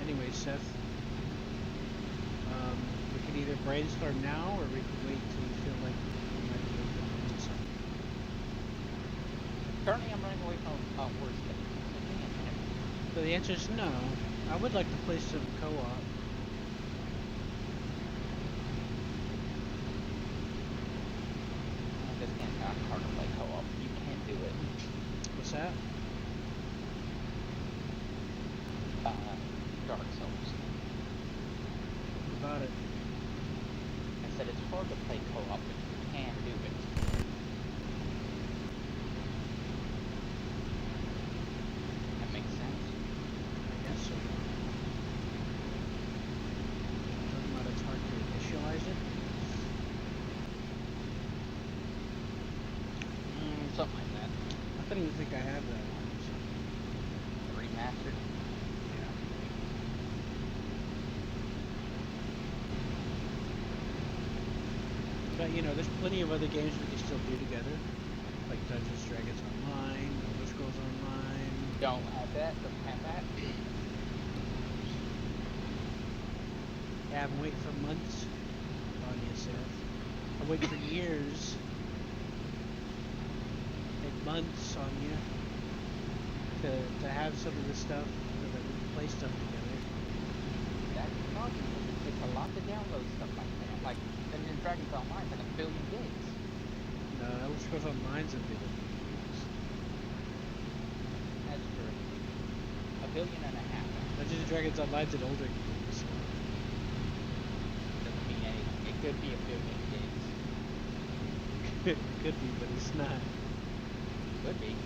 Anyway, Seth. We can either brainstorm now, or we can wait till you feel like we might be able to do something. Currently, I'm running away from worst case. So the answer is no. I would like to play some co-op. This game's not hard to play co-op. You can't do it. What's that? Dark Souls. What about it? I said it's hard to play co-op, but you can do it. That makes sense. I guess so. Talking about it's hard to initialize it? Something like that. I don't even think I have that one. So. Remastered. Yeah. But you know, there's plenty of other games we can still do together. Like Dungeons & Dragons Online, Elder Scrolls Online. Don't have that. Don't have that. Yeah, I've been waiting for months on you, Seth. I've waited for years. And months on you to have some of the stuff so that we can play stuff together. That's hard because it takes a lot to download stuff like that. Like, Dungeons & Dragons Online is like 1 billion gigs. No, Elder Scrolls Online's a bit of That's true. 1.5 billion. Dungeons & Dragons Online's an older game, so. Doesn't mean anything. It could be 1 billion gigs. Could be, but it's not. Could be.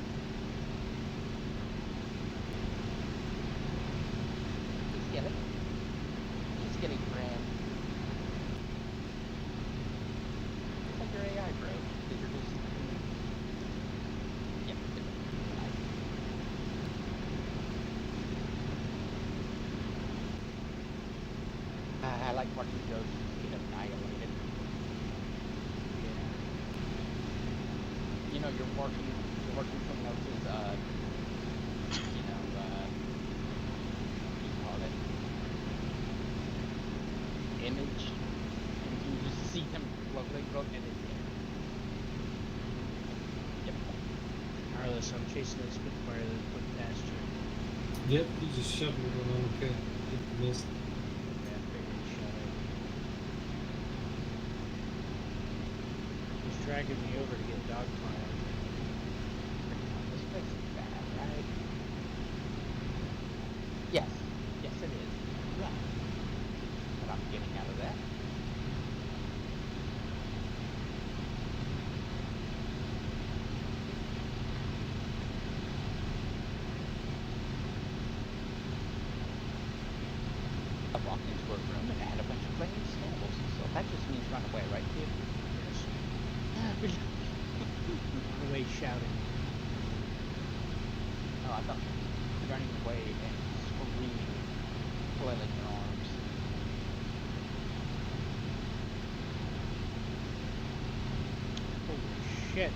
Just get it. Just get it, Graham. It's like your AI, bro. That you're just... Yep. I like watching Joe just get annihilated. Yeah. You know, you're watching someone else's, you know, what do you call it? Image, and you just see them float Road and it's Yep. Carlos, I'm chasing that Spitfire that went past you. Yep, he just shot me when I'm okay. It missed. Yeah, I figured he shot at you. He's dragging me over to get dogpile. This place is bad, right? Yes. Yes, it is. Right. But I'm getting out of that. I walked into a room and it had a bunch of flaming scandals, so that just means run away, right, kid? Yes. Run away shouting. Oh, I thought running away and screaming, flailing your arms. Holy shit.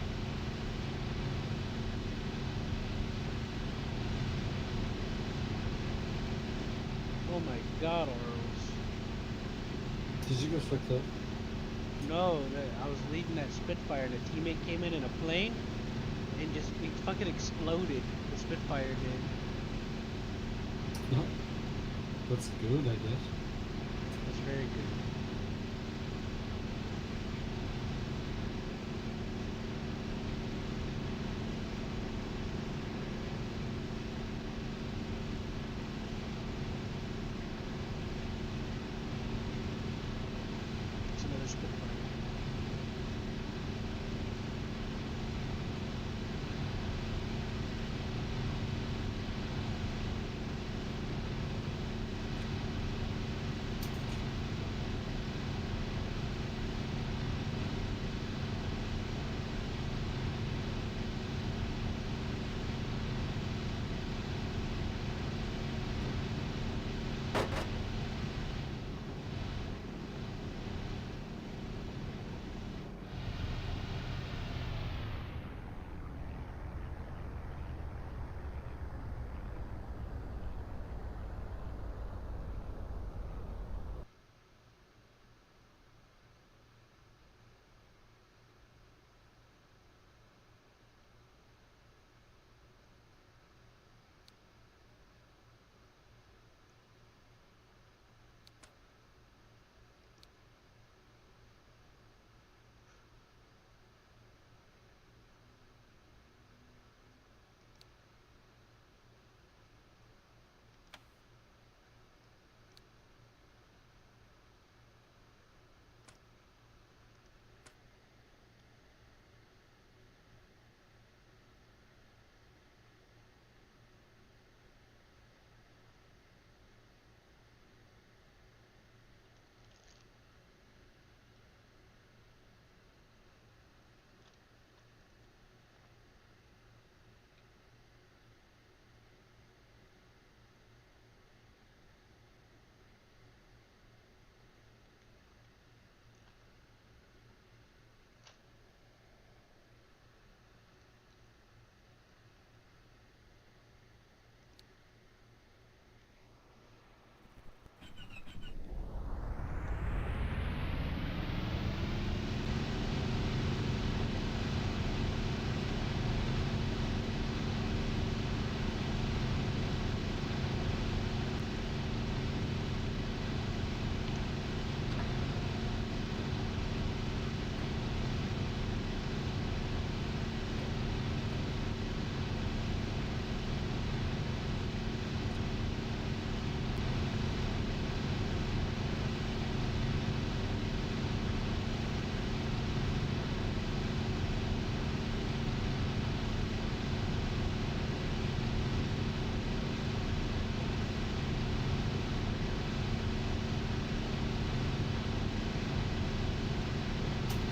Oh my god, Orals. Did you get fucked up? No, I was leading that Spitfire and a teammate came in a plane and just it fucking exploded. The Spitfire did. No. That's good, I guess. That's very good. It's another Spitfire.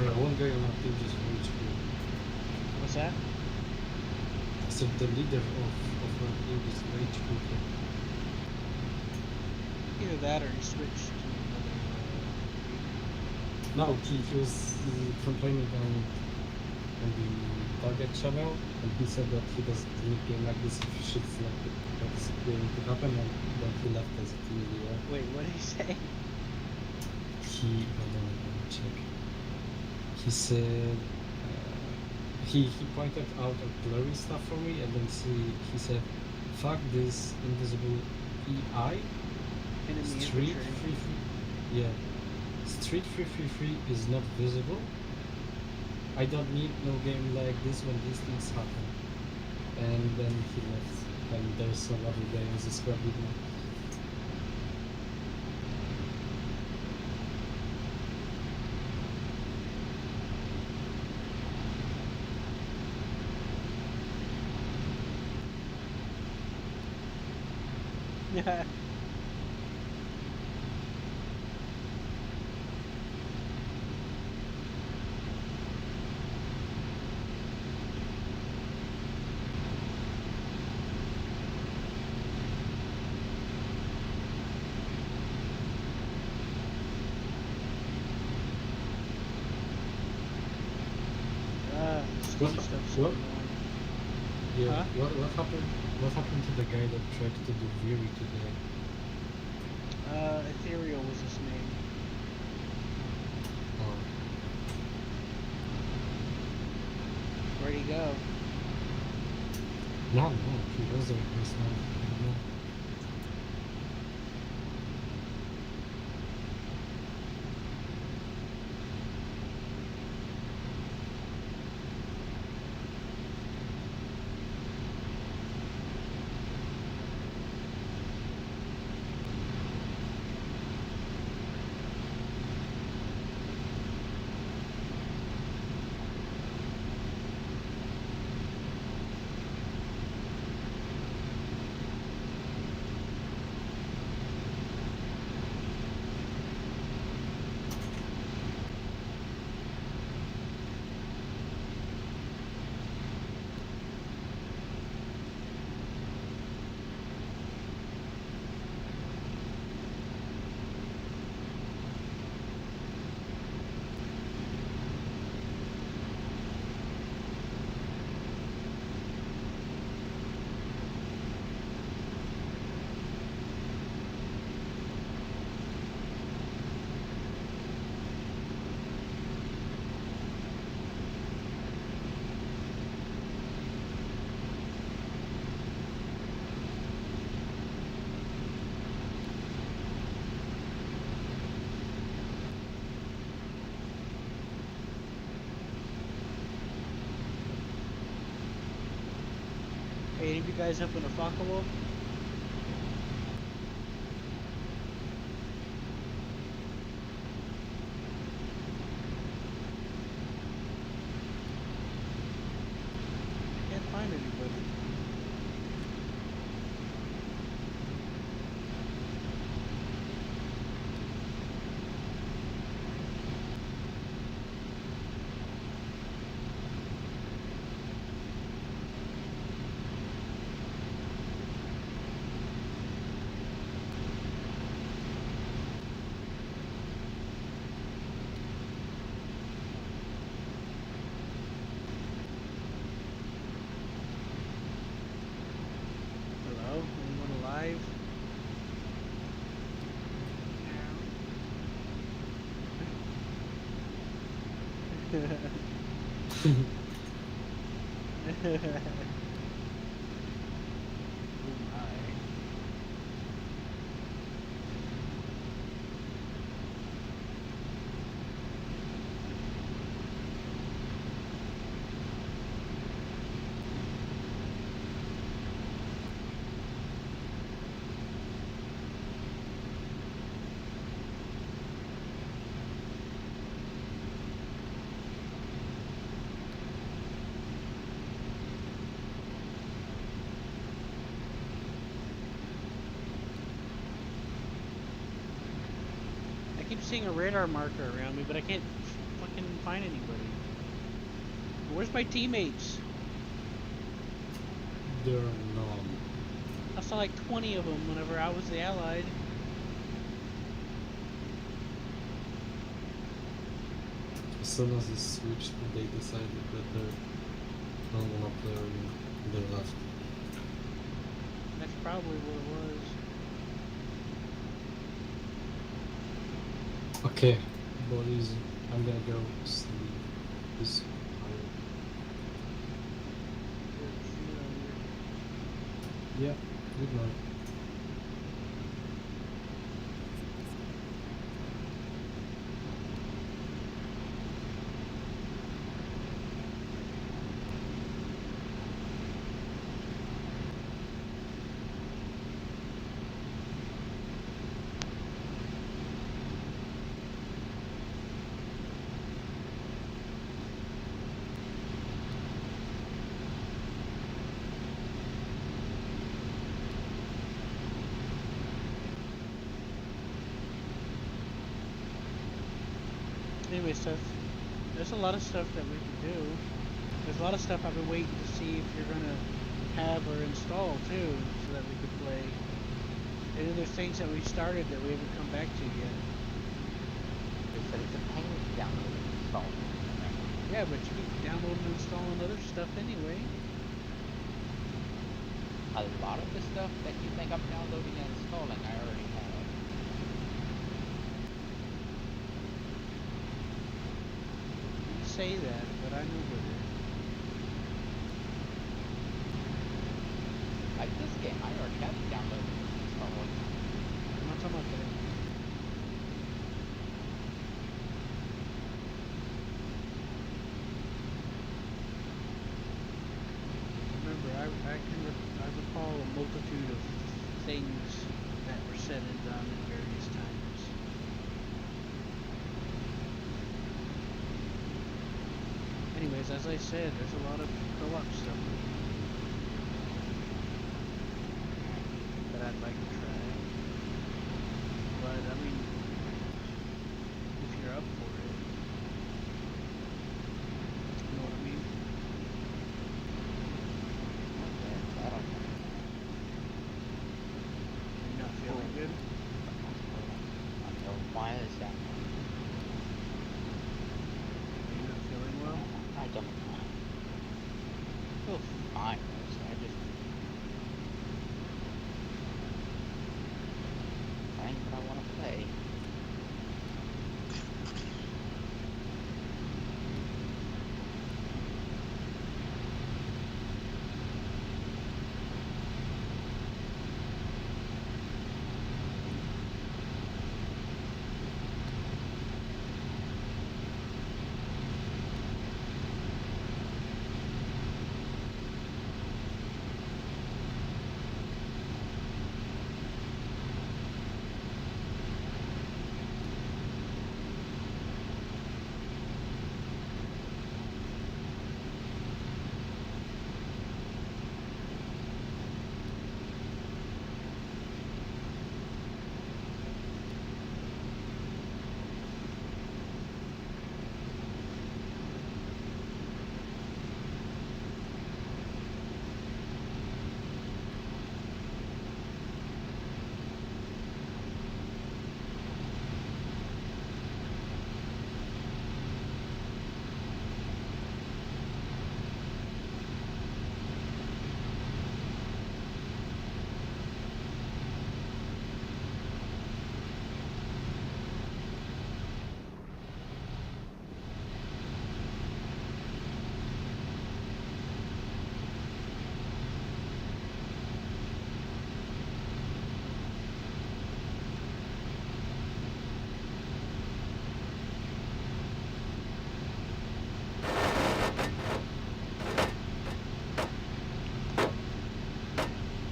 Right, one guy on our team just rage quit. What's that? I said the leader of our team just rage quit. Either that or he switched to another. No, he was complaining on the target channel, and he said that he doesn't really game like this if shit's like that's going to happen, and then he left as a team leader. Wait, what did he say? He, hold on, let me check. he said he pointed out a blurry stuff for me, and then he said, "Fuck this invisible EI. Enemy Street infantry. 333. Yeah, Street 333 is not visible. I don't need no game like this when these things happen." And then he left, and there's some other guy as a squad leader. Yeah. What? Stuff's What? going on. Yeah. Huh? What happened? What happened to the guy that tried to do Viri today? Ethereal was his name. Oh. Where'd he go? No, he was there this month. I don't know. Hey, any of you guys up in a Focke-Wulf? Can't find anybody. Hello? Anyone alive? Oh my. I keep seeing a radar marker around me, but I can't fucking find anybody. Where's my teammates? There are none. I saw like 20 of them whenever I was the Allied. As soon as it switched, they decided that they don't want to play anymore. They left. That's probably what it was. Okay, boys, I'm gonna go sleep. He's yeah, good luck. Anyway, stuff. There's a lot of stuff that we can do. There's a lot of stuff I've been waiting to see if you're gonna have or install too, so that we could play. And then there's things that we started that we haven't come back to yet. They said it's a pain to download and install. Yeah, but you can download and install other stuff anyway. A lot of the stuff that you think I'm downloading and installing, I already have. You say that, but I know better. Like this game, I already have it downloaded and installed. I'm not talking about that. Remember, I recall a multitude of things that were said and done at various times. Anyways, as I said, there's a lot of co-op stuff that I'd like to try. But I mean, if you're up for it, you know what I mean? You're not feeling good? I know why is that? Are you not feeling well? I don't know. I feel fine. I just find what I want to play.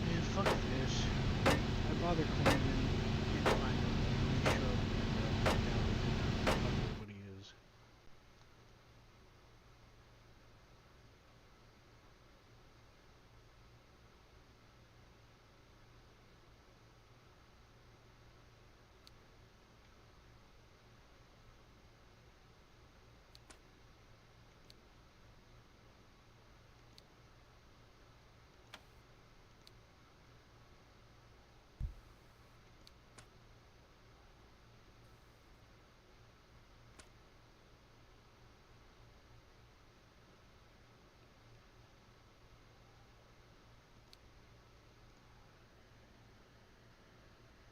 Man, fuck this. I bother cleaning